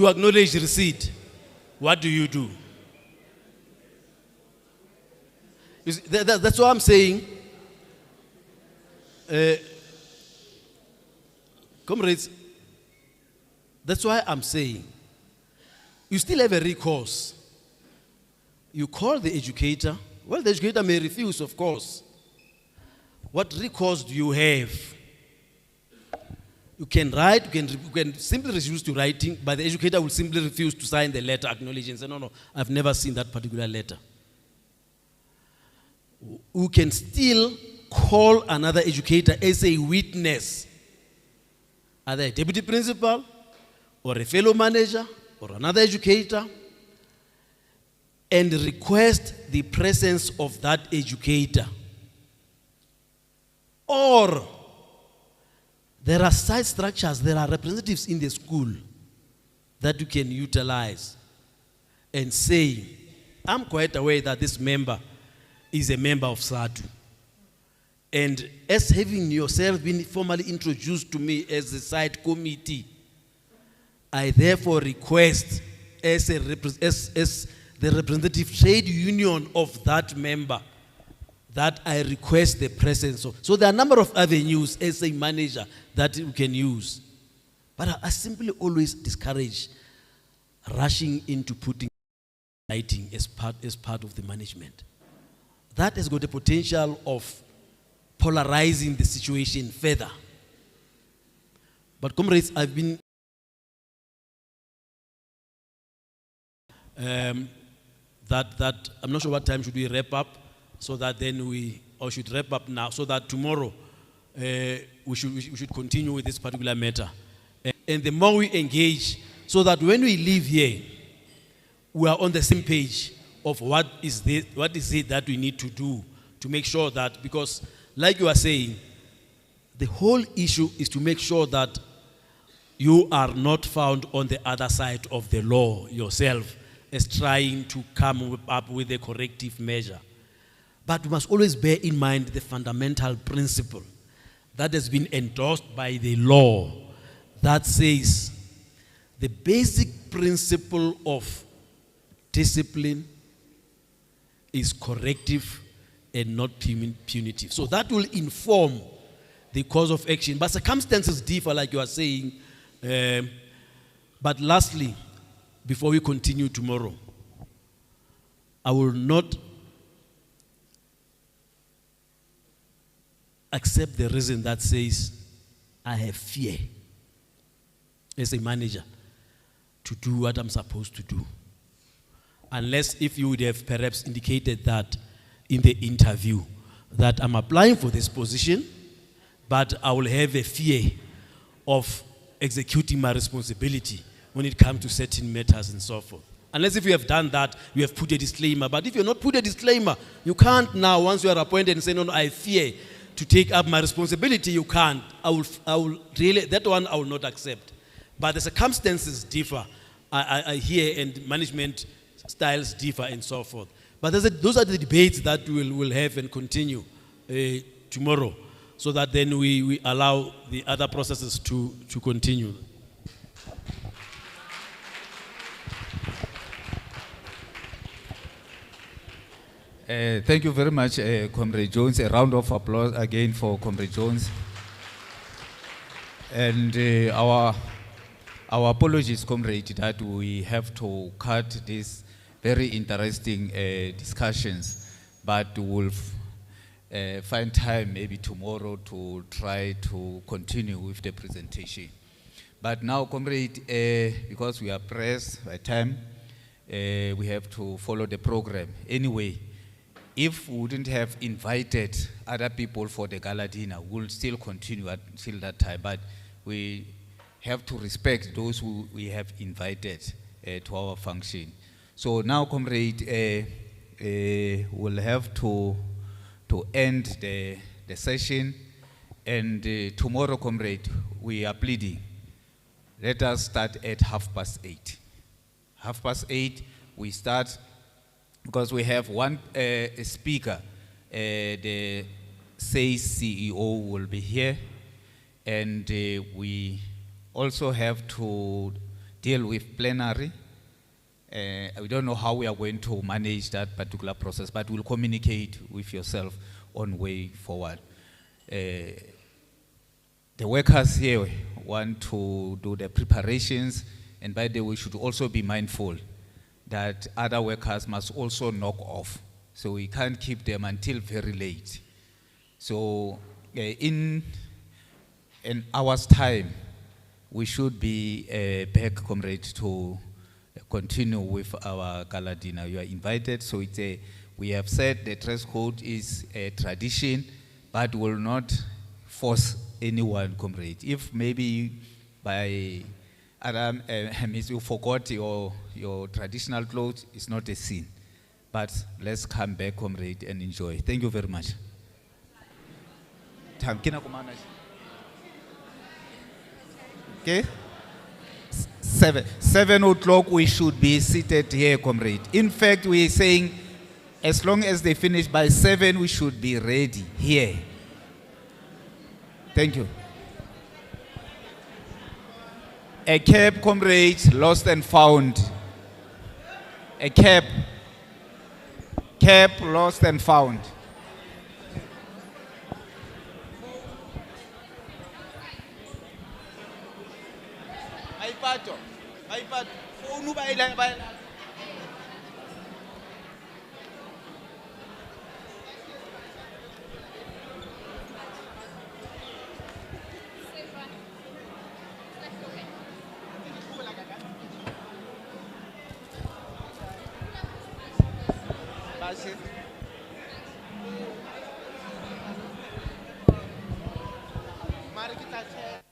K: acknowledge receipt. What do you do? You see, that's what I'm saying. Comrades, that's why I'm saying, you still have a recourse. You call the educator. Well, the educator may refuse, of course. What recourse do you have? You can write, you can simply refuse to writing, but the educator will simply refuse to sign the letter acknowledging and say, no, I've never seen that particular letter. You can still call another educator as a witness, either a deputy principal, or a fellow manager, or another educator, and request the presence of that educator. Or there are site structures, there are representatives in the school that you can utilize and say, I'm quite aware that this member is a member of SADTU. And as having yourself been formally introduced to me as the site committee, I therefore request as the representative trade union of that member that I request the presence of. So there are a number of avenues as a manager that you can use. But I simply always discourage rushing into putting writing as part of the management. That has got the potential of polarizing the situation further. But comrades, I've been that I'm not sure what time should we wrap up, so that then should wrap up now, so that tomorrow we should continue with this particular matter. And the more we engage, so that when we leave here, we are on the same page of what is it that we need to do to make sure that, because like you are saying, the whole issue is to make sure that you are not found on the other side of the law yourself as trying to come up with a corrective measure. But we must always bear in mind the fundamental principle that has been endorsed by the law that says the basic principle of discipline is corrective and not punitive. So that will inform the course of action. But circumstances differ, like you are saying. But lastly, before we continue tomorrow, I will not accept the reason that says I have fear as a manager to do what I'm supposed to do. Unless if you would have perhaps indicated that in the interview that I'm applying for this position, but I will have a fear of executing my responsibility when it comes to certain matters and so forth. Unless if you have done that, you have put a disclaimer. But if you're not put a disclaimer, you can't now, once you are appointed and say, no, I fear to take up my responsibility, you can't. I will really, that one I will not accept. But the circumstances differ. I hear, and management styles differ and so forth. But those are the debates that we'll have and continue tomorrow. so that then we allow the other processes to continue.
A: Thank you very much, Comrade Jones. A round of applause again for Comrade Jones. And our apologies, Comrade, that we have to cut these very interesting discussions, but we'll find time maybe tomorrow to try to continue with the presentation. But now, Comrade, because we are pressed by time, we have to follow the program. Anyway, if we wouldn't have invited other people for the gala dinner, we'll still continue until that time. But we have to respect those who we have invited to our function. So now, Comrade, we'll have to end the session. And tomorrow, Comrade, we are pleading. Let us start at 8:30. 8:30, we start, because we have one speaker. The SADTU CEO will be here, and we also have to deal with plenary. We don't know how we are going to manage that particular process, but we'll communicate with yourself on way forward. The workers here want to do the preparations, and by the way, we should also be mindful that other workers must also knock off. So we can't keep them until very late. So in an hour's time, we should be back, Comrade, to continue with our gala dinner. You are invited. So it's we have said the dress code is a tradition, but will not force anyone, Comrade. If maybe by Adam, you forgot your traditional clothes, it's not a sin. But let's come back, Comrade, and enjoy. Thank you very much. Okay? 7 o'clock, we should be seated here, Comrade. In fact, we're saying as long as they finish by 7, we should be ready here. Thank you. A cab, Comrade, lost and found. A cab. Cab, lost and found.
L: Mari kita cek.